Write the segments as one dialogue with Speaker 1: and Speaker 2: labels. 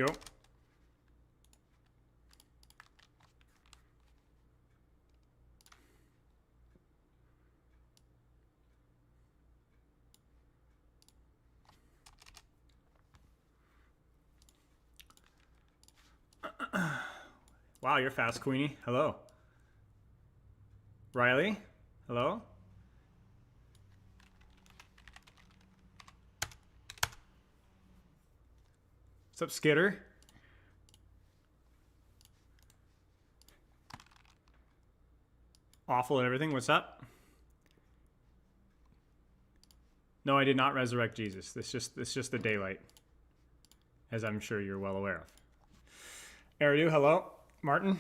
Speaker 1: Yo. Wow, you're fast, Queenie. Hello. Riley? Hello? What's up, Skitter? Awful and everything. What's up? No, I did not resurrect Jesus. It's just the daylight, as I'm sure you're well aware of. Eridu, hello. Martin?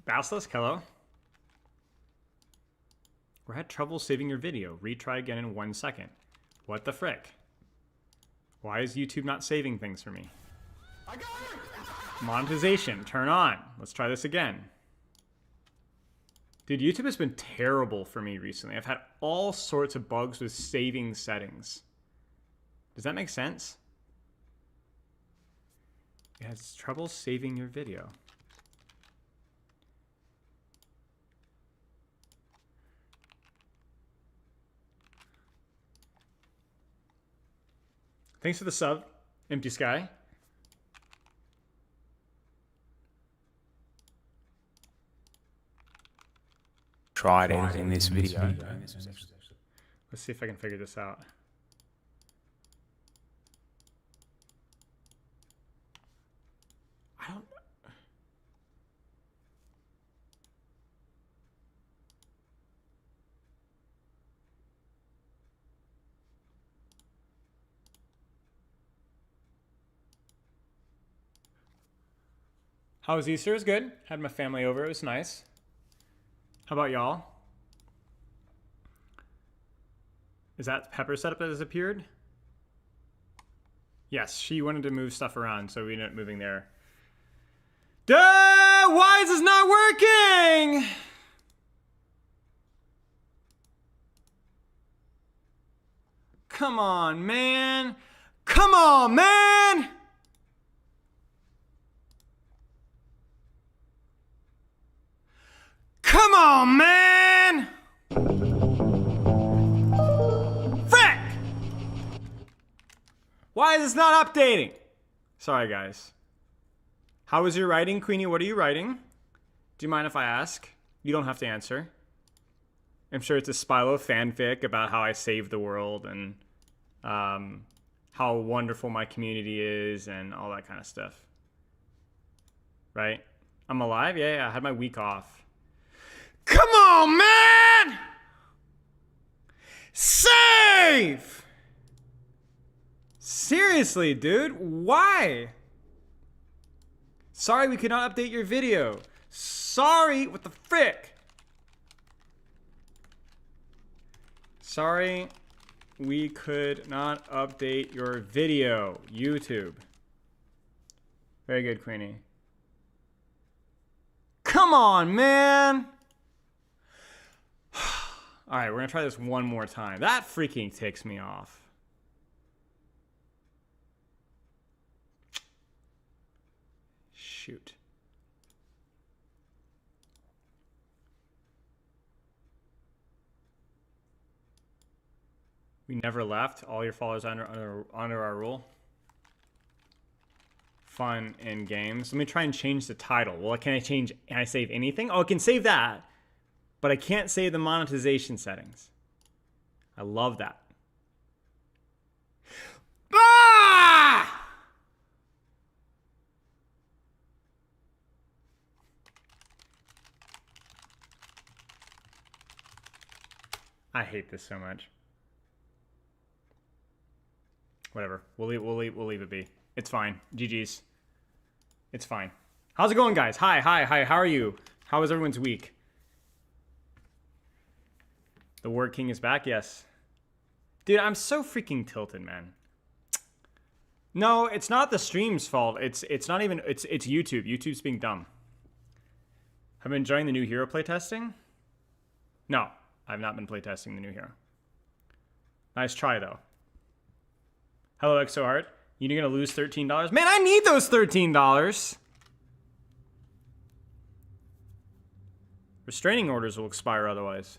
Speaker 1: Basilisk, hello. We had trouble saving your video. Retry again in 1 second. What the frick? Why is YouTube not saving things for me? I got it! Monetization, turn on. Let's try this again. Dude, YouTube has been terrible for me recently. I've had all sorts of bugs with saving settings. Does that make sense? It has trouble saving your video. Thanks for the sub, Empty Sky.
Speaker 2: Tried editing this video.
Speaker 1: Let's see if I can figure this out. I don't... How was Easter? It was good. Had my family over. It was nice. How about y'all? Is that Pepper's setup that has appeared? Yes, she wanted to move stuff around, so we ended up moving there. Duh! Why is this not working? Come on, man. Come on, man! Come on, man! Frick! Why is this not updating? Sorry, guys. How was your writing, Queenie? What are you writing? Do you mind if I ask? You don't have to answer. I'm sure it's a Spylo fanfic about how I saved the world and how wonderful my community is and all that kind of stuff. Right? I'm alive? Yeah, I had my week off. Come on, man! Save! Seriously, dude, why? Sorry we could not update your video. Sorry, what the frick? Sorry we could not update your video, YouTube. Very good, Queenie. Come on, man! All right, we're gonna try this one more time. That freaking ticks me off. Shoot. We never left. All your followers under our rule. Fun in games. Let me try and change the title. Well, can I save anything? Oh, I can save that. But I can't save the monetization settings. I love that. Ah! I hate this so much. Whatever. We'll leave it be. It's fine. GG's. It's fine. How's it going, guys? Hi. How are you? How was everyone's week? The Word King is back, yes. Dude, I'm so freaking tilted, man. No, it's not the stream's fault. It's not even, it's YouTube. YouTube's being dumb. Have you been enjoying the new hero playtesting? No, I've not been playtesting the new hero. Nice try, though. Hello, Exoheart. You're gonna lose $13? Man, I need those $13. Restraining orders will expire otherwise.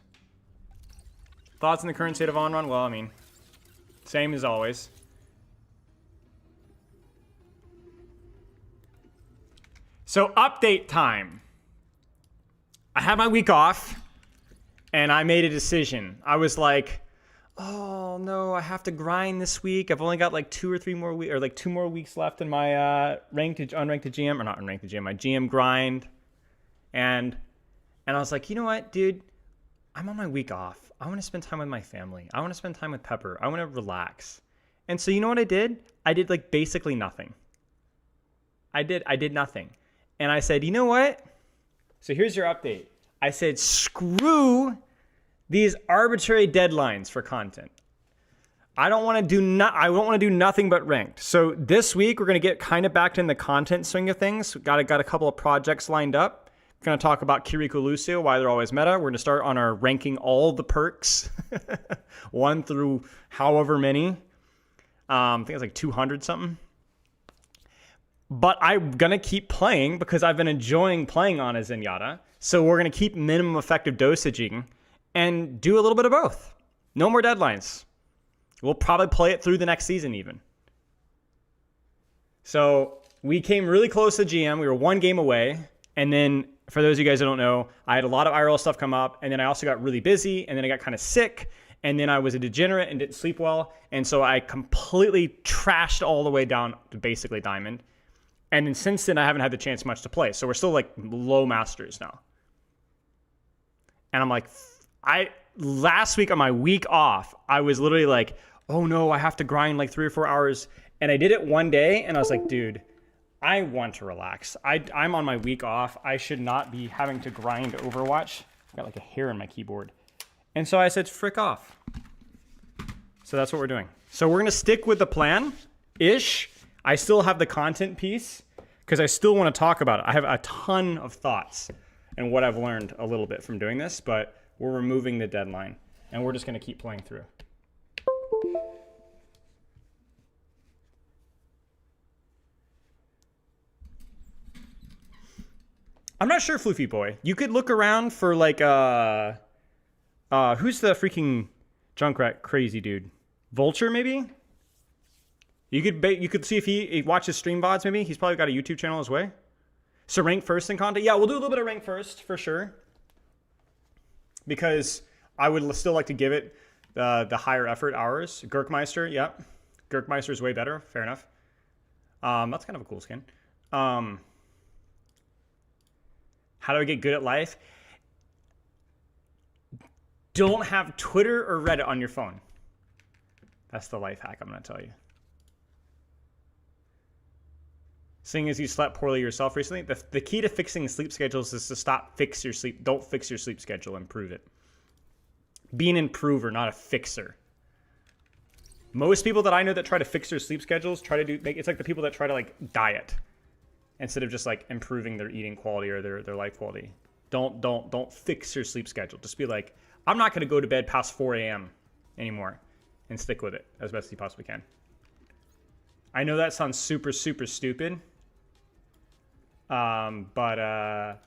Speaker 1: Thoughts on the current state of on-run? Well, I mean, same as always. So, update time. I had my week off, and I made a decision. I was like, oh no, I have to grind this week. I've only got like 2 or 3 more weeks, or like 2 more weeks left in my ranked to unranked to GM, or not unranked to GM, my GM grind. And I was like, you know what, dude? I'm on my week off. I want to spend time with my family. I want to spend time with Pepper. I want to relax. And so you know what I did? I did like basically nothing. I did nothing. And I said, you know what? So here's your update. I said, screw these arbitrary deadlines for content. I don't want to do nothing but ranked. So this week we're going to get kind of back in the content swing of things. Got a couple of projects lined up. We're going to talk about Kiriko Lucio, why they're always meta. We're going to start on our ranking all the perks, 1 through however many. I think it's like 200 something. But I'm going to keep playing because I've been enjoying playing on a Zenyatta. So we're going to keep minimum effective dosaging and do a little bit of both. No more deadlines. We'll probably play it through the next season even. So we came really close to GM. We were 1 game away. And then, for those of you guys who don't know, I had a lot of IRL stuff come up. And then I also got really busy. And then I got kind of sick. And then I was a degenerate and didn't sleep well. And so I completely trashed all the way down to basically Diamond. And then since then, I haven't had the chance much to play. So we're still like low masters now. And I'm like, last week on my week off, I was literally like, oh no, I have to grind like 3 or 4 hours. And I did it one day and I was like, dude, I want to relax. I'm on my week off. I should not be having to grind Overwatch. I've got like a hair in my keyboard. And so I said, frick off. So that's what we're doing. So we're going to stick with the plan-ish. I still have the content piece because I still want to talk about it. I have a ton of thoughts and what I've learned a little bit from doing this, but we're removing the deadline and we're just going to keep playing through. I'm not sure, Floofy Boy. You could look around for like, who's the freaking Junkrat crazy dude? Vulture, maybe? You could see if he watches stream VODs, maybe. He's probably got a YouTube channel as well. So rank first in content. Yeah, we'll do a little bit of rank first, for sure. Because I would still like to give it the higher effort hours. Gurkmeister, yep. Gurkmeister is way better. Fair enough. That's kind of a cool skin. How do I get good at life? Don't have Twitter or Reddit on your phone. That's the life hack I'm going to tell you. Seeing as you slept poorly yourself recently, the key to fixing sleep schedules is to don't fix your sleep schedule, improve it. Be an improver, not a fixer. Most people that I know that try to fix their sleep schedules it's like the people that try to like diet instead of just like improving their eating quality or their life quality. Don't fix your sleep schedule. Just be like, I'm not going to go to bed past 4 a.m. anymore, and stick with it as best as you possibly can. I know that sounds super, super stupid. But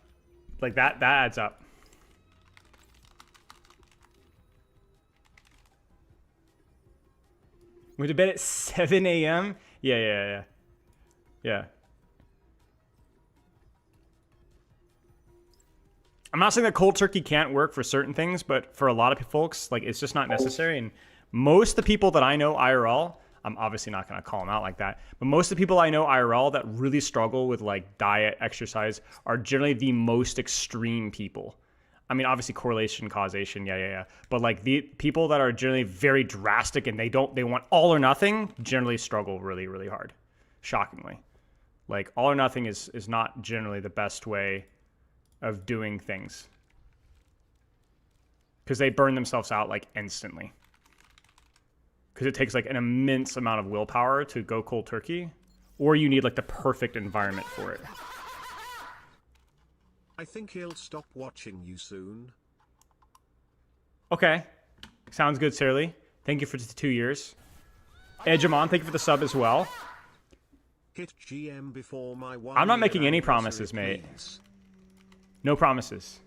Speaker 1: like that adds up. Went to bed at 7 a.m.? Yeah. I'm not saying that cold turkey can't work for certain things, but for a lot of folks, like it's just not necessary. And most of the people that I know IRL, I'm obviously not going to call them out like that, but most of the people I know IRL that really struggle with like diet, exercise are generally the most extreme people. I mean, obviously correlation, causation, yeah. But like the people that are generally very drastic and they want all or nothing generally struggle really, really hard. Shockingly. Like all or nothing is not generally the best way of doing things. Because they burn themselves out like instantly. Because it takes like an immense amount of willpower to go cold turkey, or you need like the perfect environment for it.
Speaker 3: I think he'll stop watching you soon.
Speaker 1: Okay. Sounds good, Sarah Lee. Thank you for the 2 years. Edgemon, thank you for the sub as well.
Speaker 3: Hit GM before my one.
Speaker 1: I'm not making any
Speaker 3: anniversary,
Speaker 1: promises, mate.
Speaker 3: please.
Speaker 1: No promises.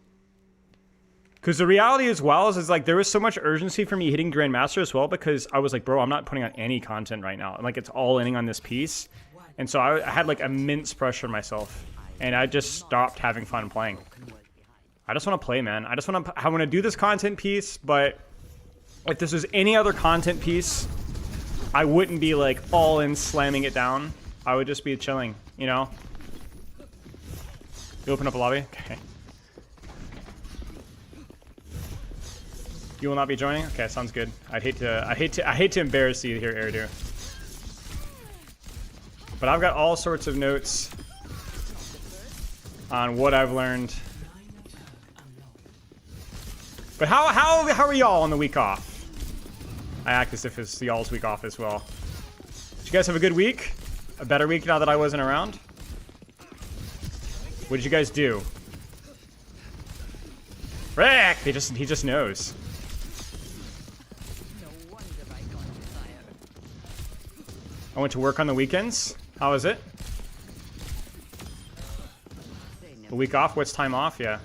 Speaker 1: Because the reality as well is like there was so much urgency for me hitting Grandmaster as well because I was like, bro, I'm not putting on any content right now. Like it's all in on this piece. And so I had like immense pressure on myself. And I just stopped having fun playing. I just want to play, man. I want to do this content piece, but if this was any other content piece, I wouldn't be like all in slamming it down. I would just be chilling, you know? You open up a lobby? Okay. You will not be joining? Okay, sounds good. I hate to embarrass you here, Eridu. But I've got all sorts of notes on what I've learned. But how are y'all on the week off? I act as if it's y'all's week off as well. Did you guys have a good week? A better week now that I wasn't around? What did you guys do? Rick! He just knows. I went to work on the weekends. How was it? A week off? What's time off? Yeah.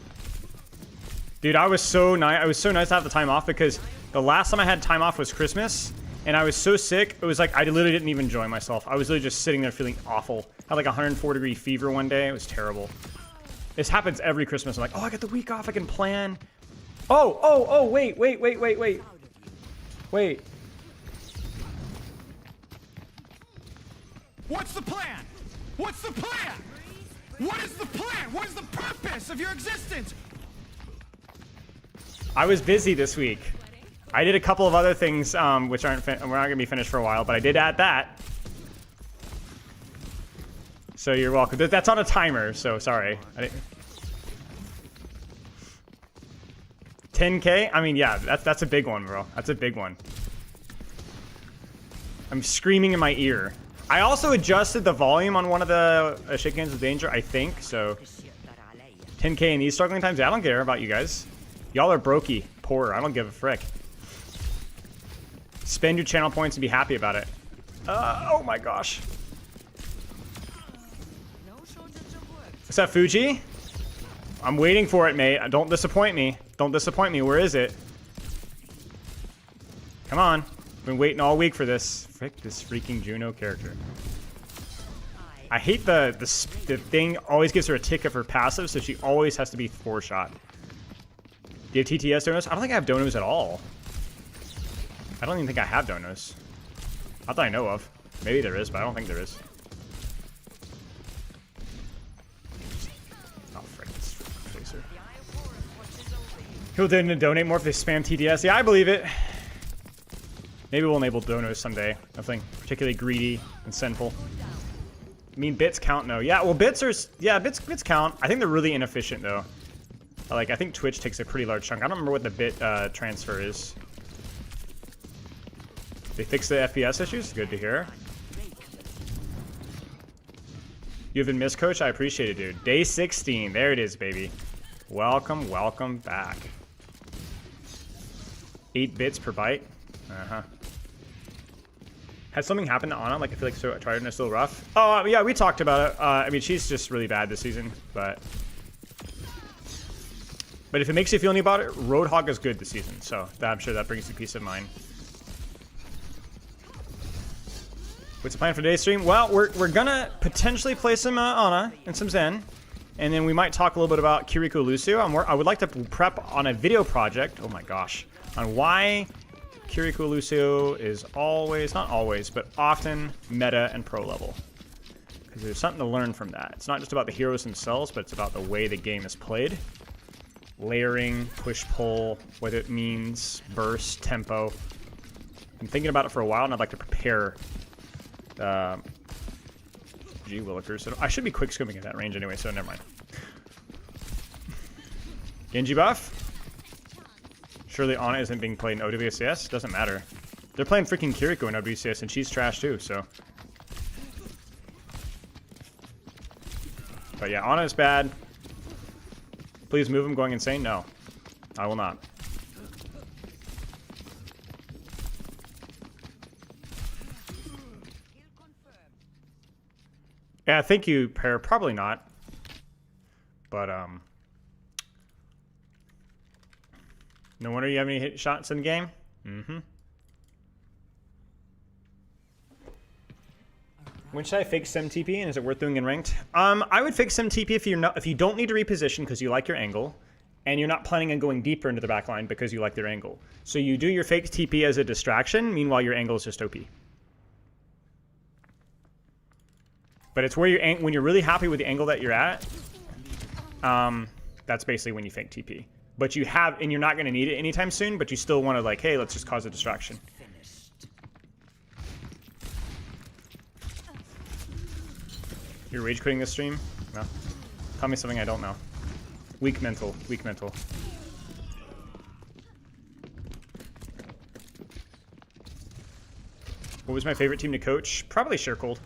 Speaker 1: Dude, I was so nice. It was so nice to have the time off because the last time I had time off was Christmas, and I was so sick. It was like I literally didn't even enjoy myself. I was literally just sitting there feeling awful. I had like 104-degree fever one day. It was terrible. This happens every Christmas. I'm like, oh, I got the week off. I can plan. Oh, wait. Wait.
Speaker 4: What's the plan? What's the plan? What is the plan? What is the purpose of your existence?
Speaker 1: I was busy this week. I did a couple of other things, which we're not going to be finished for a while, but I did add that. So you're welcome. That's on a timer, so sorry. 10K? I mean, yeah, that's a big one, bro. That's a big one. I'm screaming in my ear. I also adjusted the volume on one of the Shaking Hands with Danger, I think, so 10K in these struggling times. Yeah, I don't care about you guys. Y'all are brokey, poor. I don't give a frick. Spend your channel points and be happy about it. Oh my gosh. What's that, Fuji? I'm waiting for it, mate. Don't disappoint me. Don't disappoint me. Where is it? Come on. Been waiting all week for this. Frick, this freaking Juno character. I hate the thing always gives her a tick of her passive, so she always has to be 4-shot. Do you have TTS donos? I don't think I have donos at all. I don't even think I have donos. Not that I know of. Maybe there is, but I don't think there is. Oh, frick, this tracer. People didn't donate more if they spam TTS. Yeah, I believe it. Maybe we'll enable donos someday. Nothing particularly greedy and sinful. I mean, bits count, no. Yeah, well, bits count. I think they're really inefficient, though. Like, I think Twitch takes a pretty large chunk. I don't remember what the bit transfer is. They fixed the FPS issues? Good to hear. You've been missed, Coach? I appreciate it, dude. Day 16. There it is, baby. Welcome, welcome back. 8 bits per byte. Uh-huh. Has something happened to Ana? Like, I feel like Trident is still rough. Oh, yeah, we talked about it. I mean, she's just really bad this season, but if it makes you feel any about it, Roadhog is good this season, so I'm sure that brings you peace of mind. What's the plan for today's stream? Well, we're gonna potentially play some Ana and some Zen, and then we might talk a little bit about Kiriko Lucio. I would like to prep on a video project. Oh my gosh, on why Kiriko Lucio is always, not always, but often meta and pro level. Because there's something to learn from that. It's not just about the heroes themselves, but it's about the way the game is played. Layering, push-pull, what it means, burst, tempo. I'm thinking about it for a while, and I'd like to prepare. Gee willikers. So I should be quick-scoping at that range anyway, so never mind. Genji buff? Surely Ana isn't being played in OWCS? Doesn't matter. They're playing freaking Kiriko in OWCS, and she's trash too, so. But yeah, Ana is bad. Please move him going insane? No. I will not. Yeah, thank you, Pear. Probably not. But, no wonder you have any hit shots in the game. Mm-hmm. When should I fake sim TP, and is it worth doing in ranked? I would fake sim TP if you don't need to reposition because you like your angle, and you're not planning on going deeper into the backline because you like their angle. So you do your fake TP as a distraction, meanwhile your angle is just OP. But it's where when you're really happy with the angle that you're at, that's basically when you fake TP. But and you're not going to need it anytime soon, but you still want to like, hey, let's just cause a distraction. You're rage quitting this stream? No. Tell me something I don't know. Weak mental. Weak mental. What was my favorite team to coach? Probably Sharecold.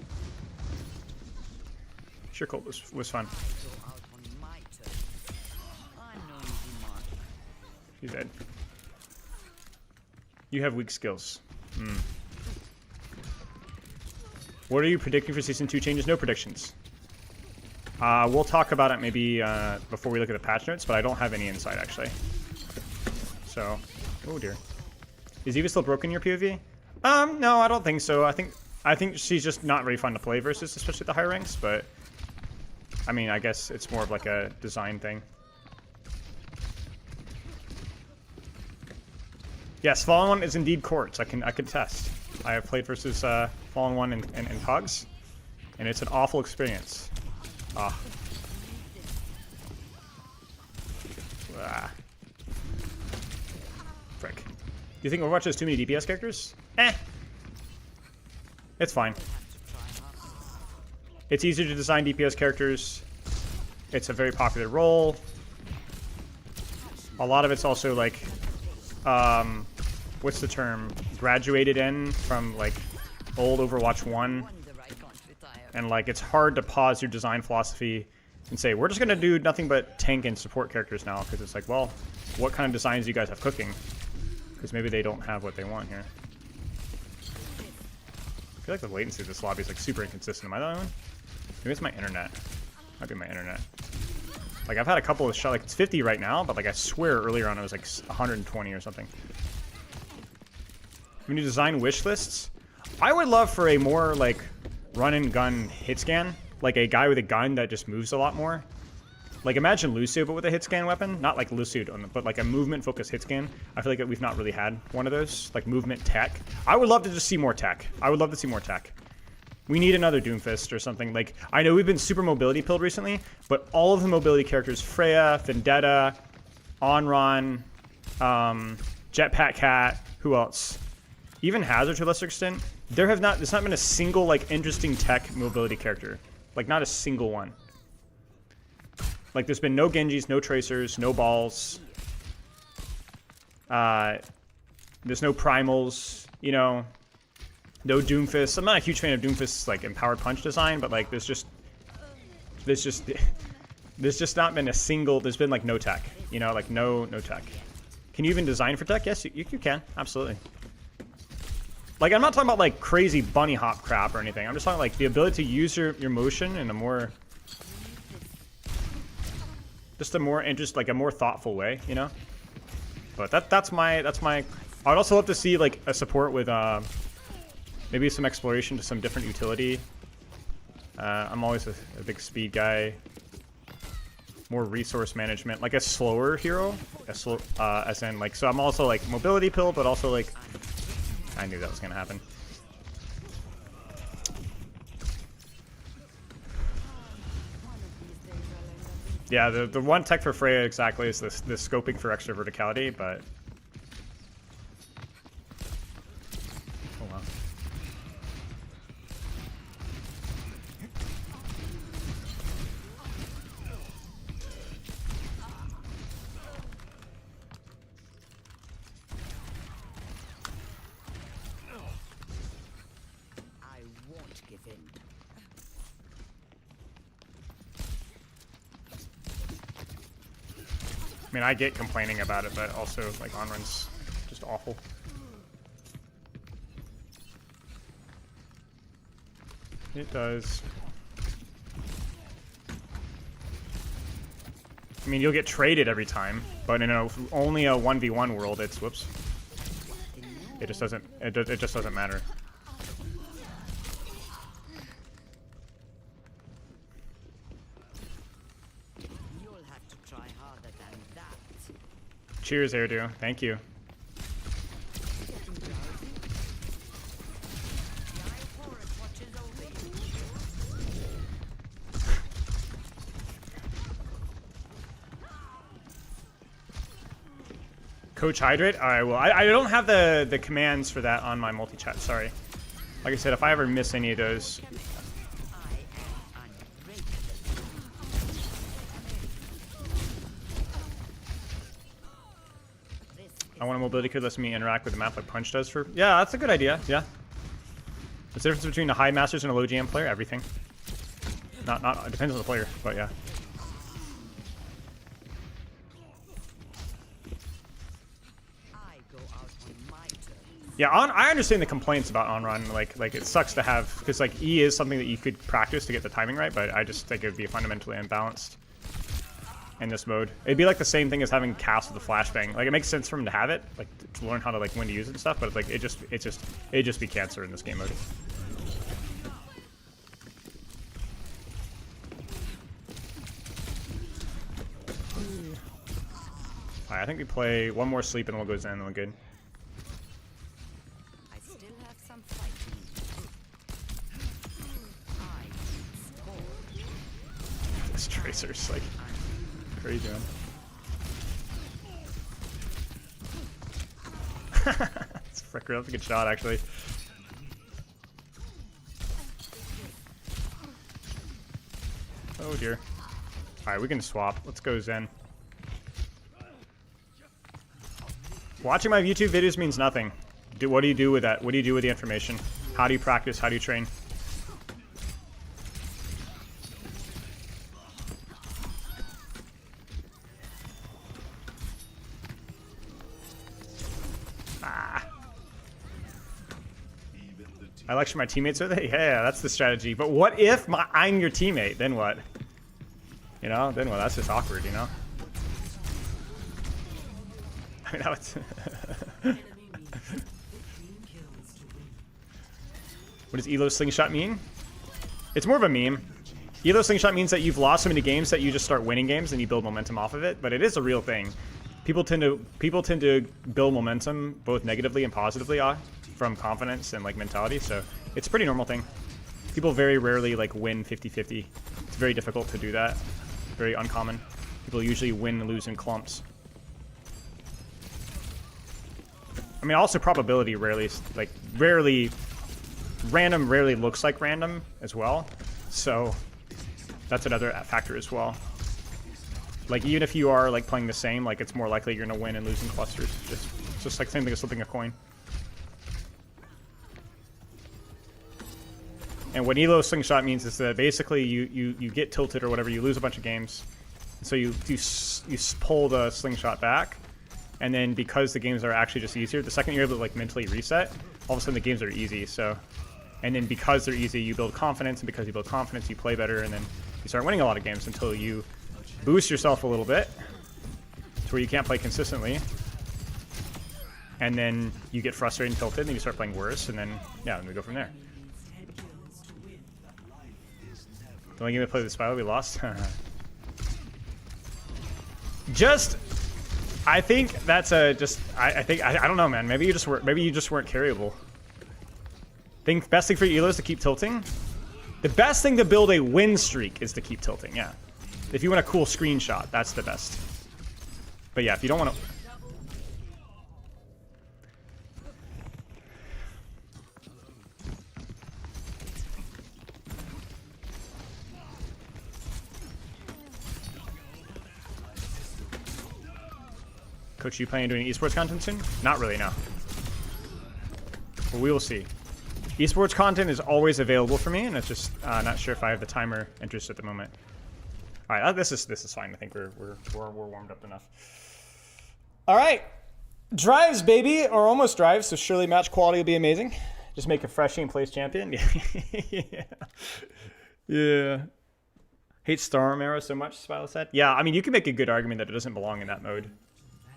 Speaker 1: Sharecold was fun. He's dead. You have weak skills. Hmm. What are you predicting for Season 2 changes? No predictions. We'll talk about it maybe before we look at the patch notes, but I don't have any insight, actually. So, oh dear. Is Eva still broken in your POV? No, I don't think so. I think she's just not very fun to play versus, especially the higher ranks, but I mean, I guess it's more of like a design thing. Yes, Fallen 1 is indeed Quartz. I can test. I have played versus Fallen 1 and Pogs, and it's an awful experience. Ah. Frick. Do you think Overwatch has too many DPS characters? Eh. It's fine. It's easier to design DPS characters. It's a very popular role. A lot of it's also like, what's the term? Graduated in from like old Overwatch 1. And like it's hard to pause your design philosophy and say, we're just going to do nothing but tank and support characters now. Because it's like, well, what kind of designs do you guys have cooking? Because maybe they don't have what they want here. I feel like the latency of this lobby is like super inconsistent. Am I the only one? Maybe it's my internet. Might be my internet. Like I've had a couple of shots, like it's 50 right now, but like I swear earlier on it was like 120 or something. When you design wish lists, I would love for a more like run and gun hit scan, like a guy with a gun that just moves a lot more. Like imagine Lucio but with a hit scan weapon, not like Lucio, but like a movement focused hit scan. I feel like we've not really had one of those, like movement tech. I would love to just see more tech. I would love to see more tech. We need another Doomfist or something. Like I know we've been super mobility pilled recently, but all of the mobility characters, Freya, Vendetta, Onron, Jetpack Cat, who else? Even Hazard to a lesser extent. There's not been a single like interesting tech mobility character. Like not a single one. Like there's been no Genjis, no Tracers, no Balls. There's no Primals, you know. No Doomfist. I'm not a huge fan of Doomfist's like empowered punch design, but like there's just not been a single. There's been like no tech, you know, like no tech. Can you even design for tech? Yes, you can absolutely. Like I'm not talking about like crazy bunny hop crap or anything. I'm just talking like the ability to use your motion in a more, just a more like a more thoughtful way, you know. But that's my. I'd also love to see like a support with maybe some exploration to some different utility. I'm always a big speed guy. More resource management, like a slower hero, as in like. So I'm also like mobility pill, but also like. I knew that was gonna happen. Yeah, the one tech for Freya exactly is this scoping for extra verticality, but. Oh wow. I mean, I get complaining about it, but also, like, on-run's just awful. It does. mean, you'll get traded every time, but in only a 1v1 world, it's whoops. It just doesn't. It just doesn't matter.
Speaker 5: You'll have to try harder than that.
Speaker 1: Cheers, Airdo. Thank you. Coach Hydrate? Alright, well, I don't have the commands for that on my multi-chat, sorry. Like I said, if I ever miss any of those... I want a mobility code that lets me interact with the map like Punch does for... Yeah, that's a good idea, yeah. What's the difference between a high masters and a low GM player? Everything. It depends on the player, but yeah. Yeah, I understand the complaints about on-run. Like it sucks to have, because like E is something that you could practice to get the timing right, but I just think it would be fundamentally unbalanced in this mode. It'd be like the same thing as having cast with the flashbang. Like it makes sense for him to have it, like to learn how to like when to use it and stuff, but like it'd just be cancer in this game mode. Alright, I think we play one more sleep and we'll go Zen and we're good. This Tracer's like, what are you doing? It's fricker, that's a good shot actually. Oh dear. Alright, we can swap. Let's go Zen. Watching my YouTube videos means nothing. What do you do with that? What do you do with the information? How do you practice? How do you train? I lecture my teammates with it? Yeah, that's the strategy. But what if I'm your teammate? Then what? You know? Then what? That's just awkward, you know? I mean, that was... What does Elo Slingshot mean? It's more of a meme. Elo Slingshot means that you've lost so many games that you just start winning games and you build momentum off of it. But it is a real thing. People tend to build momentum both negatively and positively from confidence and like mentality. So it's a pretty normal thing. People very rarely like win 50-50. It's very difficult to do that. Very uncommon. People usually win and lose in clumps. I mean, also probability random rarely looks like random as well. So that's another factor as well. Like even if you are like playing the same, like it's more likely you're gonna win and lose in clusters. It's just like same thing as flipping a coin. And what Elo Slingshot means is that basically you get tilted or whatever, you lose a bunch of games, so you pull the slingshot back, and then because the games are actually just easier, the second you're able to like mentally reset, all of a sudden the games are easy. So, and then because they're easy, you build confidence, and because you build confidence, you play better, and then you start winning a lot of games until you boost yourself a little bit to where you can't play consistently, and then you get frustrated and tilted, and you start playing worse, and then yeah, and we go from there. The only game we played with Spyro, we lost. I think that's a I don't know, man. Maybe you just weren't carryable. Best thing for Elo is to keep tilting. The best thing to build a win streak is to keep tilting. Yeah, if you want a cool screenshot, that's the best. But yeah, if you don't want to. Coach, you planning on doing esports content soon? Not really, no. But we will see. Esports content is always available for me, and it's just not sure if I have the time or interest at the moment. All right, this is fine. I think we're warmed up enough. All right, drives, baby, or almost drives. So surely match quality will be amazing. Just make a fresh team place champion. Yeah. Yeah. Hey, Hate Storm Arrow so much, Spilo said. Yeah, I mean, you can make a good argument that it doesn't belong in that mode.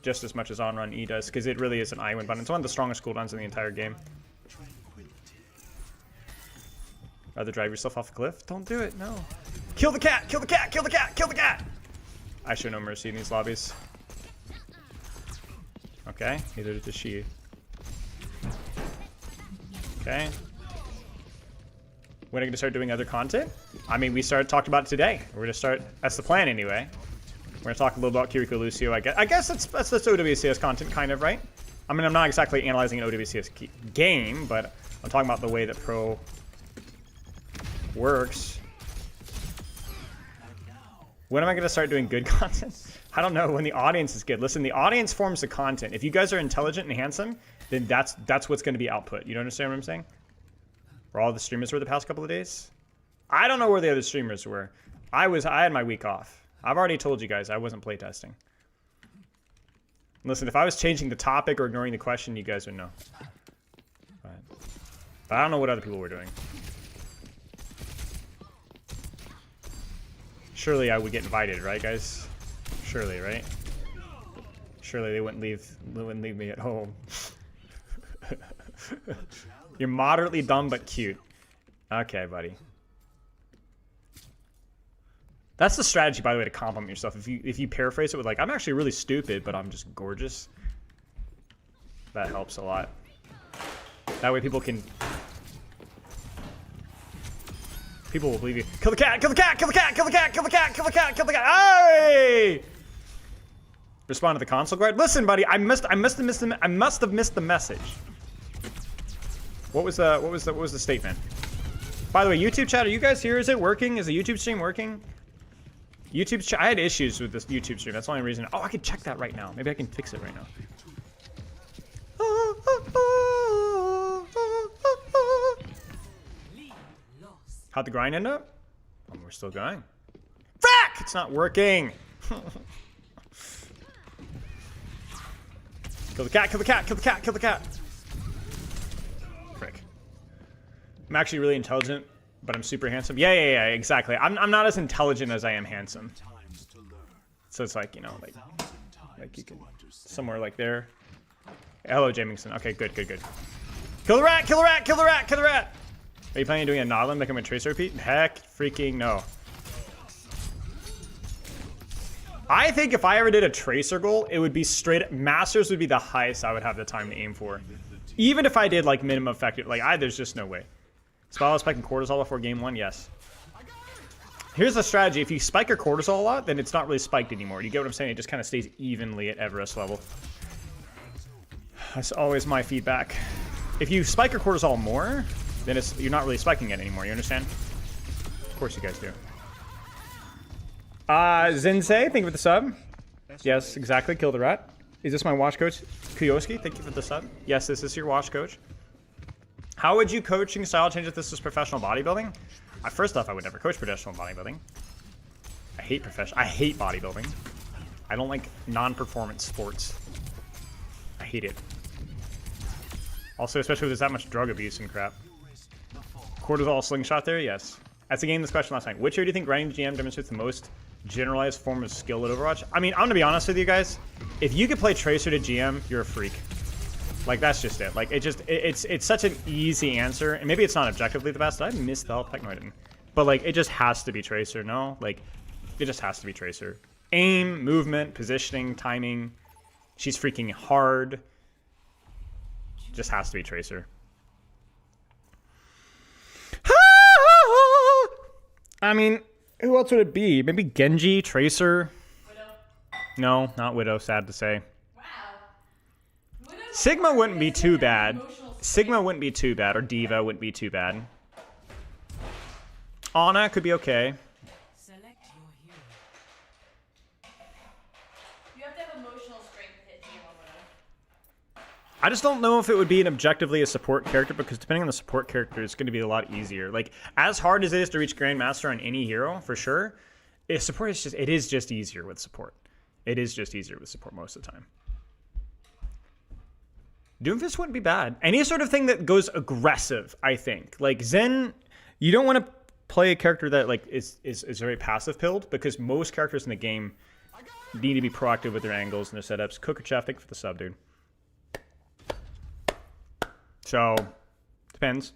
Speaker 1: Just as much as On Run E does, because it really is an I-win button. It's one of the strongest cooldowns in the entire game. Rather drive yourself off a cliff? Don't do it, no. Kill the cat! Kill the cat! Kill the cat! Kill the cat! I show no mercy in these lobbies. Okay, neither does she. Okay. When are we gonna start doing other content? I mean, we talked about it today. We're gonna start, that's the plan anyway. We're gonna talk a little about Kiriko Lucio, I guess that's OWCS content, kind of, right? I mean, I'm not exactly analyzing an OWCS game, but I'm talking about the way that Pro works. When am I gonna start doing good content? I don't know, when the audience is good. Listen, the audience forms the content. If you guys are intelligent and handsome, then that's what's gonna be output. You don't understand what I'm saying? Where all the streamers were the past couple of days? I don't know where the other streamers were. I had my week off. I've already told you guys I wasn't playtesting. Listen, if I was changing the topic or ignoring the question, you guys would know. But I don't know what other people were doing. Surely I would get invited, right, guys? Surely, right? Surely they wouldn't leave me at home. You're moderately dumb but cute. Okay, buddy. That's the strategy, by the way, to compliment yourself. If you paraphrase it with like, I'm actually really stupid, but I'm just gorgeous. That helps a lot. That way people will believe you. Kill the cat! Kill the cat! Kill the cat! Kill the cat! Kill the cat! Kill the cat! Kill the cat! Hey! Respond to the console guard. Listen, buddy, I must have missed the message. What was the statement? By the way, YouTube chat, are you guys here? Is it working? Is the YouTube stream working? YouTube chat. I had issues with this YouTube stream. That's the only reason. Oh, I can check that right now. Maybe I can fix it right now. How'd the grind end up? Oh, we're still going. Fuck! It's not working. Kill the cat, kill the cat, kill the cat, kill the cat. Frick. I'm actually really intelligent, but I'm super handsome. Yeah, exactly. I'm not as intelligent as I am handsome. So it's like, you know, like you can, somewhere like there. Hello, Jamingson. Okay, good. Kill the rat, kill the rat, kill the rat, kill the rat. Are you planning on doing a Nodlin, become a Tracer repeat? Heck freaking no. I think if I ever did a Tracer goal, it would be straight, Masters would be the highest I would have the time to aim for. Even if I did like minimum effective, like there's just no way. Spell spiking cortisol before game 1, yes. Here's the strategy, if you spike your cortisol a lot, then it's not really spiked anymore. You get what I'm saying? It just kind of stays evenly at Everest level. That's always my feedback. If you spike your cortisol more, then you're not really spiking it anymore, you understand? Of course you guys do. Zinsei, thank you for the sub. Yes, exactly, kill the rat. Is this my watch coach? Kuyoski, thank you for the sub. Yes, this is your watch coach. How would you coaching style change if this was professional bodybuilding? First off, I would never coach professional bodybuilding. I hate bodybuilding. I don't like non-performance sports. I hate it. Also, especially when there's that much drug abuse and crap. Cortisol slingshot there? Yes. That's a game this question last night. Which hero do you think grinding GM demonstrates the most generalized form of skill at Overwatch? I mean, I'm gonna be honest with you guys. If you could play Tracer to GM, you're a freak. Like, that's just it. Like, it's such an easy answer. And maybe it's not objectively the best. Did I miss the Alpec? No, I didn't. But, like, it just has to be Tracer, no? Like, it just has to be Tracer. Aim, movement, positioning, timing. She's freaking hard. Just has to be Tracer. I mean, who else would it be? Maybe Genji, Tracer?
Speaker 6: Widow.
Speaker 1: No, not Widow, sad to say.
Speaker 6: Wow. Widow's
Speaker 1: Sigma wouldn't be too bad.
Speaker 6: emotional
Speaker 1: Sigma wouldn't be too bad, or Diva wouldn't be too bad. Ana could be okay.
Speaker 5: Select your hero.
Speaker 6: You have to have emotional strength to hit team on Widow.
Speaker 1: I just don't know if it would be an objectively a support character, because depending on the support character, it's going to be a lot easier. Like, as hard as it is to reach Grandmaster on any hero, for sure, support is just, it is just easier with support. It is just easier with support most of the time. Doomfist wouldn't be bad. Any sort of thing that goes aggressive, I think. Like, Zen, you don't want to play a character that like is very passive pilled, because most characters in the game need to be proactive with their angles and their setups. Cooker Chef, thank you for the sub, dude. So, depends.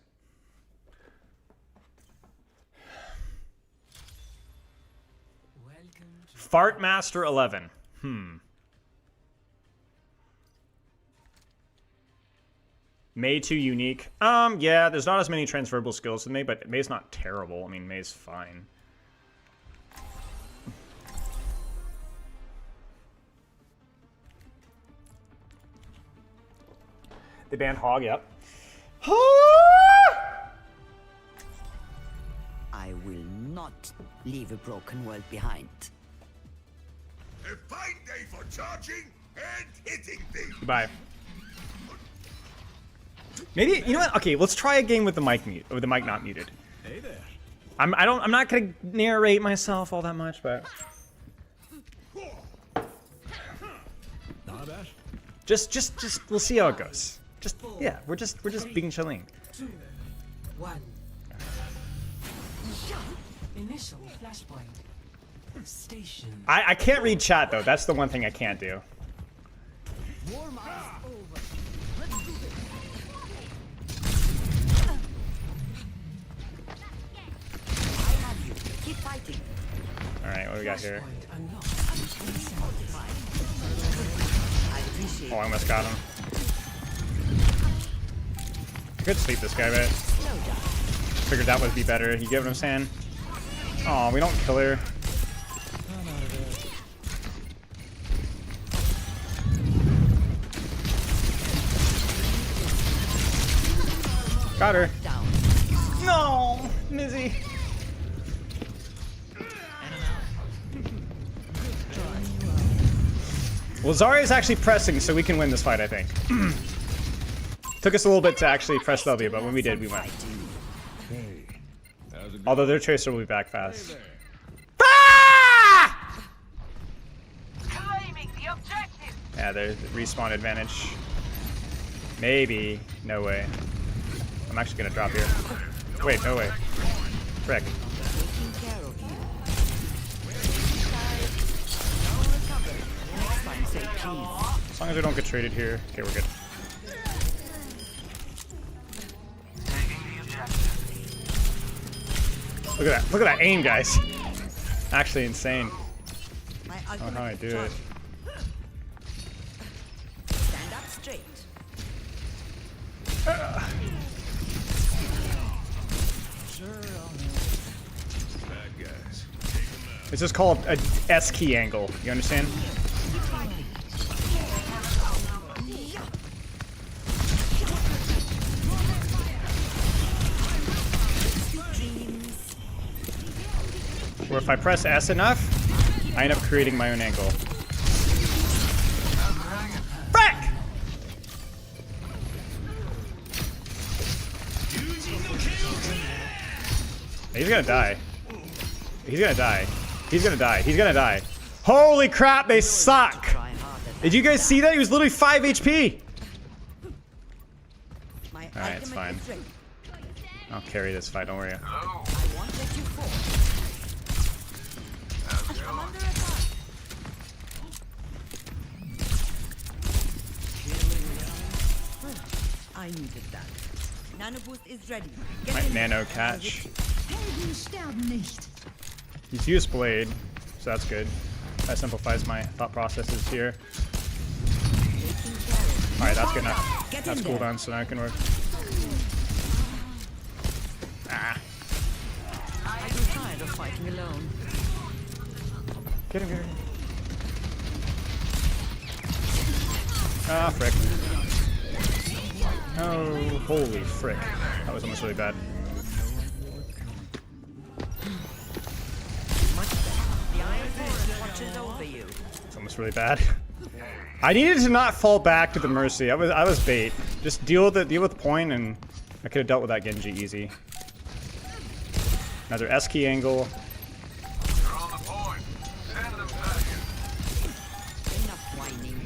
Speaker 1: Fart Master 11. Mei 2 unique. Yeah, there's not as many transferable skills in Mei, but Mei's not terrible. I mean, Mei's fine. They banned Hog, yep.
Speaker 5: I will not leave a broken world behind.
Speaker 7: A fine day for charging and hitting things.
Speaker 1: Goodbye. Maybe, you know what? Okay, let's try a game with the mic mute, or with the mic not muted.
Speaker 4: Hey there.
Speaker 1: I'm not gonna narrate myself all that much, but
Speaker 4: Not bad.
Speaker 1: just we'll see how it goes. Yeah, we're just being chilling.
Speaker 8: 2, 1. Initial flashpoint. Station.
Speaker 1: I can't read chat though. That's the one thing I can't do.
Speaker 5: Warm up over. Let's do this. I have you. Keep fighting.
Speaker 1: All right, what do we got here?
Speaker 8: Flashpoint unlocked.
Speaker 5: I appreciate
Speaker 1: Oh, I almost got him. I could sleep this guy, but
Speaker 5: Slow down.
Speaker 1: figured that would be better. You get what I'm saying? Oh, we don't kill her. Got her.
Speaker 5: Down.
Speaker 1: No, Mizzy. Well, Zarya's actually pressing, so we can win this fight, I think. Took us a little bit to actually press W, but when we did, we won. Although their Tracer will be back fast. Ah!
Speaker 6: Claiming the objective.
Speaker 1: Yeah, there's the respawn advantage. Maybe. No way. I'm actually gonna drop here. Wait, no way. Frick.
Speaker 5: Taking care of you. Don't recover. Next time, say please.
Speaker 1: As long as we don't get traded here. Okay, we're good. Look at that. Look at that aim, guys. Actually insane.
Speaker 5: My
Speaker 1: I don't know
Speaker 5: ultimate
Speaker 1: how I do
Speaker 5: is
Speaker 1: it.
Speaker 5: stand up straight.
Speaker 7: Bad guys.
Speaker 1: It's just called a S key angle. You understand? Or if I press S enough, I end up creating my own angle. Frick! He's gonna die. He's gonna die. He's gonna die. He's gonna die. Holy crap, they suck!
Speaker 5: Try harder.
Speaker 1: Did you guys see that? He was literally 5 HP!
Speaker 5: My
Speaker 1: Alright, it's
Speaker 5: ultimate
Speaker 1: fine.
Speaker 5: is ready.
Speaker 1: I'll carry this fight, don't worry.
Speaker 5: I won't let you fall. I'm under attack. I needed that. Nano boost is ready. Get
Speaker 1: My
Speaker 5: in there.
Speaker 1: nano catch.
Speaker 9: Helden sterben nicht.
Speaker 1: He's used blade, so that's good. That simplifies my thought processes here.
Speaker 5: Taking care of
Speaker 1: Alright, that's good enough.
Speaker 5: Get
Speaker 1: That's
Speaker 5: in
Speaker 1: cool
Speaker 5: there.
Speaker 1: done, so now I can work. Ah.
Speaker 5: I grew tired of fighting alone.
Speaker 1: Get him, get him. Ah, frick. Oh, holy frick. That was almost really bad.
Speaker 5: Much better. The Iron Forest watches over you.
Speaker 1: It's almost really bad. I needed to not fall back to the Mercy. I was bait. Just deal with point, and I could have dealt with that Genji easy. Another S key angle.
Speaker 7: They're on the point. Send them back.
Speaker 5: Enough whining.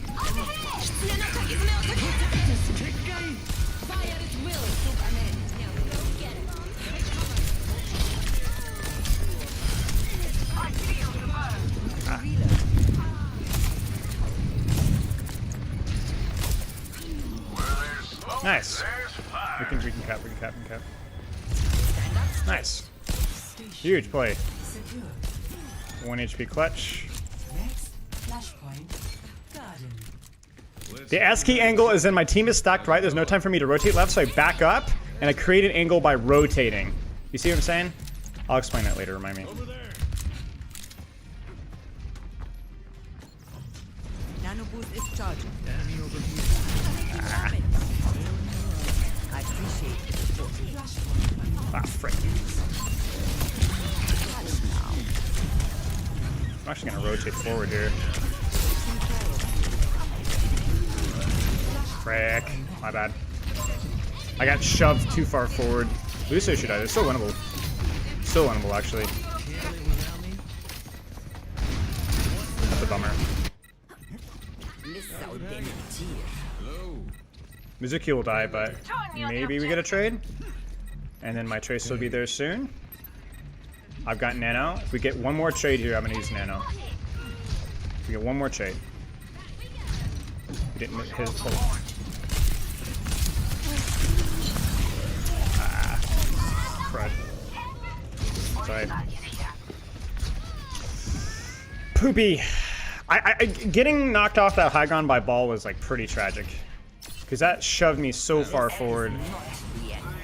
Speaker 1: Nice. We can cap. Nice. Huge play.
Speaker 8: Secure.
Speaker 1: 1 HP clutch.
Speaker 8: Next flashpoint. Garden.
Speaker 1: The S key angle is in my team is stacked right. There's no time for me to rotate left, so I back up and I create an angle by rotating. You see what I'm saying? I'll explain that later. Remind me.
Speaker 5: Nano boost is charging. I appreciate the support.
Speaker 1: Ah, frick. I'm actually gonna rotate forward here. Frick. My bad. I got shoved too far forward. Lucio should die. It's still winnable. Still winnable, actually. That's a bummer. Mizuki will die, but maybe we get a trade. And then my Tracer will be there soon. I've got Nano. If we get one more trade here, I'm going to use Nano. If we get one more trade. We didn't hit his pull. Ah. Crud. Sorry. Poopy. Getting knocked off that high ground by ball was like pretty tragic. Because that shoved me so far forward.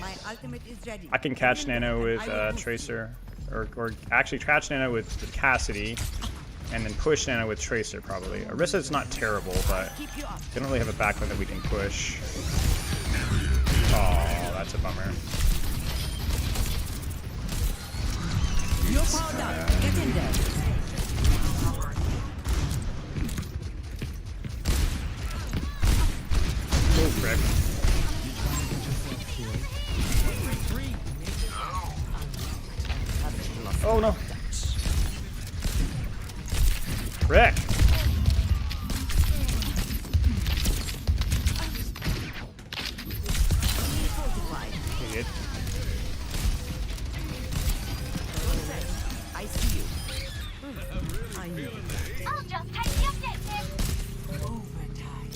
Speaker 5: My ultimate is ready.
Speaker 1: I can catch Nano with Tracer. Or actually catch Nano with Cassidy. And then push Nano with Tracer, probably. Orisa's not terrible, but they don't really have a backline that we can push. Oh, that's a bummer.
Speaker 5: You're powered up. Get in there.
Speaker 1: Oh, frick. Oh, no. Frick. Idiot.
Speaker 5: I see you. I knew.
Speaker 6: I'll just take the objective.
Speaker 8: Overtime.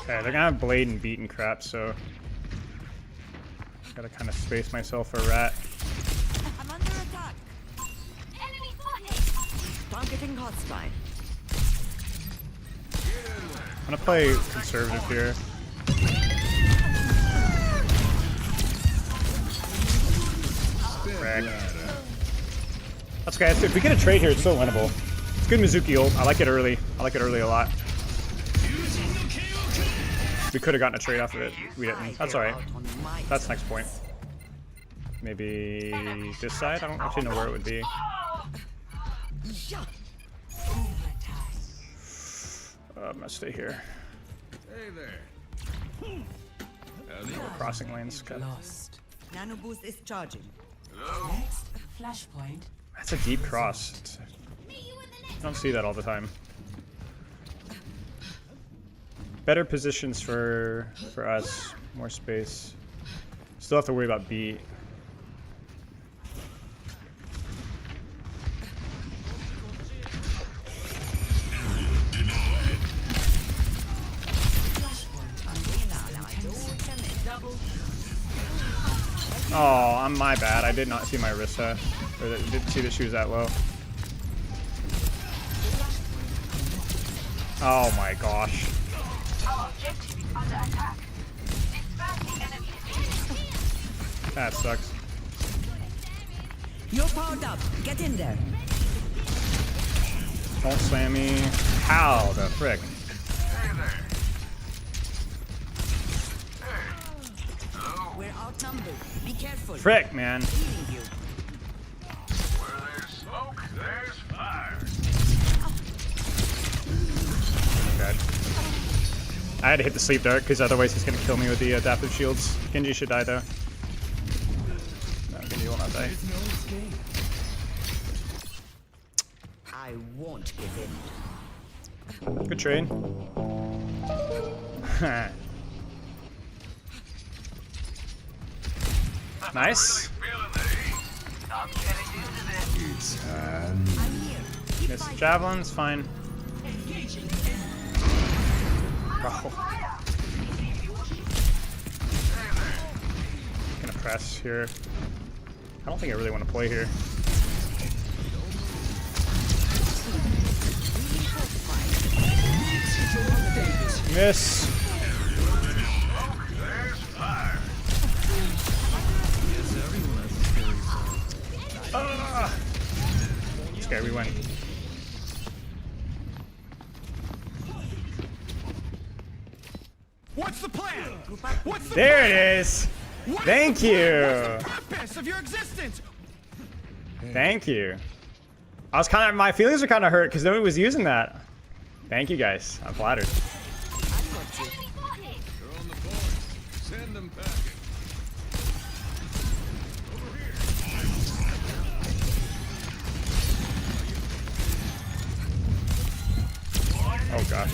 Speaker 1: Okay, they're gonna have Blade and Beat and crap, so gotta kind of space myself a rat.
Speaker 5: I'm under attack.
Speaker 6: Enemy spotted.
Speaker 5: Targeting hostile.
Speaker 1: I'm gonna play conservative here. Frick. That's okay. If we get a trade here, it's still winnable. It's good Mizuki ult. I like it early. I like it early a lot. We could have gotten a trade off of it. We didn't. That's alright. That's next point. Maybe this side? I don't actually know where it would be. I'm gonna stay here.
Speaker 7: Hey there.
Speaker 1: We're crossing lanes. Okay.
Speaker 8: Lost.
Speaker 5: Nano boost is charging.
Speaker 8: Next flashpoint.
Speaker 1: That's a deep cross. You don't see that all the time. Better positions for us. More space. Still have to worry about beat. Oh, I'm my bad. I did not see my Orisa. Or didn't see that she was that low. Oh my gosh. That sucks.
Speaker 5: You're powered up. Get in there.
Speaker 1: Don't slam me. How the frick?
Speaker 5: We're outnumbered. Be careful.
Speaker 1: Frick, man.
Speaker 5: Healing you.
Speaker 7: Where there's smoke, there's fire.
Speaker 1: God. I had to hit the sleep dart because otherwise he's gonna kill me with the adaptive shields. Genji should die though. No, Genji will not die.
Speaker 5: I won't give in.
Speaker 1: Good trade. Nice.
Speaker 5: I'm here. Keep
Speaker 1: Miss
Speaker 5: fighting.
Speaker 1: javelins, fine. Bro. Gonna press here. I don't think I really want to play here. Miss. Okay, we win.
Speaker 4: What's the plan? What's the
Speaker 1: There
Speaker 4: plan?
Speaker 1: it is.
Speaker 4: What is
Speaker 1: Thank
Speaker 4: the plan?
Speaker 1: you.
Speaker 4: What's the purpose of your existence?
Speaker 1: Thank you. I was kind of, my feelings were kind of hurt because nobody was using that. Thank you guys. I'm flattered.
Speaker 7: Send them packing.
Speaker 1: Oh gosh.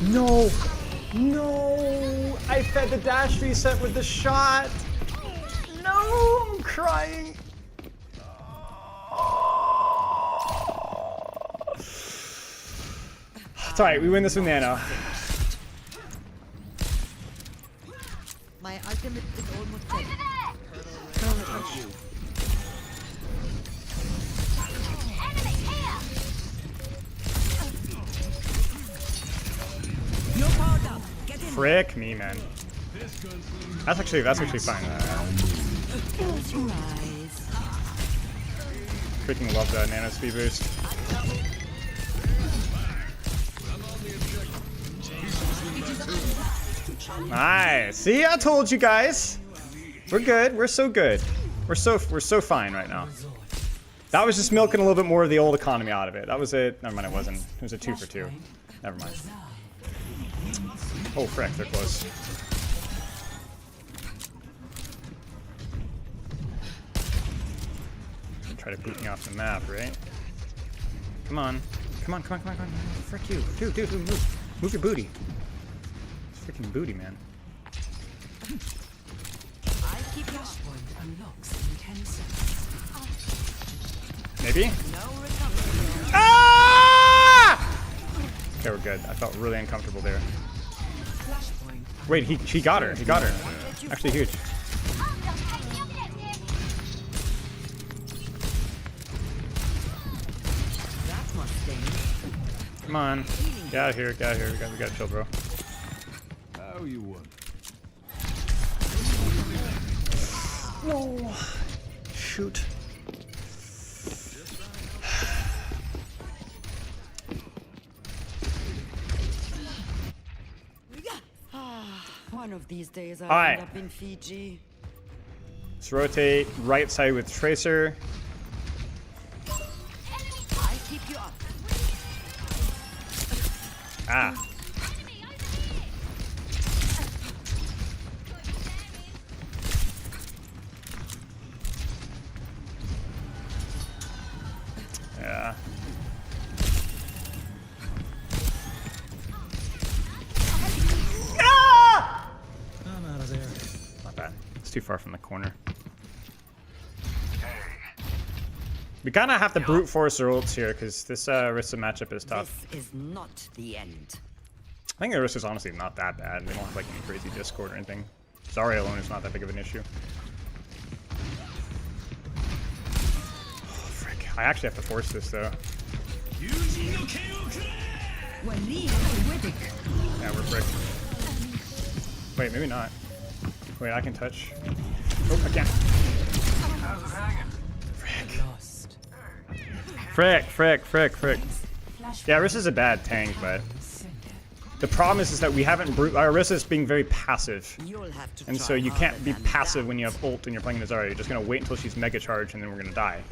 Speaker 1: No. No. I fed the dash reset with the shot. No. I'm crying. It's alright. We win this with Nano.
Speaker 5: My ultimate is almost ready. No power down. Get in.
Speaker 1: Frick me, man. That's actually fine.
Speaker 5: Close your eyes.
Speaker 1: Freaking love that nano speed boost. Nice. See, I told you guys. We're good. We're so good. We're so fine right now. That was just milking a little bit more of the old economy out of it. That was it. Never mind, it wasn't. It was a 2 for 2. Never mind. Oh frick, they're close. Try to boot me off the map, right? Come on. Come on, come on, come on, come on. Frick you. Dude, move. Move your booty. It's freaking booty, man.
Speaker 8: I keep flashpoint unlocks in 10 seconds.
Speaker 1: Maybe?
Speaker 5: No recovery.
Speaker 1: Ah! Okay, we're good. I felt really uncomfortable there.
Speaker 8: Flashpoint.
Speaker 1: Wait, he got her. He got her. Actually huge.
Speaker 5: That must sting.
Speaker 1: Come on. Get out of here. Get out of here. We gotta chill, bro.
Speaker 7: How you want?
Speaker 1: No. Shoot.
Speaker 5: One of these days I'll
Speaker 1: Alright.
Speaker 5: end up in Fiji.
Speaker 1: Let's rotate right side with Tracer.
Speaker 5: I keep you up.
Speaker 1: Ah. Yeah. Ah!
Speaker 4: I'm out of there.
Speaker 1: Not bad. It's too far from the corner. We kind of have to brute force our ults here because this Orisa matchup is tough.
Speaker 5: This is not the end.
Speaker 1: I think Orisa is honestly not that bad. They don't have like any crazy Discord or anything. Zarya alone is not that big of an issue. Oh, frick. I actually have to force this though. Yeah, we're frick. Wait, maybe not. Wait, I can touch. Oh, I can't.
Speaker 8: Lost.
Speaker 1: Frick. Yeah, Orisa's a bad tank, but the problem is that we haven't Orisa's being very passive.
Speaker 5: You'll have to
Speaker 1: And
Speaker 5: try
Speaker 1: so you can't
Speaker 5: harder
Speaker 1: be
Speaker 5: than
Speaker 1: passive
Speaker 5: that.
Speaker 1: when you have ult and you're playing Zarya. You're just gonna wait until she's mega charged and then we're gonna die.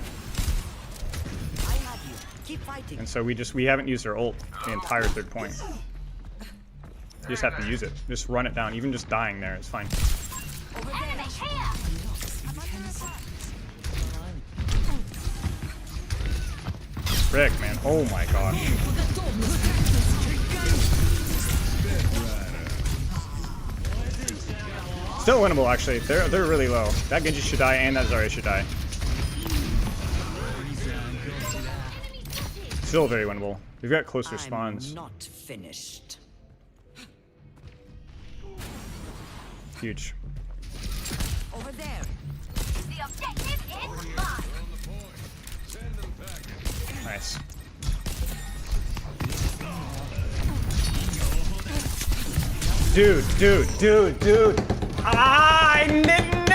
Speaker 5: I have you. Keep fighting.
Speaker 1: And so we haven't used our ult the entire third point. You just have to use it. Just run it down. Even just dying there is fine. Frick, man. Oh my gosh. Still winnable, actually. They're really low. That Genji should die, and that Zarya should die. Still very winnable. We've got closer spawns.
Speaker 5: I'm not finished.
Speaker 1: Huge.
Speaker 5: Over there.
Speaker 6: The objective is mine.
Speaker 1: Nice. Dude. I didn't.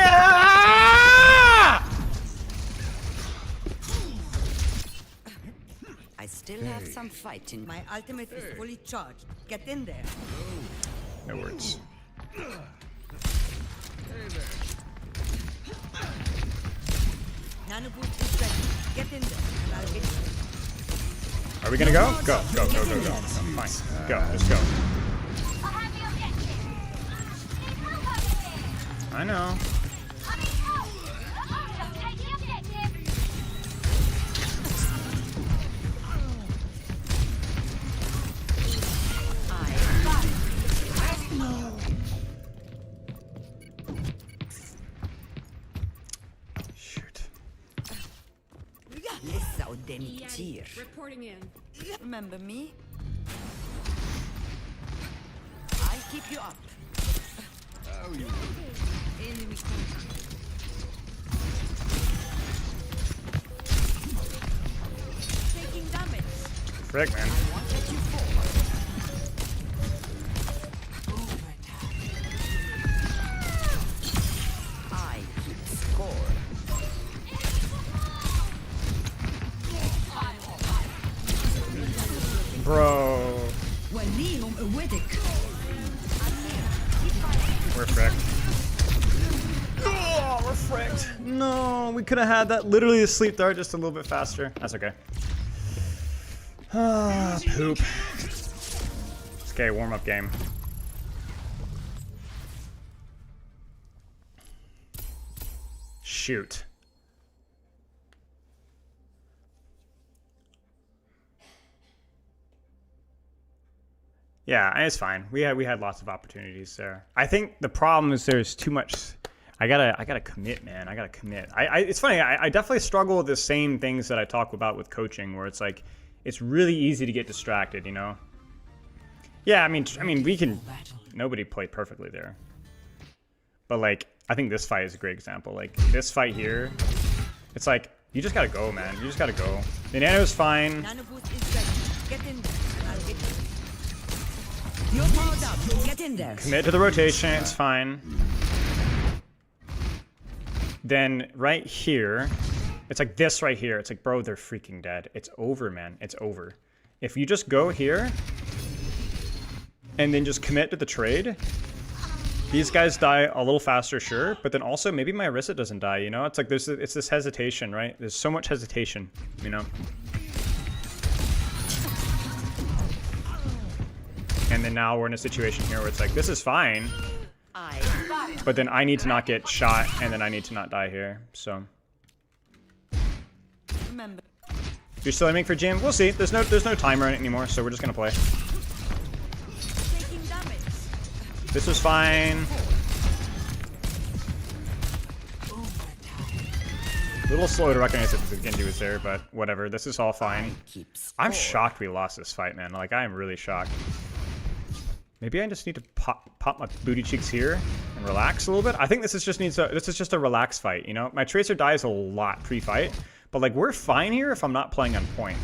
Speaker 5: I still have some fight in my ultimate is fully charged. Get in there.
Speaker 1: No words.
Speaker 5: Nano boost is ready. Get in there, and I'll get you.
Speaker 1: Are we gonna go? Go. Fine. Go. Just go.
Speaker 6: I have the objective. Keep focusing.
Speaker 1: I know.
Speaker 6: I'm in control. Just take the objective.
Speaker 1: Shoot.
Speaker 5: Lissa och Demitir.
Speaker 8: Reporting in.
Speaker 5: Remember me? I'll keep you up.
Speaker 8: Enemy contact.
Speaker 5: Taking damage.
Speaker 1: Frick, man.
Speaker 5: Won't let you fall. I keep score.
Speaker 1: Bro.
Speaker 9: وليهم قوتك.
Speaker 1: We're fricked. Oh, we're fricked. No, we could have had that literally the sleep dart just a little bit faster. That's okay. Ah, poop. Okay, warm-up game. Shoot. Yeah, it's fine. We had lots of opportunities there. I think the problem is there's too much. I gotta commit, man. I gotta commit. It's funny. I definitely struggle with the same things that I talk about with coaching, where it's like it's really easy to get distracted, you know. Yeah, I mean, we can. Nobody played perfectly there, but like I think this fight is a great example. Like this fight here, it's like you just gotta go, man. You just gotta go. The nano's fine.
Speaker 5: Nano boost is ready. Get in there, and I'll get you. You're powered up. Get in there.
Speaker 1: Commit to the rotation, it's fine. Then right here, it's like this right here. It's like, bro, they're freaking dead. It's over, man. It's over. If you just go here and then just commit to the trade, these guys die a little faster, sure, but then also maybe my Orisa doesn't die, you know? It's like it's this hesitation, right? There's so much hesitation, you know? And then now we're in a situation here where it's like, this is fine, but then I need to not get shot, and then I need to not die here, so.
Speaker 5: Remember.
Speaker 1: You're still aiming for Jim? We'll see. There's no timer anymore, so we're just gonna play.
Speaker 5: Taking damage.
Speaker 1: This was fine. A little slow to recognize that the Genji was there, but whatever. This is all fine. I'm shocked we lost this fight, man. Like, I am really shocked. Maybe I just need to pop my booty cheeks here and relax a little bit. I think this is just a relaxed fight, you know? My Tracer dies a lot pre-fight, but like we're fine here if I'm not playing on point.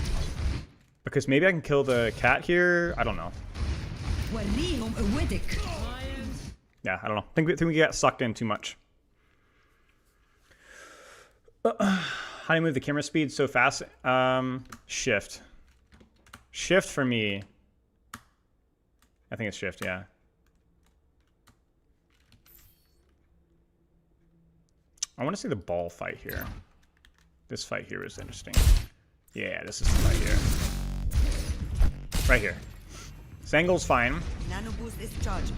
Speaker 1: Because maybe I can kill the cat here. I don't know.
Speaker 9: وليهم قوتك.
Speaker 1: Yeah, I don't know. I think we got sucked in too much. How do you move the camera speed so fast? Shift. Shift for me. I think it's shift, yeah. I want to see the ball fight here. This fight here is interesting. Yeah, this is the fight here. Right here. This angle's fine.
Speaker 5: Nano boost is charging.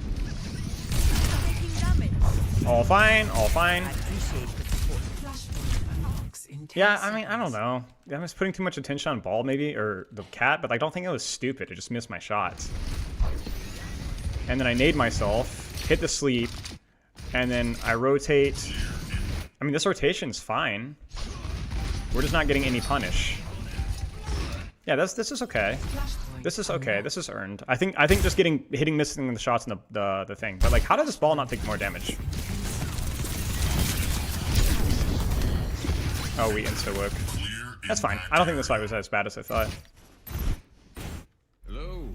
Speaker 5: Taking damage.
Speaker 1: All fine, all fine.
Speaker 5: I appreciate the support.
Speaker 1: Yeah, I mean, I don't know. I was putting too much attention on ball maybe, or the cat, but I don't think it was stupid. It just missed my shots. And then I nade myself, hit the sleep, And then I rotate. I mean, this rotation's fine. We're just not getting any punish. Yeah, this is okay. This is okay. This is earned. I think just hitting missing the shots in the thing. But like, how does this ball not take more damage? Oh, we insta-wook. That's fine. I don't think this fight was as bad as I thought.
Speaker 4: Hello.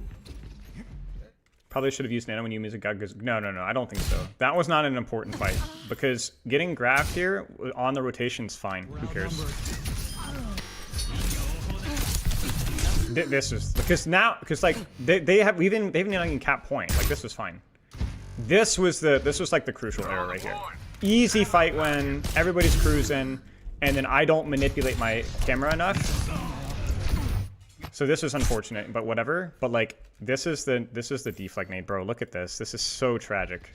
Speaker 1: Probably should have used nano when you music got. No, I don't think so. That was not an important fight because getting graphed here on the rotation's fine. Who cares? This is because like they've been on cap point. Like this was fine. This was like the crucial error right here. Easy fight win. Everybody's cruising, and then I don't manipulate my camera enough. So this is unfortunate, but whatever. But like this is the deflect nade, bro. Look at this. This is so tragic.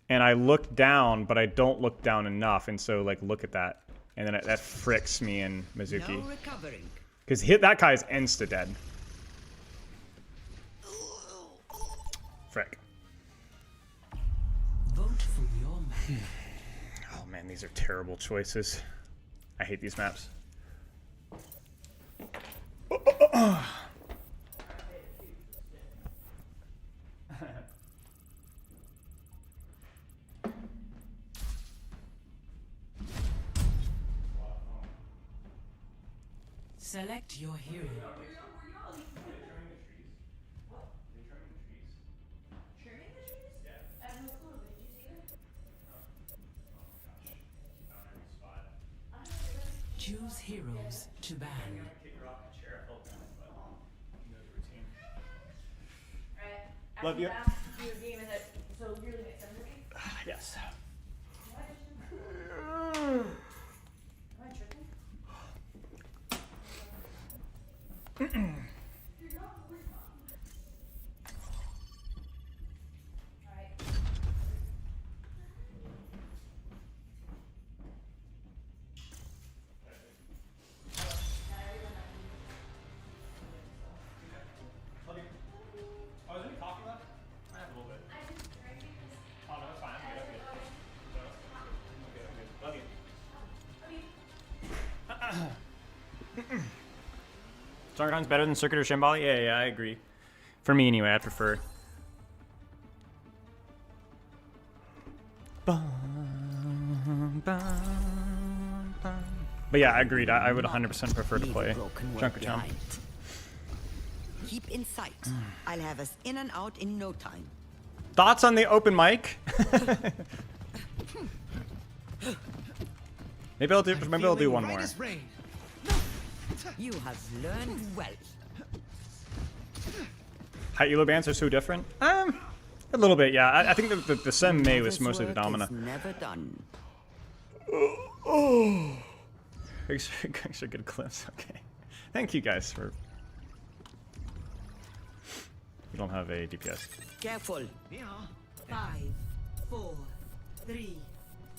Speaker 1: And I look down, but I don't look down enough, and so like look at that. And then that fricks me and Mizuki. Because that guy's insta dead. Frick.
Speaker 8: Vote for your man.
Speaker 1: Oh man, these are terrible choices. I hate these maps.
Speaker 8: Select your hero. Choose heroes to ban.
Speaker 1: Love you.
Speaker 6: So you're leaving at 7:30?
Speaker 1: Yes.
Speaker 6: Am I tripping?
Speaker 1: Oh, is there any coffee left? I have a little bit. Oh, no, it's fine. I'm good. Love you. Sargon's better than Circuit or Shambali? Yeah, I agree. For me, anyway, I prefer. But yeah, I agreed. I would 100% prefer to play Junker Jump.
Speaker 5: Keep in sight. I'll have us in and out in no time.
Speaker 1: Thoughts on the open mic? maybe I'll do one more.
Speaker 5: You have learned well.
Speaker 1: Height elo bands are so different? A little bit, yeah. I think the Sem Mei was mostly the Domina.
Speaker 5: Never done.
Speaker 1: Oh. Thanks for good clips. Okay. Thank you guys for. We don't have a DPS.
Speaker 5: Careful.
Speaker 8: 5, 4, 3,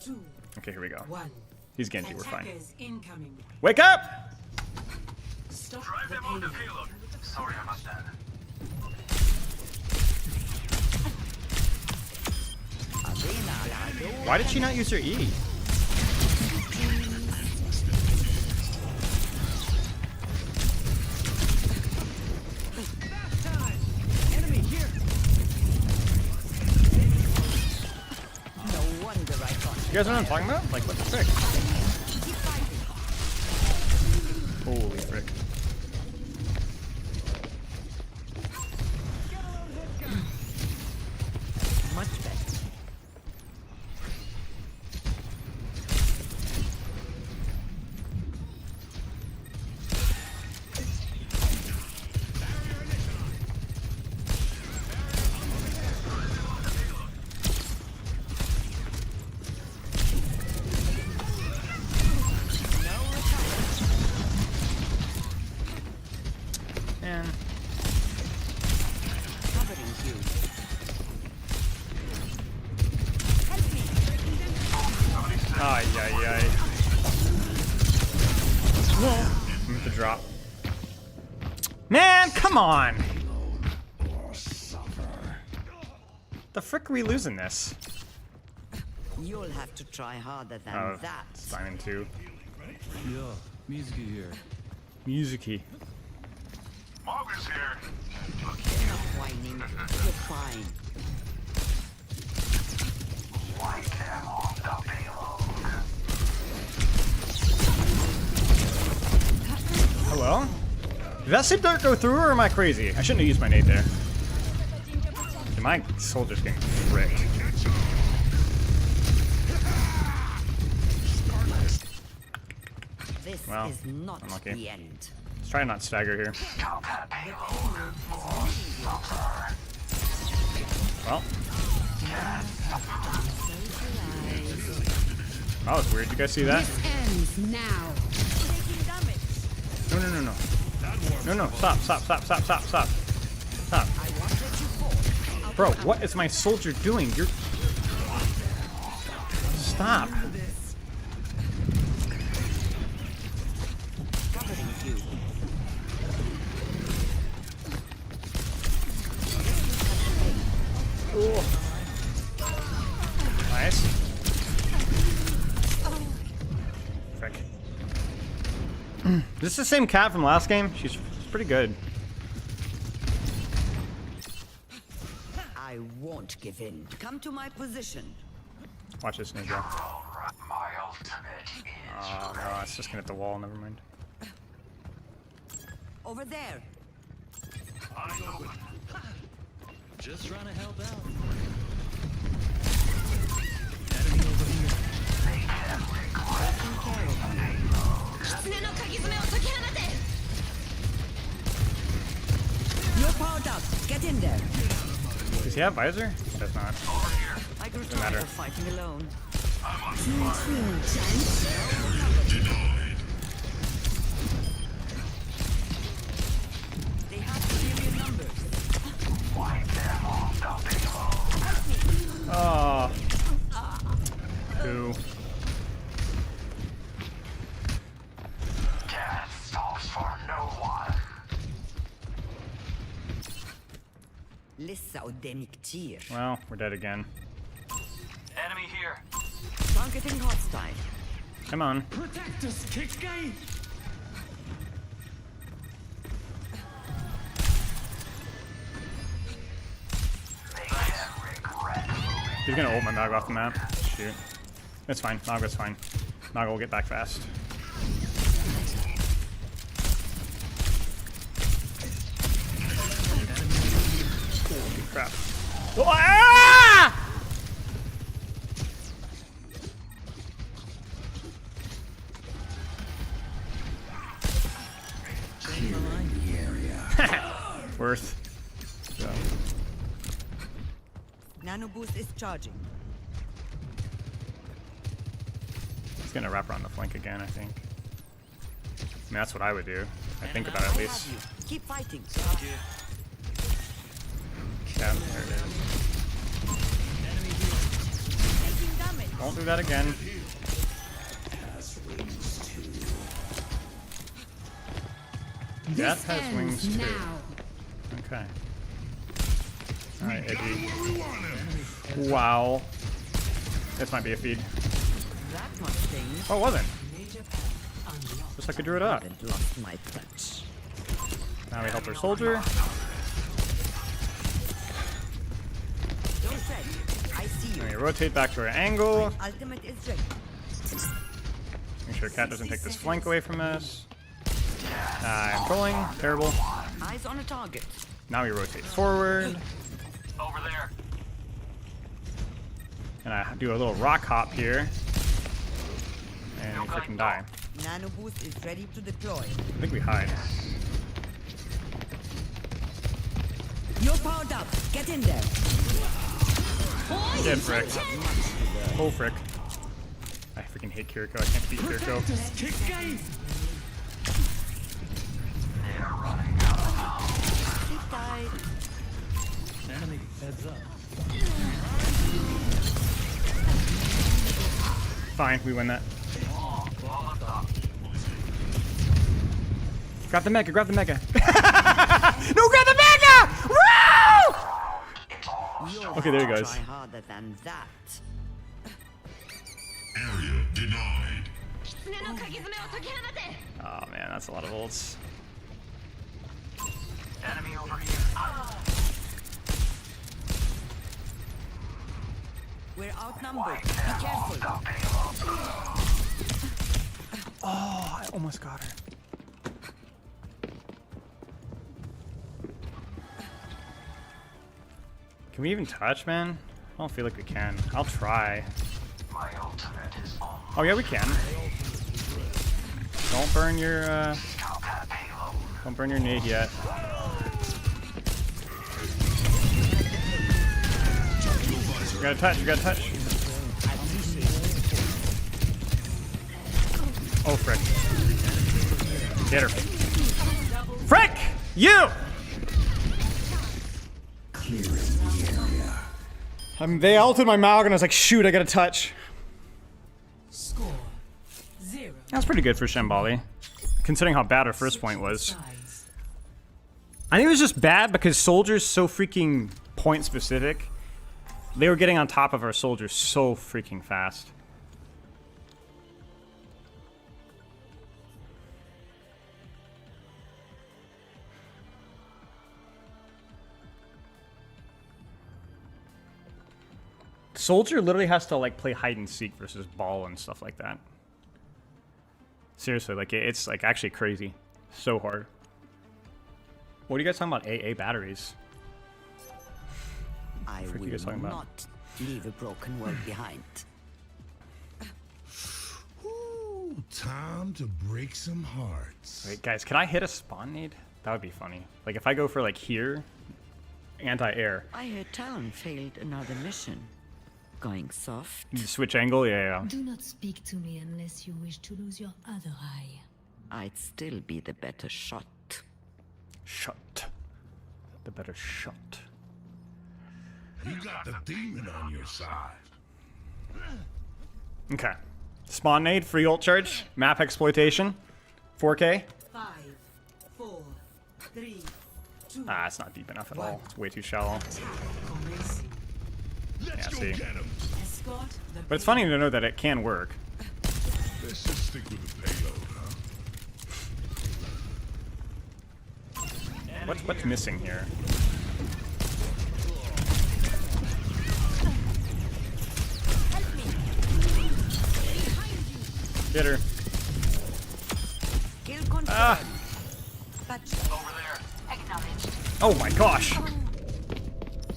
Speaker 8: 2,
Speaker 1: Okay, here we go.
Speaker 8: 1.
Speaker 1: He's Genji, we're fine.
Speaker 8: Attackers incoming.
Speaker 1: Wake up!
Speaker 8: Stop the payload.
Speaker 7: Sorry about that.
Speaker 1: Why did she not use her E?
Speaker 5: No wonder I thought.
Speaker 1: You guys know what I'm talking about? Like, what the frick? Holy frick.
Speaker 5: Much better.
Speaker 1: Man.
Speaker 5: Covering you.
Speaker 1: Ay, ay, ay. I'm at the drop. Man, come on! The frick are we losing this?
Speaker 5: You'll have to try harder than
Speaker 1: Oh,
Speaker 5: that.
Speaker 1: Simon 2.
Speaker 4: Yo, Mizuki here.
Speaker 1: Musicy.
Speaker 7: Margaret's here.
Speaker 5: Enough whining. You're fine.
Speaker 1: Hello? Did that sip dart go through or am I crazy? I shouldn't have used my nade there. Dude, my soldier's getting fricked.
Speaker 5: This
Speaker 1: Well,
Speaker 5: is not
Speaker 1: unlucky.
Speaker 5: the end.
Speaker 1: Let's try and not stagger here. Well. That was weird. You guys see that?
Speaker 9: Ends now.
Speaker 5: Taking damage.
Speaker 1: No, no, no, no. No, no. Stop, stop, stop, stop, stop, stop. Stop.
Speaker 5: I won't let you fall.
Speaker 1: Bro, what is my soldier doing? You're... Stop.
Speaker 5: Covering you.
Speaker 1: Nice. Frick. Is this the same cat from last game? She's pretty good.
Speaker 5: I won't give in. Come to my position.
Speaker 1: Watch this ninja. Oh no, it's just gonna hit the wall. Never mind.
Speaker 5: Over there.
Speaker 4: Just trying to help out. Enemy over here.
Speaker 5: Taking care of you. You're powered up. Get in there.
Speaker 1: Does he have visor? He does not.
Speaker 5: I grew
Speaker 1: Doesn't
Speaker 5: tired
Speaker 1: matter.
Speaker 5: of fighting alone. They have superior numbers.
Speaker 1: Oh. Two.
Speaker 5: لسه قدامي كتير.
Speaker 1: Well, we're dead again.
Speaker 4: Enemy here.
Speaker 5: Targeting hostile.
Speaker 1: Come on.
Speaker 4: Protect us, kick guy.
Speaker 1: He's gonna ult my Naga off the map. Shoot. It's fine. Naga's fine. Naga will get back fast. Holy crap. Oh, ah! Worth. So.
Speaker 5: Nano boost is charging.
Speaker 1: He's gonna wrap around the flank again, I think. I mean, that's what I would do. I think about it
Speaker 5: I
Speaker 1: at
Speaker 5: have
Speaker 1: least.
Speaker 5: you. Keep fighting.
Speaker 1: Yeah, there it is.
Speaker 5: Taking damage.
Speaker 1: Won't do that again. Death has wings
Speaker 9: Ends
Speaker 1: too.
Speaker 9: now.
Speaker 1: Okay. Alright, edgy. Wow. This might be a feed.
Speaker 5: That much thing.
Speaker 1: Oh, it wasn't.
Speaker 8: Major path unlocked.
Speaker 1: Just like I drew it up.
Speaker 5: Haven't lost my touch.
Speaker 1: Now we help our soldier.
Speaker 5: Don't fret. I see you.
Speaker 1: And we rotate back to our angle.
Speaker 5: Ultimate is ready.
Speaker 1: Make sure Cat doesn't take this flank away from us. I'm pulling. Terrible.
Speaker 5: Eyes on a target.
Speaker 1: Now we rotate forward.
Speaker 4: Over there.
Speaker 1: And I do a little rock hop here. And we freaking die.
Speaker 5: Nano boost is ready to deploy.
Speaker 1: I think we hide.
Speaker 5: You're powered up. Get in there.
Speaker 1: Get frick. Oh frick. I freaking hate Kiriko. I can't beat Kiriko.
Speaker 4: Protect us, kick guy.
Speaker 5: Sit tight.
Speaker 4: Enemy, heads up.
Speaker 1: Fine, we win that. Grab the mega, grab the mega. No, grab the mega! Woo! Okay, there he goes.
Speaker 5: Try harder than that.
Speaker 7: Area denied.
Speaker 1: Oh man, that's a lot of ults.
Speaker 5: We're outnumbered. Be careful.
Speaker 1: Oh, I almost got her. Can we even touch, man? I don't feel like we can. I'll try. Oh yeah, we can. Don't burn your nade yet. You gotta touch, you gotta touch. Oh, frick. Get her. Frick! You! They ulted my Malg and I was like, shoot, I gotta touch.
Speaker 8: Score 0.
Speaker 1: That's pretty good for Shambali, considering how bad our first point was.
Speaker 8: Sides.
Speaker 1: I think it was just bad because soldiers so freaking point specific. They were getting on top of our soldiers so freaking fast. Soldier literally has to like play hide and seek versus ball and stuff like that. Seriously, like it's like actually crazy. So hard. What are you guys talking about? AA batteries?
Speaker 5: I
Speaker 1: Frick, you
Speaker 5: will
Speaker 1: guys talking about?
Speaker 5: not leave a broken world behind.
Speaker 7: Ooh, time to break some hearts.
Speaker 1: Wait, guys, can I hit a spawn nade? That would be funny. Like if I go for like here, anti-air.
Speaker 5: I heard Talon failed another mission. Going soft.
Speaker 1: Switch angle, yeah.
Speaker 9: Do not speak to me unless you wish to lose your other eye.
Speaker 5: I'd still be the better shot.
Speaker 1: Shot. The better shot.
Speaker 7: You got the demon on your side.
Speaker 1: Okay. Spawn nade, free ult charge, map exploitation, 4K.
Speaker 8: 5, 4, 3, 2.
Speaker 1: Ah, it's not deep enough at all. It's way too shallow.
Speaker 8: Commencing.
Speaker 1: Yeah,
Speaker 7: Let's go
Speaker 1: see.
Speaker 7: get him.
Speaker 8: Escort the
Speaker 1: But it's funny to know that it can work.
Speaker 7: Let's just stick with the payload, huh?
Speaker 1: What's missing here? Get her.
Speaker 5: Kill confirmed.
Speaker 1: Ah! Oh my gosh!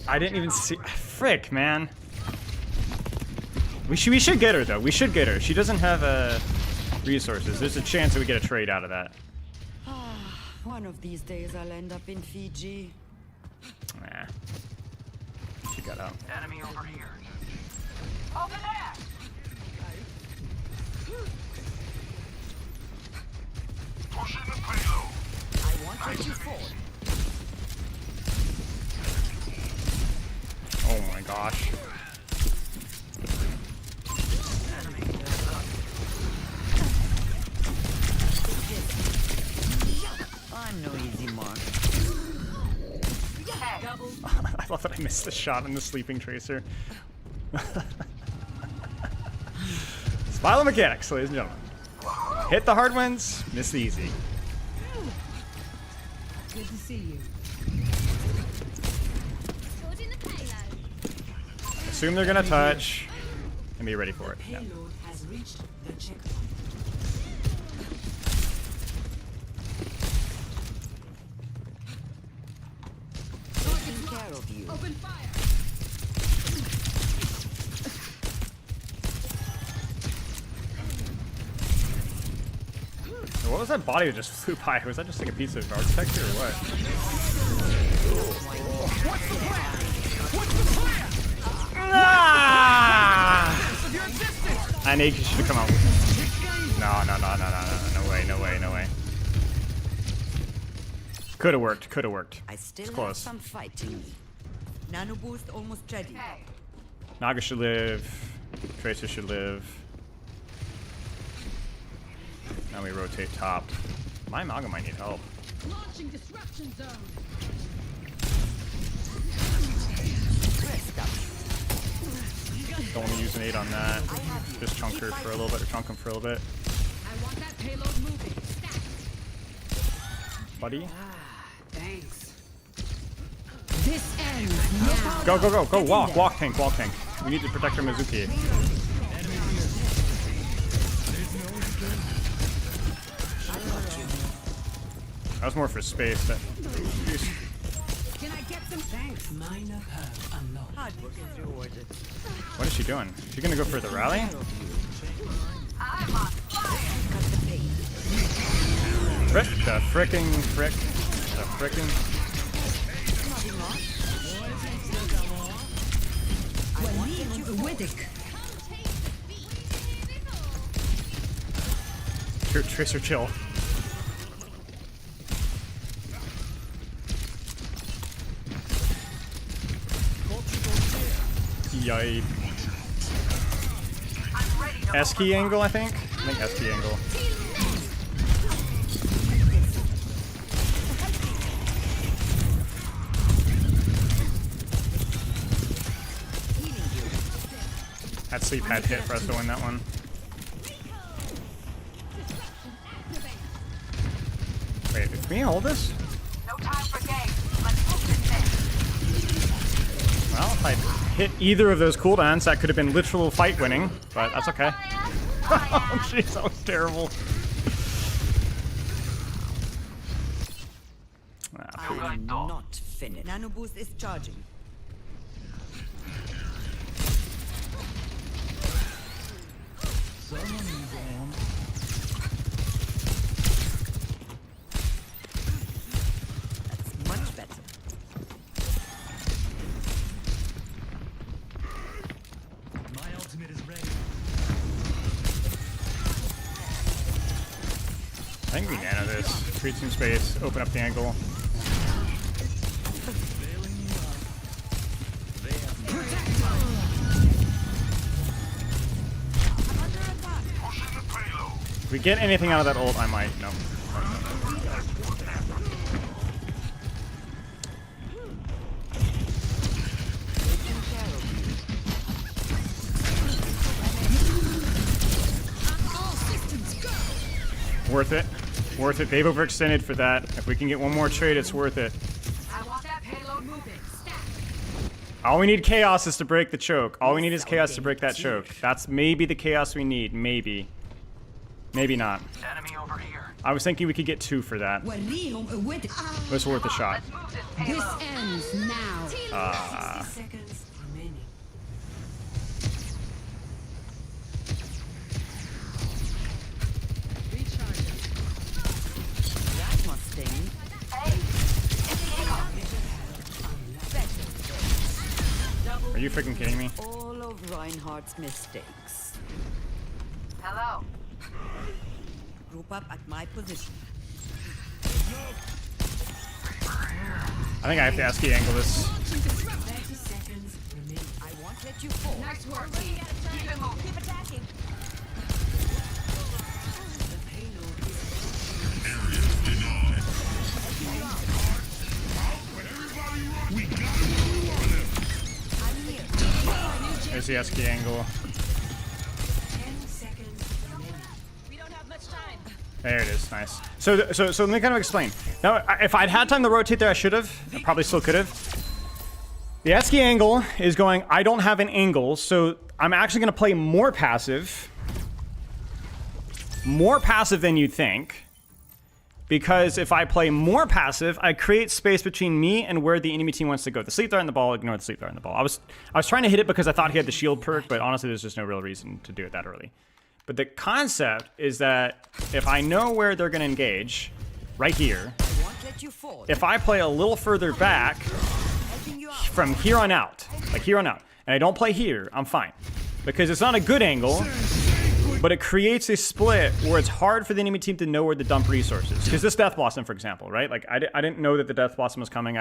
Speaker 1: I didn't even see. Frick, man. We should get her though. We should get her. She doesn't have resources. There's a chance that we get a trade out of that.
Speaker 5: One of these days I'll end up in Fiji.
Speaker 1: Nah. She got out.
Speaker 4: Enemy over here.
Speaker 7: Pushing the payload.
Speaker 5: I want what you for.
Speaker 1: Oh my gosh.
Speaker 5: I'm no easy mark.
Speaker 1: I thought that I missed the shot on the sleeping tracer. Spilo mechanics, ladies and gentlemen. Hit the hard ones, miss the easy.
Speaker 9: Good to see you.
Speaker 1: Assume they're gonna touch and be ready for it. Yeah.
Speaker 8: payload has reached the checkpoint.
Speaker 5: Taking care of you.
Speaker 9: Open fire.
Speaker 1: What was that body that just flew by? Was that just like a piece of architecture or what?
Speaker 4: What's the plan? What's the plan?
Speaker 1: Ah!
Speaker 4: Of your existence.
Speaker 1: I think you should have come out. No way, no way, no way. Could have worked, could have worked.
Speaker 5: I still
Speaker 1: It's
Speaker 5: have
Speaker 1: close.
Speaker 5: some fight in me. Nano boost almost ready.
Speaker 1: Naga should live. Tracer should live. Now we rotate top. My Naga might need help.
Speaker 9: Launching disruption zone.
Speaker 1: Don't want to use an 8 on that. Just chunk her for a little bit, or chunk him for a little bit.
Speaker 8: I want that payload moving.
Speaker 1: Buddy.
Speaker 8: Thanks. This ends now.
Speaker 1: Go, go, go, go, walk, walk tank, walk tank. We need to protect our Mizuki. That was more for space. That...
Speaker 8: Can I get some thanks? Minor herb unlocked.
Speaker 5: Hard work is rewarded.
Speaker 1: What is she doing? Is she gonna go for the rally? Frick, the fricking frick, the fricking. Tracer, chill. Yipe. S-key angle, I think? I think S-key angle. That sleep had hit for us to win that one. Wait, can we hold this?
Speaker 6: No time for games. Let's move this thing.
Speaker 1: Well, if I hit either of those cooldowns, that could have been literal fight winning, but that's okay. Oh, jeez, that was terrible.
Speaker 5: I am not finished. Nano boost is charging. That's much better.
Speaker 4: My ultimate is ready.
Speaker 1: I think we nano this. Create some space, open up the angle. If we get anything out of that ult, I might. No. Worth it. Worth it. They've overextended for that. If we can get one more trade, it's worth it.
Speaker 8: I want that payload moving. Stack.
Speaker 1: All we need chaos is to break the choke. All we need is chaos to break that choke. That's maybe the chaos we need. Maybe. Maybe not.
Speaker 4: Enemy over here.
Speaker 1: I was thinking we could get 2 for that. It's worth a shot.
Speaker 8: This ends now. 60 seconds remaining.
Speaker 5: That must sting.
Speaker 1: Are you freaking kidding me?
Speaker 5: All of Reinhardt's mistakes.
Speaker 6: Hello.
Speaker 5: Group up at my position.
Speaker 1: I think I have to ask you to angle this.
Speaker 8: 30 seconds remaining.
Speaker 5: I won't let you fall.
Speaker 8: Nice work.
Speaker 6: Keep it moving. Keep attacking.
Speaker 1: There's the SK angle.
Speaker 8: 10 seconds remaining.
Speaker 6: We don't have much time.
Speaker 1: There it is. Nice. So let me kind of explain. Now, if I'd had time to rotate there, I should have. I probably still could have. The SK angle is going, I don't have an angle, so I'm actually going to play more passive. More passive than you'd think. Because if I play more passive, I create space between me and where the enemy team wants to go. The sleep dart and the ball, ignore the sleep dart and the ball. I was trying to hit it because I thought he had the shield perk, but honestly, there's just no real reason to do it that early. But the concept is that if I know where they're going to engage, right here,
Speaker 5: I won't let you fall.
Speaker 1: if I play a little further back
Speaker 5: Helping you out.
Speaker 1: from here on out, like here on out, and I don't play here, I'm fine. Because it's not a good angle, but it creates a split where it's hard for the enemy team to know where to dump resources. Because this Death Blossom, for example, right? Like, I didn't know that the Death Blossom was coming,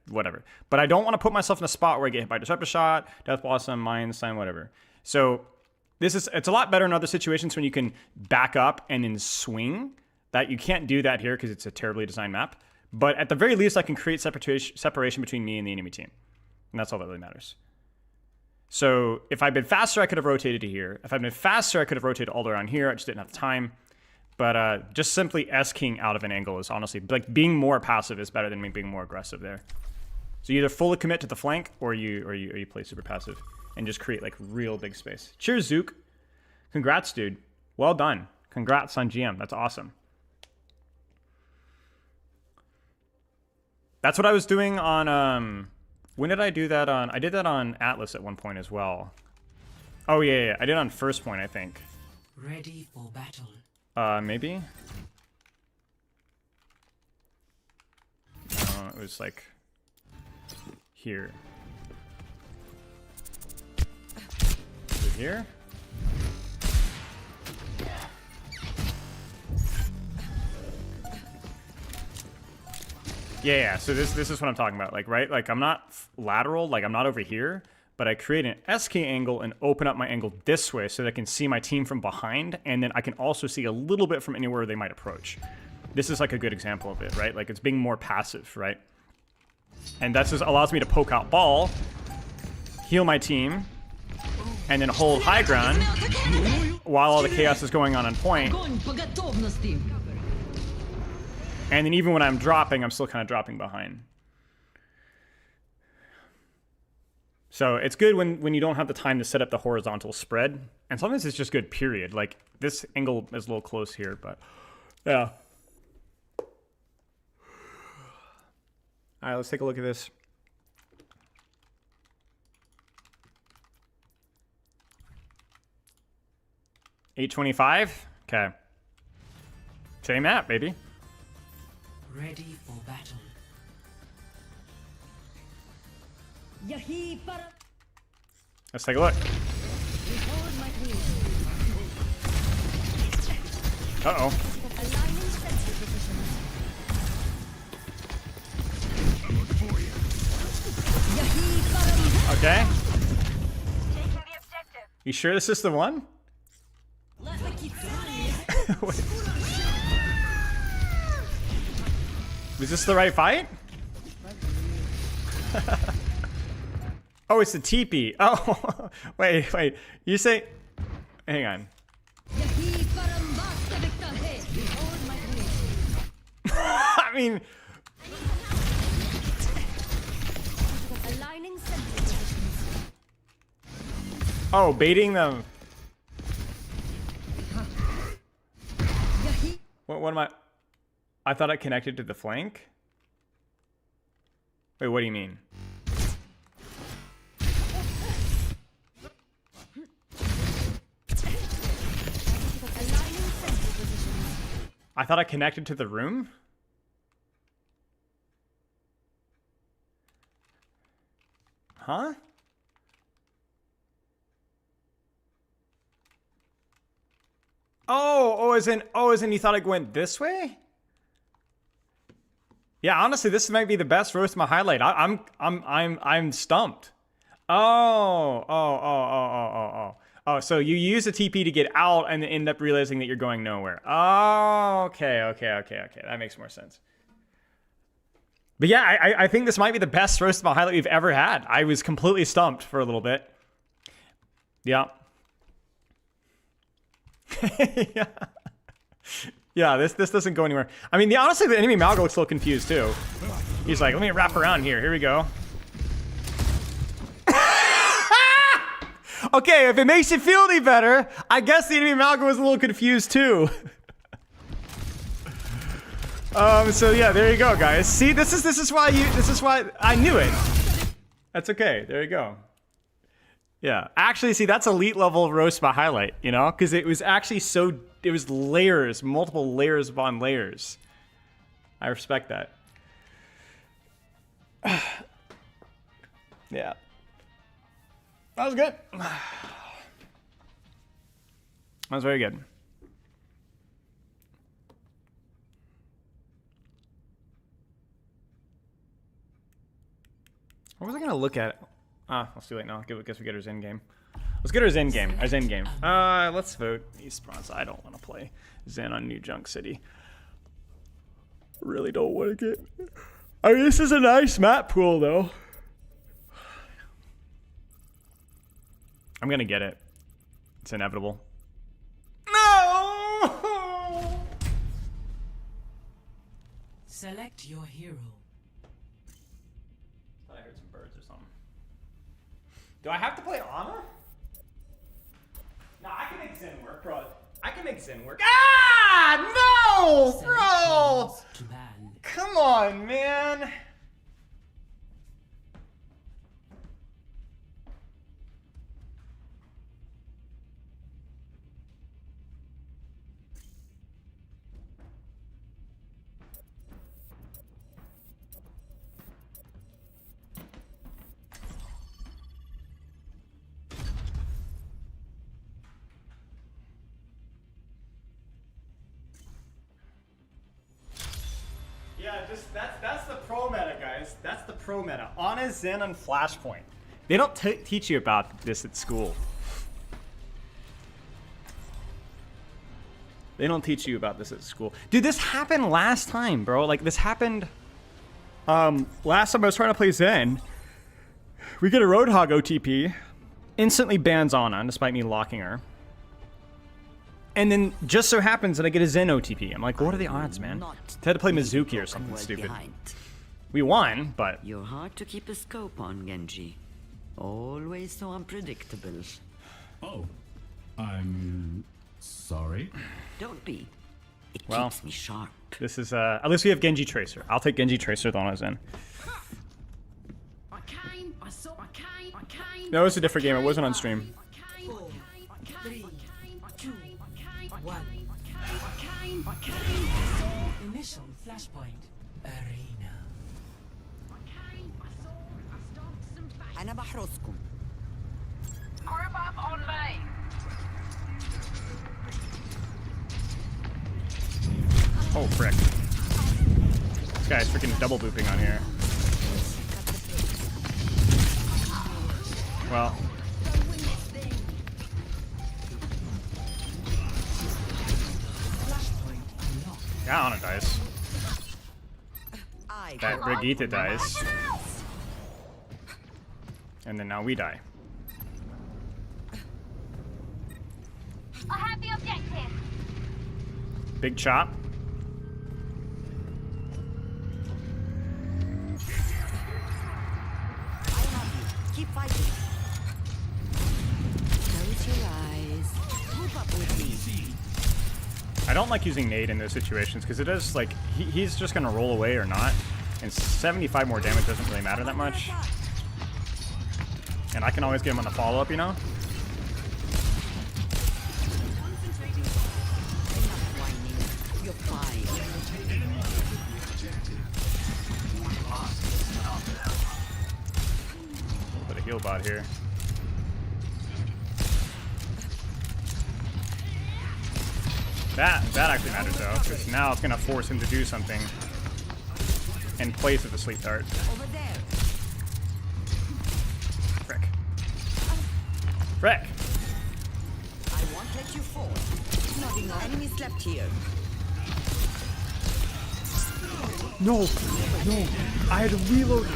Speaker 1: whatever. But I don't want to put myself in a spot where I get hit by Disruptor Shot, Death Blossom, Mind Sign, whatever. So, it's a lot better in other situations when you can back up and then swing. That you can't do that here because it's a terribly designed map. But at the very least, I can create separation between me and the enemy team. And that's all that really matters. So if I'd been faster, I could have rotated to here. If I'd been faster, I could have rotated all around here. I just didn't have the time. But just simply S-keying out of an angle is honestly, like, being more passive is better than me being more aggressive there. So you either fully commit to the flank or you play super passive and just create like real big space. Cheers, Zook. Congrats, dude. Well done. Congrats on GM. That's awesome. That's what I was doing on when did I do that on? I did that on Atlas at one point as well. Oh yeah. I did it on first point, I think.
Speaker 8: Ready for battle.
Speaker 1: Maybe. No, it was like here. Is it here? Yeah, so this is what I'm talking about. Like, right? Like, I'm not lateral, like I'm not over here, but I create an SK angle and open up my angle this way so that I can see my team from behind, and then I can also see a little bit from anywhere they might approach. This is like a good example of it, right? Like, it's being more passive, right? And that just allows me to poke out ball, heal my team, and then hold high ground while all the chaos is going on point. And then even when I'm dropping, I'm still kind of dropping behind. So it's good when you don't have the time to set up the horizontal spread. And sometimes it's just good, period. Like, this angle is a little close here, but yeah. All right, let's take a look at this. $825? Okay. Same map, baby.
Speaker 8: Ready for battle.
Speaker 1: Let's take a look. Uh-oh. Okay.
Speaker 6: Taking the objective.
Speaker 1: You sure this is the one? Was this the right fight? Oh, it's the teepee. Oh, wait. You say... Hang on. I mean... Oh, baiting them. What am I... I thought I connected to the flank? Wait, what do you mean? I thought I connected to the room? Huh? Oh, as in you thought I went this way? Yeah, honestly, this might be the best roast my highlight. I'm stumped. Oh, so you use a TP to get out and end up realizing that you're going nowhere. Oh, okay. That makes more sense. But yeah, I think this might be the best roast my highlight we've ever had. I was completely stumped for a little bit. Yeah. Yeah, this doesn't go anywhere. I mean, honestly, the enemy Malgo looks a little confused too. He's like, let me wrap around here. Here we go. Okay, if it makes you feel any better, I guess the enemy Malgo was a little confused too. So yeah, there you go, guys. See, this is why I knew it. That's okay. There you go. Yeah, actually, see, that's elite level roast by highlight, you know, because it was actually it was layers, multiple layers upon layers. I respect that. Yeah, that was good. That was very good. What was I gonna look at? Let's do it now. I guess we get our Zen game. Let's get our Zen game. Let's vote East Bronze. I don't want to play Zen on New Junk City. Really don't want to get... I mean, this is a nice map pool, though. I'm gonna get it. It's inevitable. No!
Speaker 8: Select your hero.
Speaker 1: I heard some birds or something. Do I have to play Ana? No, I can make Zen work, bro. I can make Zen work. Ah! No! Bro!
Speaker 8: To ban.
Speaker 1: Come on, man. Yeah, just that's the pro meta, guys. That's the pro meta. Ana, Zen, and Flashpoint. They don't teach you about this at school. They don't teach you about this at school. Dude, this happened last time, bro. Like, this happened last time I was trying to play Zen. We get a Roadhog OTP. Instantly bans Ana, despite me locking her. And then just so happens that I get a Zen OTP. I'm like, what are the odds, man? I had to play Mizuki or something stupid. We won, but...
Speaker 5: You're hard to keep a scope on, Genji. Always so unpredictable.
Speaker 4: Oh, I'm sorry.
Speaker 5: Don't be. It
Speaker 1: Well,
Speaker 5: keeps me sharp.
Speaker 1: This is, at least we have Genji Tracer. I'll take Genji Tracer with Ana Zen.
Speaker 8: I came, I saw, I came.
Speaker 1: No, it was a different game. It wasn't on stream.
Speaker 8: 4, 3, 2, 1. Initial flashpoint. Arena.
Speaker 5: أنا بحرسكم.
Speaker 6: Group up on me.
Speaker 1: Oh, frick. This guy's freaking double booping on here. Well. Yeah, Ana dies. That Brigitte dies. And then now we die.
Speaker 6: I have the objective.
Speaker 1: Big chop.
Speaker 5: Keep fighting. Close your eyes. Group up with me.
Speaker 1: I don't like using nade in those situations because it does, like, he's just gonna roll away or not. And 75 more damage doesn't really matter that much. And I can always get him on the follow-up, you know?
Speaker 5: Enough whining. You're fine.
Speaker 1: Put a heal bot here. That actually matters though, because now it's gonna force him to do something in place of the sleep dart.
Speaker 5: Over there.
Speaker 1: Frick. Frick!
Speaker 5: I won't let you fall. Nothing. Enemy slept here.
Speaker 1: No! No! I had to reload.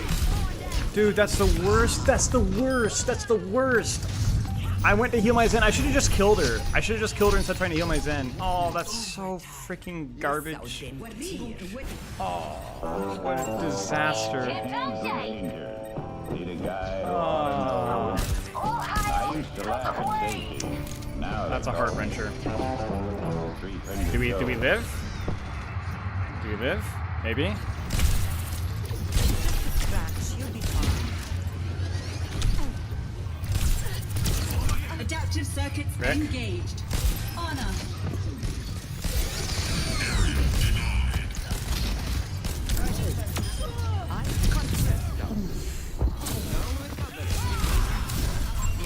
Speaker 1: Dude, that's the worst. That's the worst. That's the worst. I went to heal my Zen. I should have just killed her. I should have just killed her instead of trying to heal my Zen. Oh, that's so freaking garbage. Oh, what a disaster.
Speaker 6: It's okay.
Speaker 10: Need a guy.
Speaker 1: Oh,
Speaker 6: All hands.
Speaker 10: I used to laugh at safety. Now
Speaker 1: that's a heart wrencher.
Speaker 10: 3:30
Speaker 1: Do we
Speaker 10: to go.
Speaker 1: live? Do we live? Maybe.
Speaker 5: Scratch. You'll be fine.
Speaker 8: Adaptive circuits
Speaker 1: Rick?
Speaker 8: engaged. Honor.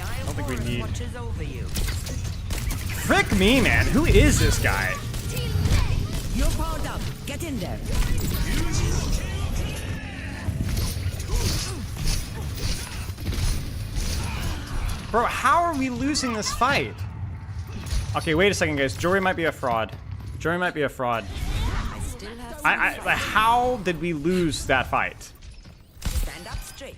Speaker 1: I don't think we need.
Speaker 5: Watches over you.
Speaker 1: Frick me, man. Who is this guy?
Speaker 5: You're powered up. Get in there.
Speaker 1: Bro, how are we losing this fight? Okay, wait a second, guys. Jory might be a fraud. Jory might be a fraud.
Speaker 5: I still have some
Speaker 1: Like, how did we lose that fight?
Speaker 5: Stand up straight.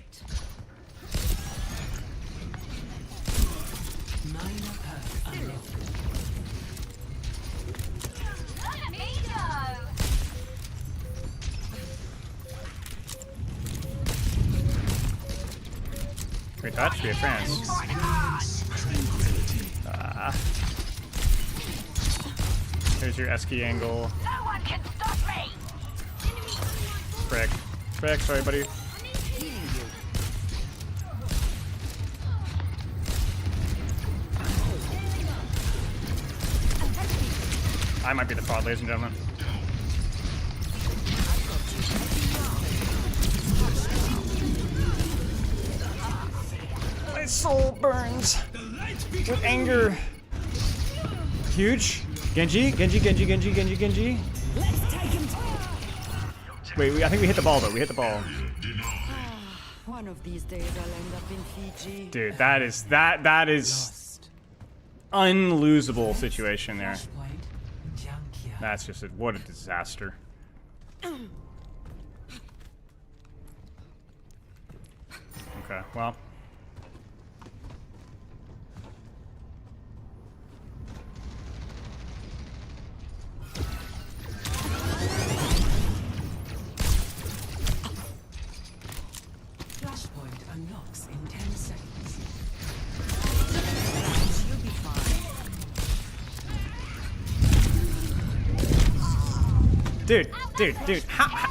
Speaker 1: we touch? We have France. Here's your Esky angle.
Speaker 6: No one can stop me.
Speaker 1: Frick. Frick, sorry, buddy. I might be the fraud, ladies and gentlemen. My soul burns with anger. Huge. Genji, Genji, Genji, Genji, Genji, Genji. Wait, I think we hit the ball though. We hit the ball.
Speaker 5: One of these days I'll end up in Fiji.
Speaker 1: Dude, that is unlosable situation there. That's just what a disaster. Okay, well.
Speaker 8: Flashpoint unlocks in 10 seconds.
Speaker 5: You'll be fine.
Speaker 1: Dude, how?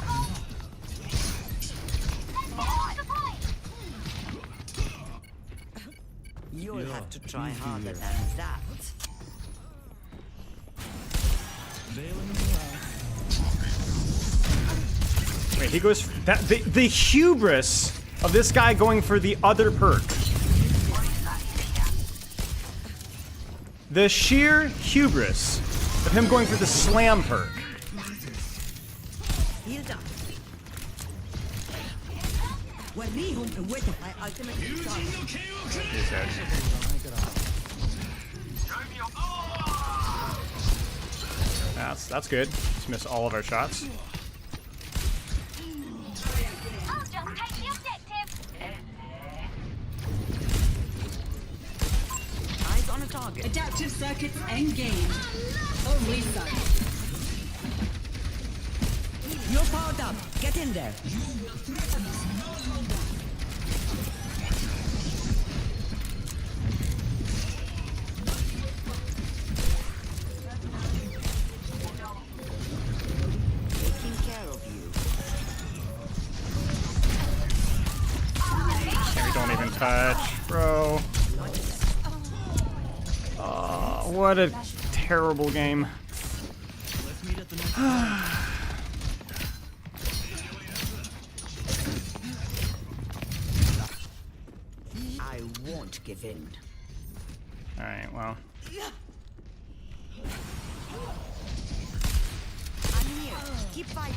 Speaker 5: You'll have to try harder than that.
Speaker 1: Wait, he goes that the hubris of this guy going for the other perk. The sheer hubris of him going for the slam perk.
Speaker 5: Heal down. My ultimate is done.
Speaker 1: He's dead. That's good. Just missed all of our shots.
Speaker 6: I'll just take the objective.
Speaker 5: Eyes on a target.
Speaker 8: Adaptive circuits engaged. Or reset.
Speaker 5: You're powered up. Get in there. Taking care of you.
Speaker 1: We don't even touch, bro. Oh, what a terrible game.
Speaker 5: I won't give in.
Speaker 1: Alright, well.
Speaker 5: I'm here. Keep fighting.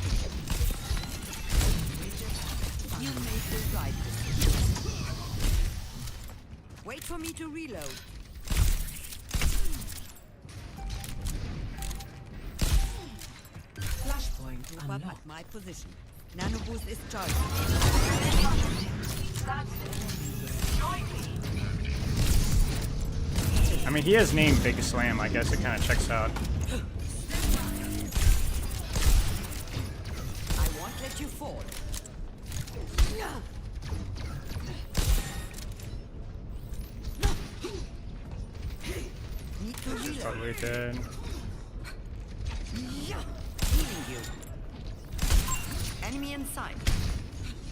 Speaker 5: You made the right decision. Wait for me to reload.
Speaker 8: Flashpoint
Speaker 5: Group up
Speaker 8: unlocked.
Speaker 5: at my position. Nano boost is charged.
Speaker 1: I mean, he has named Big Slam. I guess it kind of checks out.
Speaker 5: I won't let you fall. Need to reload.
Speaker 1: Probably dead.
Speaker 5: Healing you. Enemy inside.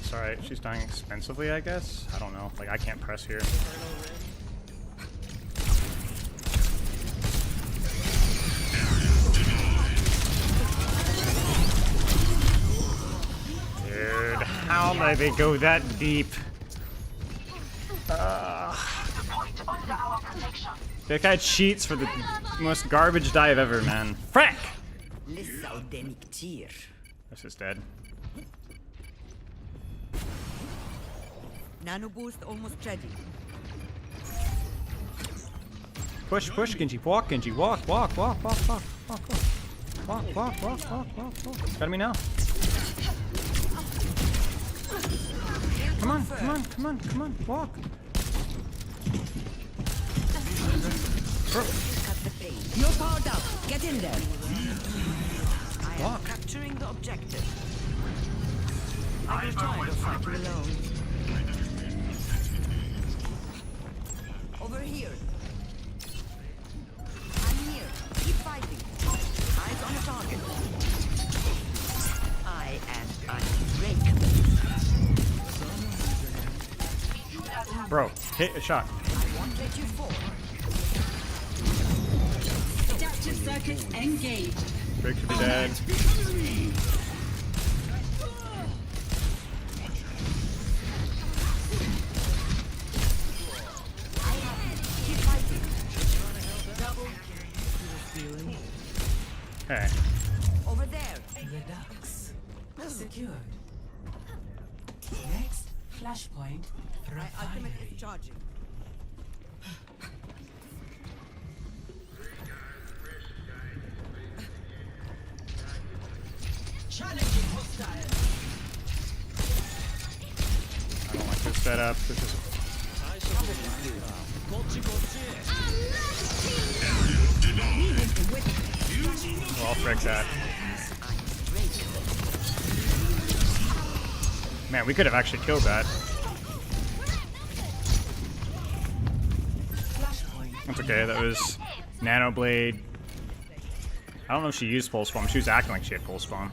Speaker 1: It's alright. She's dying expensively, I guess. I don't know. Like, I can't press here. Dude, how did they go that deep? That guy cheats for the most garbage dive ever, man. Frack! This is dead.
Speaker 5: Nano boost almost ready.
Speaker 1: Push, push, Genji. Walk, Genji. Walk, walk, walk, walk, walk, walk, walk. Walk, walk, walk, walk, walk, walk. Got me now. Come on, come on, come on, come on. Walk.
Speaker 5: You're powered up. Get in there. I am
Speaker 1: Walk.
Speaker 5: capturing the objective. I will try to fight you alone. Over here. I'm here. Keep fighting. Eyes on a target. I am unbreakable.
Speaker 1: Bro, hit a shot.
Speaker 5: I won't let you fall.
Speaker 8: Adaptive circuits engaged.
Speaker 1: Perk should be dead.
Speaker 5: Keep fighting.
Speaker 1: Okay.
Speaker 5: Over there.
Speaker 8: The ducks. Secured. Next, flashpoint.
Speaker 5: My ultimate
Speaker 8: Refinery.
Speaker 5: is charging.
Speaker 8: Challenging hostile.
Speaker 1: I don't like this setup. This is. Well, frick that. Man, we could have actually killed that. That's okay. That was Nano Blade. I don't know if she used Pulse Bomb. She was acting like she had Pulse Bomb.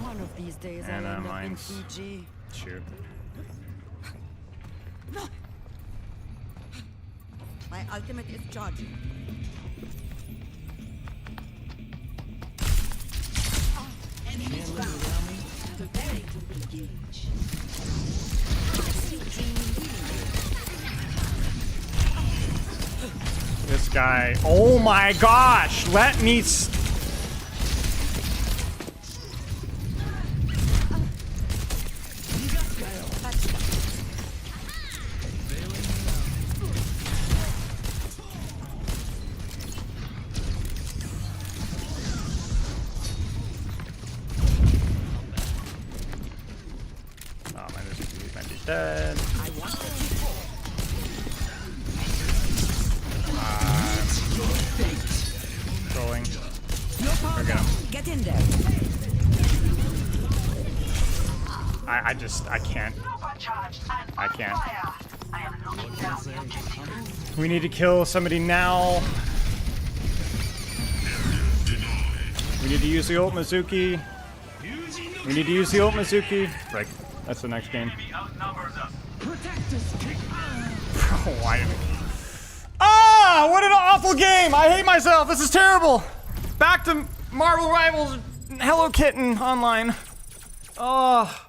Speaker 5: One of these days
Speaker 1: And
Speaker 5: I'll end up in
Speaker 1: mine's-
Speaker 5: Fiji.
Speaker 1: Shoot.
Speaker 5: My ultimate is charging.
Speaker 9: Preparing to engage.
Speaker 1: This guy. Oh my gosh! Let me. Oh man, this might be dead. Trolling.
Speaker 5: No power
Speaker 1: We're gonna-
Speaker 5: down. Get in there.
Speaker 1: I can't.
Speaker 6: Supercharged and
Speaker 1: I can't.
Speaker 6: on fire. I am locking down the objective.
Speaker 1: We need to kill somebody now. We need to use the ult Mizuki. We need to use the ult Mizuki. Right, that's the next game. Bro, why did Ah, what an awful game! I hate myself. This is terrible. Back to Marvel Rivals Hello Kitten online. Oh.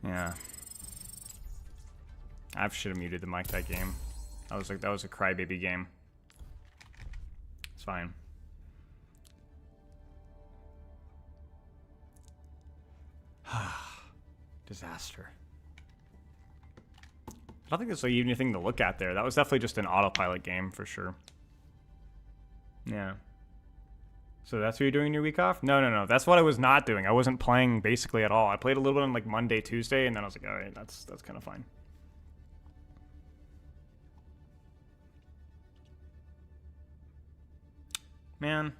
Speaker 1: Yeah. I should have muted the mic that game. That was a crybaby game. It's fine. Disaster. I don't think there's like even anything to look at there. That was definitely just an autopilot game for sure. Yeah. So that's what you're doing in your week off? No. That's what I was not doing. I wasn't playing basically at all. I played a little bit on like Monday, Tuesday, and then I was like, all right, that's kind of fine. Man.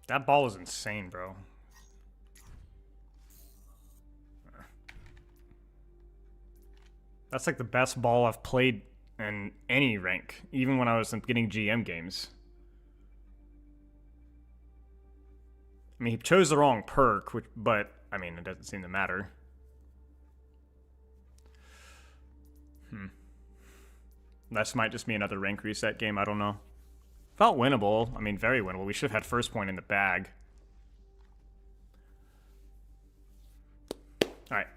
Speaker 1: That ball is insane, bro. That's like the best ball I've played in any rank, even when I was getting GM games. I mean, he chose the wrong perk, but, I mean, it doesn't seem to matter. This might just be another rank reset game, I don't know. Felt winnable. I mean, very winnable. We should have had first point in the bag. Alright.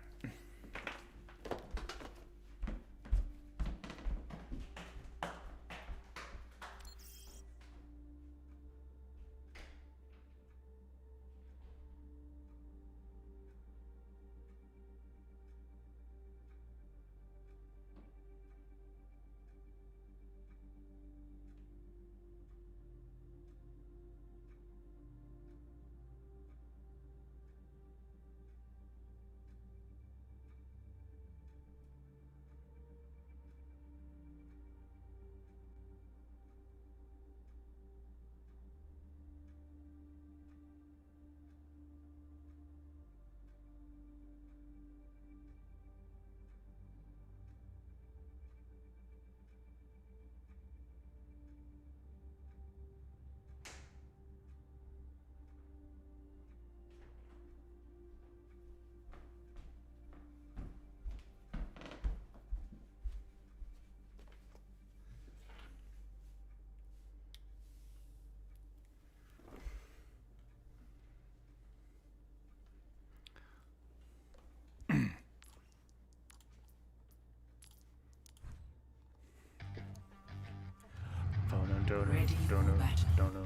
Speaker 1: Don't know.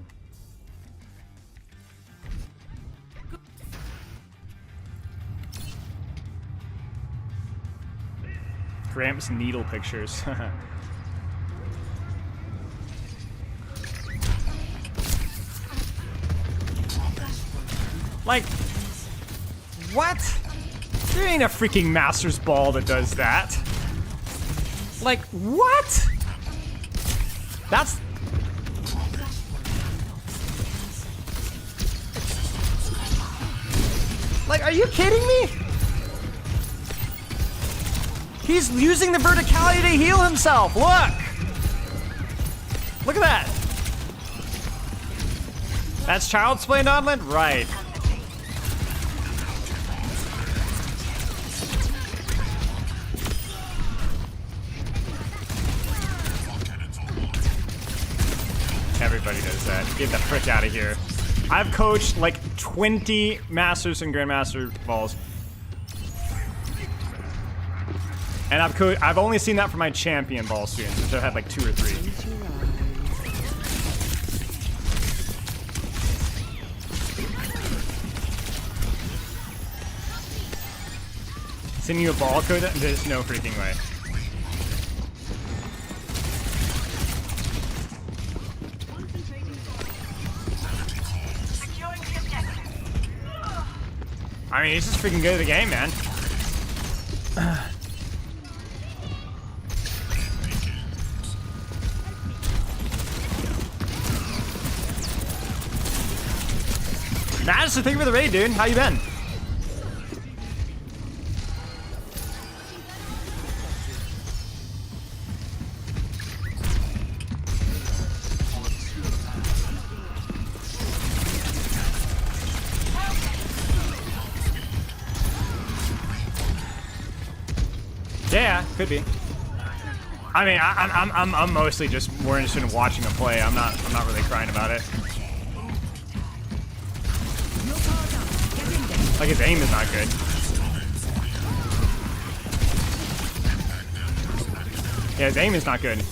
Speaker 1: Gramps needle pictures. Like, what? There ain't a freaking Master's Ball that does that. Like, what? That's... Like, are you kidding me? He's using the verticality to heal himself. Look! Look at that. That's Child's Play Nodland? Right. Everybody does that. Get the frick out of here. I've coached like 20 Masters and Grandmaster balls. And I've only seen that for my champion ball students, which I've had like 2 or 3. Sending you a ball code? There's no freaking way. I mean, he's just freaking good at the game, man. Madison, thank you for the raid, dude. How you been? Yeah, could be. I mean, I'm mostly just more interested in watching him play. I'm not really crying about it. Like, his aim is not good. Yeah, his aim is not good.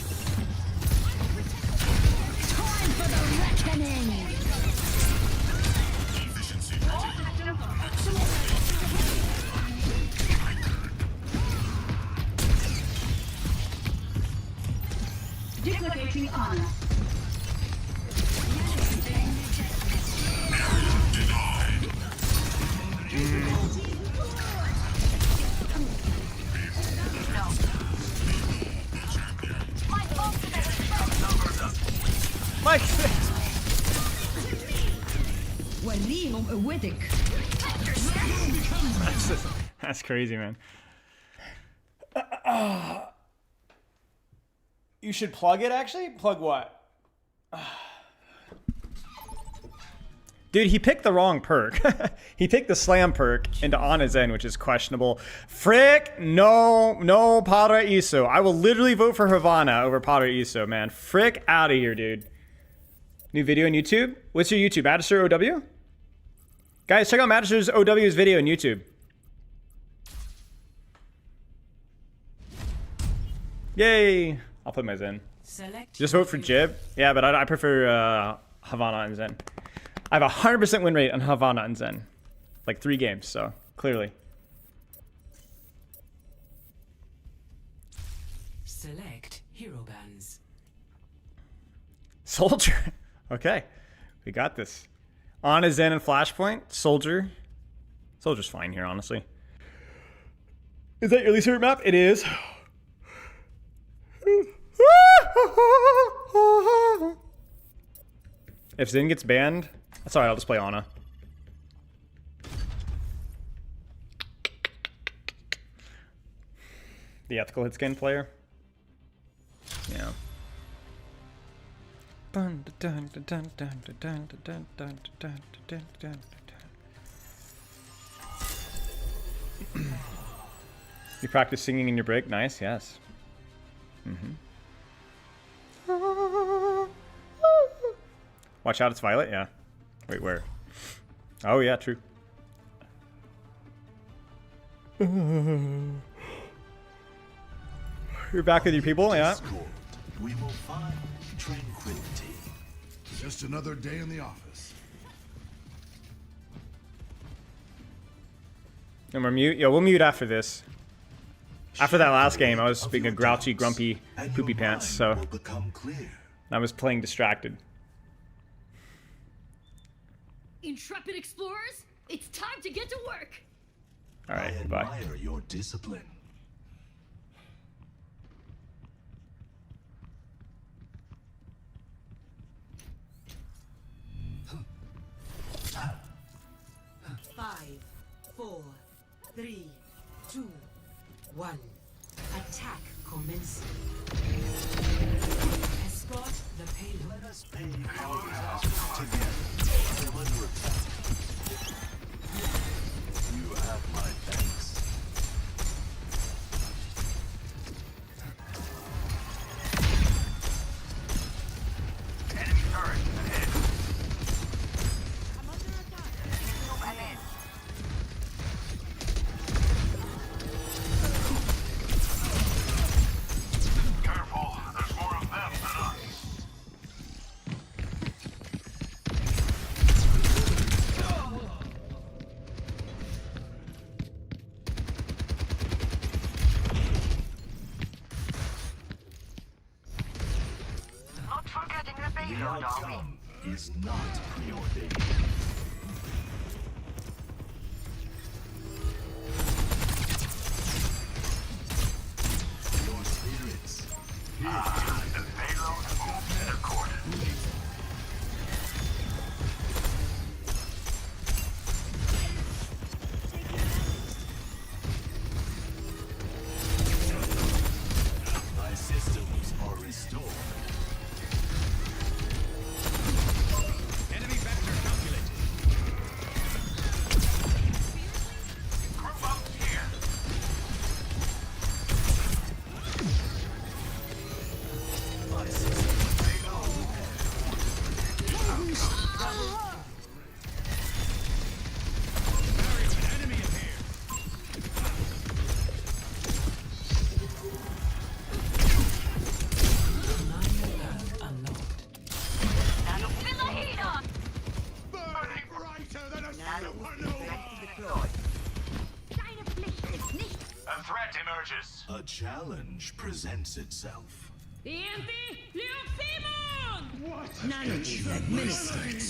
Speaker 6: Duplicating honor.
Speaker 1: Mike! That's crazy, man. You should plug it, actually? Plug what? Dude, he picked the wrong perk. He picked the slam perk into Ana Zen, which is questionable. Frick, no Paraíso. I will literally vote for Havana over Paraíso, man. Frick out of here, dude. New video on YouTube? What's your YouTube? Madison OW? Guys, check out Madison OW's video on YouTube. Yay! I'll put my Zen. Just vote for Jib. Yeah, but I prefer Havana and Zen. I have a 100% win rate on Havana and Zen. Like 3 games, so clearly.
Speaker 8: Select hero bands.
Speaker 1: Soldier. Okay. We got this. Ana Zen and Flashpoint. Soldier. Soldier's fine here, honestly. Is that your least favorite map? It is. If Zen gets banned, that's alright, I'll just play Ana. The ethical hit skin player. Yeah. You practice singing in your break? Nice, yes. Watch out, it's Violet? Yeah. Wait, where? Oh, yeah, true. You're back with your people, yeah.
Speaker 7: we will find tranquility. Just another day in the office.
Speaker 1: And we're mute. Yo, we'll mute after this. After that last game, I was being a grouchy, grumpy, poopy pants, so I was playing distracted.
Speaker 9: Intrepid explorers, it's time to get to work.
Speaker 1: All right, bye.
Speaker 7: I admire your discipline.
Speaker 8: Five, 4, 3, 2, 1. Attack commencing. Escort the payload.
Speaker 7: Let us pay our task together. I'm under attack. You have my thanks.
Speaker 6: Enemy turret ahead. I'm under attack. Move ahead. Careful, there's more of them than us. Not forgetting the
Speaker 7: The
Speaker 6: payload, are we?
Speaker 7: outcome is not preordained. Your spirits.
Speaker 6: The payload moves in accordance.
Speaker 7: My systems are restored.
Speaker 4: Enemy vector calculated.
Speaker 6: Group up here.
Speaker 7: My systems
Speaker 4: Enemy in here.
Speaker 6: Now fill the heat on.
Speaker 4: Burning brighter than a
Speaker 6: Deploy. A threat emerges.
Speaker 7: A challenge presents itself.
Speaker 8: Knowledge administered.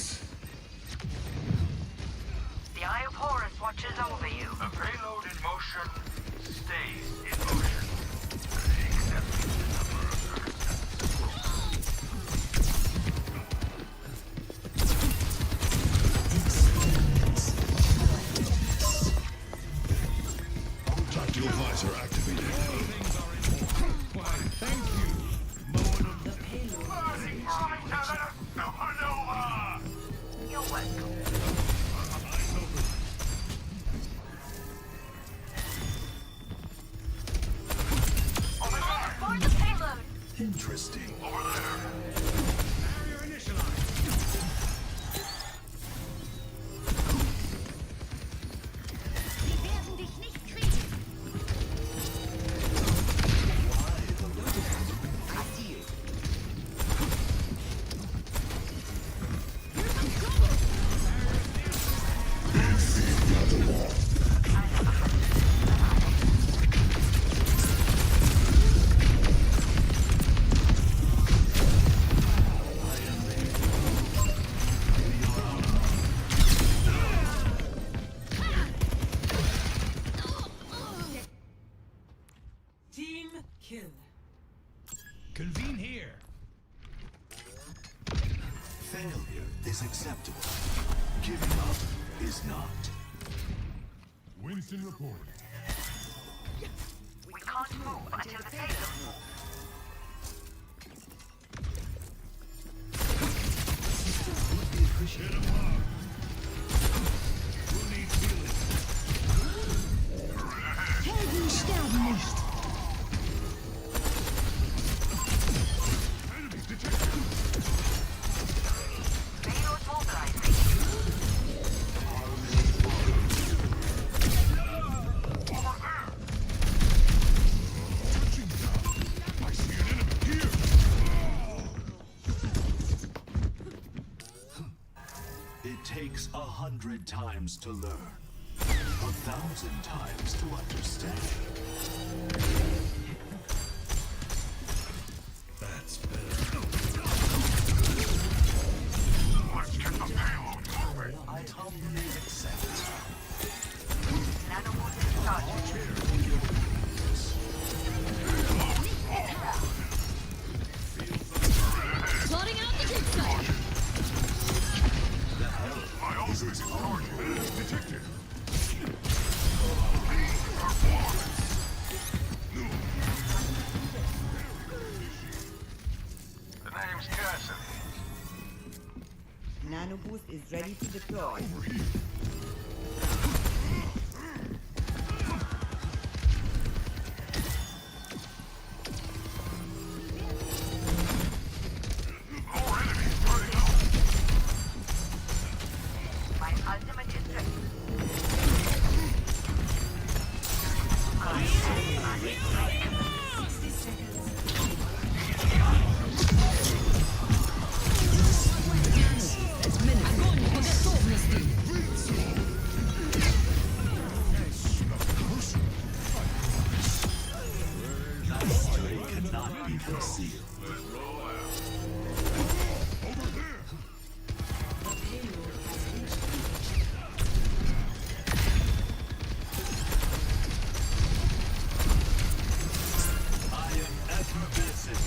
Speaker 6: The Eye of Horus watches over you. A payload in motion stays in motion. Except in the number of
Speaker 7: Tactical visor activated.
Speaker 4: Thank you.
Speaker 6: burning brighter than a supernova. You're welcome. Over there. For the payload.
Speaker 7: Interesting.
Speaker 6: Over there.
Speaker 4: Barrier initialized.
Speaker 6: Sie werden dich nicht kriegen.
Speaker 8: Team kill.
Speaker 4: Convene here.
Speaker 7: Failure is acceptable. Giving up is not.
Speaker 10: Winston reporting.
Speaker 6: We can't move until the payload moves.
Speaker 7: Would be appreciated.
Speaker 10: Who needs healing?
Speaker 9: Helden sterben nicht.
Speaker 10: Enemies detected.
Speaker 6: Payload mobilizing. Over there.
Speaker 10: Touching down. I see an enemy here.
Speaker 4: 100 times to learn, 1,000 times to understand. That's better.
Speaker 6: Let's get the payload moving.
Speaker 4: I humbly accept.
Speaker 6: Nanobots is charged.
Speaker 9: Plotting out the kickstart.
Speaker 6: My ultimate is charged. Detected. The name's Cassidy.
Speaker 5: Nano boost is ready to deploy.
Speaker 6: More enemies burning up. My ultimate is ready.
Speaker 4: Cannot be concealed. I am effervescent.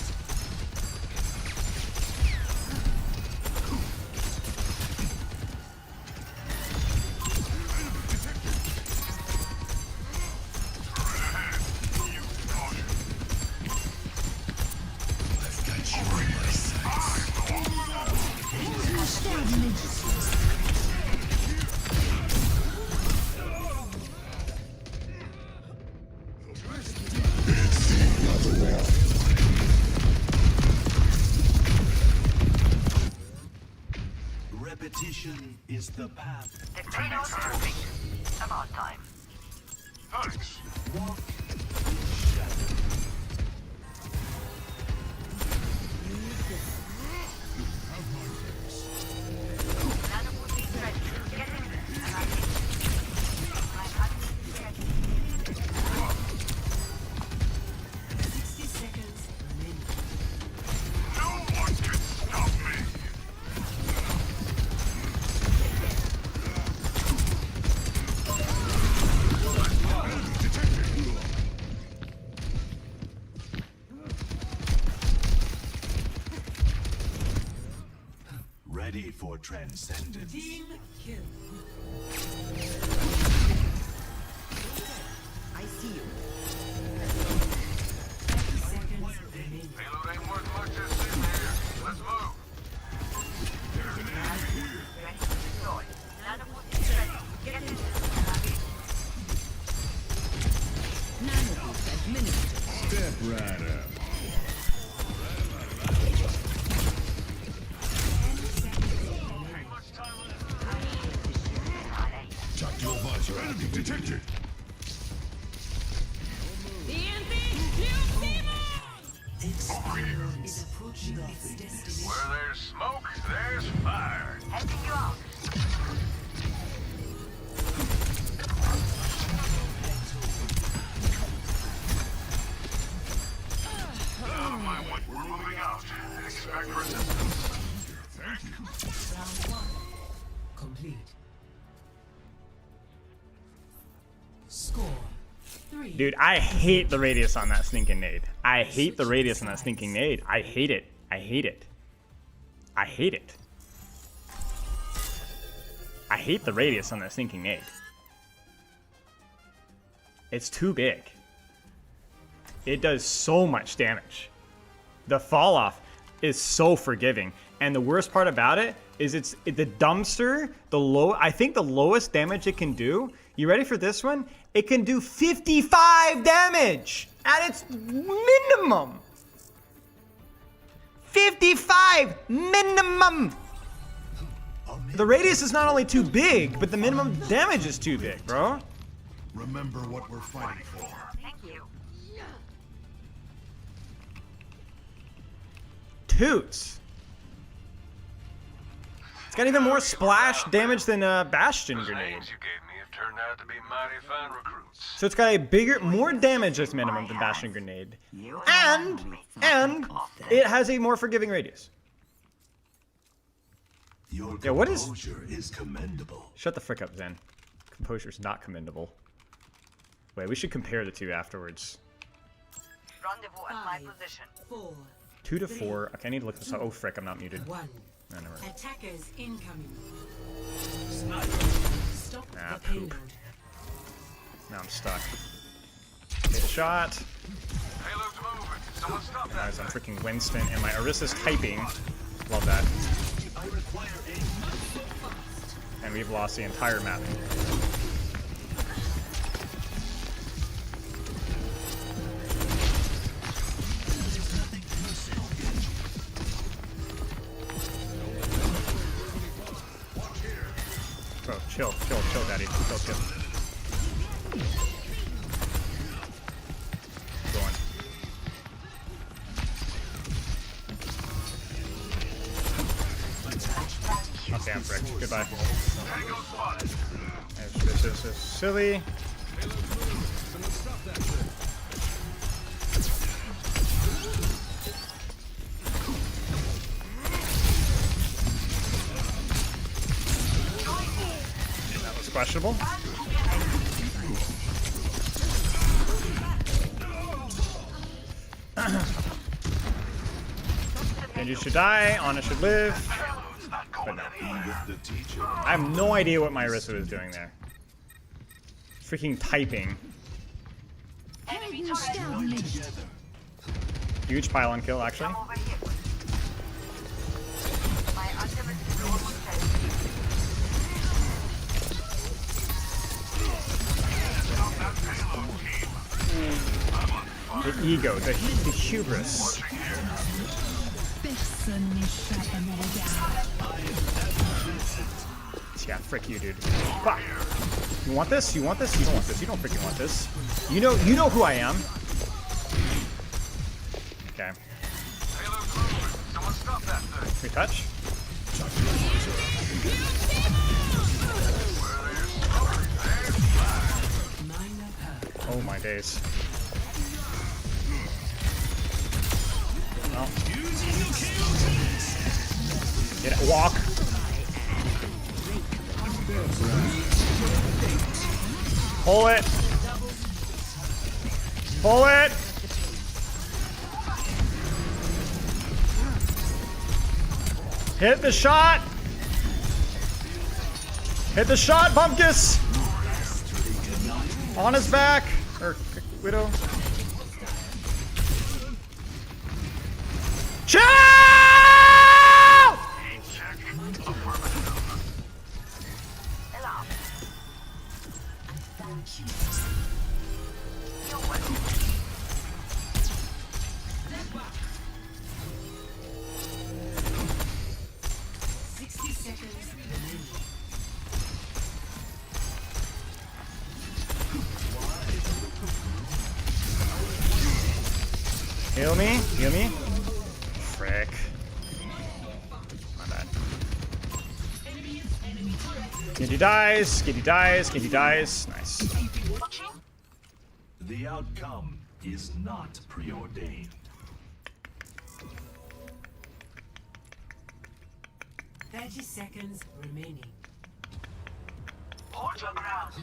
Speaker 4: Repetition is the path.
Speaker 6: The payload's moving. About time. Thanks.
Speaker 4: Walk in shadow.
Speaker 6: Nanobot is ready. Get in and I'll hit you. My ultimate is ready.
Speaker 8: 60 seconds remaining.
Speaker 6: No one can stop me.
Speaker 4: Ready for transcendence.
Speaker 8: Team kill.
Speaker 5: I see you.
Speaker 8: 30 seconds remaining.
Speaker 6: Payload ain't worth much just sitting here. Let's move. Ready to deploy. Nanobot is ready. Get in and I'll hit you.
Speaker 5: Nano boost administered.
Speaker 10: Step right up.
Speaker 6: Ain't much time left.
Speaker 7: Tactical visor enemy detected.
Speaker 8: Experiment is approaching its destination.
Speaker 6: Where there's smoke, there's fire. Helping you out. We're moving out. Expect resistance. Thank you.
Speaker 8: Round 1 complete. Score 3.
Speaker 1: Dude, I hate the radius on that stinking nade. I hate the radius on that stinking nade. I hate it. I hate it. I hate it. I hate the radius on that stinking nade. It's too big. It does so much damage. The fall off is so forgiving. And the worst part about it is the dumpster, I think the lowest damage it can do, you ready for this one? It can do 55 damage at its minimum. 55 minimum. The radius is not only too big, but the minimum damage is too big, bro.
Speaker 7: Remember what we're fighting for.
Speaker 6: Thank you.
Speaker 1: Toots. got even more splash damage than a Bastion grenade.
Speaker 6: Names you gave me have turned out to be mighty fine recruits.
Speaker 1: So it's got a bigger, more damage as minimum than Bastion grenade, and it has a more forgiving radius. Yeah, what is?
Speaker 7: Is commendable.
Speaker 1: Shut the frick up, Zen. Composure's not commendable. Wait, we should compare the two afterwards.
Speaker 5: Rendezvous at my position.
Speaker 8: 4,
Speaker 1: 2 to 4. Okay, I need to look this up. Oh frick, I'm not muted.
Speaker 8: 1.
Speaker 1: No, never.
Speaker 8: Attackers incoming. Stop
Speaker 1: Ah,
Speaker 8: the
Speaker 1: poop.
Speaker 8: payload.
Speaker 1: Now I'm stuck. Take a shot.
Speaker 6: Payload's moving. Someone stop that.
Speaker 1: Guys, I'm freaking Winston, and my Orisa's typing. Love that. And we've lost the entire map. Bro, chill, daddy. Chill. Go on. Oh, damn, frick. Goodbye. This is silly. That was questionable. Genji should die, Ana should live. But no. I have no idea what my Orisa was doing there. Freaking typing. Huge pylon kill, actually.
Speaker 5: Over here. My ultimate is almost
Speaker 1: The ego, the hubris. Yeah, frick you, dude. Fuck. You want this? You want this? You don't want this. You don't freaking want this. You know who I am. Okay.
Speaker 6: Someone stop that thing.
Speaker 1: We touch. Oh my days. Well. Get it. Walk. Pull it. Pull it. Hit the shot. Hit the shot, Bumpkus. On his back. Or Widow. Chill! Heal me, heal me. Frick. My bad. Genji dies, Genji dies, Genji dies. Nice.
Speaker 7: The outcome is not preordained.
Speaker 8: 30 seconds remaining.
Speaker 6: Hold your ground.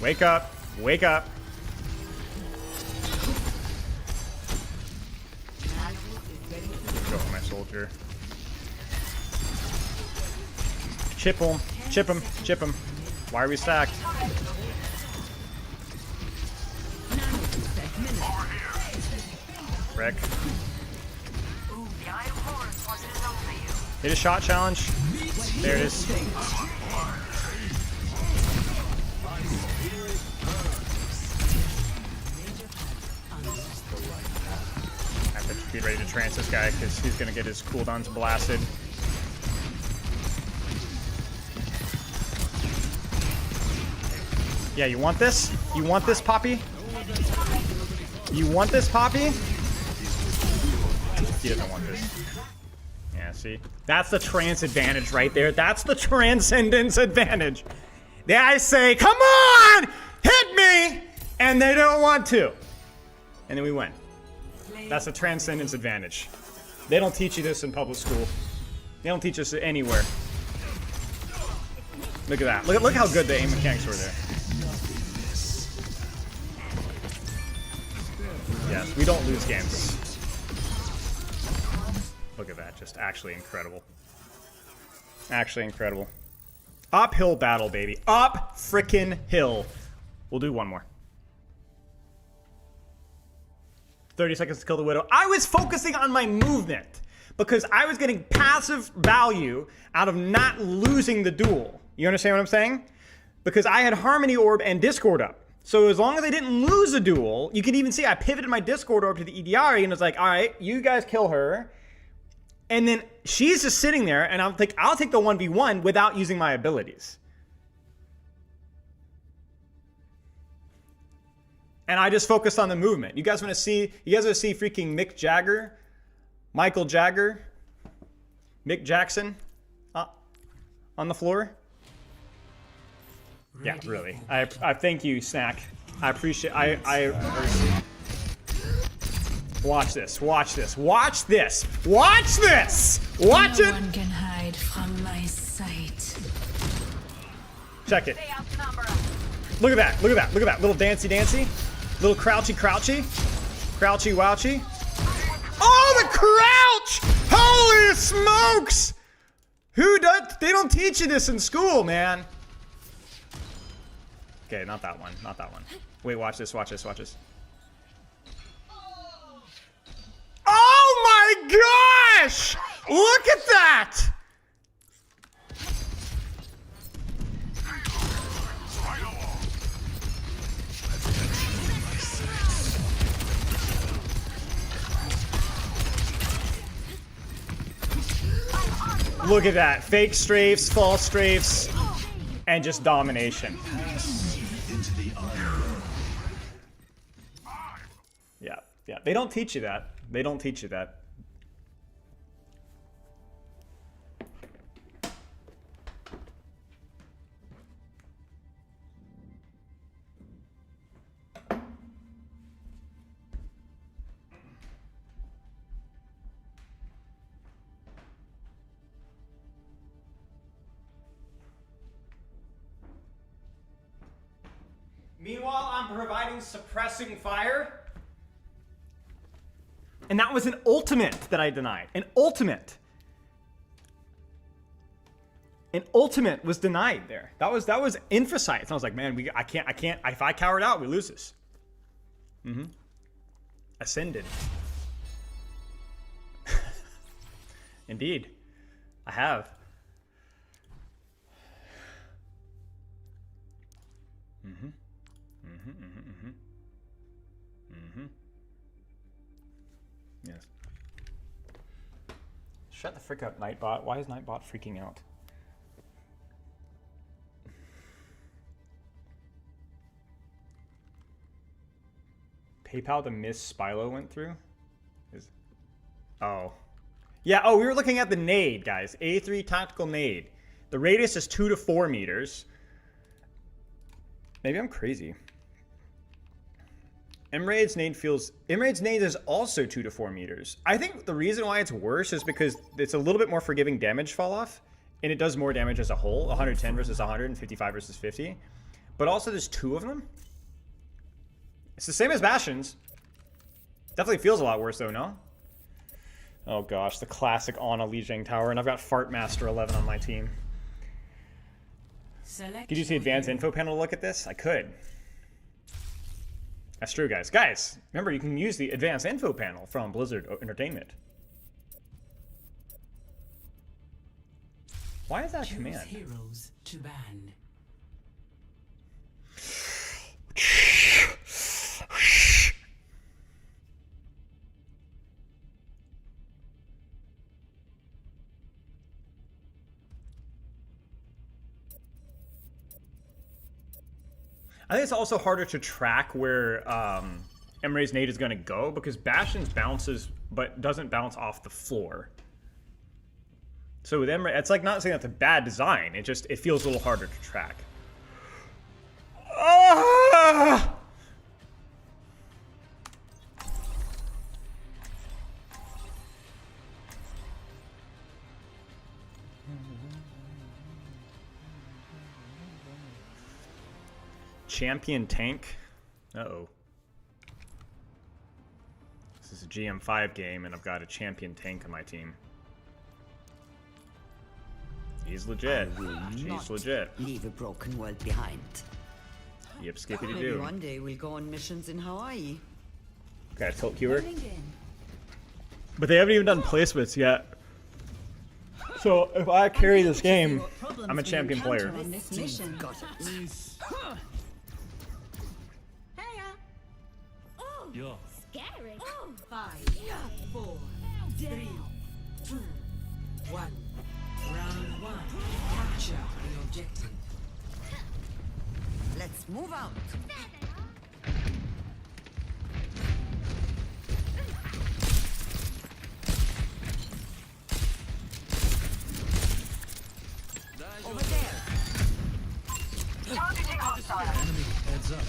Speaker 1: Wake up, wake up. Go for my soldier. Chip him, chip him, chip him. Why are we stacked? Frick. Hit a shot challenge. There it is. I have to be ready to trance this guy because he's gonna get his cooldowns blasted. Yeah, you want this? You want this, Poppy? You want this, Poppy? He doesn't want this. Yeah, see? That's the trans advantage right there. That's the transcendence advantage. I say, come on! Hit me! And they don't want to. And then we win. That's the transcendence advantage. They don't teach you this in public school. They don't teach us it anywhere. Look at that. Look how good the aim mechanics were there. Yes, we don't lose games. Look at that. Just actually incredible. Actually incredible. Uphill battle, baby. Up frickin' hill. We'll do one more. 30 seconds to kill the Widow. I was focusing on my movement because I was getting passive value out of not losing the duel. You understand what I'm saying? Because I had Harmony Orb and Discord up. So as long as I didn't lose a duel, you can even see I pivoted my Discord Orb to the EDR and was like, all right, you guys kill her. And then she's just sitting there and I'm like, I'll take the 1v1 without using my abilities. And I just focused on the movement. You guys want to see freaking Mick Jagger, Michael Jagger, Mick Jackson on the floor? Yeah, really. I thank you, Snack. I appreciate Watch this. Watch this. Watch this. Watch this. Watch it.
Speaker 9: No one can hide from my sight.
Speaker 1: Check it. Look at that. Look at that. Look at that. Little dancey dancey. Little crouchy crouchy. Crouchy wouchy. Oh, the crouch! Holy smokes! Who does? They don't teach you this in school, man. Okay, not that one. Not that one. Wait, watch this. Watch this. Watch this. Oh my gosh! Look at that! Look at that. Fake strafes, false strafes, and just domination. Yeah, yeah. They don't teach you that. They don't teach you that. Meanwhile, I'm providing suppressing fire. And that was an ultimate that I denied. An ultimate. An ultimate was denied there. That was Infocytes. And I was like, man, I can't. If I cowered out, we lose this. Ascended. Indeed. I have. Yes. Shut the frick up, Nightbot. Why is Nightbot freaking out? PayPal to Miss Spilo went through? Oh. Yeah, oh, we were looking at the nade, guys. A3 tactical nade. The radius is 2 to 4 meters. Maybe I'm crazy. Emraid's nade is also 2 to 4 meters. I think the reason why it's worse is because it's a little bit more forgiving damage fall off, and it does more damage as a whole, 110 versus 155 versus 50. But also there's 2 of them. It's the same as Bastion's. Definitely feels a lot worse though, no? Oh gosh, the classic Ana Lijiang Tower, and I've got Fartmaster 11 on my team. Could you see advanced info panel to look at this? I could. That's true, guys. Guys, remember, you can use the advanced info panel from Blizzard Entertainment. Why is that a command?
Speaker 8: Heroes to ban.
Speaker 1: I think it's also harder to track where Emre's nade is going to go because Bastion's bounces but doesn't bounce off the floor. So with them, it's like not saying that's a bad design. It feels a little harder to track. Ah! Champion tank. Uh-oh. This is a GM5 game, and I've got a champion tank on my team. He's legit. She's legit.
Speaker 5: Leave a broken world behind.
Speaker 1: Yep, skippity
Speaker 5: Maybe
Speaker 1: doo.
Speaker 5: one day we'll go on missions in Hawaii.
Speaker 1: Got a tilt keyword. But they haven't even done placements yet. So if I carry this game, I'm a champion player.
Speaker 8: On this mission.
Speaker 5: Got it.
Speaker 4: Yo.
Speaker 8: Scary. 5, 4, 3, 2, 1. Round 1. Capture the objective.
Speaker 5: Let's move out. Over there.
Speaker 6: Targeting hostile.
Speaker 4: Enemy heads up.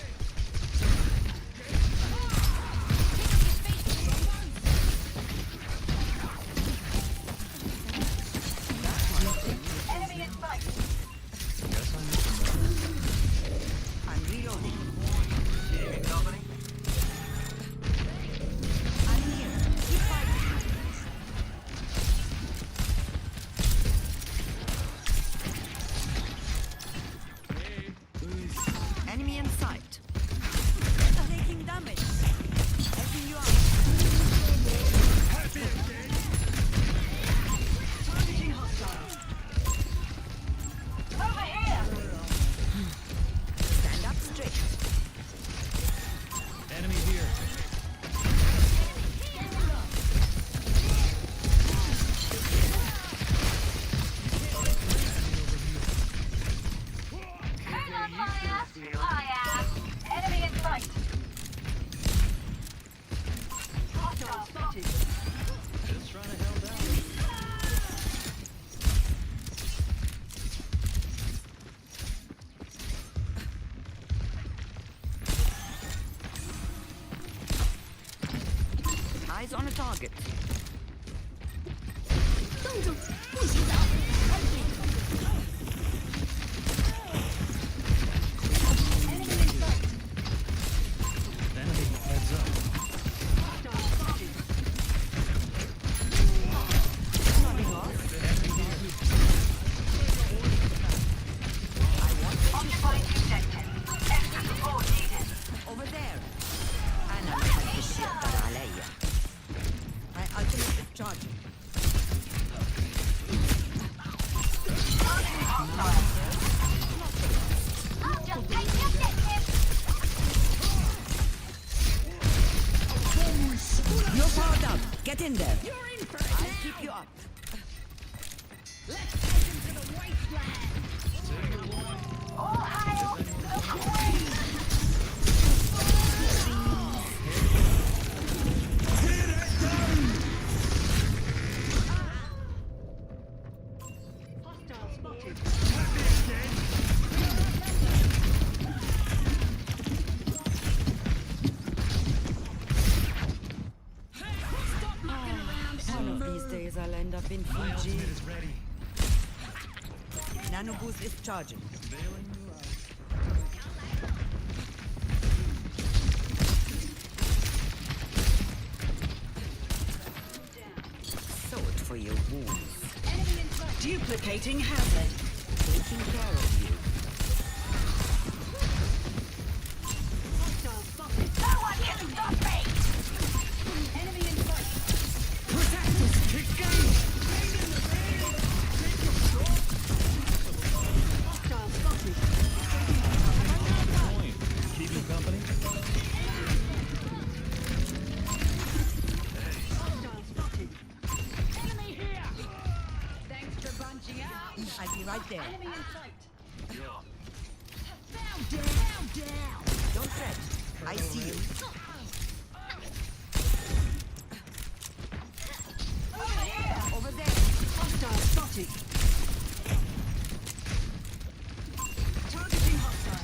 Speaker 6: Enemy in sight.
Speaker 5: I'm reloading.
Speaker 6: Company.
Speaker 5: I'm here. Keep fighting. Enemy in sight. Taking damage. Helping you out. Targeting hostile.
Speaker 6: Over here.
Speaker 5: Stand up straight.
Speaker 4: Enemy here.
Speaker 6: Hang on fire. I am. Enemy in sight. Hostile spotted.
Speaker 4: Just trying to help out.
Speaker 5: Eyes on a target.
Speaker 4: Enemy heads up.
Speaker 5: Nodding off.
Speaker 6: Occupying the objective. Extra support needed.
Speaker 5: Over there. أنا محدش يقدر عليا. My ultimate is charging.
Speaker 6: Targeting hostile. I'll just take the objective.
Speaker 5: You're powered up. Get in there. I'll keep you up.
Speaker 6: All hail the Queen.
Speaker 5: One of these days I'll end up in Fiji.
Speaker 4: Is ready.
Speaker 5: Nano boost is charging. Sword for your wounds.
Speaker 8: Duplicating hazard.
Speaker 5: Taking care of you.
Speaker 6: No one can stop me.
Speaker 4: Keeping company.
Speaker 5: I'll be right there. Don't fret. I see you. Over there. Hostile spotted.
Speaker 8: spotted. Targeting hostile.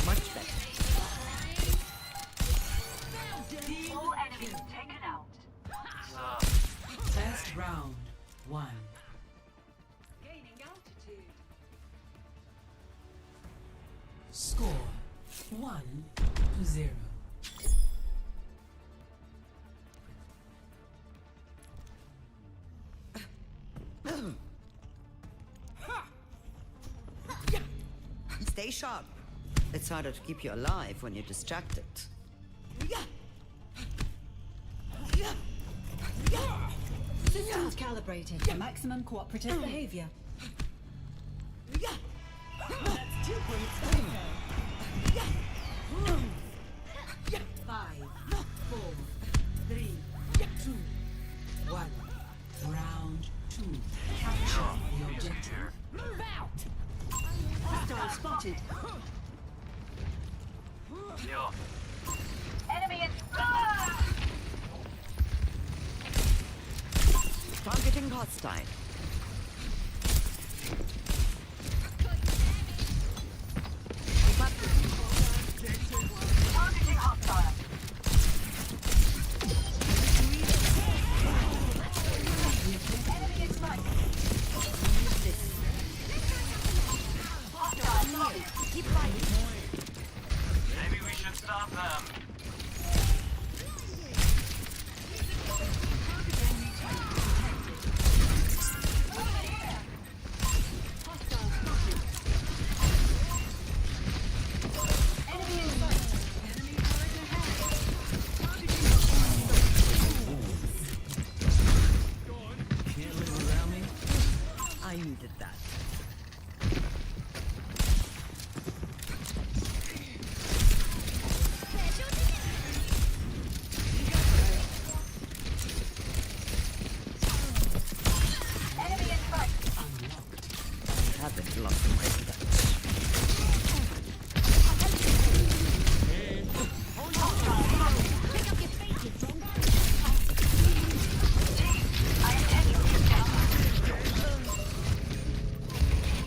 Speaker 5: Much better.
Speaker 6: All enemies taken out.
Speaker 8: First round, 1.
Speaker 9: Gaining altitude.
Speaker 8: Score 1-0.
Speaker 5: Stay sharp. It's harder to keep you alive when you're distracted.
Speaker 8: Systems calibrated for maximum cooperative behavior. That's 2 points. 5, 4, 3, 2, 1. Round 2. Capture the objective. Move out! Hostile spotted.
Speaker 6: Enemy is
Speaker 5: Targeting hostile.
Speaker 6: targeting hostile. Enemy in sight. Hostile spotted.
Speaker 5: Keep fighting.
Speaker 6: Maybe we should stop them.
Speaker 5: I needed that.
Speaker 6: Enemy in sight.
Speaker 5: I haven't lost my touch.
Speaker 6: I intend to get down.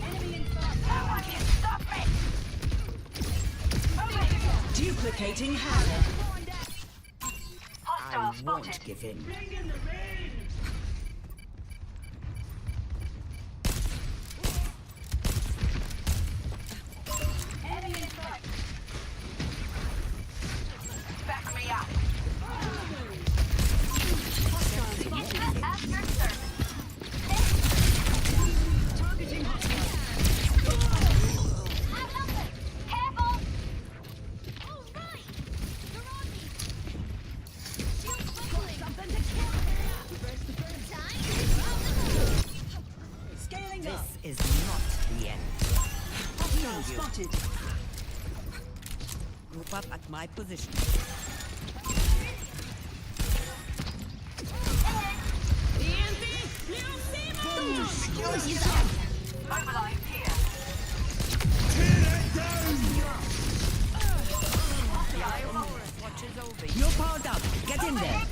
Speaker 6: Enemy in sight. No one can stop me.
Speaker 8: Duplicating hammer.
Speaker 6: Hostile
Speaker 5: I won't
Speaker 6: spotted.
Speaker 5: give in.
Speaker 6: Enemy in sight. Back me up. At your service.
Speaker 8: Targeting hostile.
Speaker 6: Careful.
Speaker 8: Scaling up.
Speaker 5: This is not the end.
Speaker 8: Hostile spotted.
Speaker 5: Group up at my position.
Speaker 6: Mobilize here.
Speaker 5: The Overwatch watches over you. You're powered up. Get in there.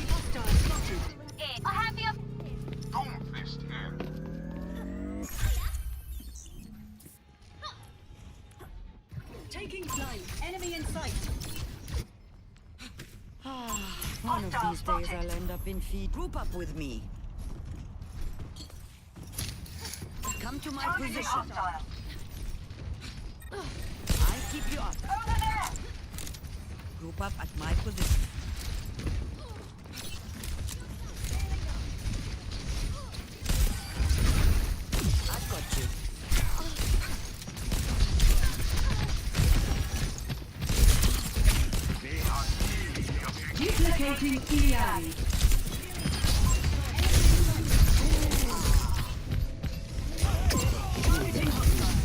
Speaker 8: Hostile spotted.
Speaker 6: I have you.
Speaker 7: Doomfist here.
Speaker 8: Taking flight. Enemy in sight.
Speaker 5: One of
Speaker 6: Hostile
Speaker 5: these days
Speaker 6: spotted.
Speaker 5: I'll end up in feed. Group up with me. Come to my
Speaker 6: Targeting
Speaker 5: position.
Speaker 6: hostile.
Speaker 5: I keep you up.
Speaker 6: Over there.
Speaker 5: Group up at my position. I've got you.
Speaker 8: Duplicating EI. Targeting hostile.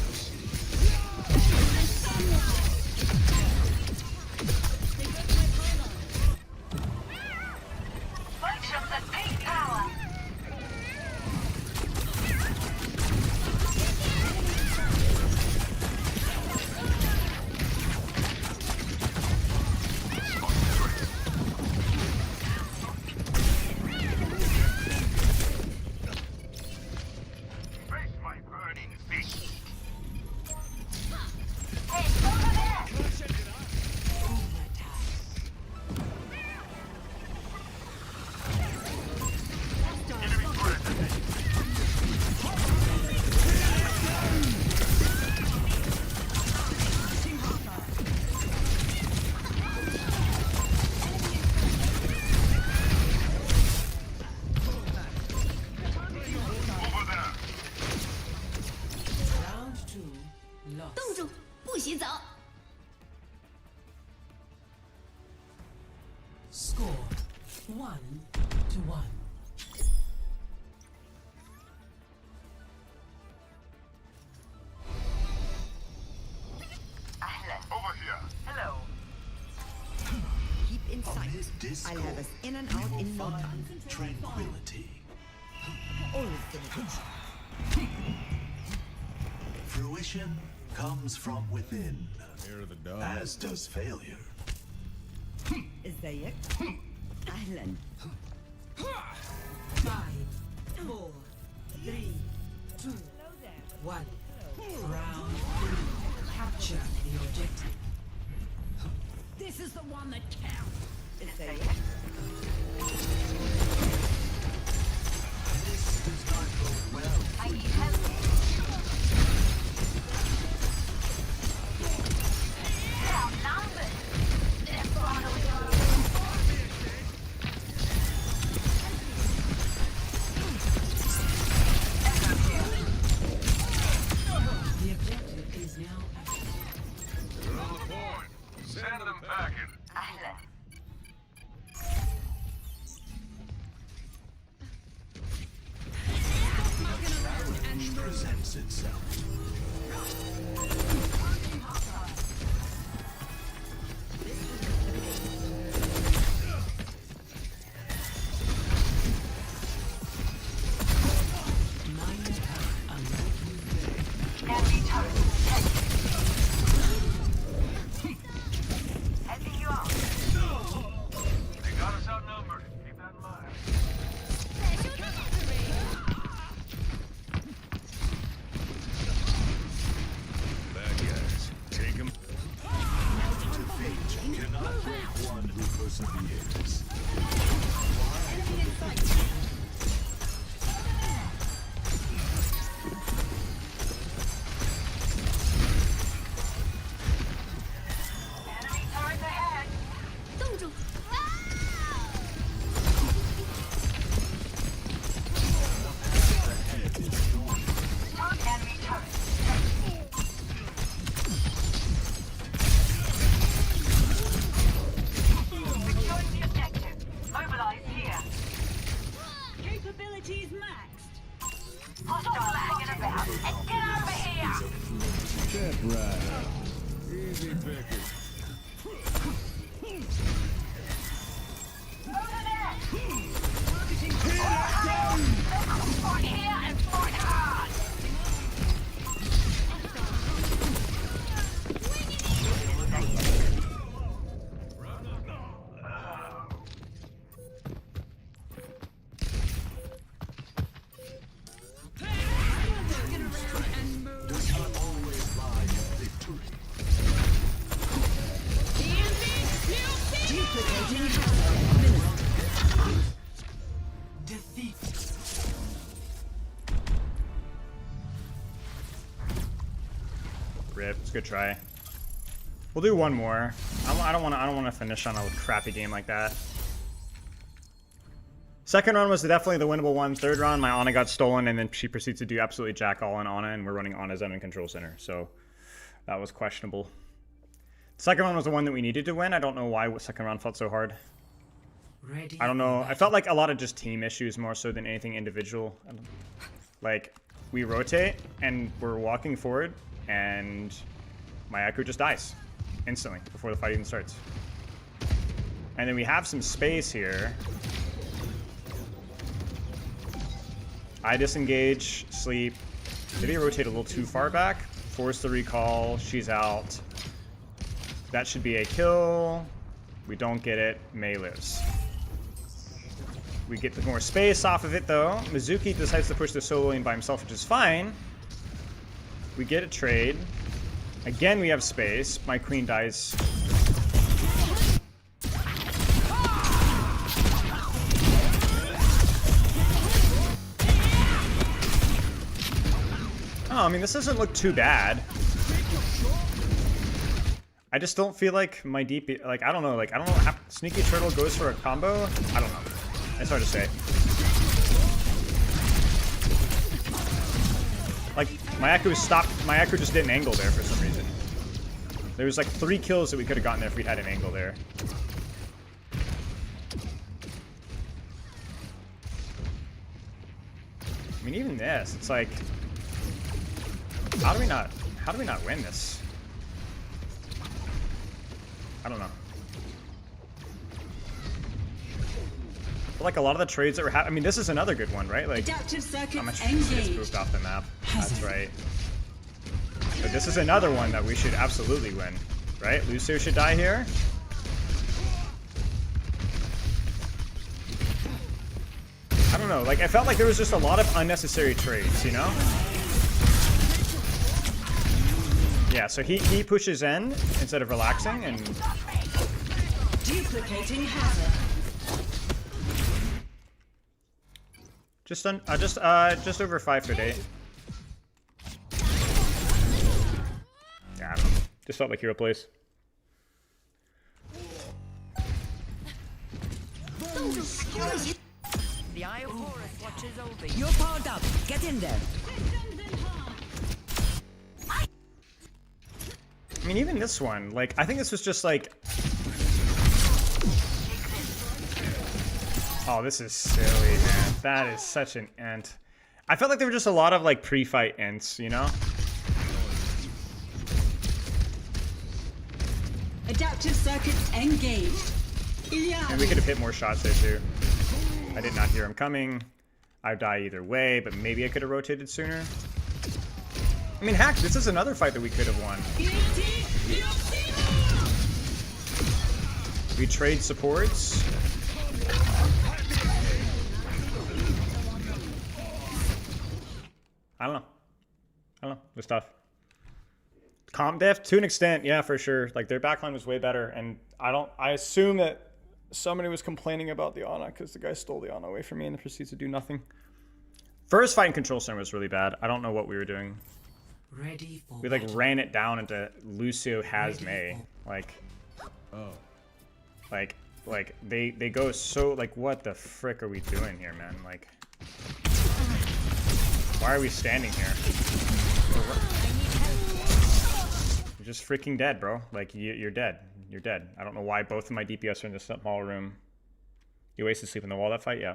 Speaker 8: 1-1.
Speaker 6: Over here. Hello.
Speaker 5: Keep in sight. I'll have us in and out in no time.
Speaker 8: Tranquility.
Speaker 5: Always gonna get you.
Speaker 8: Fruition comes from within, as does failure.
Speaker 5: ازيك؟ أهلا.
Speaker 8: 5, 4, 3, 2, 1. Round 3. Capture the objective. This is the one that counts.
Speaker 5: ازيك؟
Speaker 8: This does not go well.
Speaker 6: I need help. Outnumbered.
Speaker 8: The objective is now active.
Speaker 6: They're on the point. Send them packing. أهلا.
Speaker 8: Challenge presents itself.
Speaker 6: Enemy turret. Heading you out. They got us outnumbered. Keep that in mind.
Speaker 7: Bad guys. Take them.
Speaker 8: Fate cannot break one who perseveres.
Speaker 6: Enemy turret ahead. Enemy turret. Securing the objective. Mobilize here.
Speaker 8: Capabilities maxed.
Speaker 6: Hostile hanging about. And get over here.
Speaker 10: Check right. Easy pickings.
Speaker 6: Over there. Fight here and fight hard.
Speaker 8: Does not always lie in victory. Defeat.
Speaker 1: Rip. It's a good try. We'll do one more. I don't want to finish on a crappy game like that. Second run was definitely the winnable one. Third run, my Ana got stolen, and then she proceeds to do absolutely jack all on Ana, and we're running Ana Zen and Control Center. So that was questionable. The second run was the one that we needed to win. I don't know why the second round felt so hard.
Speaker 8: Ready.
Speaker 1: I don't know. I felt like a lot of just team issues more so than anything individual. Like, we rotate, and we're walking forward, and my Echo just dies instantly before the fight even starts. And then we have some space here. I disengage, sleep. Maybe rotate a little too far back. Force the recall. She's out. That should be a kill. We don't get it. Mei lives. We get more space off of it, though. Mizuki decides to push the solo lane by himself, which is fine. We get a trade. Again, we have space. My queen dies. Oh, I mean, this doesn't look too bad. I just don't feel like my DP, like, I don't know, how Sneaky Turtle goes for a combo? I don't know. It's hard to say. Like, my Echo stopped, my Echo just didn't angle there for some reason. There was like 3 kills that we could have gotten there if we had an angle there. I mean, even this, it's like, how do we not win this? I don't know. But like a lot of the trades that were I mean, this is another good one, right? Like,
Speaker 8: Adaptive circuits
Speaker 1: how much gets
Speaker 8: engaged.
Speaker 1: moved off the map. That's right. But this is another one that we should absolutely win, right? Lucio should die here. I don't know, like I felt like there was just a lot of unnecessary trades, you know? Yeah, so he pushes in instead of relaxing and
Speaker 8: Duplicating hazard.
Speaker 1: just over 5'8". Yeah, I don't know. Just felt like hero plays.
Speaker 5: The Eye of Horus watches over you. You're powered up. Get in there.
Speaker 1: I mean, even this one, like, I think this was just like... Oh, this is silly, man. That is such an ent. I felt like there were just a lot of, like, pre-fight ents, you know?
Speaker 8: Adaptive circuits engaged.
Speaker 1: And we could have hit more shots there, too. I did not hear him coming. I'd die either way, but maybe I could have rotated sooner. I mean, heck, this is another fight that we could have won. We trade supports. I don't know. It was tough. Comp diff, to an extent, yeah, for sure. Like, their backline was way better, and I assume that somebody was complaining about the Ana because the guy stole the Ana away from me and proceeds to do nothing. First fight in Control Center was really bad. I don't know what we were doing.
Speaker 8: Ready for
Speaker 1: We like ran it down into Lucio has May. Like, like they go so like, what the frick are we doing here, man? Like, why are we standing here? You're just freaking dead, bro. Like, you're dead. You're dead. I don't know why both of my DPS are in this small room. You wasted sleep in the wall that fight? Yeah.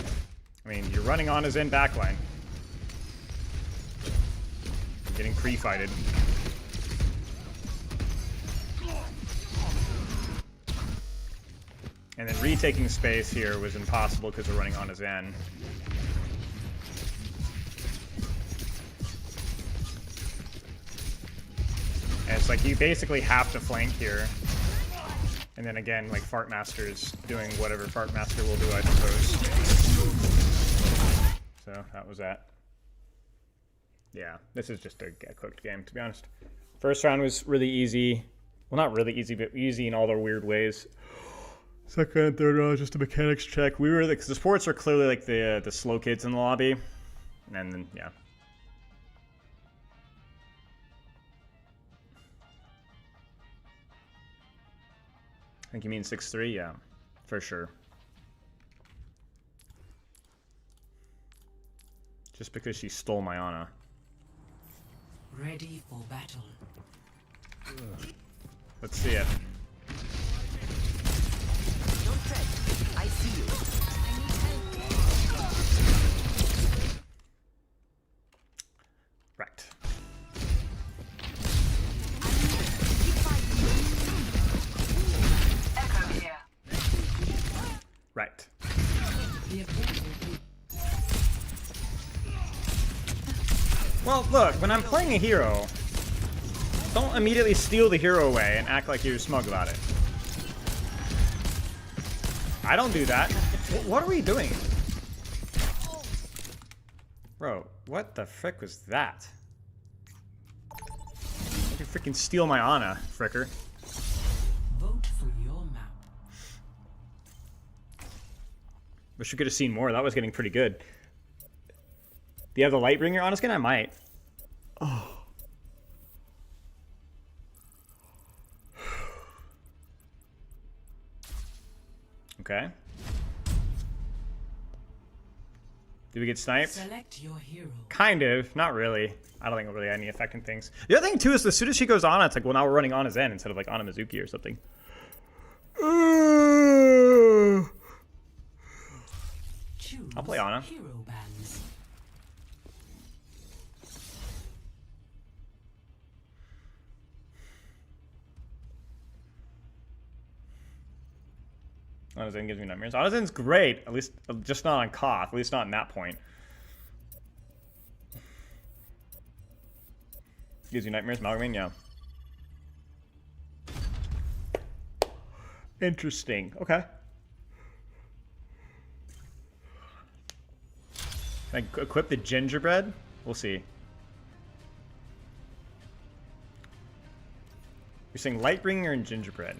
Speaker 1: I mean, you're running on his end backline. Getting pre-fighted. And then retaking space here was impossible because we're running on his end. And it's like you basically have to flank here. And then again, like Fartmaster's doing whatever Fartmaster will do, I suppose. So that was that. Yeah, this is just a get-cooked game, to be honest. First round was really easy. Well, not really easy, but easy in all their weird ways. Second and third round was just a mechanics check. We were, because the sports are clearly like the slow kids in the lobby. And then, yeah. I think you mean 6-3? Yeah, for sure. Just because she stole my Ana.
Speaker 8: Ready for battle.
Speaker 1: Let's see it.
Speaker 5: Don't fret. I see you.
Speaker 1: Right.
Speaker 6: Echo here.
Speaker 1: Right. Well, look, when I'm playing a hero, don't immediately steal the hero away and act like you're smug about it. I don't do that. What are we doing? Bro, what the frick was that? You freaking steal my Ana, fricker.
Speaker 8: Vote for your map.
Speaker 1: Wish we could have seen more. That was getting pretty good. Do you have the Lightbringer on skin? I might. Oh. Okay. Did we get sniped?
Speaker 8: Select your hero.
Speaker 1: Kind of. Not really. I don't think it really had any effect in things. The other thing, too, is as soon as she goes on, it's like, well, now we're running on his end instead of, like, on a Mizuki or something. I'll play Ana.
Speaker 8: Hero bands.
Speaker 1: Zen gives me nightmares. Zen's great, at least just not on Koth, at least not in that point. Gives you nightmares, Malgamine, yeah. Interesting. Okay. Can I equip the gingerbread? We'll see. You're saying Lightbringer and gingerbread.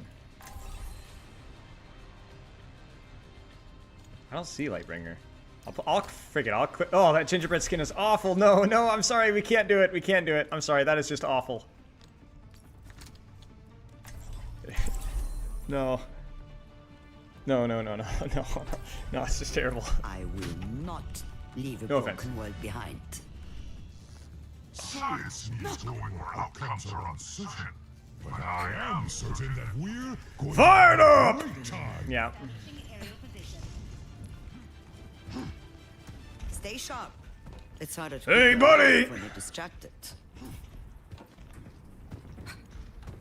Speaker 1: I don't see Lightbringer. I'll freaking I'll quit. Oh, that gingerbread skin is awful. No, no, I'm sorry. We can't do it. We can't do it. I'm sorry. That is just awful. No. No, no, no, no, no, no. No, it's just terrible.
Speaker 5: I will not leave a
Speaker 1: No
Speaker 5: broken
Speaker 1: offense.
Speaker 5: world behind.
Speaker 7: Science needs going where outcomes are uncertain. But I am certain that we're going
Speaker 1: Fired
Speaker 7: to have
Speaker 1: up!
Speaker 7: a great time.
Speaker 1: Yeah.
Speaker 5: Stay sharp. It's harder to
Speaker 1: Hey,
Speaker 5: keep your
Speaker 1: buddy!
Speaker 5: eye when you're distracted.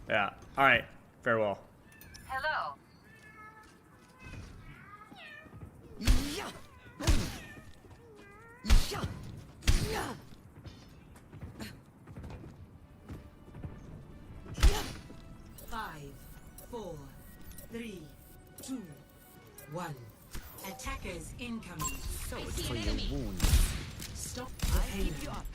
Speaker 1: Yeah. All right. Farewell.
Speaker 6: Hello.
Speaker 5: Yeah. Yeah. Yeah.
Speaker 8: 5, 4, 3, 2, 1. Attackers incoming.
Speaker 5: So it's for your wounds.
Speaker 8: Stop the
Speaker 5: I'll
Speaker 8: pain.
Speaker 5: keep you up.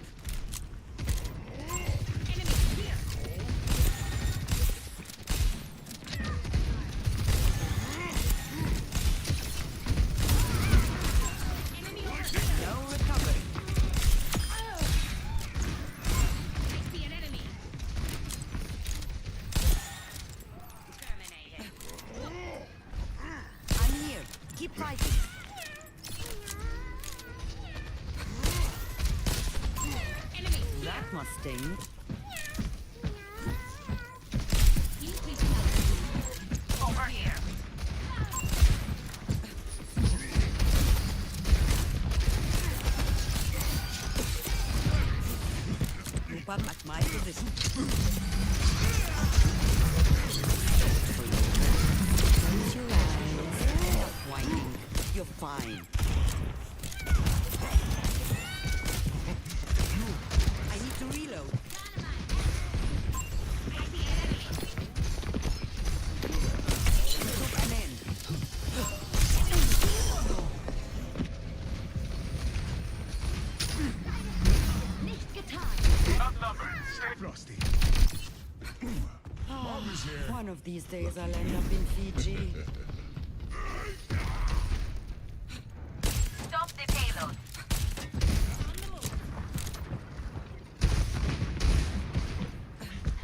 Speaker 5: No recovery. I'm here. Keep fighting. That must sting.
Speaker 6: Over here.
Speaker 5: Group up at my position. Close your eyes. Stop whining. You're fine. I need to reload. Took an end.
Speaker 6: Outnumbered. Stay
Speaker 10: Frosty.
Speaker 5: One of these days I'll end up in Fiji.
Speaker 6: Stop the payload.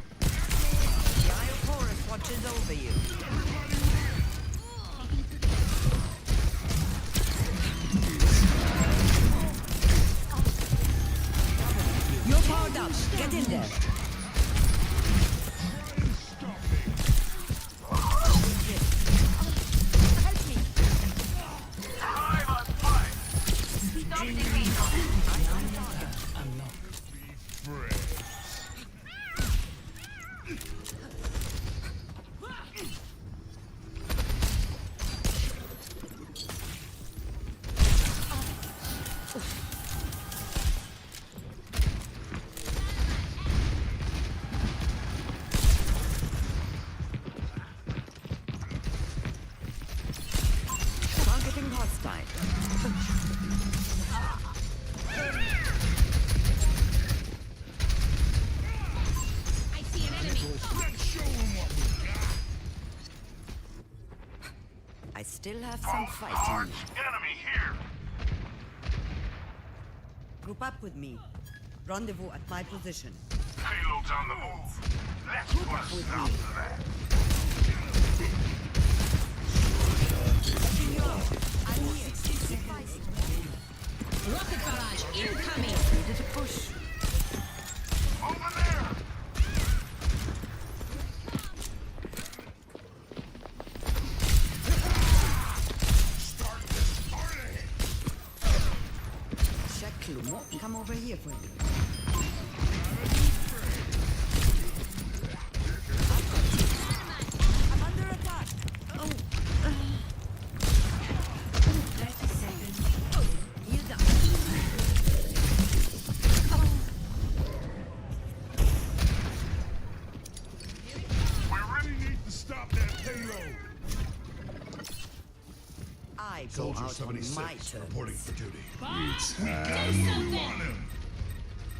Speaker 5: The Eye of Horus watches over you. You're powered up. Get in there. Help me.
Speaker 6: I'm on fire. Stop the payload.
Speaker 8: Unlocked.
Speaker 5: Targeting hostile. I still have some fighting.
Speaker 6: Enemy here.
Speaker 5: Group up with me. Rendezvous at my position.
Speaker 6: Payload's on the move. Let's put a
Speaker 5: With
Speaker 6: stop
Speaker 5: me.
Speaker 6: to that.
Speaker 5: Catching you up. I'm here. Keep fighting.
Speaker 8: Rocket barrage incoming.
Speaker 5: Needed to push.
Speaker 6: Over there.
Speaker 5: won't come over here for you. I'm under attack.
Speaker 8: 30 seconds.
Speaker 5: You done.
Speaker 7: We really need to stop that payload.
Speaker 5: I go
Speaker 7: Soldier
Speaker 5: out on my
Speaker 7: 76
Speaker 5: terms.
Speaker 7: reporting for duty.
Speaker 10: It's
Speaker 7: We got
Speaker 10: time
Speaker 7: him where we want him.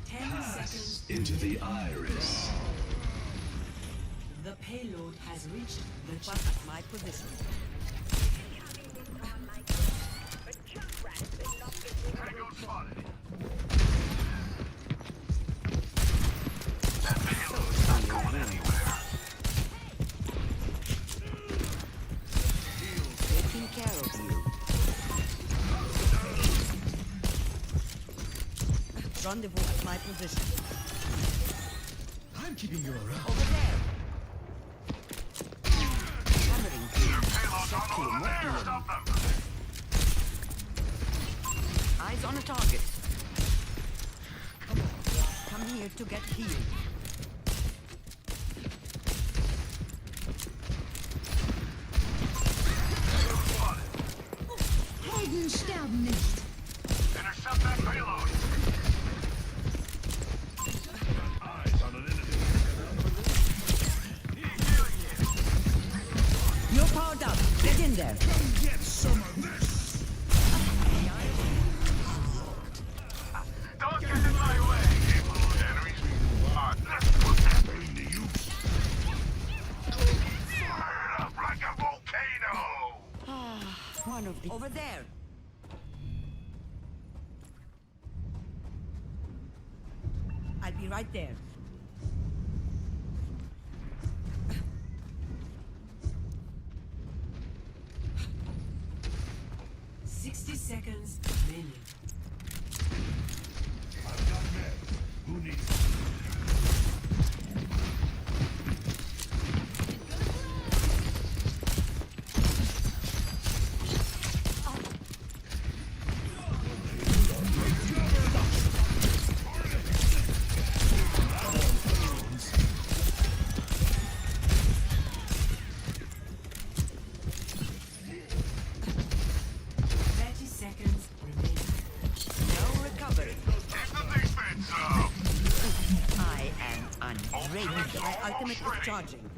Speaker 8: 10 seconds.
Speaker 10: into the iris.
Speaker 8: The payload has reached the chip.
Speaker 5: What's my position?
Speaker 6: Tango spotted.
Speaker 5: Taking care of you. Rendezvous at my position.
Speaker 4: I'm keeping you around.
Speaker 5: Over there. Hammering you.
Speaker 6: Payload's on over there. Stop them.
Speaker 5: Eyes on a target. Come here to get healed.
Speaker 9: Helden sterben nicht.
Speaker 6: Intercept that payload.
Speaker 7: Eyes on an enemy.
Speaker 5: You're powered up. Get in there.
Speaker 7: Come get some of this.
Speaker 6: Don't get in my way. Enemies. Let's put that thing to use. Fire it up like a volcano.
Speaker 5: One of the... Over there. I'll be right there.
Speaker 8: Seconds remaining.
Speaker 7: I've got meds. Who needs them?
Speaker 5: ultimate is charging.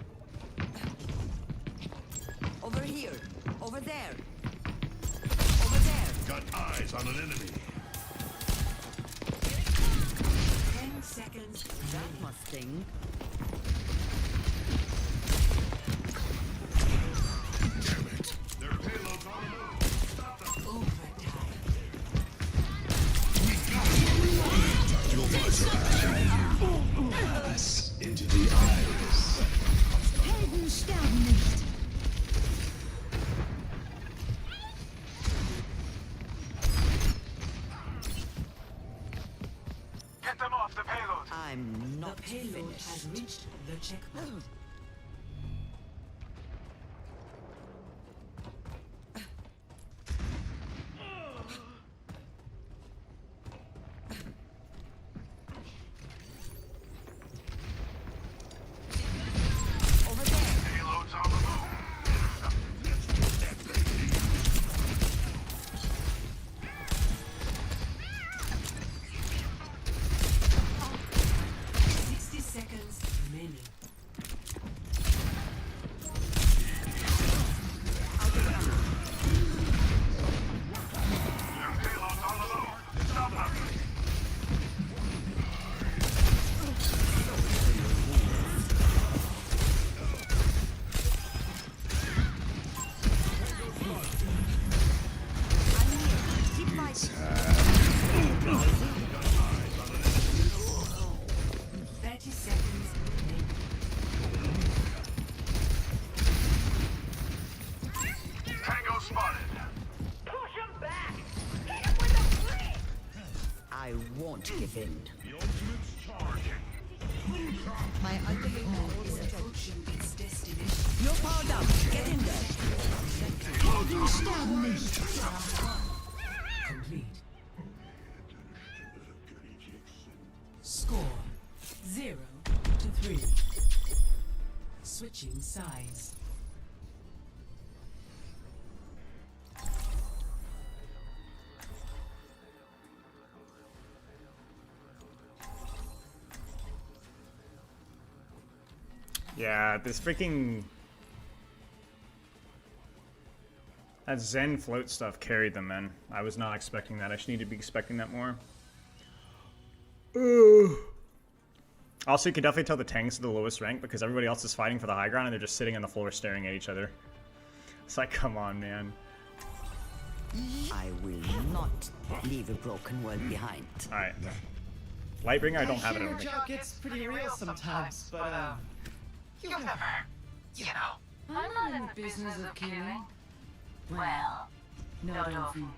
Speaker 5: Over here. Over there. Over there.
Speaker 7: Got eyes on an enemy.
Speaker 8: 10 seconds.
Speaker 5: That must sting.
Speaker 7: Damn it. Their payload's on the move. Stop them.
Speaker 8: Overtime.
Speaker 7: We got it. Tactical visor.
Speaker 10: Pass into the iris.
Speaker 9: Helden sterben nicht.
Speaker 6: Get them off the payload.
Speaker 5: I'm not
Speaker 8: The payload
Speaker 5: finished.
Speaker 8: has reached the checkpoint.
Speaker 5: Over there.
Speaker 6: Payload's on the move.
Speaker 8: 60 seconds remaining.
Speaker 6: Their payload's on the move. Stop them.
Speaker 5: I'm here. Keep fighting.
Speaker 8: 30 seconds remaining.
Speaker 6: Tango spotted. Push him back.
Speaker 5: I won't give in.
Speaker 7: The ultimate's charging.
Speaker 5: My ultimate
Speaker 8: Is
Speaker 5: is
Speaker 8: approaching its destination.
Speaker 5: You're powered up. Get in there.
Speaker 9: Helden sterben nicht.
Speaker 8: Complete. Switching sides.
Speaker 1: Yeah, this freaking... That Zen float stuff carried them, man. I was not expecting that. I should need to be expecting that more. Also, you can definitely tell the tanks are the lowest rank because everybody else is fighting for the high ground and they're just sitting on the floor staring at each other. It's like, come on, man.
Speaker 5: I will not leave a broken world behind.
Speaker 1: Alright. Lightbringer, I don't have it.
Speaker 4: Your job gets pretty real sometimes, but you'll never, you know.
Speaker 8: I'm not in the business of killing.
Speaker 6: Well,
Speaker 8: No, don't.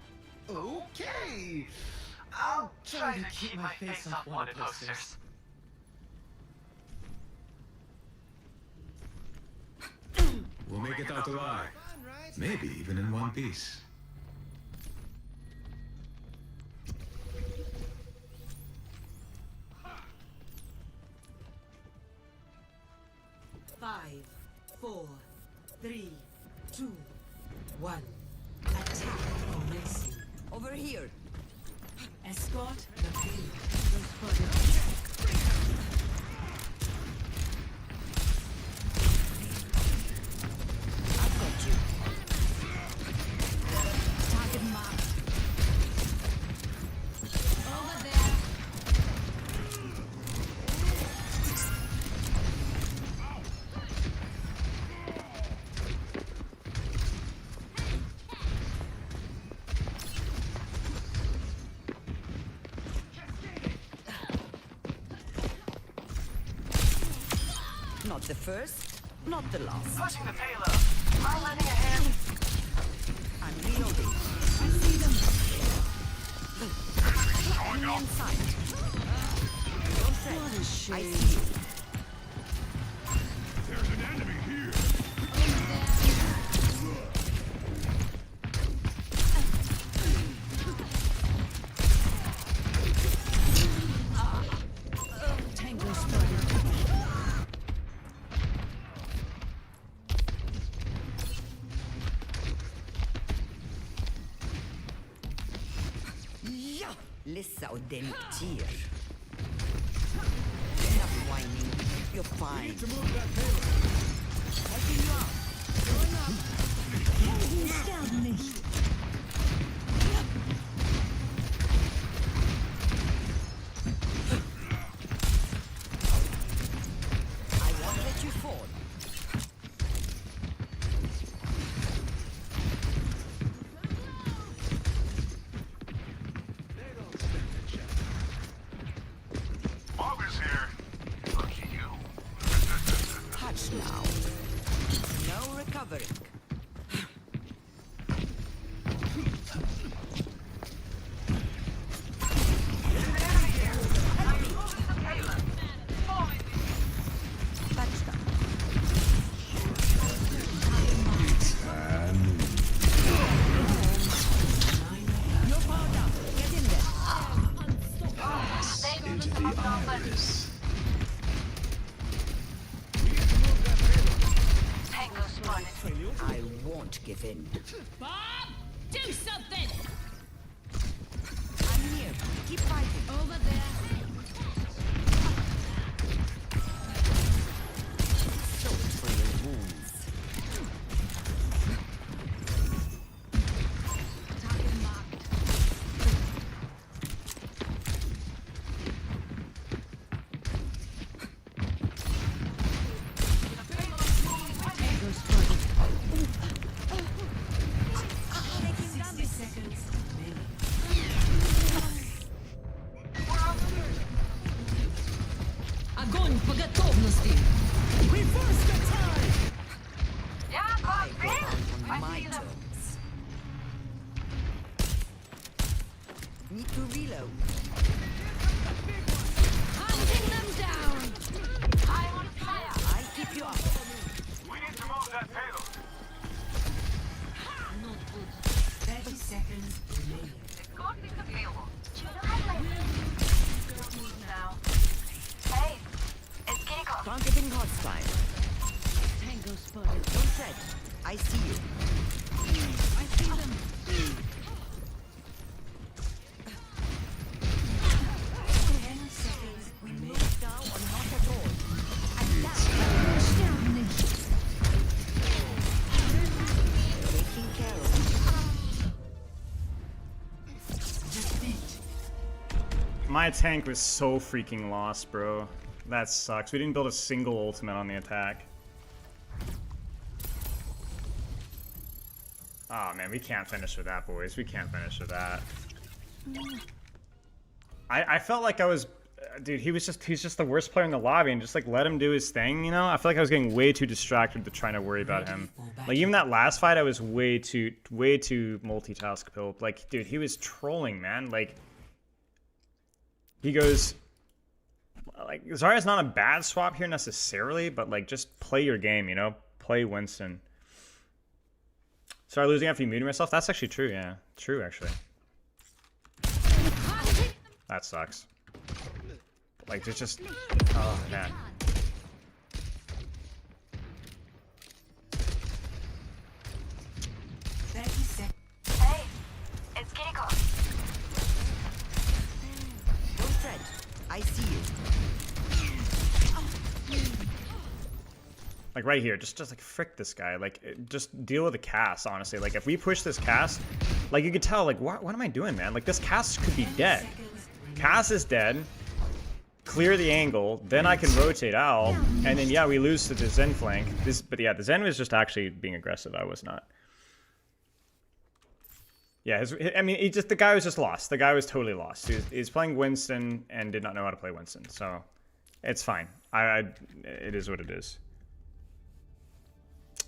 Speaker 4: Okay. I'll try to keep my face off wanted posters.
Speaker 10: We'll make it out alive. Maybe even in one piece.
Speaker 8: Five, 4, 3, 2, 1. Attack commencing.
Speaker 5: Over here.
Speaker 8: Escort the field.
Speaker 5: I've got you. Target marked.
Speaker 8: Over there.
Speaker 5: Not the first, not the last.
Speaker 6: Pushing the payload. I'm lending a hand.
Speaker 5: I'm reloading.
Speaker 8: I see them.
Speaker 5: Enemy in sight. Don't fret.
Speaker 8: What a
Speaker 5: I
Speaker 8: shame.
Speaker 5: see you.
Speaker 7: There's an enemy here.
Speaker 8: Tango spotted.
Speaker 5: Ja! Lissa och dentir. Enough whining. You're fine. Helping you out.
Speaker 9: Helden sterben nicht.
Speaker 5: I won't let you fall.
Speaker 6: August here. Look at you.
Speaker 5: Touch now. No recovering. Touchdown. You're powered up. Get in there.
Speaker 10: Into the iris.
Speaker 6: Tango spotted.
Speaker 5: I won't give in.
Speaker 8: Bob, do something.
Speaker 5: I'm here. Keep fighting.
Speaker 8: Over there.
Speaker 5: Salt for your wounds. Target marked.
Speaker 8: Tango spotted.
Speaker 5: Taking
Speaker 8: 60 seconds. Огонь по готовности.
Speaker 4: Reverse the tide!
Speaker 6: Yeah,
Speaker 5: I
Speaker 6: boss,
Speaker 5: go
Speaker 6: man.
Speaker 5: on
Speaker 6: I
Speaker 5: my
Speaker 6: see them.
Speaker 5: terms. Need to reload.
Speaker 8: Hunting them down.
Speaker 6: I'm on fire.
Speaker 5: I keep you up.
Speaker 6: We need to move that payload.
Speaker 8: Not good. 30 seconds remaining.
Speaker 6: Escorting the payload. Now. Hey, it's getting close.
Speaker 5: Targeting hostile. Shadow spotted. Don't fret. I see you.
Speaker 8: I see them. 10 seconds. We
Speaker 5: Move now or not at all. Attack. Taking care of you.
Speaker 1: My tank was so freaking lost, bro. That sucks. We didn't build a single ultimate on the attack. Oh man, we can't finish with that, boys. We can't finish with that. I felt like I was, dude. He's just the worst player in the lobby, and just like let him do his thing, you know. I feel like I was getting way too distracted to trying to worry about him. Like even that last fight, I was way too multitask built. Like, dude, he was trolling, man. Like, he goes, like, Zarya's not a bad swap here necessarily, but like just play your game, you know. Play Winston. Sorry, losing after you muted myself? That's actually true, yeah. True, actually. That sucks. Like, there's just... Oh, man.
Speaker 6: Hey, it's Kitty Car.
Speaker 5: Don't fret. I see you.
Speaker 1: Like, right here. Just like, frick this guy. Like, just deal with the cast, honestly. Like, if we push this cast, like, you could tell, like, what am I doing, man? Like, this cast could be dead. Cast is dead. Clear the angle. Then I can rotate out. And then, yeah, we lose to the Zen flank. But, yeah, the Zen was just actually being aggressive. I was not. Yeah, I mean, the guy was just lost. The guy was totally lost. He's playing Winston and did not know how to play Winston. So, it's fine. It is what it is.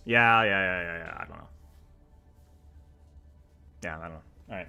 Speaker 1: Yeah. I don't know. Yeah, I don't know. All right.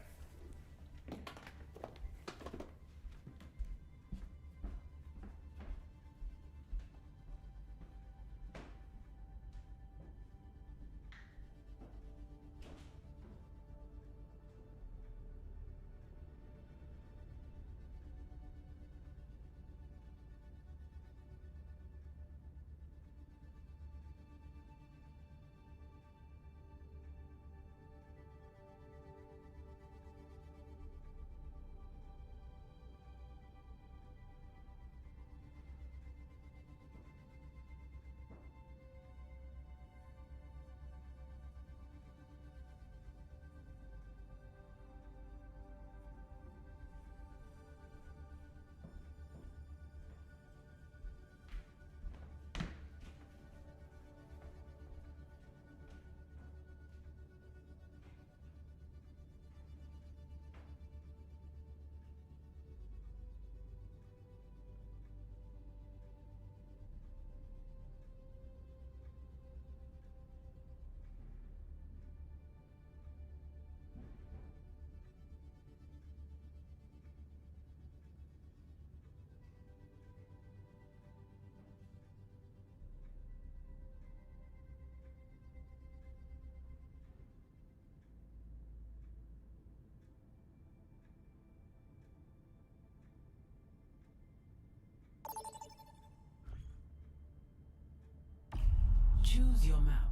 Speaker 8: Choose your map.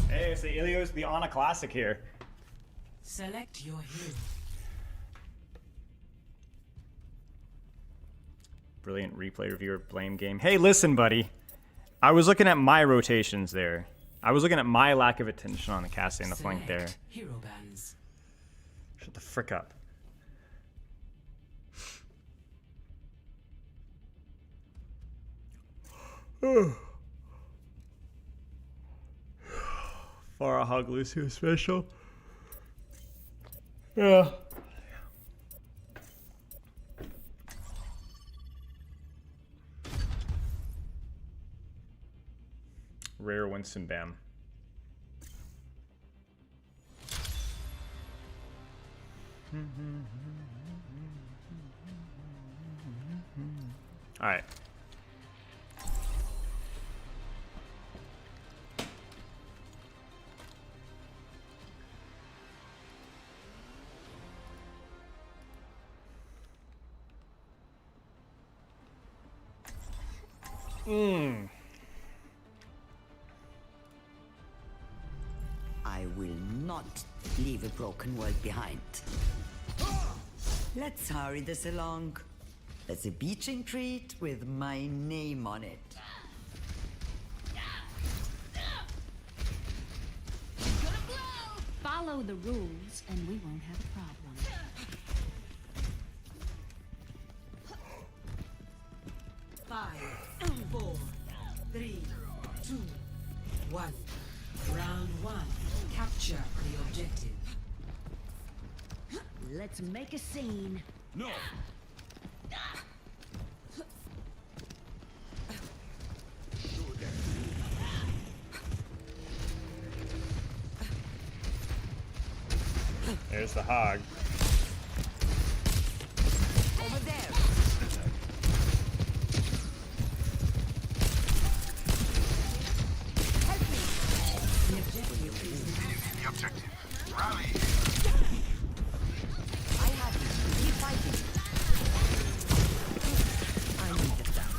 Speaker 1: Hey, it's the Ilios, the Ana Classic here.
Speaker 8: Select your hero.
Speaker 1: Brilliant replay reviewer blame game. Hey, listen, buddy. I was looking at my rotations there. I was looking at my lack of attention on the casting and the flank there.
Speaker 8: Hero bans.
Speaker 1: Shut the frick up. Farah Hug Lucio special. Yeah. Rare Winston Bam. All right.
Speaker 5: I will not leave a broken world behind. Let's hurry this along. There's a beaching treat with my name on it.
Speaker 9: Follow the rules and we won't have a problem.
Speaker 8: 5, 4, 3, 2, 1. Round 1. Capture the objective.
Speaker 9: Let's make a scene.
Speaker 4: No.
Speaker 1: There's the hog.
Speaker 5: Over there. Help me.
Speaker 6: The objective. Rally.
Speaker 5: I have you. Keep fighting. I need it down.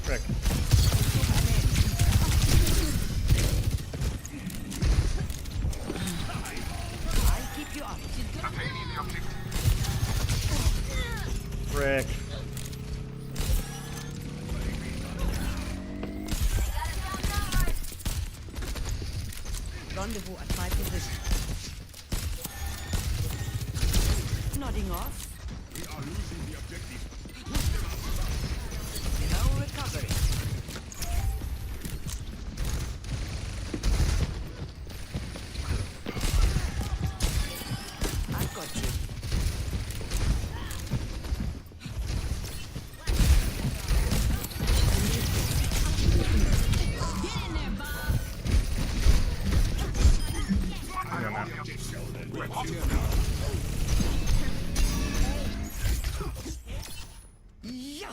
Speaker 1: Frick.
Speaker 5: I'll keep you up.
Speaker 6: Attaining the objective.
Speaker 1: Frick.
Speaker 5: Rendezvous at my position. Nodding off.
Speaker 4: We are losing the objective.
Speaker 5: No recovery. I've got you.
Speaker 1: I don't know.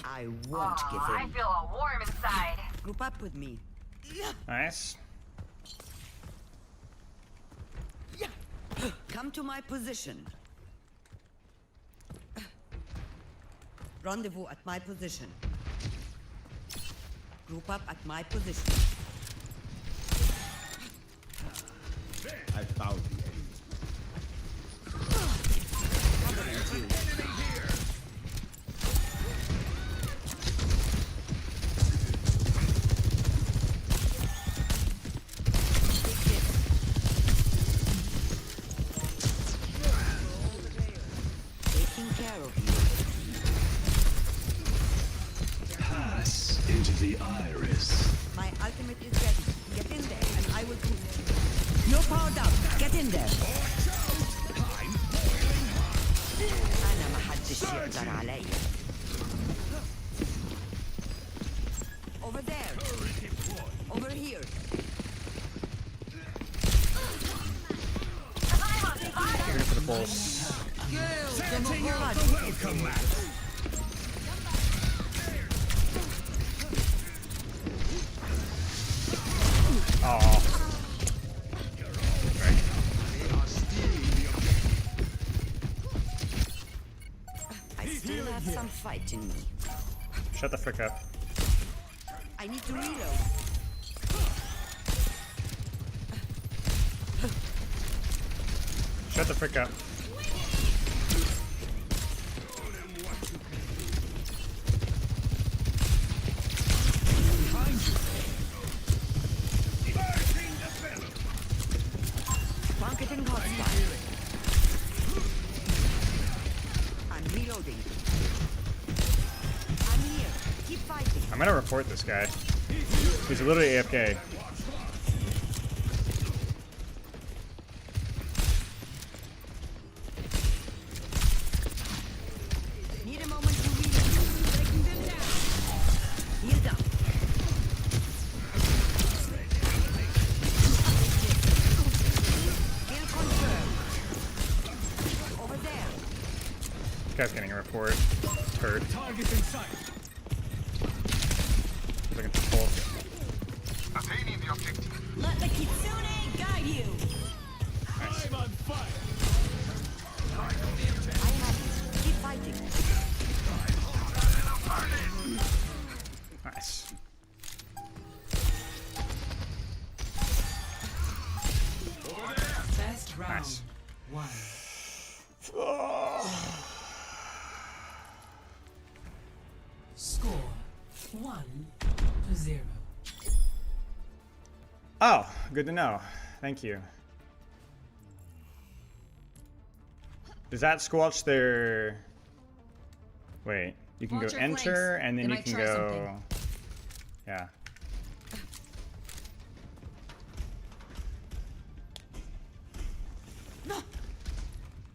Speaker 5: I won't give in.
Speaker 6: I feel all warm inside.
Speaker 5: Group up with me.
Speaker 1: Nice.
Speaker 5: Come to my position. Rendezvous at my position. Group up at my position.
Speaker 10: I found the enemy.
Speaker 5: Taking care of you.
Speaker 10: Pass into the iris.
Speaker 5: My ultimate is ready. Get in there and I will boost you. You're powered up. Get in there. أنا ما حدش يقدر علي. Over there. Over here.
Speaker 1: Looking for the pulse.
Speaker 4: Welcome, lad.
Speaker 1: Oh.
Speaker 5: I still have some fight in me.
Speaker 1: Shut the frick up.
Speaker 5: I need to reload.
Speaker 1: Shut the frick up.
Speaker 5: Marketing hostile. I'm reloading. I'm here. Keep fighting.
Speaker 1: I'm gonna report this guy. He's literally AFK.
Speaker 5: Need a moment to reload. Breaking them down. Healed up. Kill confirmed. Over there.
Speaker 1: This guy's getting a report. Perk.
Speaker 4: Target in sight.
Speaker 1: Looking for pulse.
Speaker 6: Attaining the objective.
Speaker 8: Let the Kitsune guide you.
Speaker 4: I'm on fire.
Speaker 1: Nice.
Speaker 8: First round.
Speaker 1: Nice.
Speaker 8: 1. Score 1-0.
Speaker 1: Oh, good to know. Thank you. Does that squelch their... Wait, you can
Speaker 5: Watch
Speaker 1: go
Speaker 5: your
Speaker 1: enter,
Speaker 5: flanks.
Speaker 1: and then
Speaker 5: They
Speaker 1: you
Speaker 5: might
Speaker 1: can
Speaker 5: try
Speaker 1: go...
Speaker 5: something.
Speaker 1: Yeah.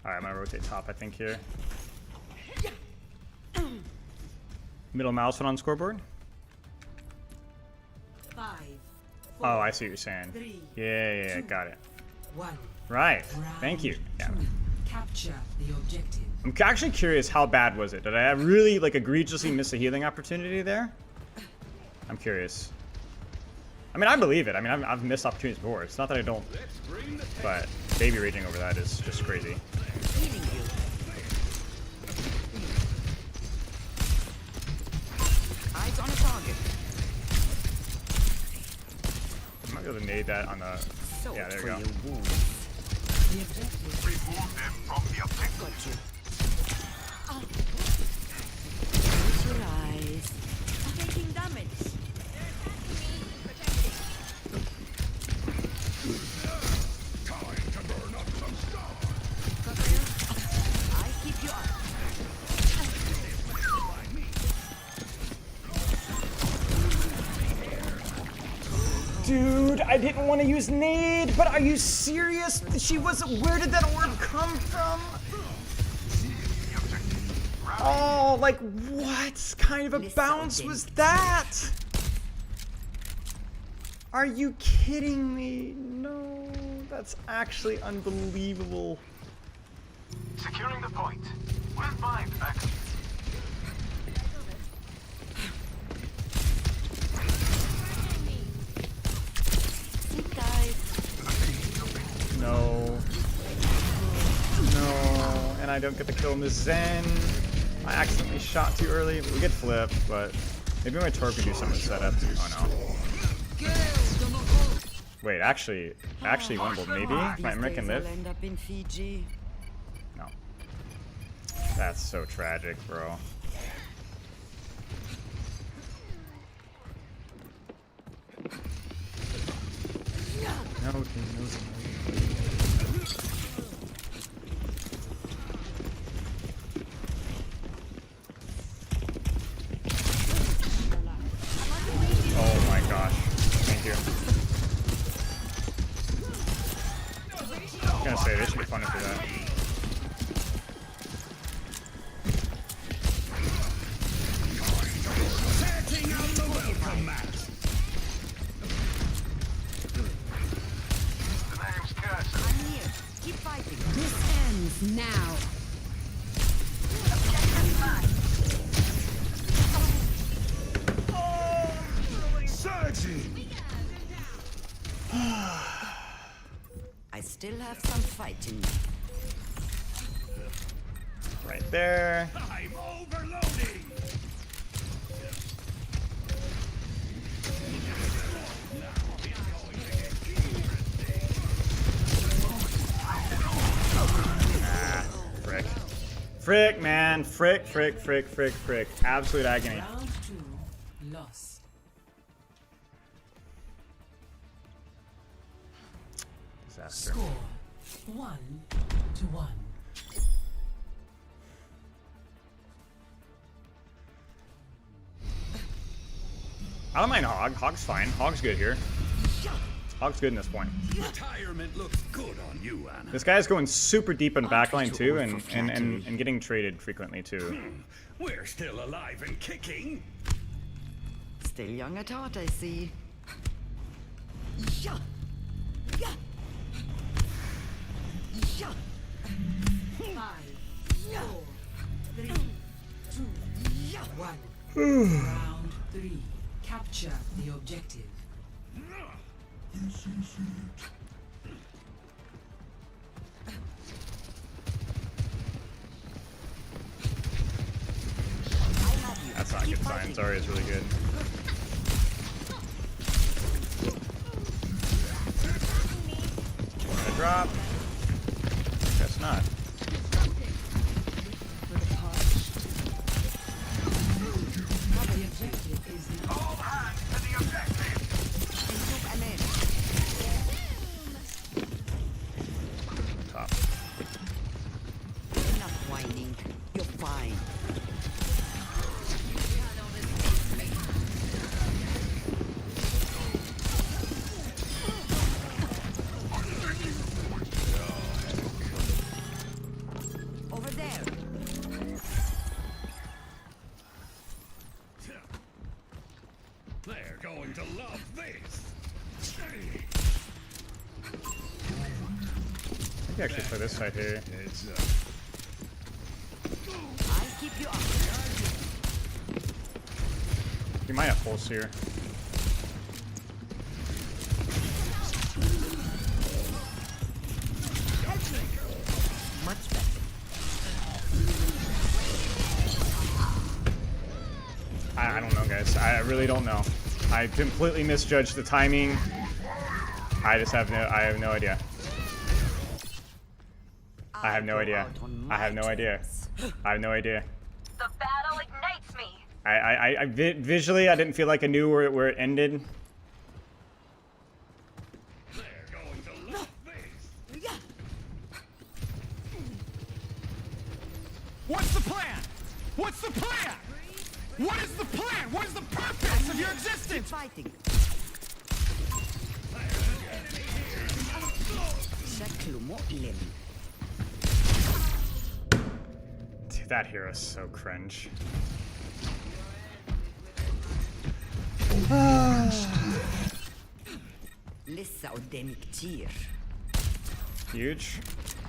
Speaker 1: Alright, I'm gonna rotate top, I think, here. Middle mouse one on scoreboard?
Speaker 8: 5.
Speaker 1: Oh, I see what you're saying.
Speaker 8: 3,
Speaker 1: Yeah, got it.
Speaker 8: 1.
Speaker 1: Right. Thank you. Yeah.
Speaker 8: Capture the objective.
Speaker 1: I'm actually curious, how bad was it? Did I really, like, egregiously miss a healing opportunity there? I'm curious. I mean, I believe it. I mean, I've missed opportunities before. It's not that I don't, but baby raging over that is just crazy.
Speaker 5: Healing you. Eyes on a target.
Speaker 1: I might be able to nade that on the...
Speaker 5: So
Speaker 1: Yeah, there you
Speaker 5: for
Speaker 1: go.
Speaker 5: your wounds.
Speaker 8: The objective.
Speaker 6: Remove them from the objective.
Speaker 5: Got you. Close your eyes. Taking damage.
Speaker 6: Time to burn up some stuff.
Speaker 5: Cover you. I keep you up.
Speaker 1: Dude, I didn't want to use nade, but are you serious? She wasn't... Where did that orb come from? Oh, like, what kind of a bounce was that? Are you kidding me? No, that's actually unbelievable.
Speaker 6: Securing the point. Where's mine, back?
Speaker 5: Sit tight.
Speaker 1: No. No, and I don't get the kill in the Zen. I accidentally shot too early. We get flipped, but maybe my Torp can do some of the setup. Oh no. Wait, actually winnable maybe? My American
Speaker 5: These days
Speaker 1: live?
Speaker 5: I'll end up in Fiji.
Speaker 1: No. That's so tragic, bro. No, oh my gosh. Thank you. I was gonna say, they should be punished for that.
Speaker 4: Setting out the welcome mat.
Speaker 6: The name's Cursor.
Speaker 5: I'm here. Keep fighting.
Speaker 8: This ends now.
Speaker 4: Surging.
Speaker 5: I still have some fight in me.
Speaker 1: Right there.
Speaker 4: I'm overloading.
Speaker 1: Frick. Frick, man. Frick. Absolute agony.
Speaker 8: Round 2 lost.
Speaker 1: Disaster.
Speaker 8: Score 1-1.
Speaker 1: I don't mind Hog. Hog's fine. Hog's good here. Hog's good in this point.
Speaker 4: Retirement looks good on you, Anna.
Speaker 1: This guy's going super deep in backline too, and getting traded frequently too.
Speaker 4: We're still alive and kicking.
Speaker 5: Still young at heart, I see. Yeah. Yeah. Yeah.
Speaker 8: 5, 4, 3, 2, 1. Round 3. Capture the objective.
Speaker 1: That's not a good sign. Sorry, it's really good. drop? Guess not.
Speaker 6: All hands to the objective.
Speaker 1: Top.
Speaker 5: Enough whining. You're fine. Over there.
Speaker 4: They're going to love this.
Speaker 1: I can actually play this side here.
Speaker 5: I'll keep you up.
Speaker 1: You might have pulse here.
Speaker 5: Much better.
Speaker 1: I don't know, guys. I really don't know. I completely misjudged the timing. I have no idea. I have no idea. I have no idea. I have no idea.
Speaker 6: The battle ignites me.
Speaker 1: Visually, I didn't feel like I knew where it ended.
Speaker 4: They're going to love this. What's the plan? What's the plan? What is the plan? What is the purpose of your existence?
Speaker 5: Fighting. شكله مؤلم.
Speaker 1: Dude, that hero's so cringe.
Speaker 5: لسه قدامي كتير.
Speaker 1: Huge.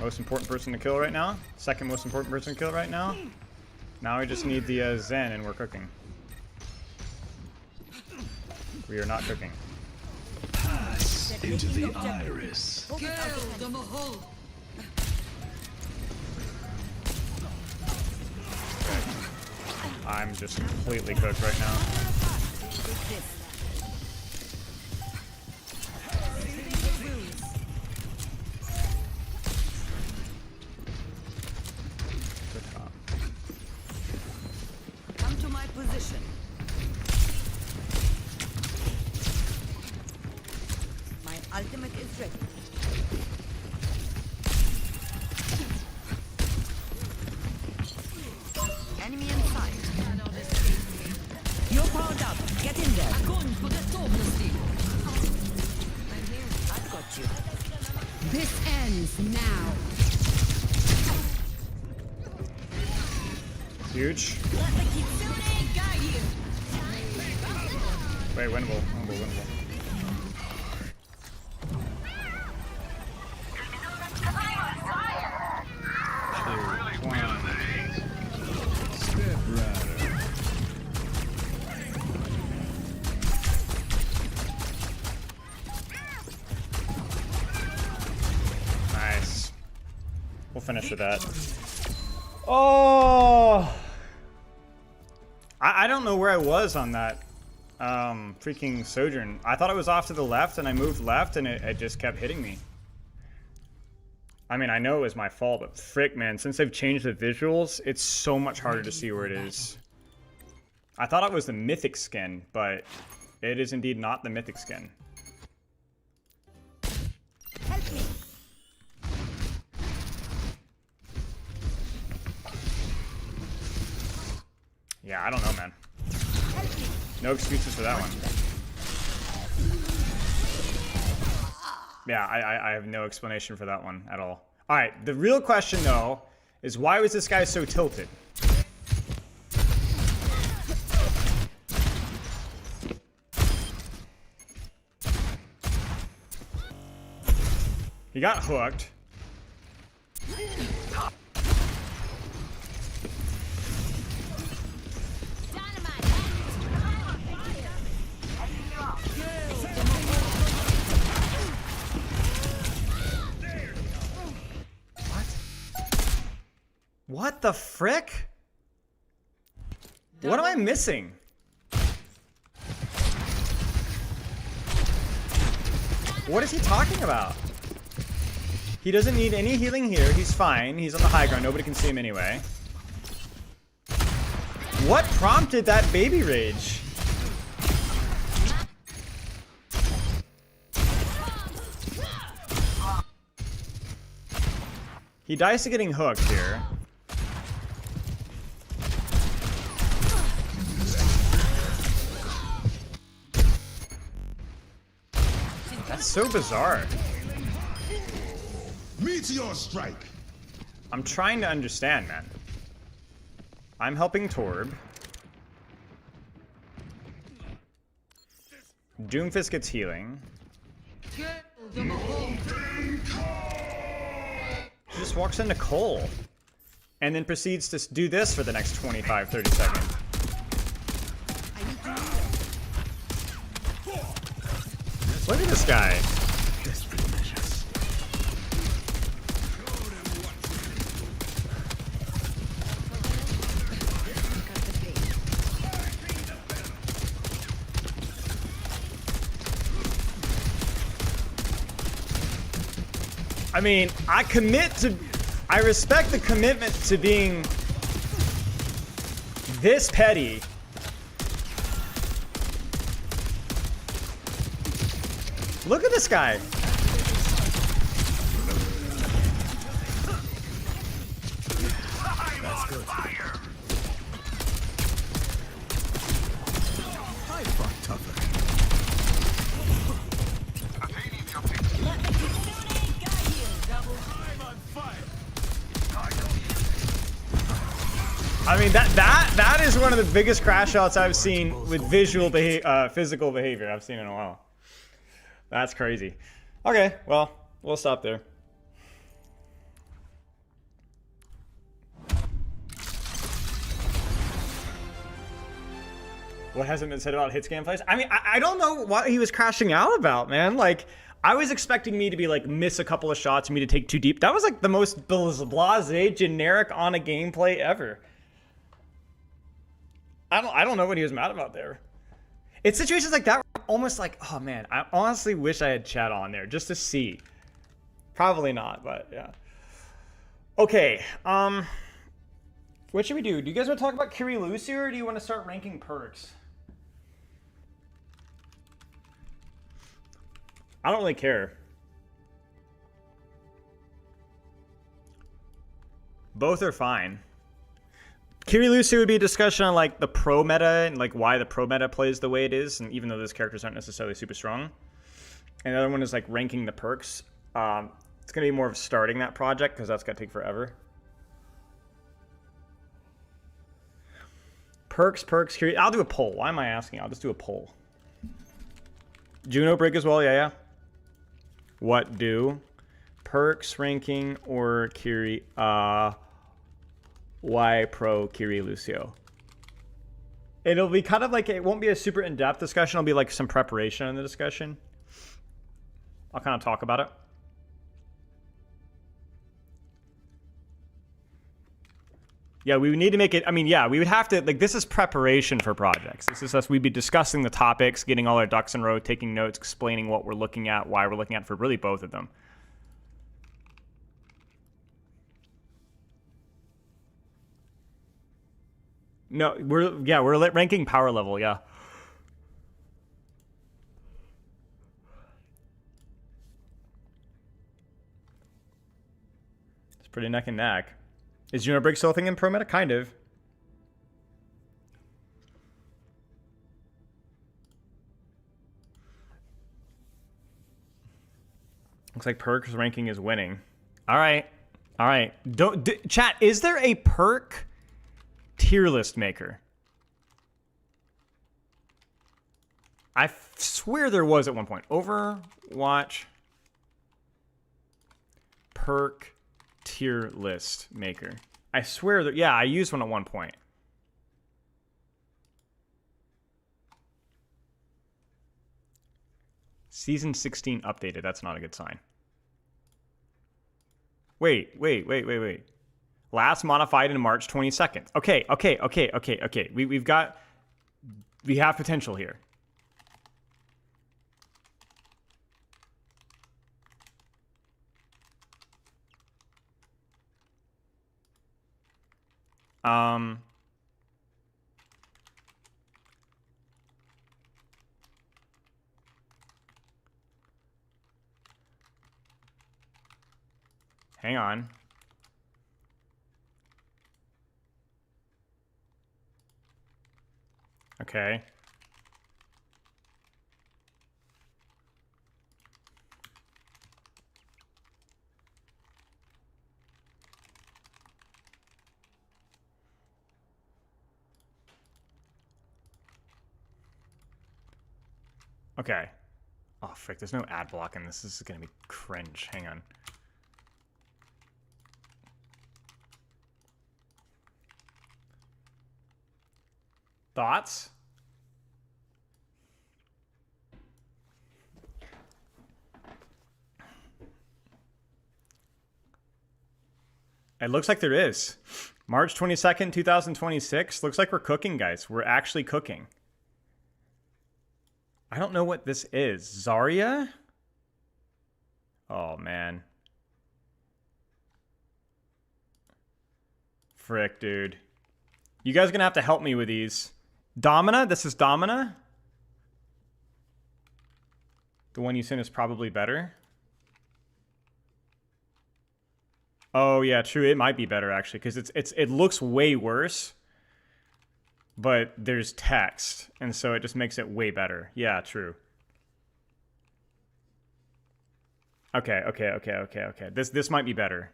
Speaker 1: Most important person to kill right now. Second most important person to kill right now. Now we just need the Zen and we're cooking. We are not cooking.
Speaker 10: Into the iris.
Speaker 1: I'm just completely cooked right now. Good top.
Speaker 5: Come to my position. My ultimate is ready. Enemy in sight. You're powered up. Get in there. I've got you.
Speaker 8: This ends now.
Speaker 1: Huge. Wait, winnable. Winnable. Nice. We'll finish with that. Oh! I don't know where I was on that freaking Sojourn. I thought it was off to the left and I moved left and it just kept hitting me. I mean, I know it was my fault, but frick, man, since they've changed the visuals, it's so much harder to see where it is. I thought it was the mythic skin, but it is indeed not the mythic skin.
Speaker 5: Help me.
Speaker 1: Yeah, I don't know, man. No excuses for that one. Yeah, I have no explanation for that one at all. All right, the real question, though, is why was this guy so tilted? He got hooked. What the frick? What am I missing? What is he talking about? He doesn't need any healing here. He's fine. He's on the high ground. Nobody can see him anyway. What prompted that baby rage? He dies to getting hooked here. That's so bizarre.
Speaker 7: Meteor strike.
Speaker 1: I'm trying to understand, man. I'm helping Torb. Doomfist gets healing. She just walks into Cole. And then proceeds to do this for the next 25, 30 seconds. Look at this guy. I mean, I respect the commitment to being this petty. Look at this guy.
Speaker 10: That's good. I fought tougher.
Speaker 1: I mean, that is one of the biggest crash outs I've seen with physical behavior I've seen in a while. That's crazy. Okay, well, we'll stop there. What hasn't been said about hit scan plays? I mean, I don't know what he was crashing out about, man. Like, I was expecting me to be like miss a couple of shots, me to take too deep. That was like the most blasé, generic on a gameplay ever. I don't know what he was mad about there. It's situations like that where I'm almost like, oh man, I honestly wish I had chat on there just to see. Probably not, but yeah. Okay, what should we do? Do you guys want to talk about Kiri Lucy, or do you want to start ranking perks? I don't really care. Both are fine. Kiri Lucy would be a discussion on like the pro meta and like why the pro meta plays the way it is, and even though those characters aren't necessarily super strong. And the other one is like ranking the perks. It's gonna be more of starting that project because that's gonna take forever. Perks, Kiri. I'll do a poll. Why am I asking? I'll just do a poll. Juno break as well. Yeah. What do? Perks ranking or Kiri? Why pro Kiri Lucio? It'll be kind of like, it won't be a super in-depth discussion. It'll be like some preparation in the discussion. I'll kind of talk about it. Yeah, we would need to make it, I mean, yeah, we would have to, like, this is preparation for projects. This is us, we'd be discussing the topics, getting all our ducks in a row, taking notes, explaining what we're looking at, why we're looking at for really both of them. No, we're ranking power level, yeah. It's pretty neck and neck. Is Juno Break still a thing in pro meta? Kind of. Looks like Perk's ranking is winning. All right. Chat, is there a Perk tier list maker? I swear there was at one point. Overwatch Perk tier list maker. I swear that, yeah, I used one at one point. Season 16 updated. That's not a good sign. Wait. Last modified in March 22nd. Okay. We have potential here. Hang on. Okay. Okay. Oh, frick. There's no ad block in this. This is going to be cringe. Hang on. Thoughts? It looks like there is. March 22nd, 2026. Looks like we're cooking, guys. We're actually cooking. I don't know what this is. Zarya? Oh, man. Frick, dude. You guys are going to have to help me with these. Domina? This is Domina? The one you sent is probably better. Oh, yeah, true. It might be better, actually, because it looks way worse. But there's text, and so it just makes it way better. Yeah, true. Okay. This might be better.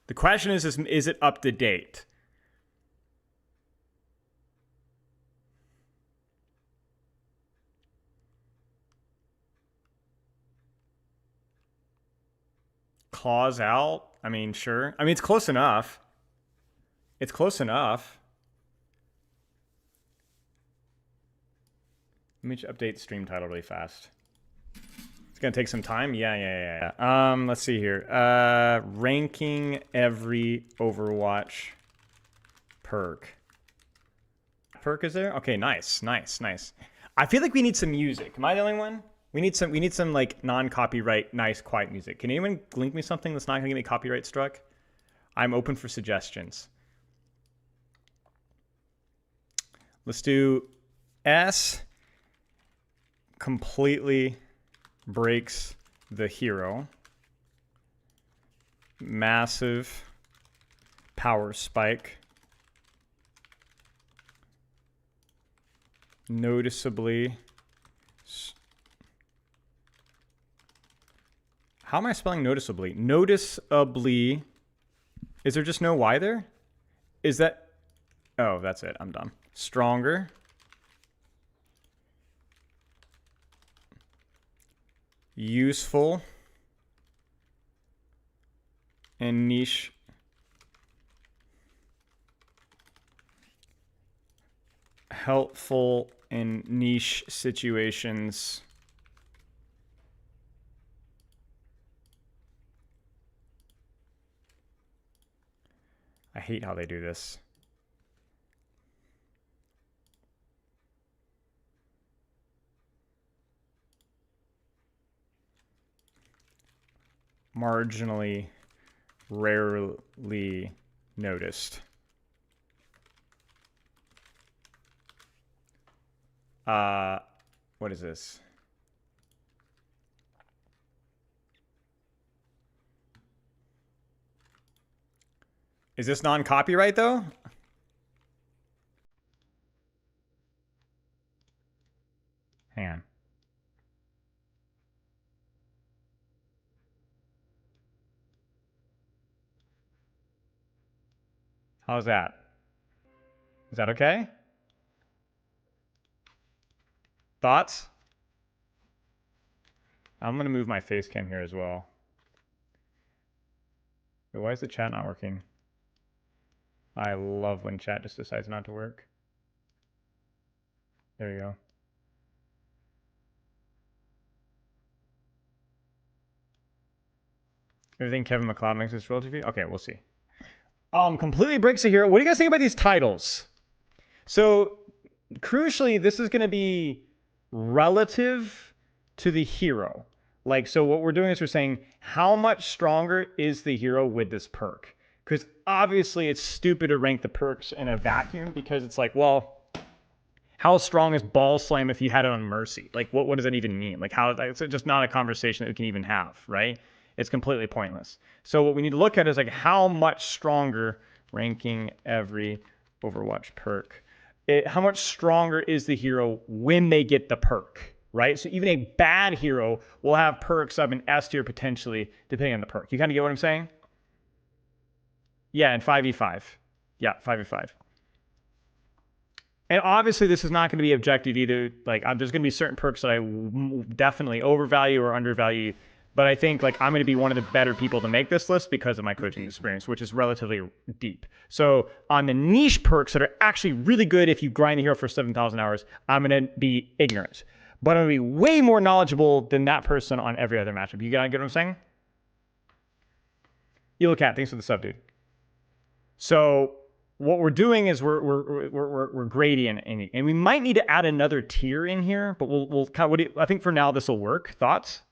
Speaker 1: The question is it up to date? Claws out? I mean, sure. I mean, it's close enough. It's close enough. Let me just update stream title really fast. It's gonna take some time. Yeah. Let's see here. Ranking every Overwatch perk. Perk is there? Okay, nice. I feel like we need some music. Am I the only one? We need some like non-copyright, nice, quiet music. Can anyone link me something that's not gonna get me copyright struck? I'm open for suggestions. Let's do S. Completely breaks the hero. Massive power spike. Noticeably. How am I spelling noticeably? Noticeably. Is there just no Y there? Is that... Oh, that's it. I'm dumb. Stronger. Useful. And niche. Helpful in niche situations. I hate how they do this. Marginally, rarely noticed. What is this? Is this non-copyright though? Hang on. How's that? Is that okay? Thoughts? I'm gonna move my face cam here as well. Wait, why is the chat not working? I love when chat just decides not to work. There you go. Everything Kevin McLeod makes is relative. Okay, we'll see. Completely breaks the hero. What do you guys think about these titles? So, crucially, this is going to be relative to the hero. Like, so what we're doing is we're saying, how much stronger is the hero with this perk? Because obviously it's stupid to rank the perks in a vacuum because it's like, well, how strong is Ball Slam if you had it on Mercy? Like, what does that even mean? Like, how? It's just not a conversation that we can even have, right? It's completely pointless. So what we need to look at is like how much stronger ranking every Overwatch perk. How much stronger is the hero when they get the perk, right? So even a bad hero will have perks of an S tier potentially, depending on the perk. You kind of get what I'm saying? Yeah, and 5v5. Yeah, 5v5. And obviously this is not going to be objective either. Like, there's going to be certain perks that I definitely overvalue or undervalue. But I think like I'm going to be one of the better people to make this list because of my coaching experience, which is relatively deep. So on the niche perks that are actually really good if you grind the hero for 7,000 hours, I'm going to be ignorant. But I'm going to be way more knowledgeable than that person on every other matchup. You get what I'm saying? Elo Cat, thanks for the sub, dude. So what we're doing is we're gradient, and we might need to add another tier in here, but we'll kind of, I think for now this will work. Thoughts?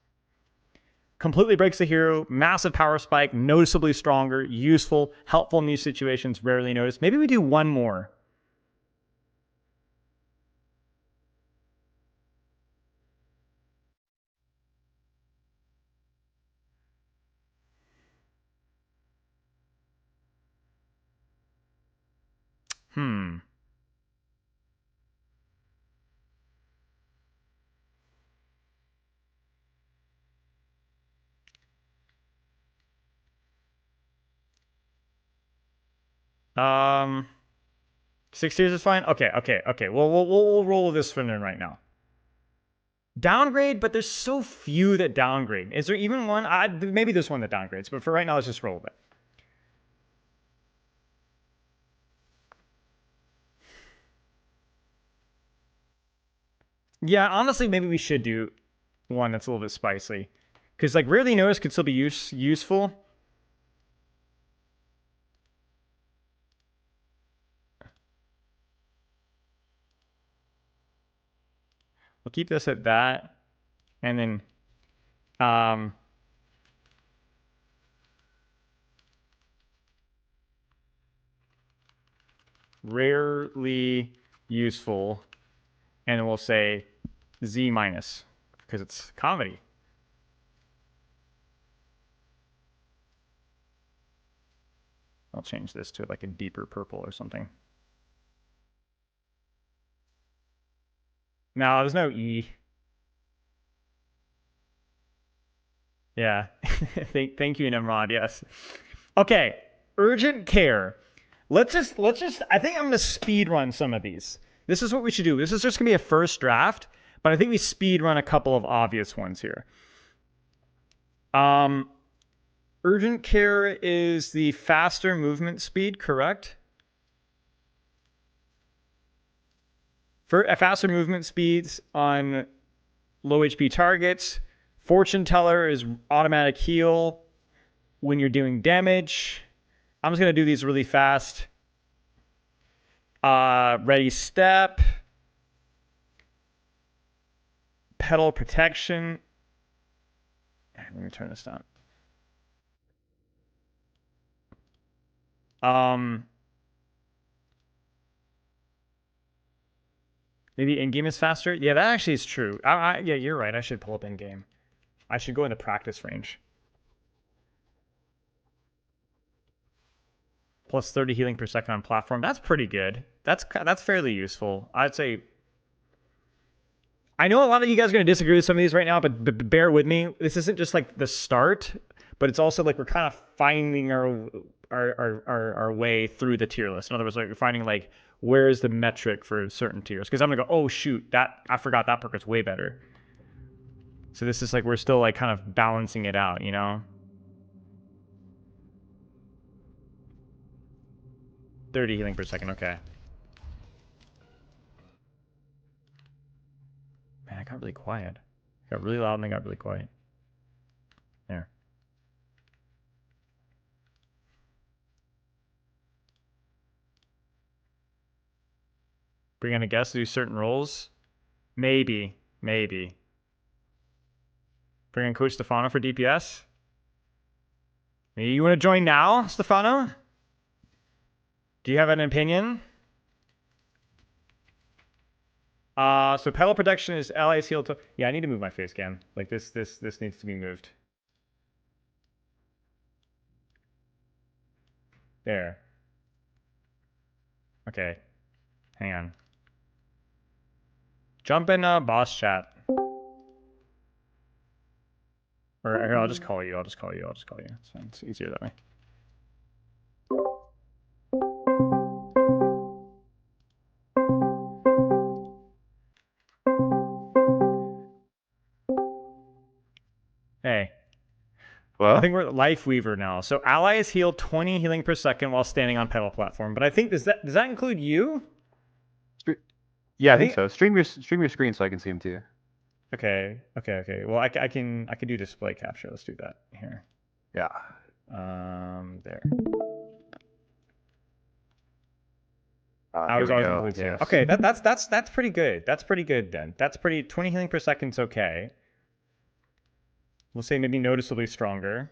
Speaker 1: Completely breaks the hero, massive power spike, noticeably stronger, useful, helpful in these situations, rarely noticed. Maybe we do one more. Um, 6 tiers is fine. Okay. Well, we'll roll with this for right now. Downgrade, but there's so few that downgrade. Is there even one? Maybe there's one that downgrades, but for right now, let's just roll with it. Yeah, honestly, maybe we should do one that's a little bit spicy. Because, like, rarely noticed could still be useful. We'll keep this at that. And then, rarely useful. And then we'll say Z minus, because it's comedy. I'll change this to like a deeper purple or something. No, there's no E. Yeah. Thank you, Nimrod. Yes. Okay. Urgent care. Let's just I think I'm gonna speed run some of these. This is what we should do. This is just gonna be a first draft, but I think we speed run a couple of obvious ones here. Urgent care is the faster movement speed, correct? For faster movement speeds on low HP targets. Fortune teller is automatic heal when you're doing damage. I'm just gonna do these really fast. Ready step. Pedal protection. Let me turn this down. Maybe in-game is faster? Yeah, that actually is true. Yeah, you're right. I should pull up in-game. I should go into practice range. Plus 30 healing per second on platform. That's pretty good. That's fairly useful. I'd say... I know a lot of you guys are going to disagree with some of these right now, but bear with me. This isn't just like the start, but it's also like we're kind of finding our way through the tier list. In other words, like we're finding like where's the metric for certain tiers. Because I'm gonna go, oh shoot, I forgot that perk is way better. So this is like we're still like kind of balancing it out, you know? 30 healing per second, okay. Man, I got really quiet. I got really loud and I got really quiet. There. Bring on a guest to do certain roles? Maybe. Bring in Coach Stefano for DPS? Maybe you want to join now, Stefano? Do you have an opinion? So pedal protection is allies heal to. Yeah, I need to move my face cam. Like this needs to be moved. There. Okay. Hang on. Jump in boss chat. Or here, I'll just call you. I'll just call you. It's fine. It's easier that way. Hey.
Speaker 11: Well,
Speaker 1: I think we're at Life Weaver now. So allies heal 20 healing per second while standing on pedal platform. But I think does that include you?
Speaker 11: Yeah, I think so. Stream your screen so I can see him too.
Speaker 1: Okay. Well, I can do display capture. Let's do that here.
Speaker 11: Yeah.
Speaker 1: There.
Speaker 11: I was always yes.
Speaker 1: Okay, that's pretty good. That's pretty good then. That's pretty 20 healing per second's okay. We'll say maybe noticeably stronger.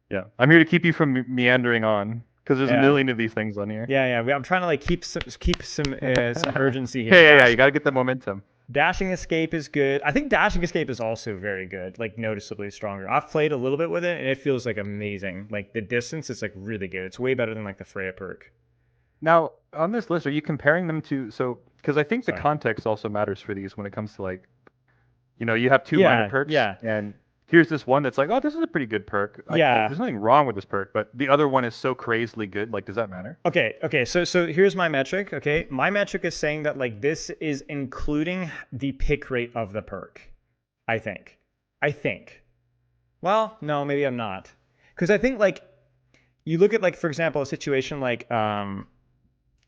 Speaker 11: Yeah, I'm here to keep you from meandering on because there's a million of these things on here.
Speaker 1: Yeah. I'm trying to like keep some urgency here.
Speaker 11: Yeah. You gotta get the momentum.
Speaker 1: Dashing escape is good. I think dashing escape is also very good, like noticeably stronger. I've played a little bit with it and it feels like amazing. Like the distance is like really good. It's way better than like the Freya perk.
Speaker 11: Now on this list, are you comparing them to because I think the context also matters for these when it comes to like, you have two minor perks.
Speaker 1: Yeah.
Speaker 11: And here's this one that's like, oh, this is a pretty good perk. There's nothing wrong with this perk, but the other one is so crazily good. Like, does that matter?
Speaker 1: Okay. So here's my metric. Okay, my metric is saying that like this is including the pick rate of the perk. I think. Well, no, maybe I'm not, because I think like you look at like for example a situation like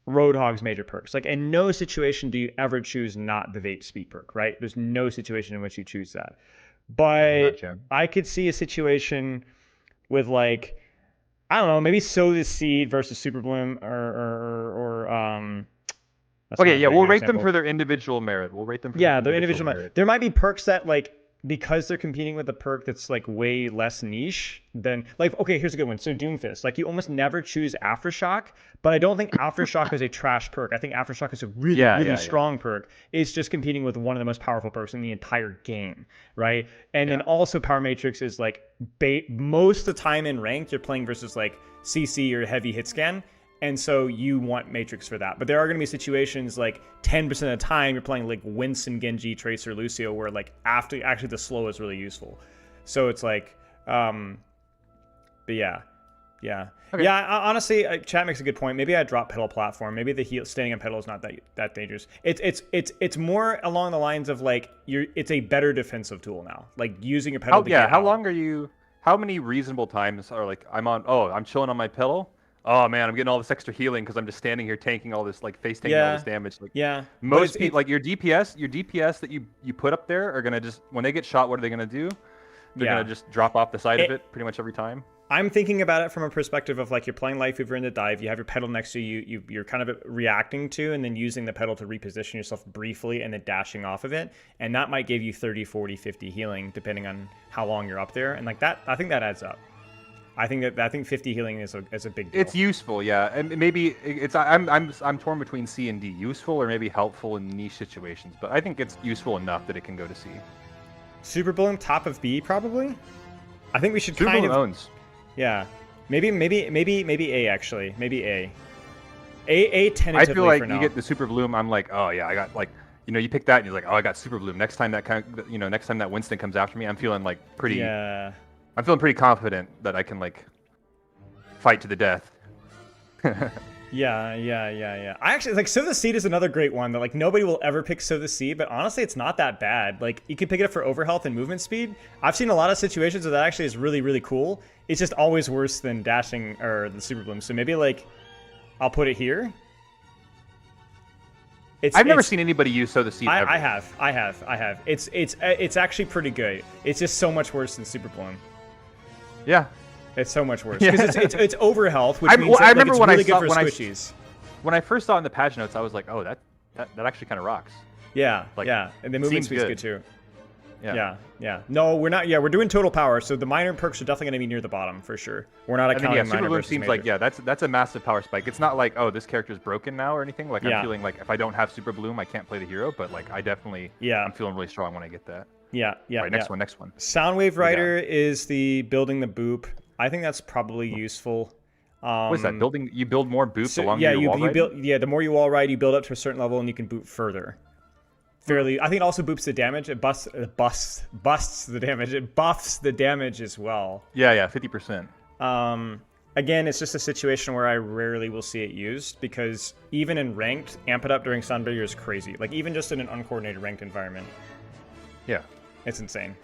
Speaker 1: Roadhog's major perks. Like in no situation do you ever choose not the vape speed perk, right? There's no situation in which you choose that. But I could see a situation with like, I don't know, maybe Sow the Seed versus Super Bloom or
Speaker 11: okay, yeah, we'll rate them for their individual merit.
Speaker 1: Their individual merit. There might be perks that like because they're competing with a perk that's like way less niche than like okay, here's a good one. So Doomfist, like you almost never choose Aftershock, but I don't think Aftershock is a trash perk. I think Aftershock is a really strong perk. It's just competing with one of the most powerful perks in the entire game, right? And then also Power Matrix is like most of the time in ranked you're playing versus like CC or heavy hit scan. And so you want Matrix for that. But there are going to be situations like 10% of the time you're playing like Winston, Genji, Tracer, Lucio, where like actually the slow is really useful. So it's like, but yeah. Okay. Yeah, honestly, chat makes a good point. Maybe I drop pedal platform.Maybe the standing on pedal is not that dangerous. It's more along the lines of like it's a better defensive tool now. Like using your pedal.
Speaker 11: How many reasonable times are like I'm chilling on my pedal. Oh man, I'm getting all this extra healing because I'm just standing here tanking all this all this damage. Like, most people, like your DPS that you put up there are gonna just when they get shot, what are they gonna do? They're gonna just drop off the side of it pretty much every time.
Speaker 1: I'm thinking about it from a perspective of like you're playing Life Weaver in the dive, you have your pedal next to you, you're kind of reacting to and then using the pedal to reposition yourself briefly and then dashing off of it, and that might give you 30, 40, 50 healing depending on how long you're up there, and like that, I think that adds up. I think 50 healing is a big deal.
Speaker 11: It's useful, yeah, and maybe I'm torn between C and D, useful or maybe helpful in niche situations, but I think it's useful enough that it can go to C.
Speaker 1: Super Bloom top of B probably. I think we should
Speaker 11: Super
Speaker 1: kind
Speaker 11: Bloom
Speaker 1: of
Speaker 11: owns.
Speaker 1: Yeah, maybe A actually, maybe A tentatively.
Speaker 11: I feel like
Speaker 1: for now.
Speaker 11: you get the Super Bloom, I'm like, oh yeah, I got like. You pick that and you're like, oh, I got Super Bloom. Next time next time that Winston comes after me, I'm feeling like pretty.
Speaker 1: Yeah.
Speaker 11: I'm feeling pretty confident that I can like fight to the death.
Speaker 1: Yeah. I actually like Sow the Seed is another great one that like nobody will ever pick Sow the Seed, but honestly, it's not that bad. Like you can pick it up for overhealth and movement speed. I've seen a lot of situations where that actually is really, really cool. It's just always worse than dashing or the Super Bloom. So maybe like I'll put it here.
Speaker 11: I've never seen anybody use Sow the Seed ever.
Speaker 1: I have. It's actually pretty good. It's just so much worse than Super Bloom.
Speaker 11: Yeah,
Speaker 1: it's so much worse because it's overhealth, which means
Speaker 11: I remember
Speaker 1: it's
Speaker 11: when
Speaker 1: really
Speaker 11: I saw
Speaker 1: good for squishies.
Speaker 11: When I first saw it in the patch notes, I was like, oh, that actually kind of rocks.
Speaker 1: Yeah,
Speaker 11: like,
Speaker 1: yeah, and the movement speed's good too. Yeah. No, we're not. Yeah, we're doing total power. So the minor perks are definitely going to be near the bottom for sure. We're not accounting minor
Speaker 11: Super Bloom
Speaker 1: versus
Speaker 11: seems
Speaker 1: major.
Speaker 11: like that's a massive power spike. It's not like, oh, this character's broken now or anything. Like I'm feeling like if I don't have Super Bloom, I can't play the hero. But like I definitely, I'm feeling really strong when I get that.
Speaker 1: Yeah.
Speaker 11: Right, next one.
Speaker 1: Soundwave Rider is the building the boop. I think that's probably useful.
Speaker 11: What is that? Building? You build more boops along your wall
Speaker 1: you build. Yeah, the more you wall ride, you build up to a certain level, and you can boot further. I think it also boops the damage. It busts the damage. It buffs the damage as well.
Speaker 11: Yeah, 50%.
Speaker 1: Again, it's just a situation where I rarely will see it used because even in ranked, amp it up during Sunbarrier is crazy. Like even just in an uncoordinated ranked environment.
Speaker 11: Yeah,
Speaker 1: it's insane.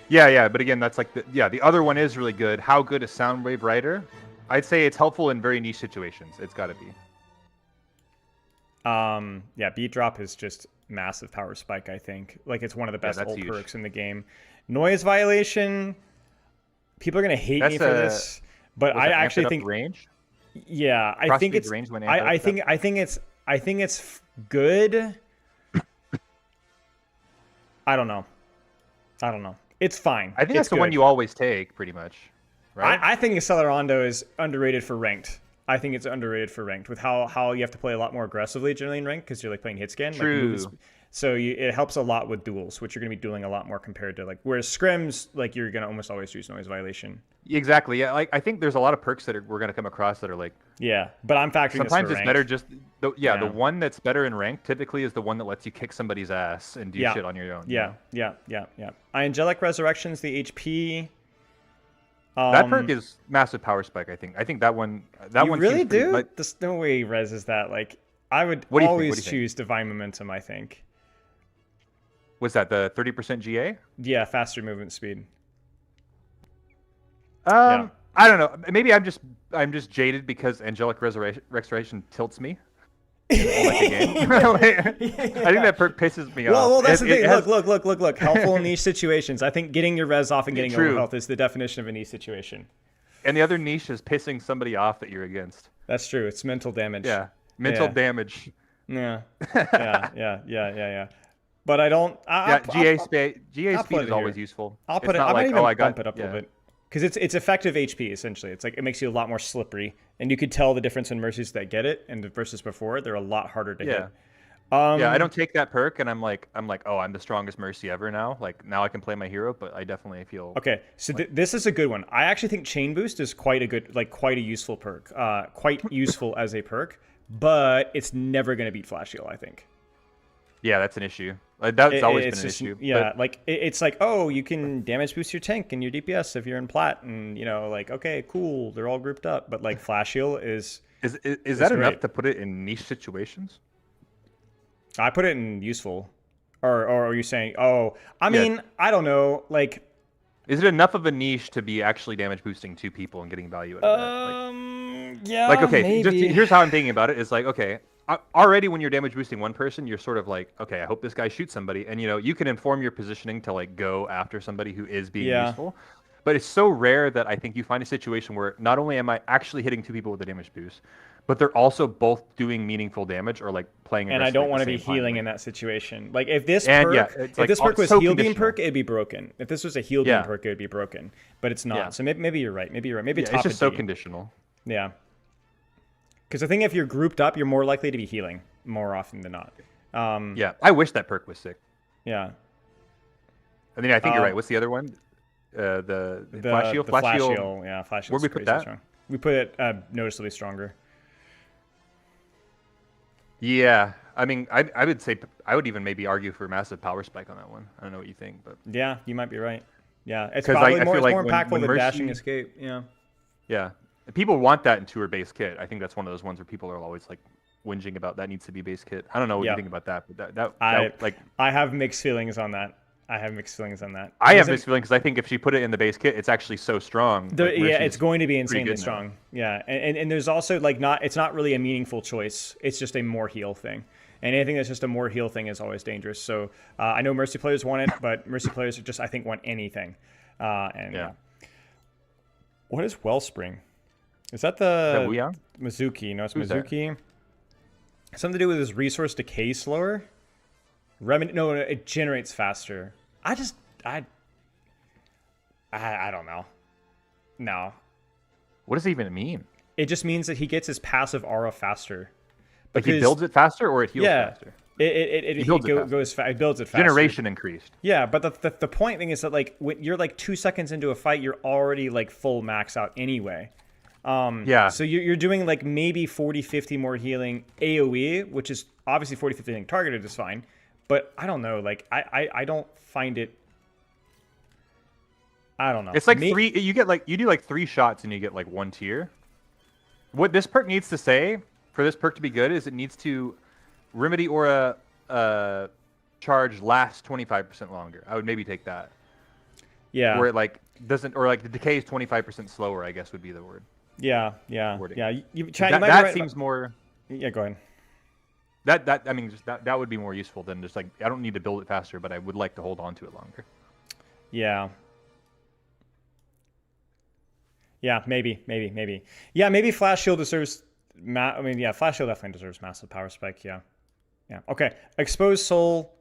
Speaker 11: Yeah, but again, that's like the other one is really good. How good is Soundwave Rider? I'd say it's helpful in very niche situations. It's got to be.
Speaker 1: Yeah, Beat Drop is just massive power spike, I think. Like it's one of the best ult perks in the game. Noise Violation, people are going to hate me for this, but I actually think
Speaker 11: range.
Speaker 1: Yeah, I think it's
Speaker 11: range when
Speaker 1: I think it's good. I don't know. It's fine.
Speaker 11: I think that's the one you always take, pretty much. Right?
Speaker 1: I think Accelerando is underrated for ranked. I think it's underrated for ranked with how you have to play a lot more aggressively generally in ranked because you're like playing hit scan.
Speaker 11: True.
Speaker 1: Like, so it helps a lot with duels, which you're going to be dueling a lot more compared to like whereas scrims like you're going to almost always use Noise Violation.
Speaker 11: Exactly. Yeah. Like I think there's a lot of perks that we're going to come across that are like.
Speaker 1: Yeah, but I'm factoring.
Speaker 11: Sometimes it's
Speaker 1: ranked.
Speaker 11: better just. The one that's better in ranked typically is the one that lets you kick somebody's ass and do shit on your own.
Speaker 1: Yeah. Angelic Resurrection's the HP.
Speaker 11: That perk is massive power spike. I think that one.
Speaker 1: You really do? There's no way he reses that. Like I would always choose Divine Momentum. I think.
Speaker 11: Was that the 30% GA?
Speaker 1: Yeah, faster movement speed.
Speaker 11: I don't know. Maybe I'm just jaded because Angelic Restoration tilts me. Like the game. I think that perk pisses me off.
Speaker 1: Well, that's the thing. Look. Helpful in niche situations. I think getting your res off and getting your health is the definition of a niche situation.
Speaker 11: And the other niche is pissing somebody off that you're against.
Speaker 1: That's true. It's mental damage.
Speaker 11: Yeah, mental damage.
Speaker 1: Yeah. But I don't.
Speaker 11: GA speed is always useful.
Speaker 1: I'll put it. I might even bump it up a little bit because it's effective HP essentially. It's like it makes you a lot more slippery, and you could tell the difference in mercies that get it and versus before. They're a lot harder to hit.
Speaker 11: I don't take that perk, and I'm like, oh, I'm the strongest mercy ever now. Like now I can play my hero, but I definitely feel.
Speaker 1: Okay, so this is a good one. I actually think Chain Boost is quite a useful perk. Quite useful as a perk, but it's never going to beat Flash Heal, I think.
Speaker 11: Yeah, that's an issue. That's always been an issue.
Speaker 1: Yeah, like it's like, oh, you can damage boost your tank and your DPS if you're in plat, and like, okay, cool, they're all grouped up. But like Flash Heal is
Speaker 11: that enough to put it in niche situations?
Speaker 1: I put it in useful, or are you saying? Oh, I mean, I don't know. Like,
Speaker 11: is it enough of a niche to be actually damage boosting two people and getting value out of that?
Speaker 1: Yeah.
Speaker 11: Like, okay,
Speaker 1: maybe.
Speaker 11: Here's how I'm thinking about it. It's like, okay. Already when you're damage boosting one person, you're sort of like, okay, I hope this guy shoots somebody. And, you can inform your positioning to, like, go after somebody who is being useful. But it's so rare that I think you find a situation where not only am I actually hitting two people with a damage boost, but they're also both doing meaningful damage or, like, playing
Speaker 1: and I don't want to be healing in that situation. Like, if this perk was Heal Beam perk, it'd be broken. If this was a Heal Beam perk, it would be broken. But it's not. Yeah. So maybe you're right. Maybe
Speaker 11: it's just so conditional.
Speaker 1: Yeah. Because I think if you're grouped up, you're more likely to be healing more often than not.
Speaker 11: I wish that perk was sick.
Speaker 1: Yeah.
Speaker 11: I mean, I think you're right. What's the other one? The Flash Heal?
Speaker 1: Flash Heal. Yeah, Flash Heal.
Speaker 11: Where'd we put that?
Speaker 1: Strong. We put it noticeably stronger.
Speaker 11: Yeah. I mean, I would say, I would even maybe argue for massive power spike on that one. I don't know what you think, but.
Speaker 1: Yeah, you might be right. Yeah, it's probably more impactful than Dashing Escape. Yeah.
Speaker 11: Yeah. People want that in tour base kit. I think that's one of those ones where people are always like whinging about that needs to be base kit. I don't know what you think about that, but
Speaker 1: I have mixed feelings on that. I have mixed feelings
Speaker 11: because I think if she put it in the base kit, it's actually so strong.
Speaker 1: It's going to be insanely strong. Yeah, and there's also like it's not really a meaningful choice. It's just a more heal thing. And anything that's just a more heal thing is always dangerous. So I know Mercy players want it, but Mercy players just I think want anything. What is Wellspring? Is that the Mizuki? No, it's Mizuki. Something to do with his resource decay slower. No, it generates faster. I don't know. No.
Speaker 11: What does it even mean?
Speaker 1: It just means that he gets his passive aura faster.
Speaker 11: Like he builds it faster, or it heals faster?
Speaker 1: It builds it faster.
Speaker 11: Generation increased.
Speaker 1: Yeah, but the point thing is that like when you're like 2 seconds into a fight, you're already like full max out anyway.
Speaker 11: Yeah.
Speaker 1: So you're doing like maybe 40-50 more healing AoE, which is obviously 40-50 healing targeted is fine. But I don't know. Like I don't find it. I don't know.
Speaker 11: It's like three. You do like 3 shots and you get like 1 tier. What this perk needs to say for this perk to be good is it needs to remedy aura charge lasts 25% longer. I would maybe take that.
Speaker 1: Yeah.
Speaker 11: Where it like doesn't, or like the decay is 25% slower, I guess would be the word.
Speaker 1: Yeah.
Speaker 11: Wording.
Speaker 1: Yeah.
Speaker 11: That seems more.
Speaker 1: Yeah, go ahead.
Speaker 11: I mean, just that would be more useful than just like I don't need to build it faster, but I would like to hold on to it longer.
Speaker 1: Yeah. Yeah, maybe. Yeah, maybe Flash Shield deserves. Flash Shield definitely deserves massive power spike. Yeah. Okay. Exposed Soul,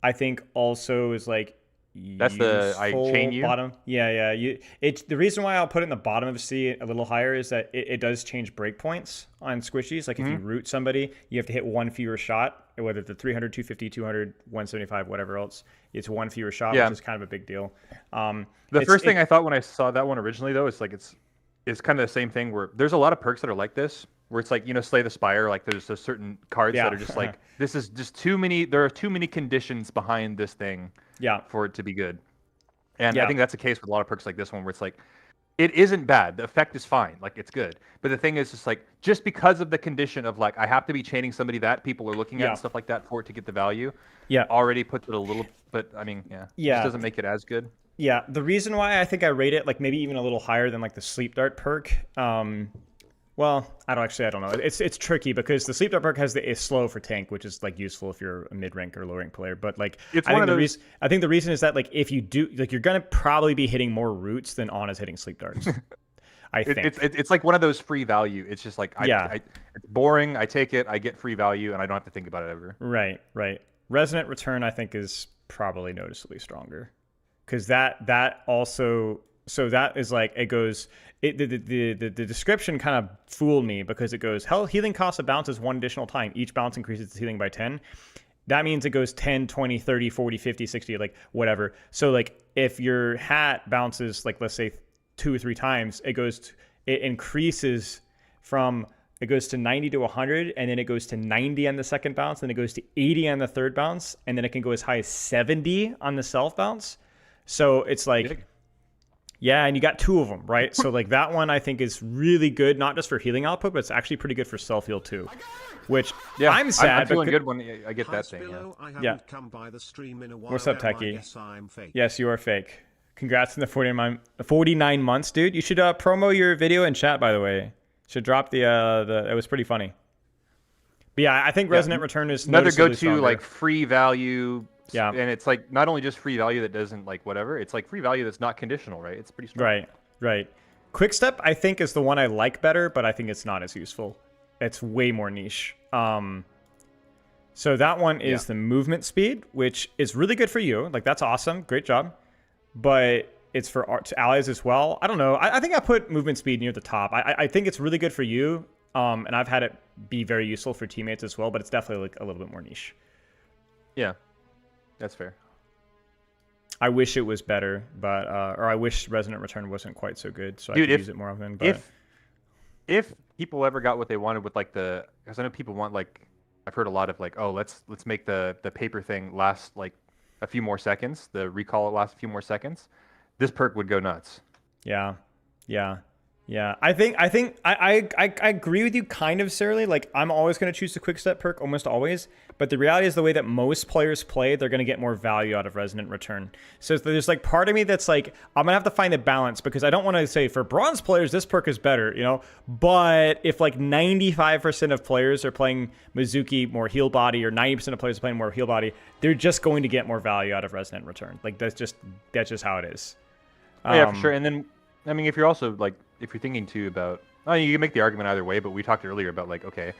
Speaker 1: I think also is like.
Speaker 11: That's the I chain you
Speaker 1: bottom. Yeah. The reason why I'll put it in the bottom of the C a little higher is that it does change breakpoints on squishies. Like if you root somebody, you have to hit 1 fewer shot, whether it's 300, 250, 200, 175, whatever else. It's 1 fewer shot, which is kind of a big deal.
Speaker 11: The first thing I thought when I saw that one originally, though, is like it's kind of the same thing where there's a lot of perks that are like this, where it's like, Slay the Spire, like there's a certain cards that are just like, this is just too many, there are too many conditions behind this thing for it to be good. And I think that's the case with a lot of perks like this one, where it's like, it isn't bad. The effect is fine. Like, it's good. But the thing is just like, just because of the condition of like, I have to be chaining somebody that people are looking at and stuff like that for it to get the value, already puts it a little, but I mean, just doesn't make it as good.
Speaker 1: Yeah, the reason why I think I rate it like maybe even a little higher than like the Sleep Dart perk. Well, I don't know. It's tricky because the Sleep Dart perk has is slow for tank, which is like useful if you're a mid rank or low rank player. But like, I think the reason is that like if you do like you're gonna probably be hitting more roots than Ana's hitting Sleep Darts. I think
Speaker 11: it's like one of those free value. It's just like it's boring. I take it. I get free value, and I don't have to think about it ever.
Speaker 1: Right. Resonant Return I think is probably noticeably stronger. Because that also, so that is like, it goes, the description kind of fooled me because it goes, healing cost of bounce is 1 additional time. Each bounce increases its healing by 10. That means it goes 10, 20, 30, 40, 50, 60, like whatever. So like if your hat bounces, like let's say 2 or 3 times, it increases from, it goes to 90 to 100, and then it goes to 90 on the second bounce, then it goes to 80 on the third bounce, and then it can go as high as 70 on the self bounce. So it's like, and you got 2 of them, right? So like that one I think is really good, not just for healing output, but it's actually pretty good for self heal too. Which I'm sad.
Speaker 11: I'm feeling good when I get that thing.
Speaker 3: Come by the stream in a while.
Speaker 1: What's up, Techie? Yes, you are fake. Congrats on the 49 months, dude. You should promo your video in chat, by the way. Should drop the it was pretty funny. But yeah, I think Resonant Return is
Speaker 11: another go-to like free value.
Speaker 1: Yeah,
Speaker 11: and it's like not only just free value that doesn't like whatever, it's like free value that's not conditional, right? It's pretty strong.
Speaker 1: Right. Quick Step I think is the one I like better, but I think it's not as useful. It's way more niche. So that one is the movement speed, which is really good for you. Like that's awesome, great job. But it's for allies as well. I don't know. I think I put movement speed near the top. I think it's really good for you, and I've had it be very useful for teammates as well. But it's definitely like a little bit more niche.
Speaker 11: Yeah. That's fair.
Speaker 1: I wish it was better, but or I wish Resonant Return wasn't quite so good, so I could use it more often. But
Speaker 11: if people ever got what they wanted with like because I know people want like, I've heard a lot of like, oh, let's make the paper thing last like a few more seconds, the recall it lasts a few more seconds. This perk would go nuts.
Speaker 1: Yeah. I think I agree with you kind of, Sarah. Like I'm always going to choose the Quick Step perk, almost always. But the reality is the way that most players play, they're going to get more value out of Resonant Return. So there's like part of me that's like, I'm going to have to find a balance because I don't want to say for bronze players, this perk is better, But if like 95% of players are playing Mizuki more heal body or 90% of players are playing more heal body, they're just going to get more value out of Resonant Return. Like that's just how it is.
Speaker 11: Yeah, for sure. And then, I mean, if you're also like, if you're thinking too about, you can make the argument either way, but we talked earlier about like, okay,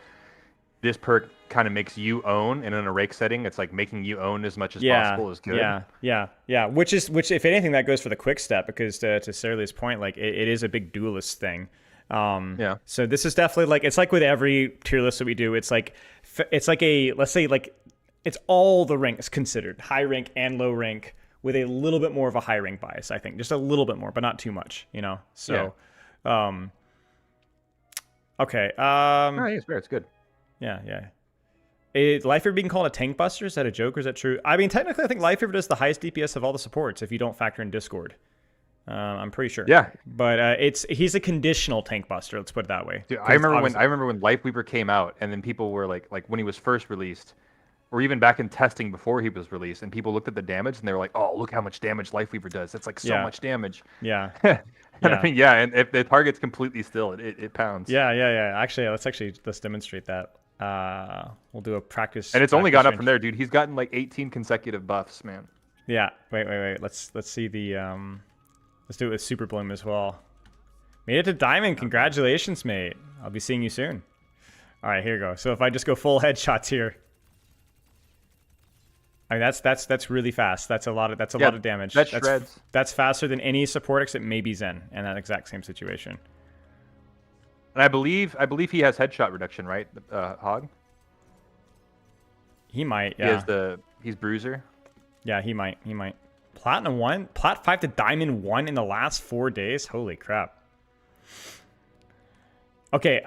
Speaker 11: this perk kind of makes you own, and in a rake setting, it's like making you own as much as possible is good.
Speaker 1: Yeah. Which if anything, that goes for the quick step, because to Sarah's point, like it is a big duelist thing. So this is definitely like, it's like with every tier list that we do, it's like let's say like it's all the ranks considered, high rank and low rank, with a little bit more of a high rank bias, I think, just a little bit more, but not too much, you know. So, okay.
Speaker 11: No, it's fair. It's good.
Speaker 1: Yeah. Lifeweaver being called a tank buster, is that a joke or is that true? I mean, technically, I think Lifeweaver does the highest DPS of all the supports if you don't factor in Discord. I'm pretty sure.
Speaker 11: Yeah,
Speaker 1: but he's a conditional tank buster. Let's put it that way.
Speaker 11: Dude, I remember when Lifeweaver came out, and then people were like when he was first released, or even back in testing before he was released, and people looked at the damage and they were like, "Oh, look how much damage Lifeweaver does. That's like so much damage."
Speaker 1: Yeah.
Speaker 11: I mean, and if the target's completely still, it pounds.
Speaker 1: Yeah. Actually, let's demonstrate that. We'll do a practice.
Speaker 11: And it's only gone up from there, dude. He's gotten like 18 consecutive buffs, man.
Speaker 1: Yeah. Wait. Let's see the let's do it with Super Bloom as well. Made it to Diamond. Congratulations, mate. I'll be seeing you soon. All right, here we go. So if I just go full headshots here. I mean, that's really fast. That's a lot of damage.
Speaker 11: That shreds.
Speaker 1: That's faster than any support except maybe Zen in that exact same situation.
Speaker 11: And I believe he has headshot reduction, right? Hog.
Speaker 1: He might. Yeah.
Speaker 11: He's bruiser.
Speaker 1: Yeah, he might. Platinum 1, Plat 5 to Diamond 1 in the last 4 days. Holy crap. Okay.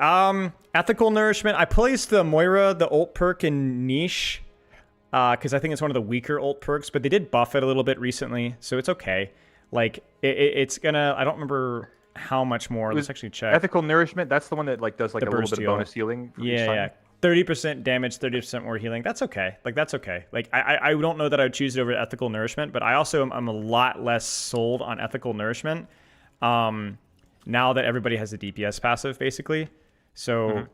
Speaker 1: Ethical Nourishment. I placed the Moira, the ult perk in niche. Because I think it's one of the weaker ult perks, but they did buff it a little bit recently, so it's okay. Like, it's gonna... I don't remember how much more. Let's actually check.
Speaker 11: Ethical Nourishment, that's the one that like does like a little bit of bonus healing.
Speaker 1: Yeah. 30% damage, 30% more healing. That's okay. Like, that's okay. Like, I don't know that I would choose it over Ethical Nourishment, but I also am a lot less sold on Ethical Nourishment now that everybody has a DPS passive, basically. So...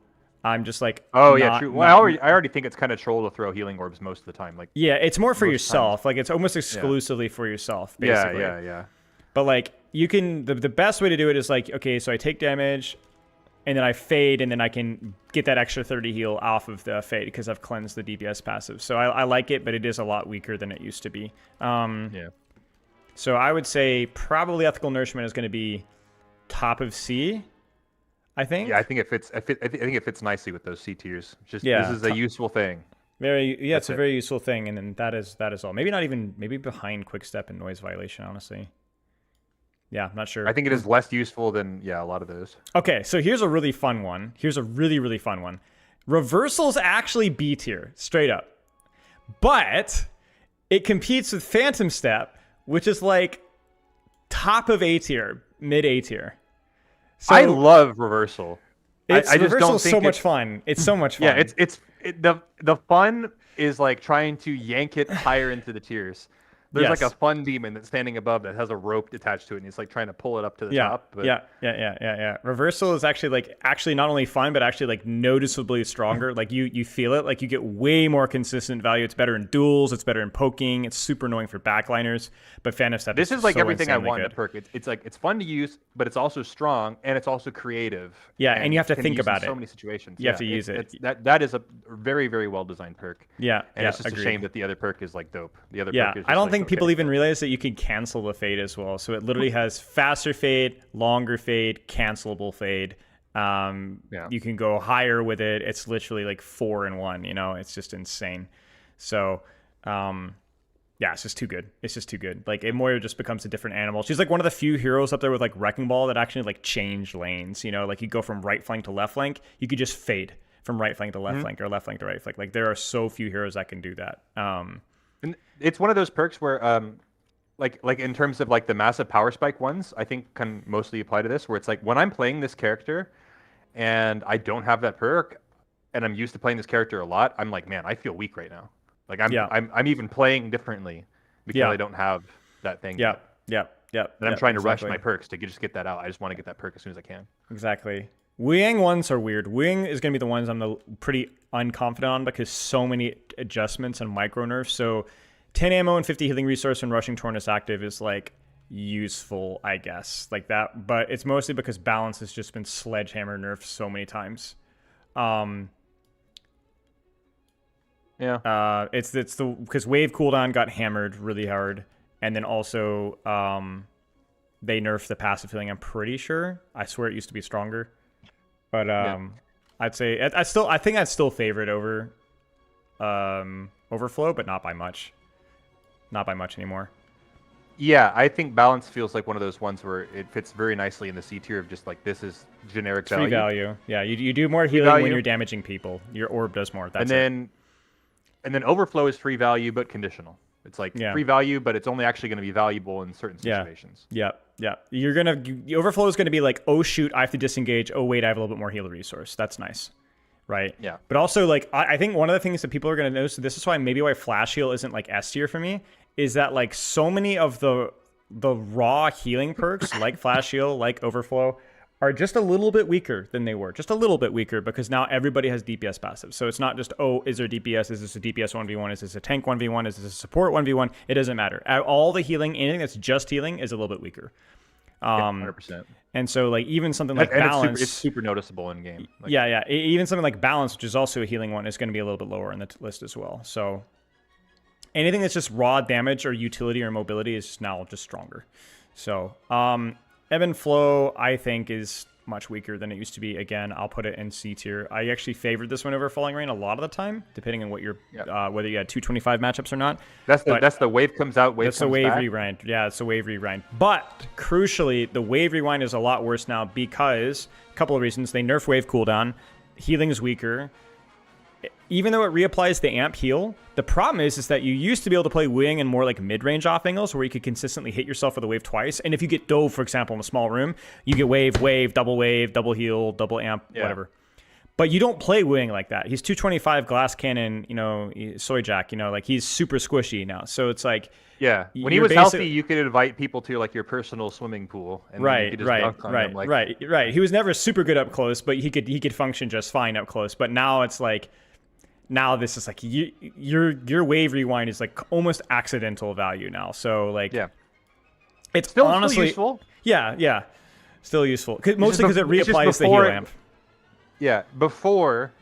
Speaker 1: I'm just like,
Speaker 11: oh yeah, true. Well, I already think it's kind of troll to throw healing orbs most of the time. Like,
Speaker 1: yeah, it's more for yourself. Like, it's almost exclusively for yourself, basically.
Speaker 11: Yeah.
Speaker 1: But like, you can the best way to do it is like, okay, so I take damage, and then I fade, and then I can get that extra 30 heal off of the fade because I've cleansed the DPS passive. So I like it, but it is a lot weaker than it used to be. So I would say probably Ethical Nourishment is going to be top of C. I think.
Speaker 11: Yeah, I think it fits. I think it fits nicely with those C tiers. This is a useful thing.
Speaker 1: It's a very useful thing, and then that is all. Maybe behind Quick Step and Noise Violation, honestly. Yeah, I'm not sure.
Speaker 11: I think it is less useful than a lot of those.
Speaker 1: Okay, so here's a really fun one. Here's a really fun one. Reversal's actually B tier, straight up, but it competes with Phantom Step, which is like top of A tier, mid A tier. So,
Speaker 11: I love Reversal.
Speaker 1: I just don't think so much fun. It's so much fun.
Speaker 11: Yeah, the fun is like trying to yank it higher into the tiers. There's like a fun demon that's standing above that has a rope attached to it, and he's like trying to pull it up to the top. But...
Speaker 1: Yeah. Reversal is actually not only fun, but actually like noticeably stronger. Like you feel it. Like you get way more consistent value. It's better in duels. It's better in poking. It's super annoying for backliners. But Phantom Step.
Speaker 11: This is like
Speaker 1: so
Speaker 11: everything I want in
Speaker 1: good.
Speaker 11: a perk. It's like it's fun to use, but it's also strong and it's also creative.
Speaker 1: Yeah, and you have to think about it.
Speaker 11: So many situations.
Speaker 1: You have to use it.
Speaker 11: That is a very well designed perk.
Speaker 1: Yeah,
Speaker 11: and it's just a shame that the other perk is like dope. The other perk is.
Speaker 1: I don't think people even realize that you can cancel the fade as well. So it literally has faster fade, longer fade, cancelable fade. You can go higher with it. It's literally like 4 in 1, you know, it's just insane. So it's just too good. It's just too good. Like Moira just becomes a different animal. She's like one of the few heroes up there with like Wrecking Ball that actually like change lanes, you know, like you go from right flank to left flank, you could just fade from right flank to left flank or left flank to right flank. Like there are so few heroes that can do that.
Speaker 11: And it's one of those perks where like in terms of like the massive power spike ones, I think can mostly apply to this, where it's like when I'm playing this character and I don't have that perk and I'm used to playing this character a lot, I'm like, man, I feel weak right now. Like I'm even playing differently because I don't have that thing.
Speaker 1: Yeah.
Speaker 11: And I'm trying to rush my perks to just get that out. I just want to get that perk as soon as I can.
Speaker 1: Exactly. Wing ones are weird. Wing is going to be the ones I'm pretty unconfident on because so many adjustments and micro nerfs. So 10 ammo and 50 healing resource when rushing Tornus active is like useful, I guess, like that. But it's mostly because balance has just been sledgehammer nerfed so many times.
Speaker 11: Yeah.
Speaker 1: It's the because wave cooldown got hammered really hard, and then also they nerfed the passive healing. I'm pretty sure. I swear it used to be stronger, but I'd say I think I'd still favor it over Overflow, but not by much. Not by much anymore.
Speaker 11: Yeah, I think balance feels like one of those ones where it fits very nicely in the C tier of just like this is generic value.
Speaker 1: Free value. Yeah, you do more healing when you're damaging people. Your orb does more. That's
Speaker 11: and then Overflow is free value but conditional. It's like free value, but it's only actually going to be valuable in certain situations.
Speaker 1: Yeah. Overflow is going to be like, oh shoot, I have to disengage. Oh wait, I have a little bit more healer resource. That's nice, right?
Speaker 11: Yeah.
Speaker 1: But also, like, I think one of the things that people are going to notice, this is why Flash Heal isn't like S tier for me, is that like so many of the raw healing perks, like Flash Heal, like Overflow, are just a little bit weaker than they were. Just a little bit weaker because now everybody has DPS passive. So it's not just, oh, is there DPS? Is this a DPS 1v1? Is this a tank 1v1? Is this a support 1v1? It doesn't matter. All the healing, anything that's just healing is a little bit weaker.
Speaker 11: 100%.
Speaker 1: And so like even something like Balance...
Speaker 11: It's super noticeable in game. Like,
Speaker 1: yeah. Even something like Balance, which is also a healing one, is going to be a little bit lower in the list as well. So anything that's just raw damage or utility or mobility is now just stronger. So Ebb and Flow, I think, is much weaker than it used to be. Again, I'll put it in C tier. I actually favored this one over Falling Rain a lot of the time, depending on what your whether you had 225 matchups or not.
Speaker 11: That's the wave comes out, wave comes back. That's the
Speaker 1: wave rewind. Yeah, it's a wave rewind. But crucially, the wave rewind is a lot worse now because a couple of reasons. They nerf wave cooldown. Healing is weaker. Even though it reapplies the amp heal, the problem is that you used to be able to play wing in more like mid-range off angles where you could consistently hit yourself with a wave twice. And if you get dove, for example, in a small room, you get wave, double heal, double amp, whatever. But you don't play wing like that. He's 225 glass cannon, soy jack, like he's super squishy now. So it's like...
Speaker 11: Yeah, when he was healthy, you could invite people to like your personal swimming pool, and you could just dunk on them, like...
Speaker 1: Right. He was never super good up close, but he could function just fine up close. But now it's like... Now this is like your wave rewind is like almost accidental value now. So like, it's
Speaker 11: still
Speaker 1: honestly
Speaker 11: useful.
Speaker 1: Yeah, still useful. Mostly because it reapplies the heal amp.
Speaker 11: Yeah, before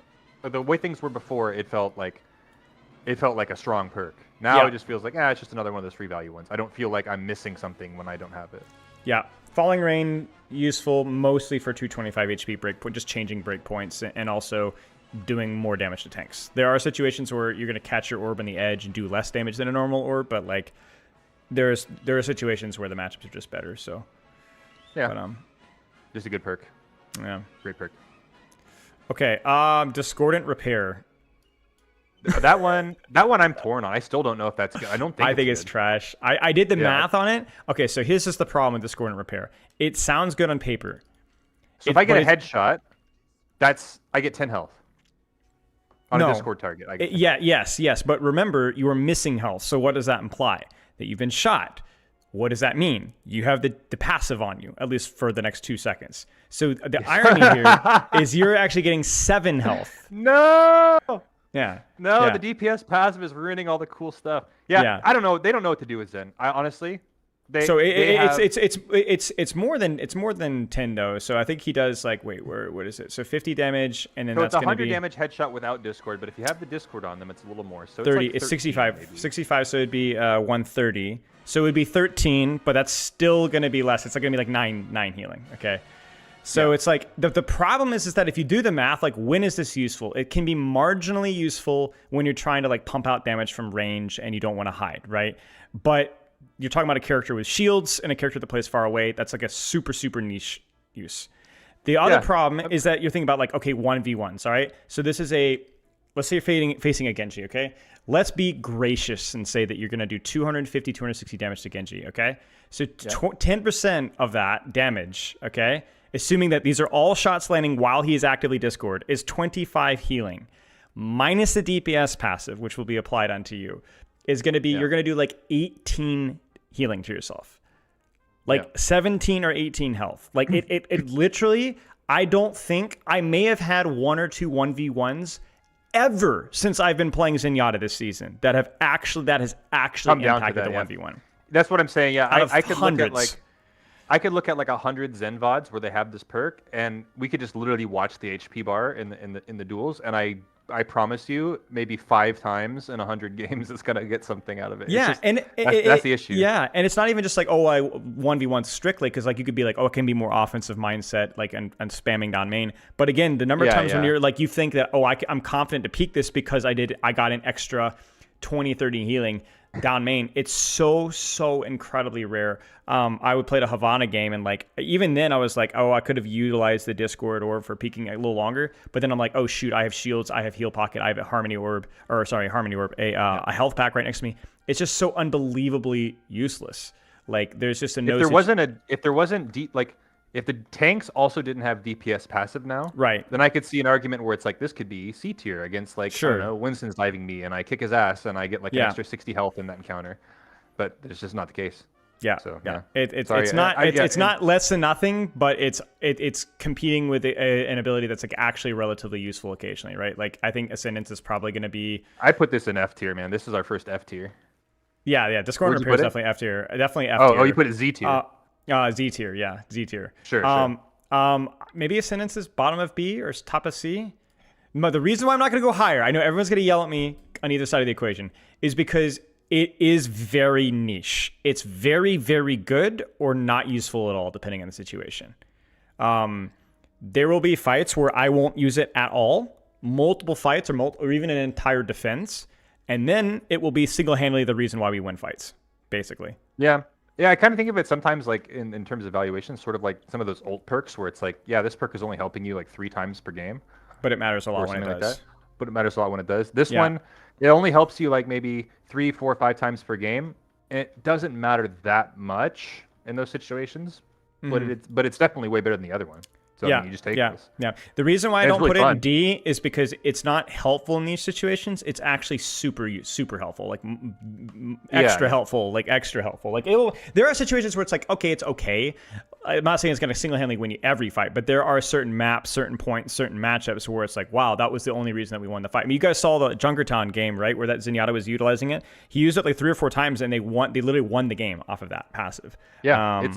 Speaker 11: the way things were before, it felt like a strong perk. Now it just feels like it's just another one of those free value ones. I don't feel like I'm missing something when I don't have it.
Speaker 1: Yeah, Falling Rain useful mostly for 225 HP breakpoint, just changing breakpoints and also doing more damage to tanks. There are situations where you're going to catch your orb on the edge and do less damage than a normal orb, but like there are situations where the matchups are just better. So
Speaker 11: just a good perk.
Speaker 1: Yeah,
Speaker 11: great perk.
Speaker 1: Okay, Discordant Repair.
Speaker 11: That one I'm torn on. I still don't know if that's good. I think
Speaker 1: it's trash. I did the math on it. Okay, so here's just the problem with Discordant Repair. It sounds good on paper.
Speaker 11: So if I get a headshot, I get 10 health. On a Discord target.
Speaker 1: Yes. But remember, you are missing health. So what does that imply? That you've been shot. What does that mean? You have the passive on you, at least for the next 2 seconds. So the irony here is you're actually getting 7 health.
Speaker 11: No!
Speaker 1: Yeah.
Speaker 11: No, the DPS passive is ruining all the cool stuff. Yeah. I don't know. They don't know what to do with Zen. Honestly.
Speaker 1: It's more than 10 though. So I think he does like what is it? So 50 damage and then that's
Speaker 11: going to
Speaker 1: be
Speaker 11: 100 damage headshot without Discord, but if you have the Discord on them, it's a little more. So
Speaker 1: 30.
Speaker 11: It's, like
Speaker 1: 65.
Speaker 11: maybe.
Speaker 1: 65. So it'd be 130. So it would be 13, but that's still going to be less. It's like going to be like 9 healing. Okay. So it's like the problem is that if you do the math, like when is this useful? It can be marginally useful when you're trying to like pump out damage from range and you don't want to hide, right? But you're talking about a character with shields and a character that plays far away. That's like a super, super niche use. The other problem is that you're thinking about like, okay, 1v1s, all right? So this is let's say you're facing a Genji, okay? Let's be gracious and say that you're going to do 250, 260 damage to Genji, okay? So 10% of that damage, okay, assuming that these are all shots landing while he is actively Discord, is 25 healing. Minus the DPS passive, which will be applied onto you, is going to be, you're going to do like 18 healing to yourself. Like 17 or 18 health. Like it literally, I don't think, I may have had 1 or 2 1v1s ever since I've been playing Zenyatta this season that has actually impacted the 1v1.
Speaker 11: That's what I'm saying. Yeah,
Speaker 1: I could hundreds.
Speaker 11: I could look at like 100 Zen VODs where they have this perk, and we could just literally watch the HP bar in the duels, and I I promise you, maybe 5 times in 100 games, it's gonna get something out of it.
Speaker 1: Yeah,
Speaker 11: That's the issue.
Speaker 1: Yeah, and it's not even just like, oh, I 1v1 strictly, because like you could be like, oh, it can be more offensive mindset, like and spamming down main. But again, the number of times when you're like, you think that, oh, I'm confident to peak this because I got an extra 20, 30 healing down main. It's so incredibly rare. I would play the Havana game, and like even then I was like, oh, I could have utilized the Discord orb for peaking a little longer, but then I'm like, oh shoot, I have shields, I have heal pocket, I have a Harmony orb, a health pack right next to me. It's just so unbelievably useless. Like there's just a no.
Speaker 11: If the tanks also didn't have DPS passive now,
Speaker 1: right,
Speaker 11: then I could see an argument where it's like this could be C tier against like I don't know, Winston's diving me and I kick his ass and I get like an extra 60 health in that encounter, but it's just not the case.
Speaker 1: Yeah,
Speaker 11: so
Speaker 1: yeah. It's not less than nothing, but it's competing with an ability that's like actually relatively useful occasionally, right? Like I think Ascendance is probably going to be.
Speaker 11: I put this in F tier, man. This is our first F tier.
Speaker 1: Yeah. Discord Repair is definitely F tier. Definitely F tier.
Speaker 11: Oh, you put it Z tier.
Speaker 1: Z tier, yeah, Z tier.
Speaker 11: Sure.
Speaker 1: Maybe Ascendance is bottom of B or top of C. But the reason why I'm not going to go higher, I know everyone's going to yell at me on either side of the equation, is because it is very niche. It's very, very good or not useful at all, depending on the situation. There will be fights where I won't use it at all, multiple fights or even an entire defense, and then it will be single-handedly the reason why we win fights, basically.
Speaker 11: Yeah. Yeah, I kind of think of it sometimes like in terms of valuation, sort of like some of those ult perks where it's like, yeah, this perk is only helping you like 3 times per game.
Speaker 1: But it matters a lot when it does.
Speaker 11: Like that. But it matters a lot when it does. This one, it only helps you like maybe 3, 4, 5 times per game. And it doesn't matter that much in those situations, but it's definitely way better than the other one. So I mean, you just take this.
Speaker 1: Yeah. The reason why I don't put it in D is because it's not helpful in these situations. It's actually super helpful, like extra helpful. Like there are situations where it's like, okay, it's okay. I'm not saying it's going to single-handedly win you every fight, but there are certain maps, certain points, certain matchups where it's like, wow, that was the only reason that we won the fight. I mean, you guys saw the Junkertown game, right, where that Zenyatta was utilizing it. He used it like 3 or 4 times, and they literally won the game off of that passive.
Speaker 11: Yeah, it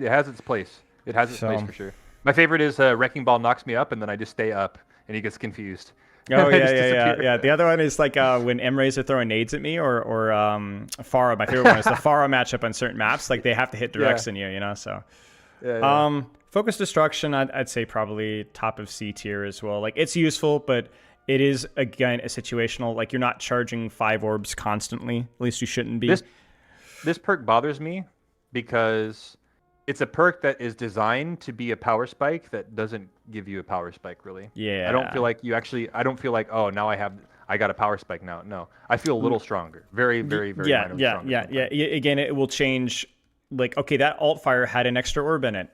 Speaker 11: has its place. It has its place for sure. My favorite is Wrecking Ball knocks me up, and then I just stay up, and he gets confused.
Speaker 1: Oh, yeah. The other one is like when M-Rays are throwing nades at me, or Pharah. My favorite one is the Pharah matchup on certain maps. Like, they have to hit directs in you know, so. Focus Destruction, I'd say probably top of C tier as well. Like, it's useful, but it is, again, a situational. Like, you're not charging 5 orbs constantly. At least you shouldn't be.
Speaker 11: This perk bothers me because it's a perk that is designed to be a power spike that doesn't give you a power spike, really.
Speaker 1: Yeah.
Speaker 11: I don't feel like oh, now I got a power spike now. No. I feel a little stronger. Very, very, very stronger.
Speaker 1: Yeah. Again, it will change. Like, okay, that alt fire had an extra orb in it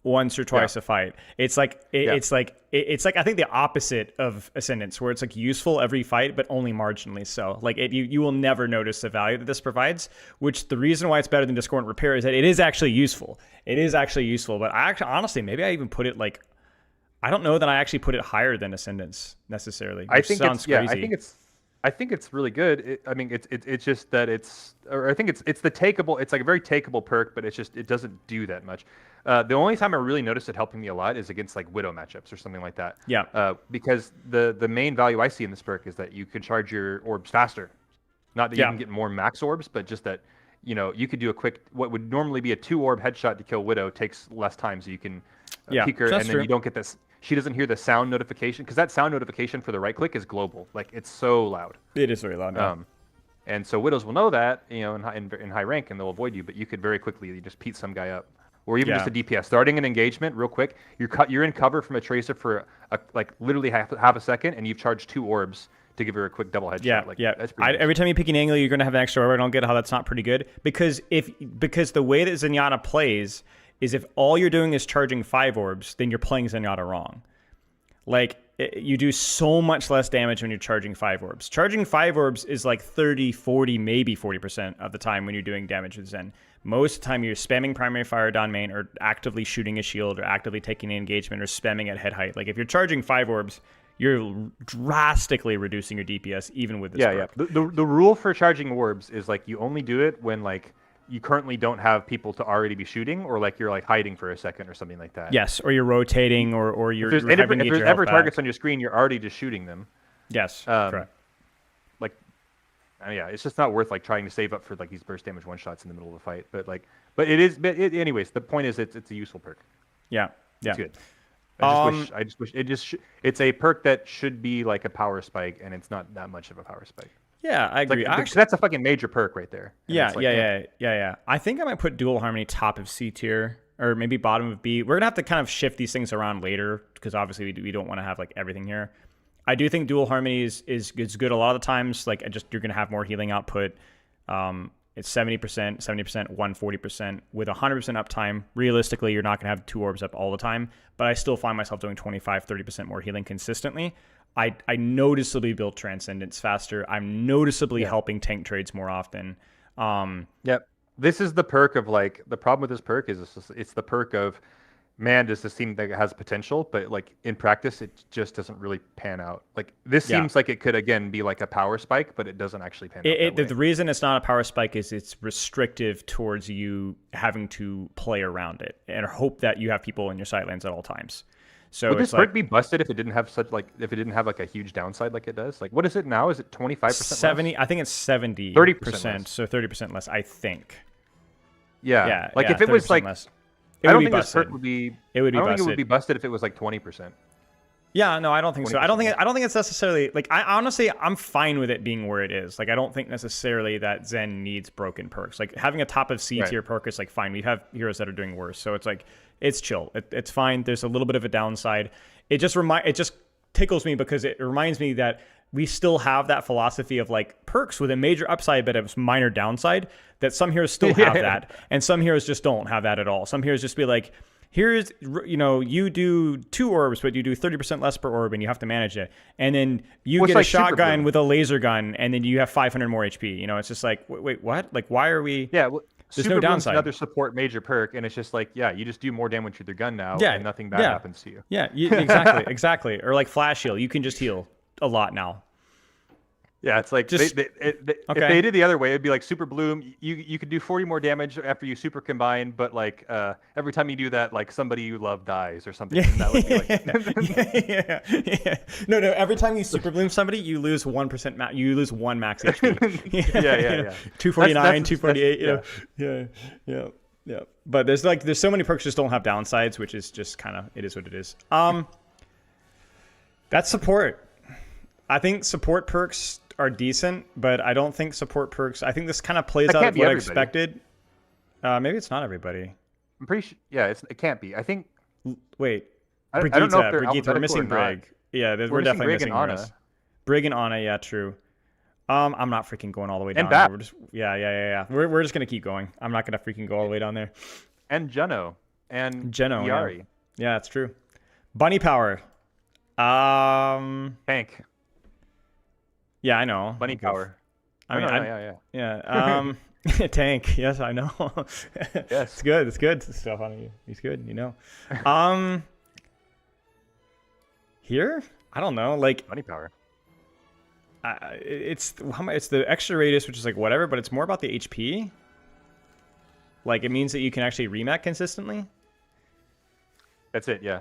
Speaker 1: once or twice a fight. It's like it's like I think the opposite of Ascendance, where it's like useful every fight, but only marginally so. Like you will never notice the value that this provides, which the reason why it's better than Discordant Repair is that it is actually useful. It is actually useful, but I actually, honestly, maybe I even put it like, I don't know that I actually put it higher than Ascendance necessarily.
Speaker 11: I think it's really good. It's just that I think it's the takeable. It's like a very takeable perk, but it doesn't do that much. The only time I really noticed it helping me a lot is against like Widow matchups or something like that.
Speaker 1: Yeah.
Speaker 11: Because the main value I see in this perk is that you can charge your orbs faster. Not that you can get more max orbs, but just that, you could do a quick, what would normally be a 2 orb headshot to kill Widow takes less time, so you can peek her, and then you don't get this. She doesn't hear the sound notification, because that sound notification for the right click is global. Like, it's so loud.
Speaker 1: It is very loud. Yeah.
Speaker 11: And so Widows will know that, in high rank, and they'll avoid you. But you could very quickly just peat some guy up, or even just a DPS. Starting an engagement real quick, you're in cover from a tracer for literally half a second, and you've charged 2 orbs to give her a quick double headshot. That's
Speaker 1: every time you pick an angle, you're going to have an extra orb. I don't get how that's not pretty good, because the way that Zenyatta plays is if all you're doing is charging 5 orbs, then you're playing Zenyatta wrong. Like, you do so much less damage when you're charging 5 orbs. Charging 5 orbs is like 30, 40, maybe 40% of the time when you're doing damage with Zen. Most of the time you're spamming primary fire down main, or actively shooting a shield, or actively taking an engagement, or spamming at head height. Like, if you're charging 5 orbs, you're drastically reducing your DPS even with this perk.
Speaker 11: The rule for charging orbs is like you only do it when like you currently don't have people to already be shooting, or like you're like hiding for a second or something like that.
Speaker 1: Yes, or you're rotating, or you're.
Speaker 11: If there's ever targets on your screen, you're already just shooting them.
Speaker 1: Yes, correct.
Speaker 11: Like, yeah, it's just not worth like trying to save up for like these burst damage one shots in the middle of the fight. But it is. But anyways, the point is, it's a useful perk.
Speaker 1: Yeah,
Speaker 11: it's good. I just wish it's a perk that should be like a power spike, and it's not that much of a power spike.
Speaker 1: Yeah, I agree.
Speaker 11: Actually, that's a fucking major perk right there.
Speaker 1: Yeah. I think I might put Dual Harmony top of C tier, or maybe bottom of B. We're gonna have to kind of shift these things around later because obviously we don't want to have like everything here. I do think Dual Harmony is good a lot of the times. Like you're gonna have more healing output. It's 70%, 70%, 140% with 100% uptime. Realistically, you're not gonna have 2 orbs up all the time, but I still find myself doing 25, 30% more healing consistently. I noticeably build Transcendence faster. I'm noticeably helping tank trades more often.
Speaker 11: Yep. This is the perk of like, the problem with this perk is it's the perk of, man, does this seem like it has potential, but like in practice, it just doesn't really pan out. Like this seems like it could again be like a power spike, but it doesn't actually pan out.
Speaker 1: The reason it's not a power spike is it's restrictive towards you having to play around it and hope that you have people in your sight lanes at all times. So
Speaker 11: would this perk be busted if it didn't have a huge downside like it does? Like what is it now? Is it 25%?
Speaker 1: 70. I think it's 70.
Speaker 11: 30%.
Speaker 1: So 30% less. I think.
Speaker 11: Yeah. Like if it was like.
Speaker 1: Less.
Speaker 11: I don't think this perk would be.
Speaker 1: It would be.
Speaker 11: I don't
Speaker 1: busted.
Speaker 11: think it would be busted if it was like 20%.
Speaker 1: Yeah, no, I don't think so. I don't think it's necessarily like. I honestly, I'm fine with it being where it is. Like, I don't think necessarily that Zen needs broken perks. Like having a top of C tier perk is like fine. We have heroes that are doing worse, so it's like it's chill. It's fine. There's a little bit of a downside. It just tickles me because it reminds me that we still have that philosophy of like perks with a major upside but a minor downside. That some heroes still have that, and some heroes just don't have that at all. Some heroes just be like, here's, you do 2 orbs, but you do 30% less per orb, and you have to manage it. And then you get a shotgun with a laser gun, and then you have 500 more HP. It's just like, wait, what? Like, why are we?
Speaker 11: Yeah, well,
Speaker 1: there's no downside.
Speaker 11: Another support major perk, and it's just like, you just do more damage with your gun now, and nothing bad happens to you.
Speaker 1: Yeah, exactly. Or like Flash Heal, you can just heal a lot now.
Speaker 11: Yeah, it's like if they did the other way, it'd be like Super Bloom. You could do 40 more damage after you super combine, but like every time you do that, like somebody you love dies or something. And that would be like...
Speaker 1: No. Every time you Super Bloom somebody, you lose 1%. You lose 1 max HP.
Speaker 11: Yeah.
Speaker 1: 249, 248. Yeah. But there's so many perks just don't have downsides, which is just kind of it is what it is. That's support. I think support perks are decent, but I don't think support perks. I think this kind of plays out of what I expected. Maybe it's not everybody.
Speaker 11: I'm pretty sure. Yeah, it can't be. I think.
Speaker 1: Wait,
Speaker 11: I don't know if they're
Speaker 1: Brigitte, we're missing Brig. Yeah, we're definitely missing Ana. Brig and Ana, yeah, true. I'm not freaking going all the way down.
Speaker 11: And Bap.
Speaker 1: We're just, yeah. We're just gonna keep going. I'm not gonna freaking go all the way down there.
Speaker 11: And Geno and
Speaker 1: Yari. Yeah, that's true. Bunny power.
Speaker 11: Tank.
Speaker 1: Yeah, I know.
Speaker 11: Bunny power.
Speaker 1: Yeah. Tank. Yes, I know.
Speaker 11: Yes.
Speaker 1: It's good. Stuff on you. He's good. Here, I don't know. Like
Speaker 11: bunny power.
Speaker 1: It's the extra radius, which is like whatever, but it's more about the HP. Like it means that you can actually remap consistently.
Speaker 11: That's it. Yeah.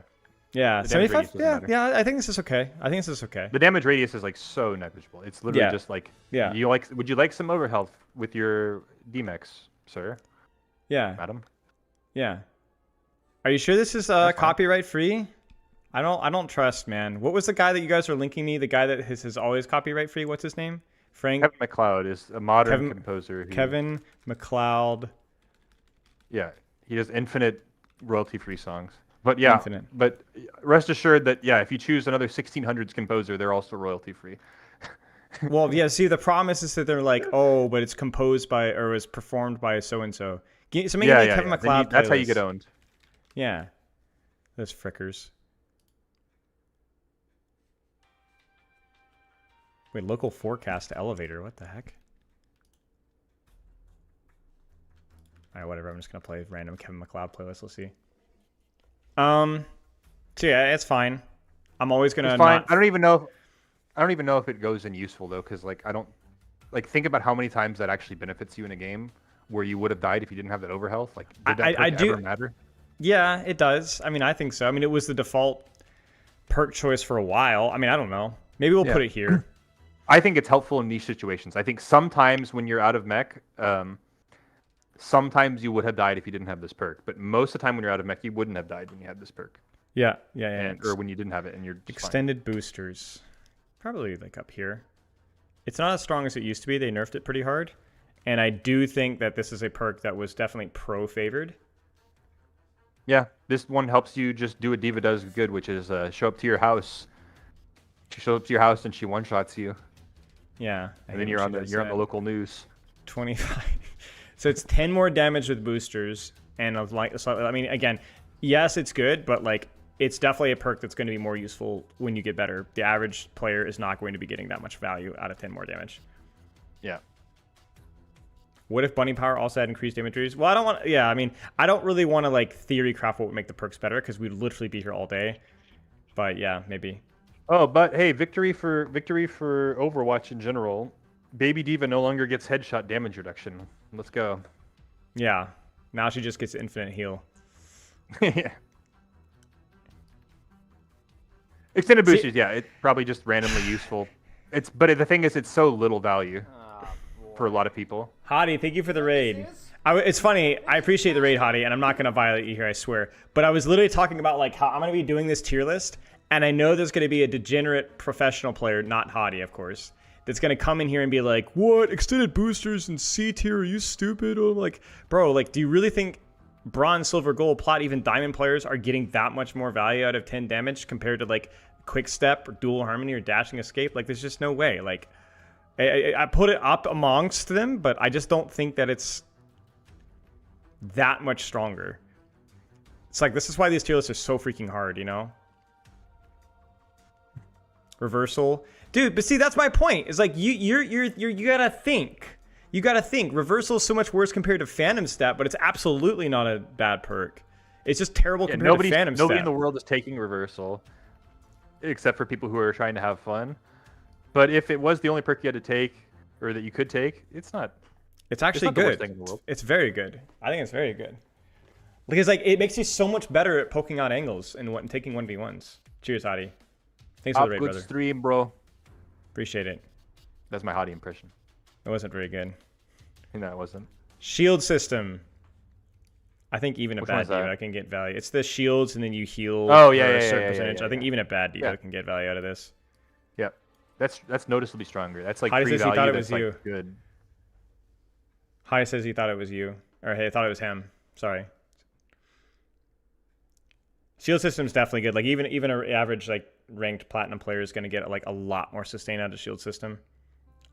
Speaker 1: Yeah, 75. Yeah. I think this is okay.
Speaker 11: The damage radius is like so negligible. It's literally just like, would you like some overhealth with your DMX, sir?
Speaker 1: Yeah,
Speaker 11: madam.
Speaker 1: Yeah. Are you sure this is copyright free? I don't trust, man. What was the guy that you guys are linking me? The guy that is always copyright free. What's his name? Frank.
Speaker 11: Kevin MacLeod is a modern composer.
Speaker 1: Kevin MacLeod.
Speaker 11: Yeah, he does infinite royalty free songs. But but rest assured that if you choose another 1600s composer, they're also royalty free.
Speaker 1: Well, yeah. See, the problem is that they're like, oh, but it's composed by or was performed by so and so. So maybe Kevin MacLeod.
Speaker 11: That's how you get owned.
Speaker 1: Yeah, those frickers. Wait, local forecast elevator. What the heck? All right, whatever. I'm just gonna play random Kevin MacLeod playlist. Let's see. So yeah, it's fine. I'm always gonna.
Speaker 11: It's fine. I don't even know if it goes in useful though, because like I don't think about how many times that actually benefits you in a game. where you would have died if you didn't have that overhealth? Like, did that
Speaker 1: I
Speaker 11: perk
Speaker 1: do.
Speaker 11: ever matter?
Speaker 1: Yeah, it does. I mean, I think so. I mean, it was the default perk choice for a while. I mean, I don't know. Maybe we'll put it here.
Speaker 11: I think it's helpful in niche situations. I think sometimes when you're out of mech, sometimes you would have died if you didn't have this perk. But most of the time when you're out of mech, you wouldn't have died when you had this perk.
Speaker 1: Yeah.
Speaker 11: Or when you didn't have it, and you're just
Speaker 1: extended boosters. Probably like up here. It's not as strong as it used to be. They nerfed it pretty hard. And I do think that this is a perk that was definitely pro-favored.
Speaker 11: Yeah, this one helps you just do what D.Va does good, which is show up to your house. She shows up to your house and she one-shots you.
Speaker 1: Yeah.
Speaker 11: And then you're on the local news.
Speaker 1: 25. So it's 10 more damage with boosters. And I mean, again, yes, it's good, but like it's definitely a perk that's going to be more useful when you get better. The average player is not going to be getting that much value out of 10 more damage.
Speaker 11: Yeah.
Speaker 1: What if Bunny Power also had increased damage reduce? Well, I don't want... Yeah, I mean, I don't really want to, like, theory craft what would make the perks better, because we'd literally be here all day. But, yeah, maybe.
Speaker 11: Oh, but, hey, victory for Overwatch in general. Baby D.Va no longer gets headshot damage reduction. Let's go.
Speaker 1: Yeah. Now she just gets infinite heal.
Speaker 11: Yeah. Extended boosters, yeah. It's probably just randomly useful. But the thing is, it's so little value. For a lot of people.
Speaker 1: Hottie, thank you for the raid. It's funny, I appreciate the raid, Hottie, and I'm not going to violate you here, I swear. But I was literally talking about like how I'm going to be doing this tier list, and I know there's going to be a degenerate professional player, not Hottie, of course, that's going to come in here and be like, what? Extended boosters in C tier? Are you stupid? I'm like, bro, like, do you really think bronze, silver, gold, plat, even diamond players are getting that much more value out of 10 damage compared to like quick step or dual harmony or dashing escape? Like, there's just no way. Like, I put it up amongst them, but I just don't think that it's that much stronger. It's like, this is why these tier lists are so freaking hard, you know? Reversal. Dude, but see, that's my point. It's like, you gotta think. You gotta think. Reversal is so much worse compared to Phantom Stat, but it's absolutely not a bad perk. It's just terrible compared to Phantom Stat.
Speaker 11: Nobody in the world is taking Reversal, except for people who are trying to have fun. But if it was the only perk you had to take, or that you could take, it's not.
Speaker 1: It's actually good. It's very good. I think it's very good. Because like it makes you so much better at poking out angles and taking 1v1s. Cheers, Hottie. Thanks for the raid, brother.
Speaker 11: Good stream, bro.
Speaker 1: Appreciate it.
Speaker 11: That's my Hottie impression.
Speaker 1: It wasn't very good.
Speaker 11: No, it wasn't.
Speaker 1: Shield system. I think even a bad D.Va can get value. It's the shields and then you heal
Speaker 11: a
Speaker 1: certain percentage. I think even a bad D.Va can get value out of this.
Speaker 11: Yep. That's noticeably stronger. That's like
Speaker 1: Hottie
Speaker 11: free
Speaker 1: says he
Speaker 11: value.
Speaker 1: thought it was
Speaker 11: like
Speaker 1: you.
Speaker 11: Good.
Speaker 1: Hottie says he thought it was you. Or hey, thought it was him. Sorry. Shield system's definitely good. Like even an average like ranked platinum player is going to get like a lot more sustain out of shield system.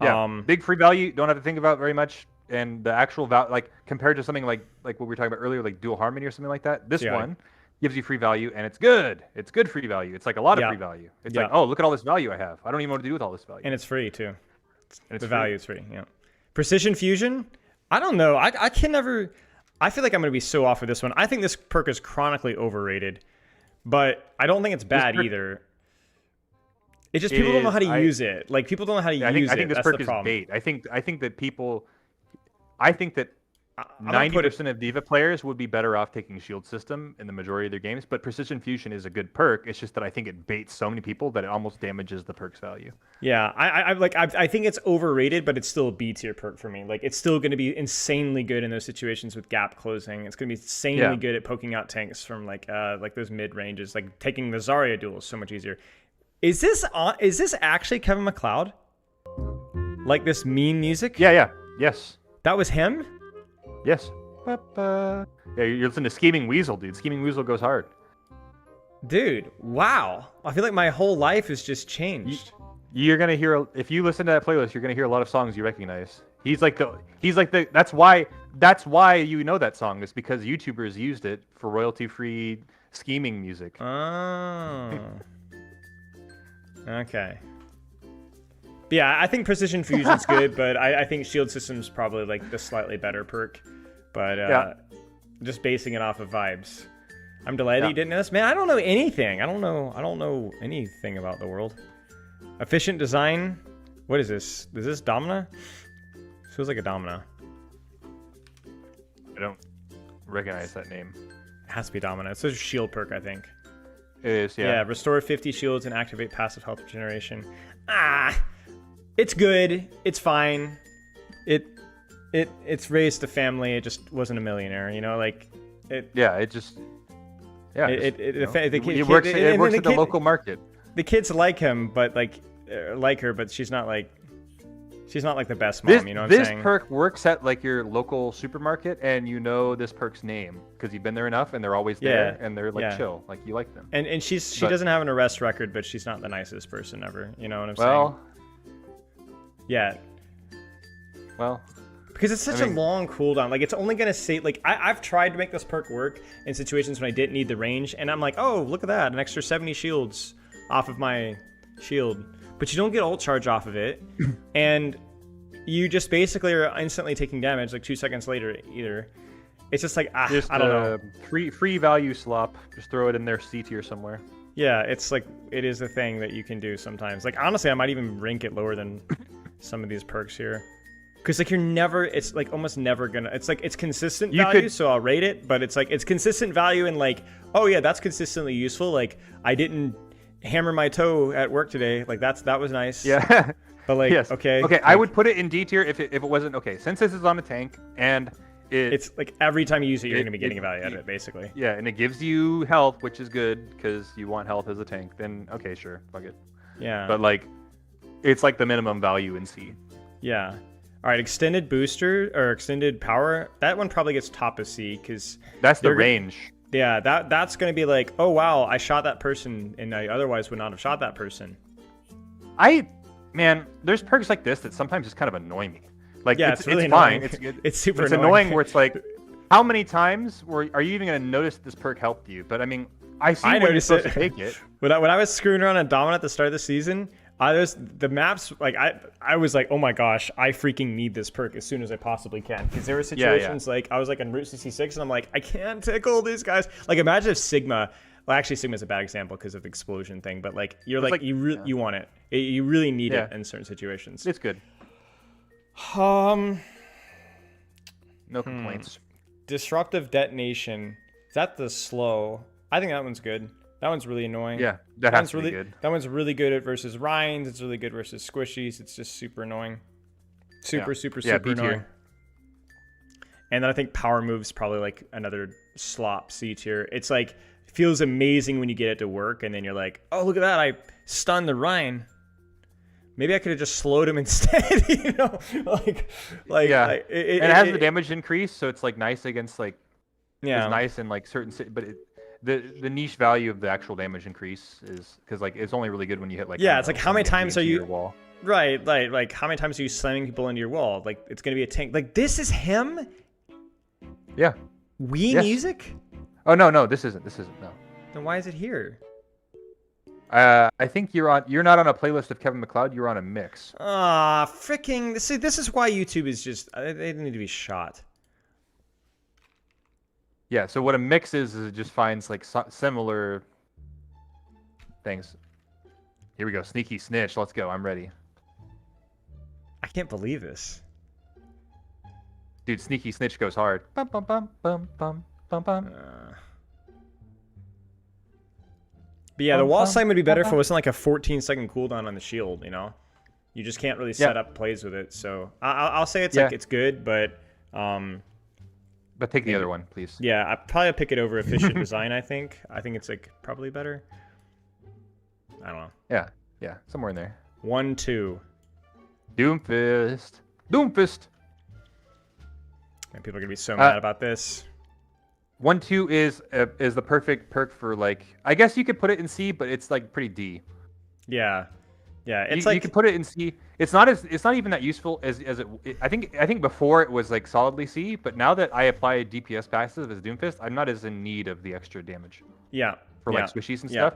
Speaker 11: Yeah. Big free value. Don't have to think about very much. And the actual value, like compared to something like what we were talking about earlier, like dual harmony or something like that. This one gives you free value, and it's good. It's good free value. It's like a lot of free value. It's like, oh, look at all this value I have. I don't even know what to do with all this value.
Speaker 1: And it's free too.
Speaker 11: And
Speaker 1: the value is free. Yeah. Precision fusion. I don't know. I can never. I feel like I'm going to be so off with this one. I think this perk is chronically overrated, but I don't think it's bad either. It's just people don't know how to use it. Like people don't know how to use it.
Speaker 11: I think this perk is bait. I think that people. I think that 90% of D.Va players would be better off taking Shield System in the majority of their games, but Precision Fusion is a good perk. It's just that I think it baits so many people that it almost damages the perk's value.
Speaker 1: Yeah, I think it's overrated, but it's still a B tier perk for me. Like it's still going to be insanely good in those situations with gap closing. It's going to be insanely good at poking out tanks from like those mid ranges. Like taking the Zarya duel is so much easier. Is this actually Kevin MacLeod? Like this mean music?
Speaker 11: Yeah. Yes.
Speaker 1: That was him?
Speaker 11: Yes. Yeah, you're listening to Scheming Weasel, dude. Scheming Weasel goes hard.
Speaker 1: Dude, wow. I feel like my whole life has just changed.
Speaker 11: You're gonna hear, if you listen to that playlist, you're gonna hear a lot of songs you recognize. He's like the that's why you know that song, is because YouTubers used it for royalty-free scheming music.
Speaker 1: Oh. Okay. But yeah, I think Precision Fusion's good, but I think Shield System's probably like the slightly better perk. But just basing it off of vibes. I'm delighted you didn't know this. Man, I don't know anything. I don't know anything about the world. Efficient design. What is this? Is this Domina? Feels like a Domina.
Speaker 11: I don't recognize that name.
Speaker 1: It has to be Domino. It's a shield perk, I think.
Speaker 11: It is, yeah.
Speaker 1: Yeah, restore 50 shields and activate passive health regeneration. It's good. It's fine. It's raised a family. It just wasn't a millionaire, you know, like it.
Speaker 11: Yeah, it just. Yeah,
Speaker 1: it
Speaker 11: works at the local market.
Speaker 1: The kids like him, but like her, but she's not like the best mom. You know what I'm saying?
Speaker 11: This perk works at like your local supermarket, and you know this perk's name because you've been there enough, and they're always there, and they're like chill, like you like them.
Speaker 1: And she doesn't have an arrest record, but she's not the nicest person ever. You know what I'm saying? Yeah.
Speaker 11: Well.
Speaker 1: Because it's such a long cooldown. Like, it's only going to say... Like, I've tried to make this perk work in situations when I didn't need the range. And I'm like, oh, look at that. An extra 70 shields off of my shield. But you don't get ult charge off of it. And you just basically are instantly taking damage, like 2 seconds later, either. It's just like, I don't know.
Speaker 11: Free value slop. Just throw it in their C tier somewhere.
Speaker 1: Yeah, it's like... It is a thing that you can do sometimes. Like, honestly, I might even rank it lower than some of these perks here. Because, like, you're never, it's, like, almost never gonna, it's, like, it's consistent value, so I'll rate it, but it's, like, it's consistent value and, like, oh, yeah, that's consistently useful. Like, I didn't hammer my toe at work today. Like, that was nice.
Speaker 11: Yeah.
Speaker 1: But, like, okay.
Speaker 11: Okay, I would put it in D tier if it wasn't, okay, since this is on a tank, and
Speaker 1: it's, like, every time you use it, you're gonna be getting value out of it, basically.
Speaker 11: Yeah, and it gives you health, which is good, because you want health as a tank, then, okay, sure, fuck it.
Speaker 1: Yeah.
Speaker 11: But, like, it's, like, the minimum value in C.
Speaker 1: Yeah. All right, extended booster or extended power. That one probably gets top of C because
Speaker 11: that's the range.
Speaker 1: Yeah, that's gonna be like, oh wow, I shot that person, and I otherwise would not have shot that person.
Speaker 11: Man, there's perks like this that sometimes just kind of annoy me. Like,
Speaker 1: yeah,
Speaker 11: it's
Speaker 1: really
Speaker 11: fine.
Speaker 1: It's super
Speaker 11: annoying where it's like, how many times are you even gonna notice this perk helped you? But I mean, I see when you're supposed to take it.
Speaker 1: When I was screwing around on Dominant at the start of the season. The maps, like, I was like, oh my gosh, I freaking need this perk as soon as I possibly can. Because there were situations like, I was like on Route 66 and I'm like, I can't tickle these guys. Like, imagine if Sigma, well, actually Sigma's a bad example because of the explosion thing, but like, you want it. You really need it in certain situations.
Speaker 11: It's good. No complaints.
Speaker 1: Disruptive detonation. Is that the slow? I think that one's good. That one's really annoying.
Speaker 11: Yeah, that has to be good.
Speaker 1: That one's really good at versus Rhines. It's really good versus Squishies. It's just super annoying. Super annoying. And then I think Power Move's probably like another slop C tier. It's like, feels amazing when you get it to work, and then you're like, oh, look at that. I stunned the Rhine. Maybe I could have just slowed him instead, you know? Like
Speaker 11: yeah. It has the damage increase, so it's like nice against like, it's nice in like certain, but the niche value of the actual damage increase is because like it's only really good when you hit like
Speaker 1: it's like how many times are you
Speaker 11: wall.
Speaker 1: Right, like how many times are you slamming people into your wall? Like it's gonna be a tank. Like this is him.
Speaker 11: Yeah.
Speaker 1: Music.
Speaker 11: Oh no, this isn't no.
Speaker 1: Then why is it here?
Speaker 11: I think you're not on a playlist of Kevin MacLeod. You're on a mix.
Speaker 1: Freaking this is why YouTube is just they need to be shot.
Speaker 11: Yeah, so what a mix is it just finds like similar things. Here we go, sneaky snitch. Let's go. I'm ready.
Speaker 1: I can't believe this.
Speaker 11: Dude, sneaky snitch goes hard. Bum, bum, bum, bum, bum, bum, bum.
Speaker 1: But yeah, the wall slam would be better if it wasn't like a 14-second cooldown on the shield, you know? You just can't really set up plays with it. So I'll say it's like it's good, but
Speaker 11: take the other one, please.
Speaker 1: Yeah, I'd probably pick it over efficient design, I think. I think it's like probably better. I don't know.
Speaker 11: Yeah, somewhere in there.
Speaker 1: 1-2.
Speaker 11: Doomfist.
Speaker 1: And people are gonna be so mad about this.
Speaker 11: 1-2 is the perfect perk for like. I guess you could put it in C, but it's like pretty D.
Speaker 1: Yeah, it's
Speaker 11: you can put it in C. It's not even that useful as it. I think before it was like solidly C, but now that I apply DPS passive as Doomfist, I'm not as in need of the extra damage.
Speaker 1: Yeah.
Speaker 11: For like squishies and stuff.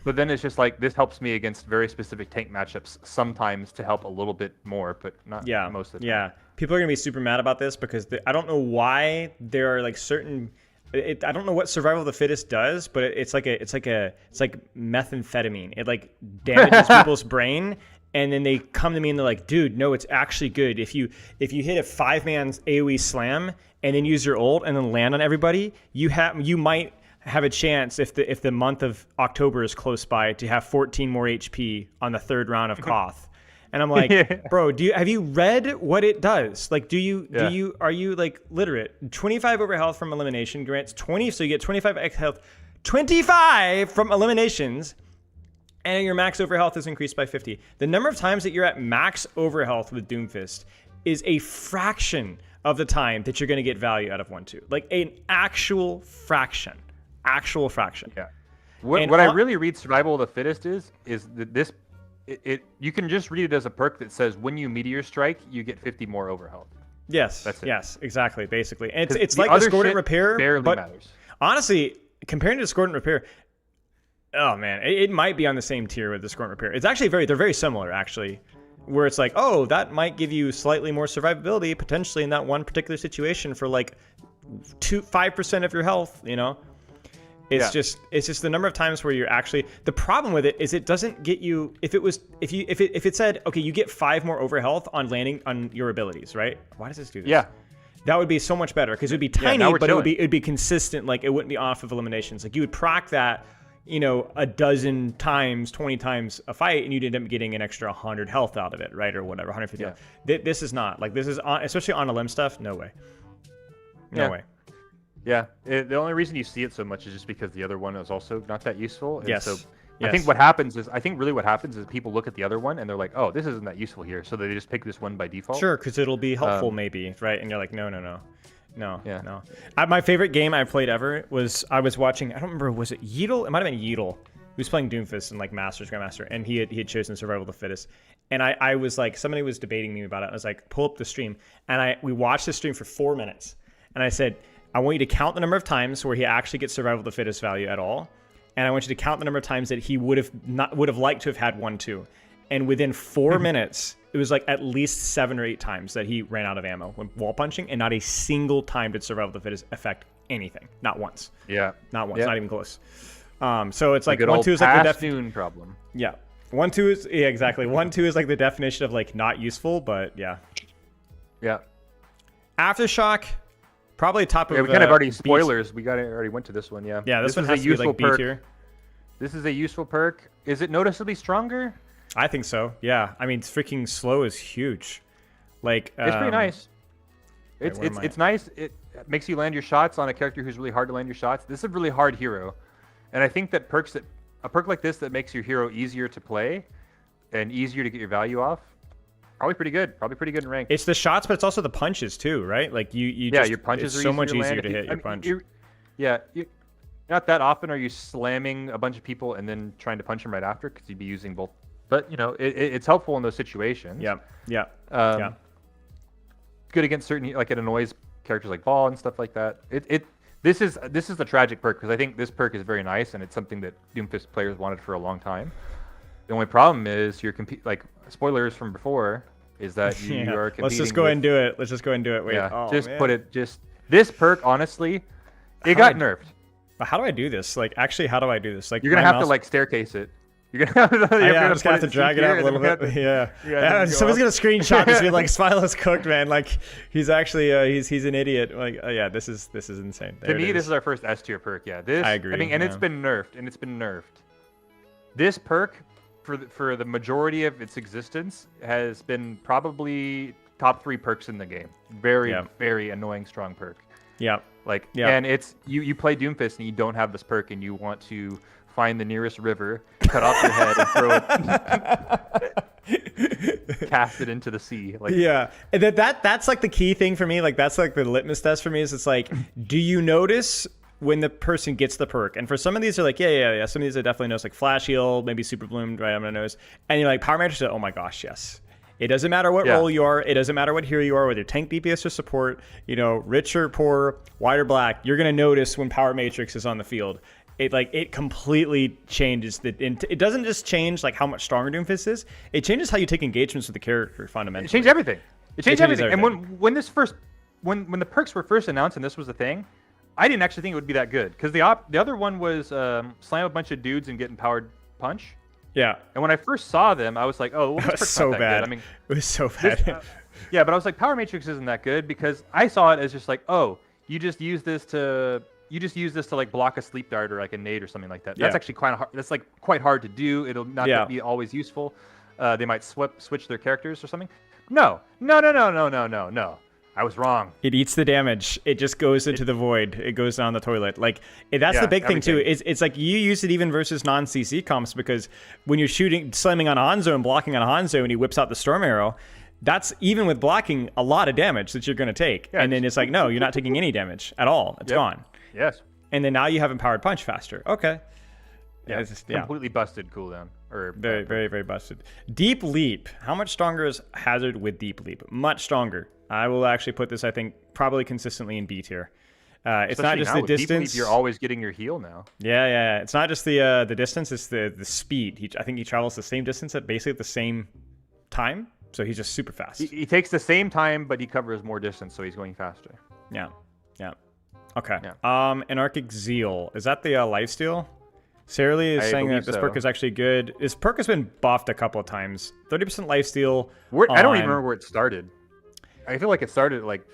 Speaker 11: But then it's just like this helps me against very specific tank matchups sometimes to help a little bit more, but not most of the time. Yeah,
Speaker 1: people are gonna be super mad about this because I don't know why there are like certain. I don't know what survival of the fittest does, but it's like methamphetamine. It like damages people's brain, and then they come to me and they're like, dude, no, it's actually good. If you hit a 5-man AoE slam and then use your ult and then land on everybody, you might have a chance if the month of October is close by to have 14 more HP on the 3rd round of Koth. And I'm like, bro, have you read what it does? Like, are you like literate? 25 over health from elimination grants 20, so you get 25 X health, 25 from eliminations, and your max over health is increased by 50. The number of times that you're at max over health with Doomfist is a fraction of the time that you're going to get value out of 1-2. Like an actual fraction.
Speaker 11: Yeah. What I really read Survival of the Fittest is that this. You can just read it as a perk that says when you meteor strike, you get 50 more overhealth.
Speaker 1: Yes,
Speaker 11: that's it.
Speaker 1: Yes, exactly. Basically, and it's like Discordant Repair,
Speaker 11: barely
Speaker 1: but
Speaker 11: matters.
Speaker 1: Honestly, comparing to Discordant Repair, oh man, it might be on the same tier with Discordant Repair. It's actually they're very similar actually, where it's like, oh, that might give you slightly more survivability potentially in that one particular situation for like 5% of your health, you know. It's just the number of times where you're actually, the problem with it is it doesn't get you, if it said, okay, you get 5 more over health on landing on your abilities, right? Why does this do this?
Speaker 11: Yeah.
Speaker 1: That would be so much better because it would be tiny, but it'd be consistent. Like it wouldn't be off of eliminations. Like you would proc that, you know, a dozen times, 20 times a fight, and you'd end up getting an extra 100 health out of it, right? Or whatever, 150 health. This is not. Like this is, especially on a limb stuff, no way. No way.
Speaker 11: Yeah, the only reason you see it so much is just because the other one is also not that useful. And
Speaker 1: yes.
Speaker 11: So I think what happens is people look at the other one and they're like, oh, this isn't that useful here. So they just pick this one by default.
Speaker 1: Sure, because it'll be helpful maybe, right? And you're like, no. My favorite game I played ever was, I was watching, I don't remember, was it Yeetle? It might have been Yeetle. He was playing Doomfist and like Masters, Grandmaster, and he had chosen Survival of the Fittest. And I was like, somebody was debating me about it. I was like, pull up the stream. And we watched the stream for 4 minutes. And I said, I want you to count the number of times where he actually gets Survival of the Fittest value at all, and I want you to count the number of times that he would have liked to have had 1-2. And within 4 minutes, it was like at least 7 or 8 times that he ran out of ammo when wall punching, and not a single time did Survival of the Fittest affect anything. Not once.
Speaker 11: Yeah.
Speaker 1: Not once. Yeah. Not even close. So it's like
Speaker 11: 1-2 is like the definition problem.
Speaker 1: Yeah. 1-2 is exactly. 1-2 is like the definition of like not useful, but yeah.
Speaker 11: Yeah.
Speaker 1: Aftershock. Probably top of.
Speaker 11: Yeah, we kind of already spoilers. We already went to this one. Yeah.
Speaker 1: Yeah, this one has to be like B tier.
Speaker 11: This is a useful perk. Is it noticeably stronger?
Speaker 1: I think so. Yeah. I mean, freaking slow is huge. Like
Speaker 11: it's pretty nice. It's nice. It makes you land your shots on a character who's really hard to land your shots. This is a really hard hero, and I think that a perk like this that makes your hero easier to play and easier to get your value off. Probably pretty good in rank.
Speaker 1: It's the shots, but it's also the punches too, right? Like your punches are so much easier to hit your punch.
Speaker 11: Not that often are you slamming a bunch of people and then trying to punch them right after because you'd be using both. But you know, it's helpful in those situations.
Speaker 1: Yeah.
Speaker 11: Good against certain, like it annoys characters like Ball and stuff like that. This is the tragic perk because I think this perk is very nice and it's something that Doomfist players wanted for a long time. The only problem is like spoilers from before. Is that you are competing?
Speaker 1: Let's just go ahead and do it. Wait,
Speaker 11: this perk, honestly, it got nerfed.
Speaker 1: How do I do this? Like, actually, how do I do this? Like,
Speaker 11: you're gonna have to like staircase it. You're gonna
Speaker 1: I'm just gonna have to drag it out a little bit. Yeah. Someone's gonna screenshot this. Be like, Spylo's cooked, man. Like, he's actually he's an idiot. Like, this is insane.
Speaker 11: To me, this is our first S tier perk. Yeah, this. I agree. I mean, and it's been nerfed. This perk, for the majority of its existence, has been probably top 3 perks in the game. Very annoying strong perk.
Speaker 1: Yeah.
Speaker 11: And it's you play Doomfist and you don't have this perk and you want to find the nearest river, cut off your head and throw it, cast it into the sea.
Speaker 1: And that's like the key thing for me. Like that's like the litmus test for me is it's like, do you notice when the person gets the perk? And for some of these are like, yeah. Some of these I definitely notice, like Flash Heal, maybe Super Bloomed, right? I'm gonna notice. And you're like, Power Matrix, oh my gosh, yes. It doesn't matter what role you are. It doesn't matter what hero you are, whether tank, DPS, or support, you know, rich or poor, white or black, you're gonna notice when Power Matrix is on the field. It completely changes it doesn't just change like how much stronger Doomfist is. It changes how you take engagements with the character fundamentally.
Speaker 11: It changed everything. And when the perks were first announced and this was a thing, I didn't actually think it would be that good because the other one was slam a bunch of dudes and get empowered punch.
Speaker 1: Yeah.
Speaker 11: And when I first saw them, I was like, oh, well,
Speaker 1: It
Speaker 11: this
Speaker 1: was
Speaker 11: perk's
Speaker 1: so
Speaker 11: not that
Speaker 1: bad.
Speaker 11: good. I mean,
Speaker 1: It was so bad.
Speaker 11: yeah, but I was like, Power Matrix isn't that good because I saw it as just like, oh, you just use this to like block a sleep dart or like a nade or something like that. That's actually quite hard. That's like quite hard to do. It'll not be always useful. They might switch their characters or something. No. I was wrong.
Speaker 1: It eats the damage. It just goes into the void. It goes down the toilet. Like that's the big thing too. It's like you use it even versus non-CC comps because when you're slamming on Hanzo and blocking on Hanzo and he whips out the storm arrow, that's even with blocking a lot of damage that you're going to take. And then it's like, no, you're not taking any damage at all. It's gone.
Speaker 11: Yes.
Speaker 1: And then now you have empowered punch faster. Okay.
Speaker 11: Yeah, it's completely busted cooldown. Or
Speaker 1: very, very, very busted. Deep Leap. How much stronger is Hazard with Deep Leap? Much stronger. I will actually put this, I think, probably consistently in B tier. It's not just the distance.
Speaker 11: Deep Leap, you're always getting your heal now.
Speaker 1: Yeah. It's not just the distance. It's the speed. I think he travels the same distance at basically the same time. So he's just super fast.
Speaker 11: He takes the same time, but he covers more distance, so he's going faster.
Speaker 1: Yeah. Okay. Yeah. Anarchic Zeal. Is that the lifesteal? Sarah Lee is saying that this perk is actually good. This perk has been buffed a couple of times. 30% lifesteal.
Speaker 11: I don't even remember where it started. I feel like it started like...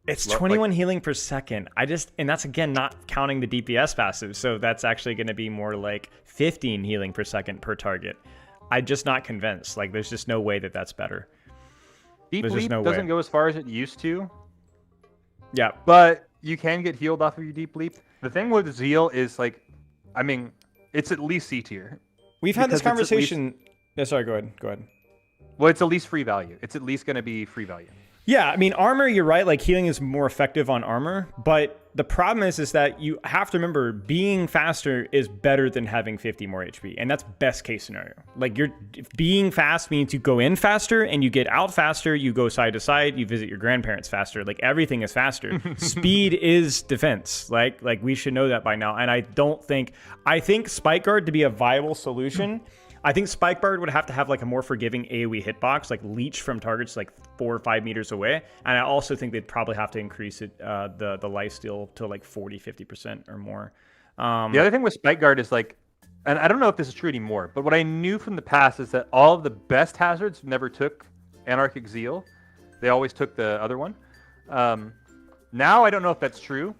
Speaker 1: It's 21 healing per second. And that's again not counting the DPS passive, so that's actually going to be more like 15 healing per second per target. I'm just not convinced. Like, there's just no way that that's better.
Speaker 11: Deep Leap doesn't go as far as it used to.
Speaker 1: Yeah.
Speaker 11: But you can get healed off of your Deep Leap. The thing with Zeal is, like, I mean, it's at least C tier.
Speaker 1: We've had this conversation... Yeah, sorry, go ahead.
Speaker 11: Well, it's at least free value. It's at least going to be free value.
Speaker 1: Yeah, I mean, armor, you're right. Like, healing is more effective on armor. But the problem is that you have to remember being faster is better than having 50 more HP. And that's best case scenario. Like, being fast means you go in faster and you get out faster. You go side to side. You visit your grandparents faster. Like, everything is faster. Speed is defense. Like we should know that by now. And I think Spike Guard to be a viable solution... I think Spike Guard would have to have like a more forgiving AoE hitbox, like leech from targets like 4 or 5 meters away. And I also think they'd probably have to increase it, the lifesteal to like 40-50% or more.
Speaker 11: The other thing with Spike Guard is like, and I don't know if this is true anymore, but what I knew from the past is that all of the best hazards never took Anarchic Zeal. They always took the other one. Now I don't know if that's true.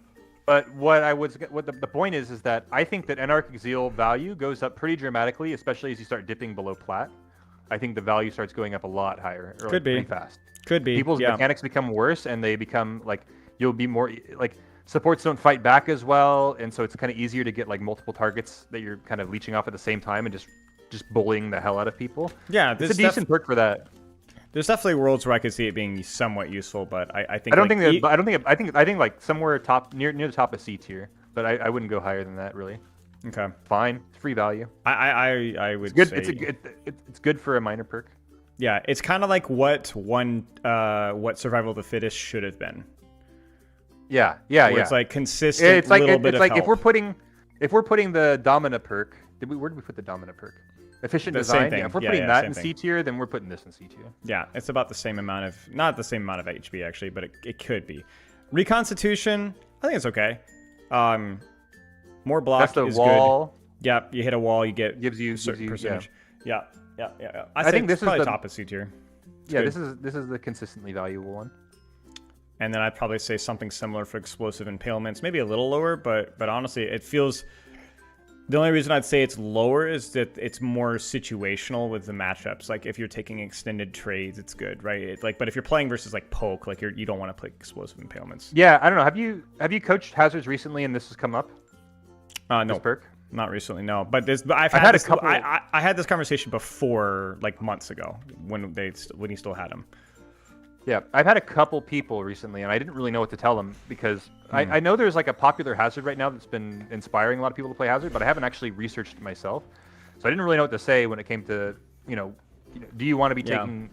Speaker 11: But the point is that I think that Anarchic Zeal value goes up pretty dramatically, especially as you start dipping below plat. I think the value starts going up a lot higher. Or
Speaker 1: Could be.
Speaker 11: Pretty fast.
Speaker 1: Could be.
Speaker 11: People's mechanics become worse, and they become like you'll be more like supports don't fight back as well, and so it's kind of easier to get like multiple targets that you're kind of leeching off at the same time and just bullying the hell out of people.
Speaker 1: Yeah,
Speaker 11: it's a decent perk for that.
Speaker 1: There's definitely worlds where I could see it being somewhat useful, but I think
Speaker 11: I think like somewhere top near the top of C tier, but I wouldn't go higher than that really.
Speaker 1: Okay,
Speaker 11: fine, it's free value.
Speaker 1: I would
Speaker 11: it's
Speaker 1: say
Speaker 11: good. It's good for a minor perk.
Speaker 1: Yeah, it's kind of like what Survival of the Fittest should have been.
Speaker 11: Yeah.
Speaker 1: It's like consistent.
Speaker 11: It's like
Speaker 1: help.
Speaker 11: if we're putting the Domina perk. Where did we put the Domina perk? Efficient design. Yeah, if we're putting that in C tier, then we're putting this in C tier.
Speaker 1: Yeah, it's about the same amount of, not the same amount of HP actually, but it could be. Reconstitution, I think it's okay. More block is
Speaker 11: wall.
Speaker 1: Good. Yeah, you hit a wall, gives you certain percentage. Yeah. I think this is probably top of C tier.
Speaker 11: This is the consistently valuable one.
Speaker 1: And then I'd probably say something similar for explosive impalements, maybe a little lower, but honestly, it feels. The only reason I'd say it's lower is that it's more situational with the matchups. Like if you're taking extended trades, it's good, right? But if you're playing versus like poke, like you don't want to play explosive impalements.
Speaker 11: Yeah, I don't know. Have you coached hazards recently and this has come up?
Speaker 1: No,
Speaker 11: this perk?
Speaker 1: Not recently. No, but I've had a couple. I had this conversation before, like months ago, when he still had him.
Speaker 11: Yeah, I've had a couple people recently, and I didn't really know what to tell them because I know there's like a popular hazard right now that's been inspiring a lot of people to play hazard, but I haven't actually researched it myself, so I didn't really know what to say when it came to do you want to be taking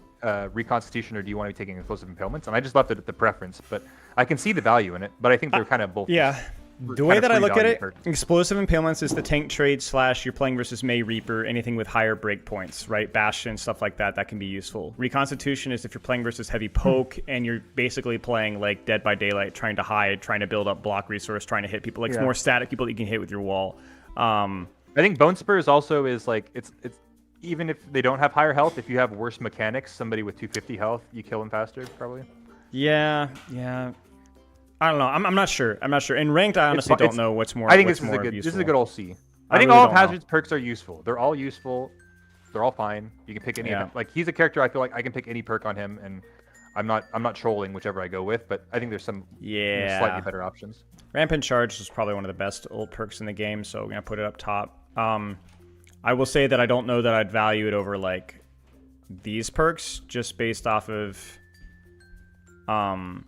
Speaker 11: reconstitution or do you want to be taking explosive impalements? And I just left it at the preference, but I can see the value in it. But I think they're kind of both.
Speaker 1: Yeah. The way that I look at it, explosive impalements is the tank trade / you're playing versus May Reaper, anything with higher breakpoints, right? Bastion, stuff like that can be useful. Reconstitution is if you're playing versus heavy poke and you're basically playing like Dead by Daylight, trying to hide, trying to build up block resource, trying to hit people. Like it's more static people that you can hit with your wall.
Speaker 11: I think Bone Spurs also is like even if they don't have higher health, if you have worse mechanics, somebody with 250 health, you kill him faster, probably.
Speaker 1: Yeah. I don't know. I'm not sure. In ranked, I honestly don't know what's more.
Speaker 11: I think
Speaker 1: this
Speaker 11: is a good.
Speaker 1: useful.
Speaker 11: This is a good old C. I think
Speaker 1: really
Speaker 11: all of
Speaker 1: don't know.
Speaker 11: Hazard's perks are useful. They're all useful. They're all fine. You can pick any of them. Like he's a character. I feel like I can pick any perk on him, and I'm not trolling whichever I go with. But I think there's some slightly better options.
Speaker 1: Rampant Charge is probably one of the best old perks in the game, so we're gonna put it up top. I will say that I don't know that I'd value it over like these perks, just based off of the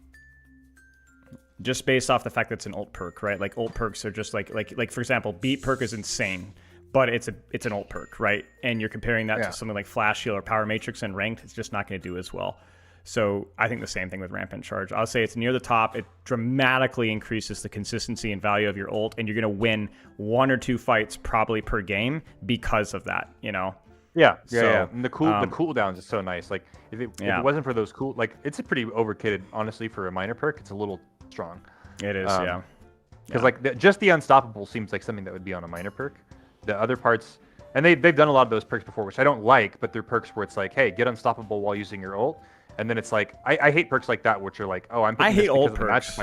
Speaker 1: fact that it's an ult perk, right? Like ult perks are just like for example, Beat perk is insane, but it's an ult perk, right? And you're comparing that to something like Flash Heal or Power Matrix and ranked, it's just not going to do as well. So I think the same thing with Rampant Charge. I'll say it's near the top. It dramatically increases the consistency and value of your ult, and you're going to win 1 or 2 fights probably per game because of that, you know?
Speaker 11: Yeah. And the cooldowns is so nice. Like if it wasn't for those like it's a pretty overkitted, honestly, for a minor perk. It's a little strong.
Speaker 1: It is,
Speaker 11: because like just the unstoppable seems like something that would be on a minor perk. The other parts, and they've done a lot of those perks before, which I don't like, but they're perks where it's like, hey, get unstoppable while using your ult, and then it's like I hate perks like that, which are like, oh,
Speaker 1: I hate ult
Speaker 11: perks.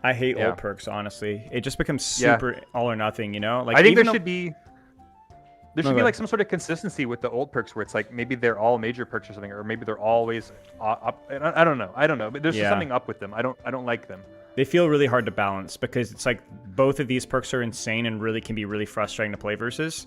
Speaker 1: I hate ult perks, honestly. It just becomes super all or nothing, you know? Like
Speaker 11: I think there should be like some sort of consistency with the ult perks where it's like maybe they're all major perks or something, or maybe they're always up. I don't know, but there's just something up with them. I don't like them.
Speaker 1: They feel really hard to balance because it's like both of these perks are insane and really can be really frustrating to play versus.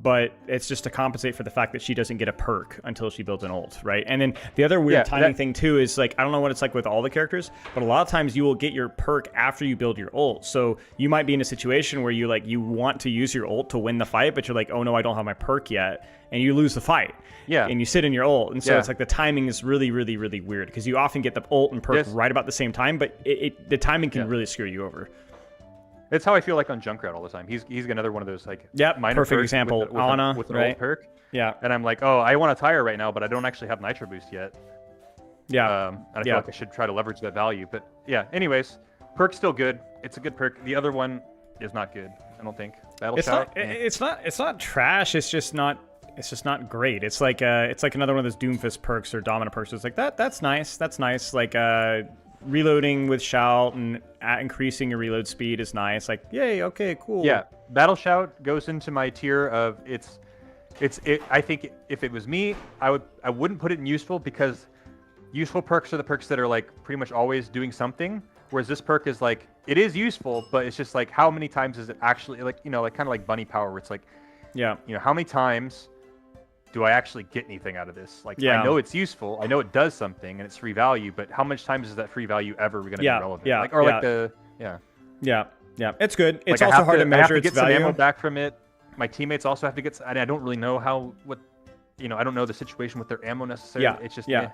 Speaker 1: But it's just to compensate for the fact that she doesn't get a perk until she builds an ult, right? And then the other weird timing thing too is like, I don't know what it's like with all the characters, but a lot of times you will get your perk after you build your ult. So you might be in a situation where you want to use your ult to win the fight, but you're like, oh no, I don't have my perk yet, and you lose the fight.
Speaker 11: Yeah.
Speaker 1: And you sit in your ult, and so it's like the timing is really, really, really weird because you often get the ult and perk right about the same time, but the timing can really screw you over.
Speaker 11: It's how I feel like on Junkrat all the time. He's another one of those like minor
Speaker 1: perfect
Speaker 11: perks
Speaker 1: example.
Speaker 11: with
Speaker 1: Ana,
Speaker 11: with an
Speaker 1: right?
Speaker 11: old perk.
Speaker 1: Yeah.
Speaker 11: And I'm like, oh, I want a tire right now, but I don't actually have Nitro Boost yet.
Speaker 1: Yeah.
Speaker 11: And I feel like I should try to leverage that value. But yeah, anyways, perk's still good. It's a good perk. The other one is not good, I don't think. Battle Shout.
Speaker 1: It's not trash. It's just not great. It's like another one of those Doomfist perks or Dominant perks. It's like that's nice. That's nice. Like reloading with Shout and increasing your reload speed is nice. Like, yay, okay, cool.
Speaker 11: Yeah, Battle Shout goes into my tier of I think if it was me, I wouldn't put it in useful because useful perks are the perks that are like pretty much always doing something. Whereas this perk is like, it is useful, but it's just like, how many times is it actually like, you know, like kind of like bunny power where it's like, how many times do I actually get anything out of this? Like, I know it's useful. I know it does something and it's free value, but how much times is that free value ever going to be relevant?
Speaker 1: It's good. It's
Speaker 11: like
Speaker 1: also hard to measure
Speaker 11: I have to
Speaker 1: its
Speaker 11: get
Speaker 1: value.
Speaker 11: some ammo back from it. My teammates also have to get, I don't really know I don't know the situation with their ammo necessarily. It's just,
Speaker 1: Yeah,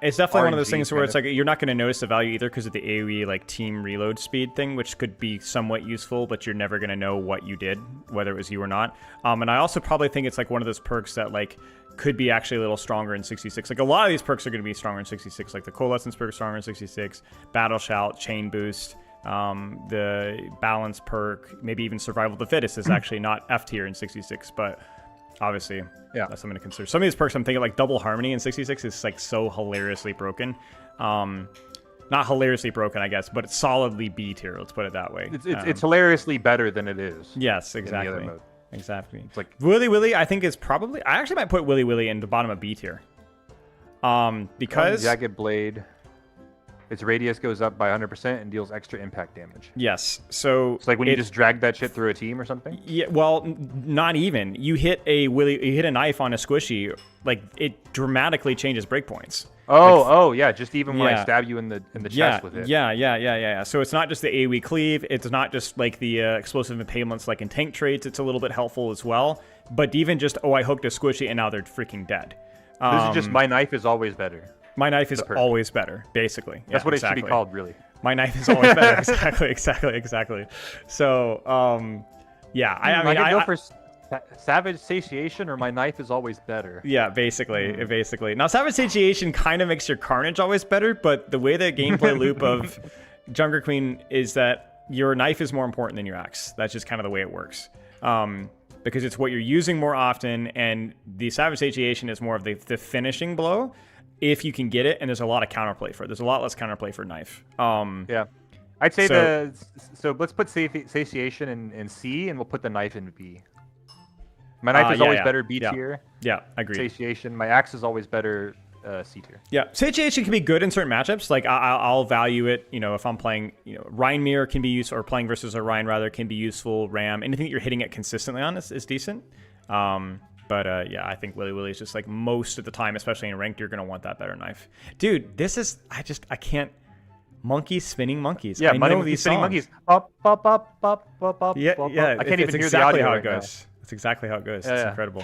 Speaker 1: it's definitely one of those
Speaker 11: RNG
Speaker 1: things where it's
Speaker 11: kind
Speaker 1: like you're not going to notice the value either because of the AoE like team reload speed thing, which could be somewhat useful, but you're never going to know what you did, whether it was you or not. And I also probably think it's like one of those perks that like could be actually a little stronger in 66. Like a lot of these perks are going to be stronger in 66. Like the Coalescence perk is stronger in 66, Battle Shout, Chain Boost, the Balance perk, maybe even Survival of the Fittest is actually not F tier in 66, but obviously, that's something to consider. Some of these perks I'm thinking like Double Harmony in 66 is like so hilariously broken. Not hilariously broken, I guess, but it's solidly B tier. Let's put it that way.
Speaker 11: It's hilariously better than it is.
Speaker 1: Yes, exactly. Exactly.
Speaker 11: It's like
Speaker 1: Willy I think is probably. I actually might put Willy in the bottom of B tier. Because
Speaker 11: Jagged Blade. Its radius goes up by 100% and deals extra impact damage.
Speaker 1: Yes, so
Speaker 11: it's like when you just drag that shit through a team or something.
Speaker 1: Yeah, well, not even. You hit a knife on a squishy, like it dramatically changes breakpoints.
Speaker 11: Yeah, just even when I stab you in the chest with it.
Speaker 1: Yeah. So it's not just the AoE cleave. It's not just like the explosive impalements like in tank traits. It's a little bit helpful as well. But even just I hooked a squishy and now they're freaking dead.
Speaker 11: This is just my knife is always better.
Speaker 1: My knife is always better, basically.
Speaker 11: That's what it should be called, really.
Speaker 1: My knife is always better. Exactly. So, I mean,
Speaker 11: I can go for Savage Satiation or my knife is always better.
Speaker 1: Yeah, basically. Now, Savage Satiation kind of makes your Carnage always better, but the way the gameplay loop of Junker Queen is that your knife is more important than your axe. That's just kind of the way it works. because it's what you're using more often, and the Savage Satiation is more of the finishing blow if you can get it, and there's a lot of counterplay for it. There's a lot less counterplay for Knife.
Speaker 11: Yeah. I'd say so let's put Satiation in C, and we'll put the Knife in B. My Knife is always better B tier.
Speaker 1: Yeah, agreed.
Speaker 11: Satiation. My Axe is always better C tier.
Speaker 1: Yeah, Satiation can be good in certain matchups. Like I'll value it. You know, if I'm playing, Rhine Mirror can be useful, or playing versus a Rhine rather can be useful. Ram, anything that you're hitting it consistently on is decent. But yeah, I think Willy Willy is just like most of the time, especially in ranked, you're gonna want that better Knife. Dude, this is I can't. Monkeys spinning monkeys.
Speaker 11: Yeah,
Speaker 1: I know these
Speaker 11: spinning
Speaker 1: songs.
Speaker 11: monkeys. Up, up, up, up, up, up.
Speaker 1: Yeah,
Speaker 11: up,
Speaker 1: yeah.
Speaker 11: Up. I can't even hear
Speaker 1: exactly
Speaker 11: the audio
Speaker 1: how
Speaker 11: right
Speaker 1: it goes.
Speaker 11: now.
Speaker 1: It's exactly how it goes.
Speaker 11: Yeah,
Speaker 1: it's
Speaker 11: yeah.
Speaker 1: incredible.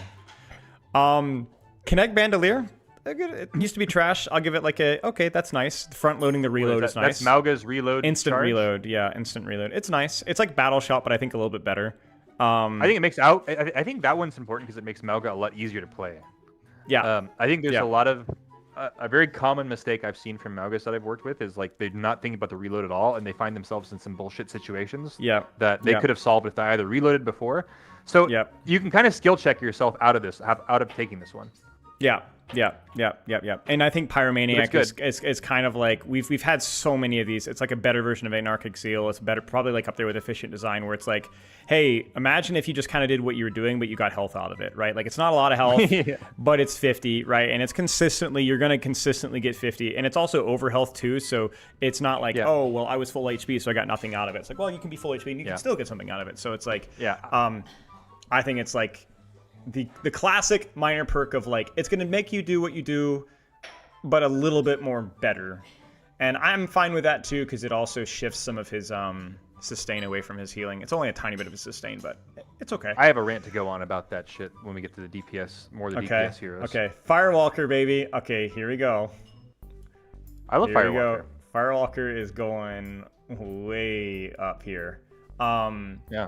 Speaker 1: Connect Bandolier. It used to be trash. I'll give it like okay, that's nice. Front loading the reload is nice.
Speaker 11: That's Mauga's reload.
Speaker 1: Instant
Speaker 11: charge?
Speaker 1: reload. Yeah, instant reload. It's nice. It's like Battle Shot, but I think a little bit better.
Speaker 11: I think it makes out. I think that one's important because it makes Mauga a lot easier to play.
Speaker 1: Yeah.
Speaker 11: I think there's a lot of a very common mistake I've seen from Maugas that I've worked with is like they're not thinking about the reload at all, and they find themselves in some bullshit situations. That they could have solved if they either reloaded before. So you can kind of skill check yourself out of this, out of taking this one.
Speaker 1: Yeah. And I think Pyromaniac is kind of like we've had so many of these. It's like a better version of Anarchic Zeal. It's better, probably like up there with Efficient Design, where it's like, hey, imagine if you just kind of did what you were doing, but you got health out of it, right? Like it's not a lot of health, but it's 50, right? And it's you're gonna consistently get 50, and it's also over health too. So it's not like, oh, well, I was full HP, so I got nothing out of it. It's like, well, you can be full HP and you can still get something out of it. So it's like, I think it's like the classic minor perk of like, it's going to make you do what you do, but a little bit more better. And I'm fine with that too, because it also shifts some of his sustain away from his healing. It's only a tiny bit of a sustain, but it's okay.
Speaker 11: I have a rant to go on about that shit when we get to the DPS, DPS heroes.
Speaker 1: Okay, Firewalker, baby. Okay, here we go.
Speaker 11: I love Firewalker.
Speaker 1: Firewalker is going way up here.
Speaker 11: Yeah.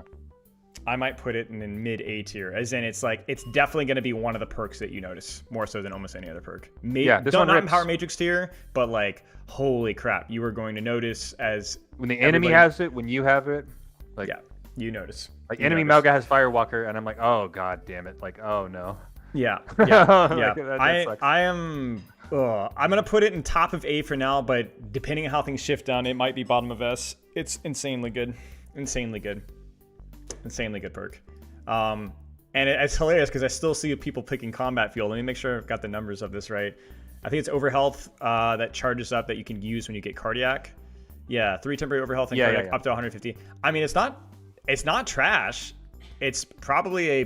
Speaker 1: I might put it in mid A tier, as in it's like it's definitely going to be one of the perks that you notice more so than almost any other perk.
Speaker 11: This
Speaker 1: not
Speaker 11: one
Speaker 1: in Power Matrix tier, but like holy crap, you are going to notice as
Speaker 11: when the enemy has it, when you have it, like
Speaker 1: you notice.
Speaker 11: Like enemy Mauga has Firewalker, and I'm like, oh god damn it, like oh no.
Speaker 1: Yeah.
Speaker 11: Like,
Speaker 1: I am. I'm gonna put it in top of A for now, but depending on how things shift down, it might be bottom of S. It's insanely good. Insanely good perk. And it's hilarious because I still see people picking Combat Fuel. Let me make sure I've got the numbers of this right. I think it's overhealth that charges up that you can use when you get Cardiac. Yeah, 3 temporary overhealth and Cardiac up to 150. I mean, it's not trash. It's probably a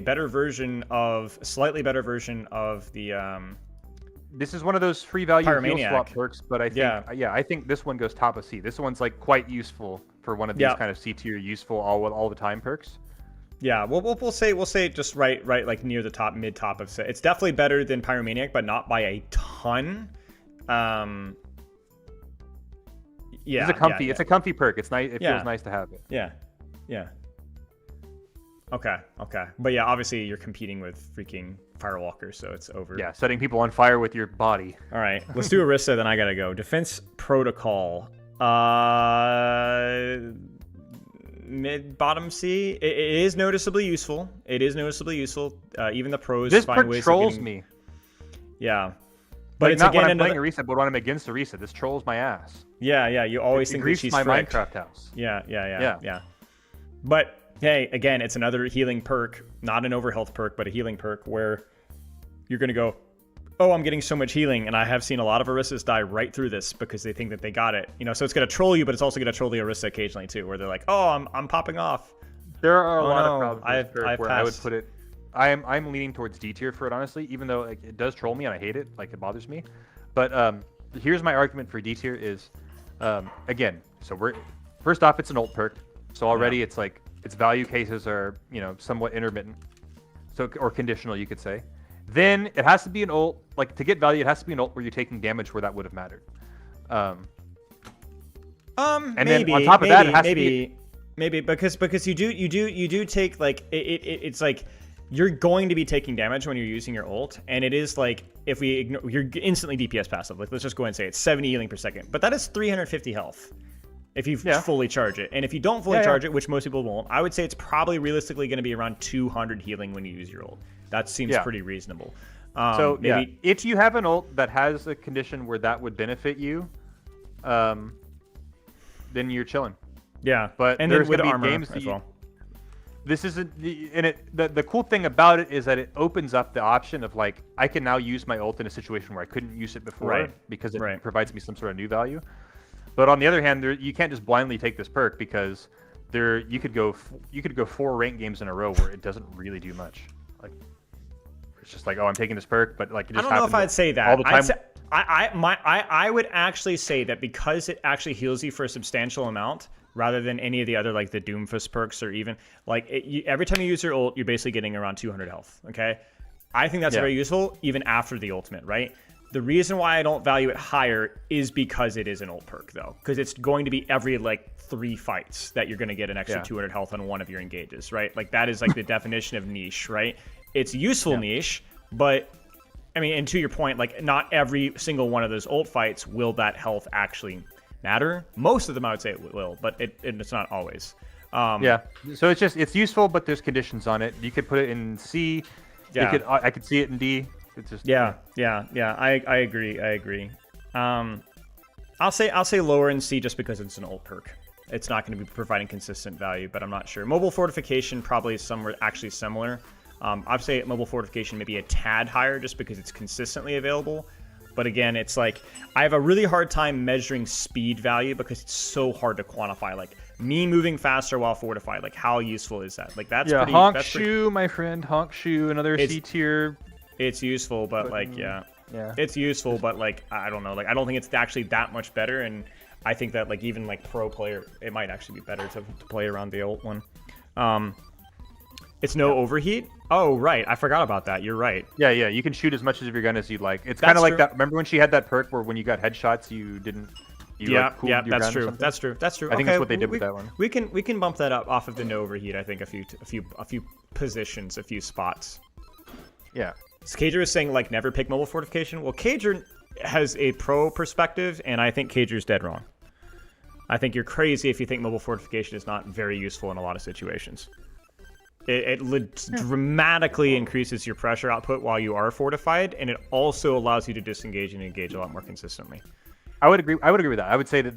Speaker 1: slightly better version of the
Speaker 11: this is one of those free value heal swap perks, but I think I think this one goes top of C. This one's like quite useful for one of these kind of C tier useful all the time perks.
Speaker 1: Yeah, we'll say just right like near the mid top of C. It's definitely better than Pyromaniac, but not by a ton.
Speaker 11: It's a comfy perk. It's nice. It feels nice to have it.
Speaker 1: Yeah. Okay. But yeah, obviously you're competing with freaking Firewalker, so it's over.
Speaker 11: Yeah, setting people on fire with your body.
Speaker 1: All right, let's do Orisa, then I gotta go. Defense Protocol. Bottom C. It is noticeably useful. Even the pros
Speaker 11: this
Speaker 1: find
Speaker 11: perk
Speaker 1: ways
Speaker 11: trolls
Speaker 1: of getting...
Speaker 11: me.
Speaker 1: Yeah. But
Speaker 11: like,
Speaker 1: it's
Speaker 11: not
Speaker 1: again
Speaker 11: when I'm
Speaker 1: another...
Speaker 11: playing Orisa, but when I'm against Orisa, this trolls my ass.
Speaker 1: Yeah. You always think that she's
Speaker 11: my
Speaker 1: fricked.
Speaker 11: Minecraft house.
Speaker 1: Yeah. But hey, again, it's another healing perk, not an overhealth perk, but a healing perk where you're gonna go, oh, I'm getting so much healing, and I have seen a lot of Orisas die right through this because they think that they got it. So it's gonna troll you, but it's also gonna troll the Orisa occasionally too, where they're like, oh, I'm popping off.
Speaker 11: There are a lot of problems
Speaker 1: I've
Speaker 11: where I would put it. I'm leaning towards D tier for it, honestly, even though like, it does troll me and I hate it, like it bothers me. But here's my argument for D tier is, again, so first off, it's an ult perk, so already it's like its value cases are somewhat intermittent, or conditional, you could say. Then it has to be an ult, like to get value, it has to be an ult where you're taking damage where that would have mattered. And
Speaker 1: maybe,
Speaker 11: then on top of that, it has to
Speaker 1: be because you do take like it's like you're going to be taking damage when you're using your ult, and it is like if we ignore, you're instantly DPS passive. Like let's just go ahead and say it's 70 healing per second, but that is 350 health. if you fully charge it. And if you don't fully charge it, which most people won't, I would say it's probably realistically going to be around 200 healing when you use your ult. That seems pretty reasonable.
Speaker 11: So maybe if you have an ult that has a condition where that would benefit you, then you're chilling.
Speaker 1: Yeah,
Speaker 11: but
Speaker 1: and
Speaker 11: there's
Speaker 1: then with
Speaker 11: gonna be
Speaker 1: armor
Speaker 11: games
Speaker 1: as well.
Speaker 11: This isn't the cool thing about it is that it opens up the option of like I can now use my ult in a situation where I couldn't use it before because it provides me some sort of new value. But on the other hand, you can't just blindly take this perk because you could go 4 ranked games in a row where it doesn't really do much. Like it's just like, oh, I'm taking this perk, but like it just
Speaker 1: I don't know if I'd say that.
Speaker 11: All the time.
Speaker 1: I would actually say that because it actually heals you for a substantial amount, rather than any of the other like the Doomfist perks or even like every time you use your ult, you're basically getting around 200 health. Okay, I think that's very useful even after the ultimate, right? The reason why I don't value it higher is because it is an ult perk though, because it's going to be every like 3 fights that you're going to get an extra 200 health on one of your engages, right? Like that is like the definition of niche, right? It's useful niche, but I mean, and to your point, like not every single one of those ult fights will that health actually matter. Most of them I would say it will, but it's not always.
Speaker 11: So it's useful, but there's conditions on it. You could put it in C. I could see it in D. It's just
Speaker 1: I agree. I'll say lower in C just because it's an ult perk. It's not going to be providing consistent value, but I'm not sure. Mobile fortification probably somewhere actually similar. I'd say mobile fortification maybe a tad higher just because it's consistently available. But again, it's like I have a really hard time measuring speed value because it's so hard to quantify. Like me moving faster while fortified, like how useful is that? Like that's pretty.
Speaker 11: Honk shoe, my friend. Honk shoe, another C tier.
Speaker 1: It's useful, but like it's useful, but like I don't know. Like I don't think it's actually that much better. And I think that like even like pro player, it might actually be better to play around the ult one. It's no overheat. Oh, right. I forgot about that. You're right.
Speaker 11: Yeah. You can shoot as much of your gun as you'd like. It's kind of like that. Remember when she had that perk where when you got headshots, you didn't.
Speaker 1: That's true. That's true.
Speaker 11: I think that's what they did with that one.
Speaker 1: We can bump that up off of the no overheat. I think a few positions, a few spots.
Speaker 11: Yeah.
Speaker 1: So Cager is saying like never pick mobile fortification. Well, Cager has a pro perspective, and I think Cager's dead wrong. I think you're crazy if you think mobile fortification is not very useful in a lot of situations. It dramatically increases your pressure output while you are fortified, and it also allows you to disengage and engage a lot more consistently.
Speaker 11: I would agree with that. I would say that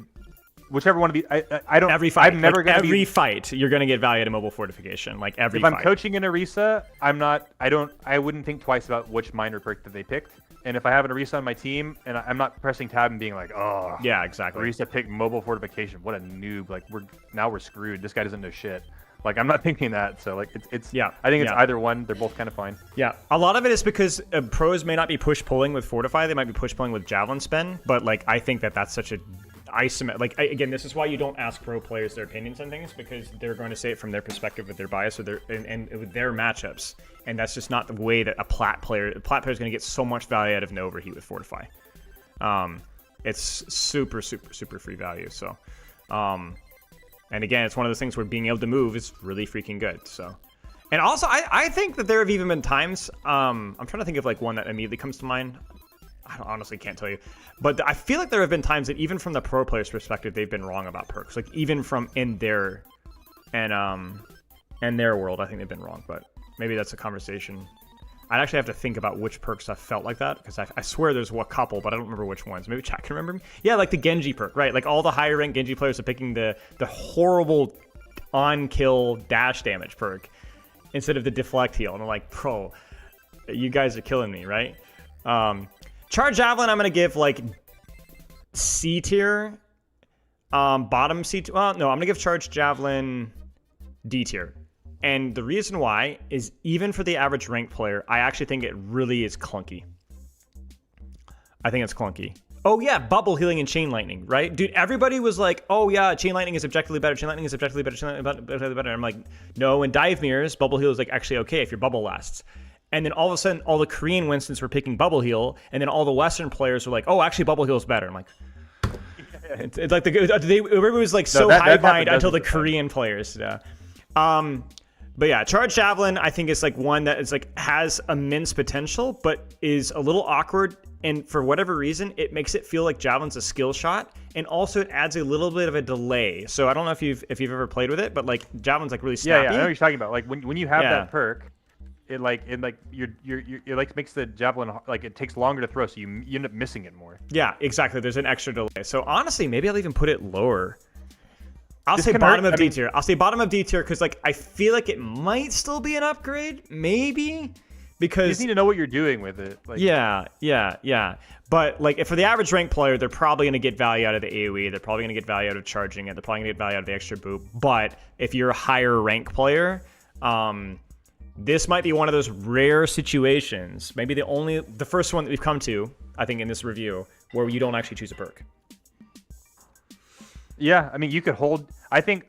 Speaker 11: whichever one of these, I don't.
Speaker 1: Every fight,
Speaker 11: I'm never
Speaker 1: like
Speaker 11: gonna
Speaker 1: every fight, you're gonna get value to mobile fortification. Like every.
Speaker 11: If I'm coaching in Orisa, I wouldn't think twice about which minor perk that they picked. And if I have an Orisa on my team, and I'm not pressing tab and being like, oh,
Speaker 1: yeah, exactly.
Speaker 11: Orisa picked mobile fortification. What a noob! Like we're screwed. This guy doesn't know shit. Like I'm not thinking that. So like it's I think it's either one. They're both kind of fine.
Speaker 1: Yeah, a lot of it is because pros may not be push pulling with fortify. They might be push pulling with javelin spin. But like I think that's such a isometric. Like again, this is why you don't ask pro players their opinions on things, because they're going to say it from their perspective with their bias or their and with their matchups, and that's just not the way that a plat player is going to get so much value out of no overheat with fortify. It's super free value. So. And again, it's one of those things where being able to move is really freaking good. So, and also, I think that there have even been times. I'm trying to think of like one that immediately comes to mind. I honestly can't tell you, but I feel like there have been times that even from the pro player's perspective, they've been wrong about perks. Like even from in their world, I think they've been wrong. But maybe that's a conversation. I'd actually have to think about which perks I felt like that, because I swear there's a couple, but I don't remember which ones. Maybe chat can remember. Yeah, like the Genji perk, right? Like all the higher rank Genji players are picking the horrible on-kill dash damage perk instead of the deflect heal. And I'm like, bro, you guys are killing me, right? Charge Javelin, I'm going to give like C tier. Bottom C tier. Well, no, I'm going to give Charge Javelin D tier. And the reason why is even for the average ranked player, I actually think it really is clunky. I think it's clunky. Oh yeah, bubble healing and chain lightning, right? Dude, everybody was like, oh yeah, chain lightning is objectively better, chain lightning is objectively better, chain lightning is objectively better. I'm like, no, in dive mirrors, bubble heal is like actually okay if your bubble lasts. And then all of a sudden, all the Korean Winstons were picking bubble heal, and then all the Western players were like, oh, actually bubble heal is better. I'm like, it's like everybody was like so high bind until the Korean players. Yeah. But yeah, Charge Javelin, I think is like one that is like has immense potential, but is a little awkward and for whatever reason, it makes it feel like Javelin's a skill shot, and also it adds a little bit of a delay. So I don't know if you've ever played with it, but like Javelin's like really snappy.
Speaker 11: Yeah, I know what you're talking about. Like when you have that perk, it makes the Javelin like it takes longer to throw, so you end up missing it more.
Speaker 1: Yeah, exactly. There's an extra delay. So honestly, maybe I'll even put it lower. I'll say bottom of D tier. I'll say bottom of D tier because like I feel like it might still be an upgrade, maybe, because
Speaker 11: you just need to know what you're doing with it. Like,
Speaker 1: yeah. But like if for the average rank player, they're probably going to get value out of the AoE. They're probably going to get value out of charging it. They're probably going to get value out of the extra boop. But if you're a higher rank player, this might be one of those rare situations. Maybe the first one that we've come to, I think, in this review, where you don't actually choose a perk.
Speaker 11: Yeah, I mean, you could hold. I think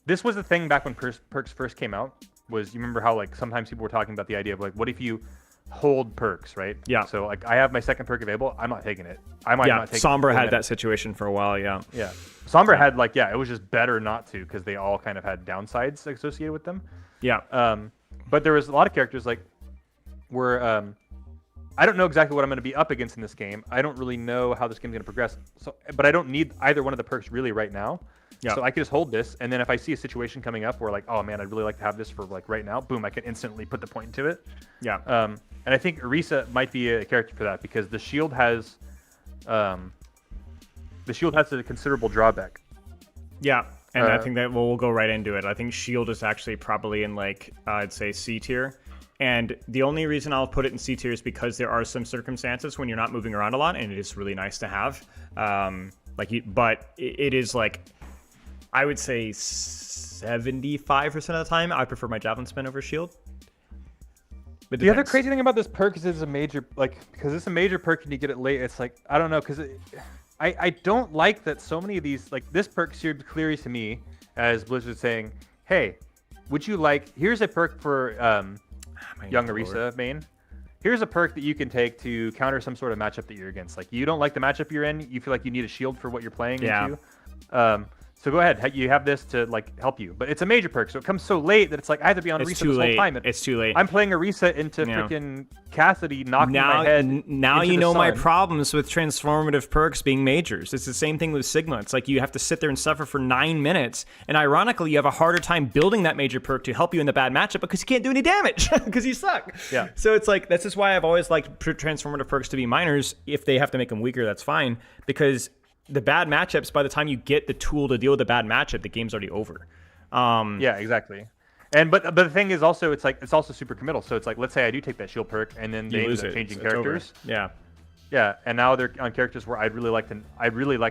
Speaker 11: this was the thing back when perks first came out. Was you remember how like sometimes people were talking about the idea of like, what if you hold perks, right?
Speaker 1: Yeah.
Speaker 11: So like, I have my second perk available. I'm not taking it. I might not take it.
Speaker 1: Sombra had that situation for a while. Yeah.
Speaker 11: Yeah. Sombra had like, it was just better not to because they all kind of had downsides associated with them.
Speaker 1: Yeah.
Speaker 11: But there was a lot of characters like where I don't know exactly what I'm going to be up against in this game. I don't really know how this game's going to progress. So, but I don't need either one of the perks really right now. Yeah. So I can just hold this, and then if I see a situation coming up where like, oh man, I'd really like to have this for like right now, boom, I can instantly put the point into it.
Speaker 1: Yeah.
Speaker 11: And I think Orisa might be a character for that because the shield has a considerable drawback.
Speaker 1: Yeah. And I think that we'll go right into it. I think shield is actually probably in like I'd say C tier. And the only reason I'll put it in C tier is because there are some circumstances when you're not moving around a lot, and it is really nice to have. But it is like, I would say 75% of the time, I prefer my Javelin spin over shield. But
Speaker 11: the other crazy thing about this perk is it's a major, because it's a major perk and you get it late. It's like, I don't know, because I don't like that so many of these, like this perk seemed clearly to me as Blizzard saying, hey, would you like, here's a perk for young Orisa main. Here's a perk that you can take to counter some sort of matchup that you're against. Like you don't like the matchup you're in, you feel like you need a shield for what you're playing into. So go ahead, you have this to like help you, but it's a major perk, so it comes so late that it's like I have to be on Orisa this whole time.
Speaker 1: It's too late.
Speaker 11: I'm playing Orisa into freaking Cassidy knocking my head.
Speaker 1: Now you know my problems with transformative perks being majors. It's the same thing with Sigma. It's like you have to sit there and suffer for 9 minutes, and ironically, you have a harder time building that major perk to help you in the bad matchup because you can't do any damage because you suck.
Speaker 11: Yeah.
Speaker 1: So it's like this is why I've always liked transformative perks to be minors. If they have to make them weaker, that's fine, because the bad matchups, by the time you get the tool to deal with the bad matchup, the game's already over.
Speaker 11: Yeah, exactly. And but the thing is also it's also super committal. So it's like, let's say I do take that shield perk and then they end up changing characters.
Speaker 1: Yeah.
Speaker 11: Yeah, and now they're on characters where I'd really like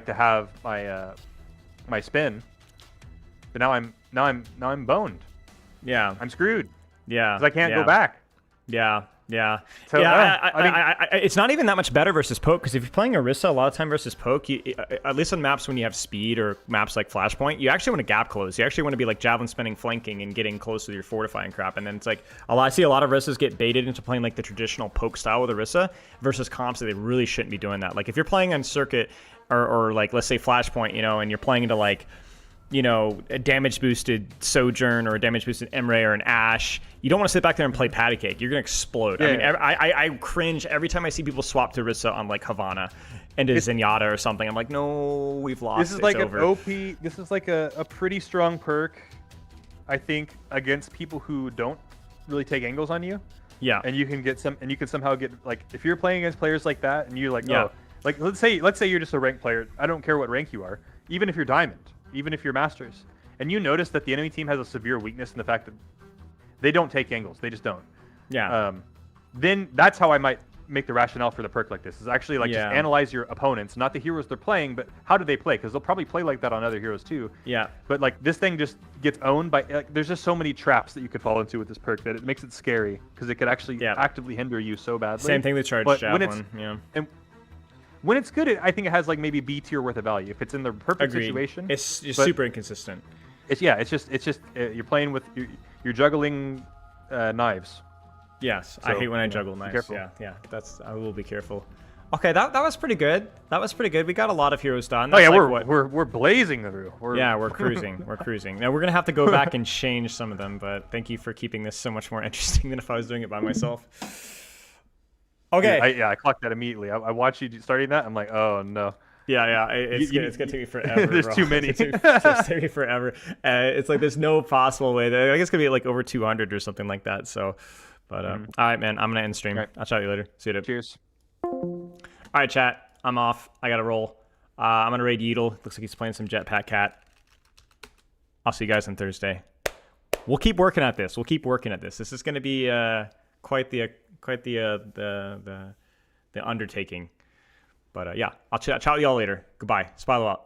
Speaker 11: to have my my spin. But now I'm boned.
Speaker 1: Yeah.
Speaker 11: I'm screwed.
Speaker 1: Yeah.
Speaker 11: Because I can't go back.
Speaker 1: Yeah. Yeah.
Speaker 11: So,
Speaker 1: I mean, it's not even that much better versus poke, because if you're playing Orisa a lot of time versus poke, at least on maps when you have speed or maps like Flashpoint, you actually want to gap close. You actually want to be like javelin spinning, flanking, and getting close with your fortifying crap. And then it's like I see a lot of Orisas get baited into playing like the traditional poke style with Orisa versus comps that they really shouldn't be doing that. Like if you're playing on circuit or like let's say Flashpoint, and you're playing into like a damage boosted Sojourn or a damage boosted Emre or an Ashe, you don't want to sit back there and play patty cake. You're gonna explode.
Speaker 11: Yeah,
Speaker 1: I mean, I cringe every time I see people swap to Orisa on like Havana and to Zenyatta or something. I'm like, no, we've lost.
Speaker 11: This is like an OP. This is like a pretty strong perk, I think, against people who don't really take angles on you.
Speaker 1: Yeah.
Speaker 11: And you can somehow get like if you're playing against players like that and you're like, oh, like let's say you're just a ranked player. I don't care what rank you are, even if you're diamond. Even if you're masters, and you notice that the enemy team has a severe weakness in the fact that they don't take angles, they just don't.
Speaker 1: Yeah.
Speaker 11: Then that's how I might make the rationale for the perk like this. Is actually like just analyze your opponents, not the heroes they're playing, but how do they play? Because they'll probably play like that on other heroes too.
Speaker 1: Yeah.
Speaker 11: But like this thing just gets owned by. Like, there's just so many traps that you could fall into with this perk that it makes it scary because it could actually actively hinder you so badly.
Speaker 1: Same thing with Charge Javelin.
Speaker 11: When it's good, I think it has like maybe B tier worth of value. If it's in the perfect situation,
Speaker 1: it's just super inconsistent.
Speaker 11: It's just you're playing with you're juggling knives.
Speaker 1: Yes, so, I hate when I juggle knives. Yeah. I will be careful. Okay, that was pretty good. We got a lot of heroes done.
Speaker 11: That's we're blazing through.
Speaker 1: We're cruising. We're cruising. Now we're gonna have to go back and change some of them, but thank you for keeping this so much more interesting than if I was doing it by myself. Okay.
Speaker 11: I clocked that immediately. I watched you starting that. I'm like, oh no.
Speaker 1: Yeah. It's gonna take me forever.
Speaker 11: There's
Speaker 1: bro.
Speaker 11: too many.
Speaker 1: It's gonna take me forever. It's like there's no possible way. I guess it's gonna be like over 200 or something like that. So, but all right, man. I'm gonna end stream. Right. I'll chat you later. See you.
Speaker 11: Cheers.
Speaker 1: All right, chat. I'm off. I gotta roll. I'm gonna raid Yeetle. Looks like he's playing some Jetpack Cat. I'll see you guys on Thursday. We'll keep working at this. This is gonna be quite the undertaking. But yeah, I'll chat with y'all later. Goodbye. Spilo out.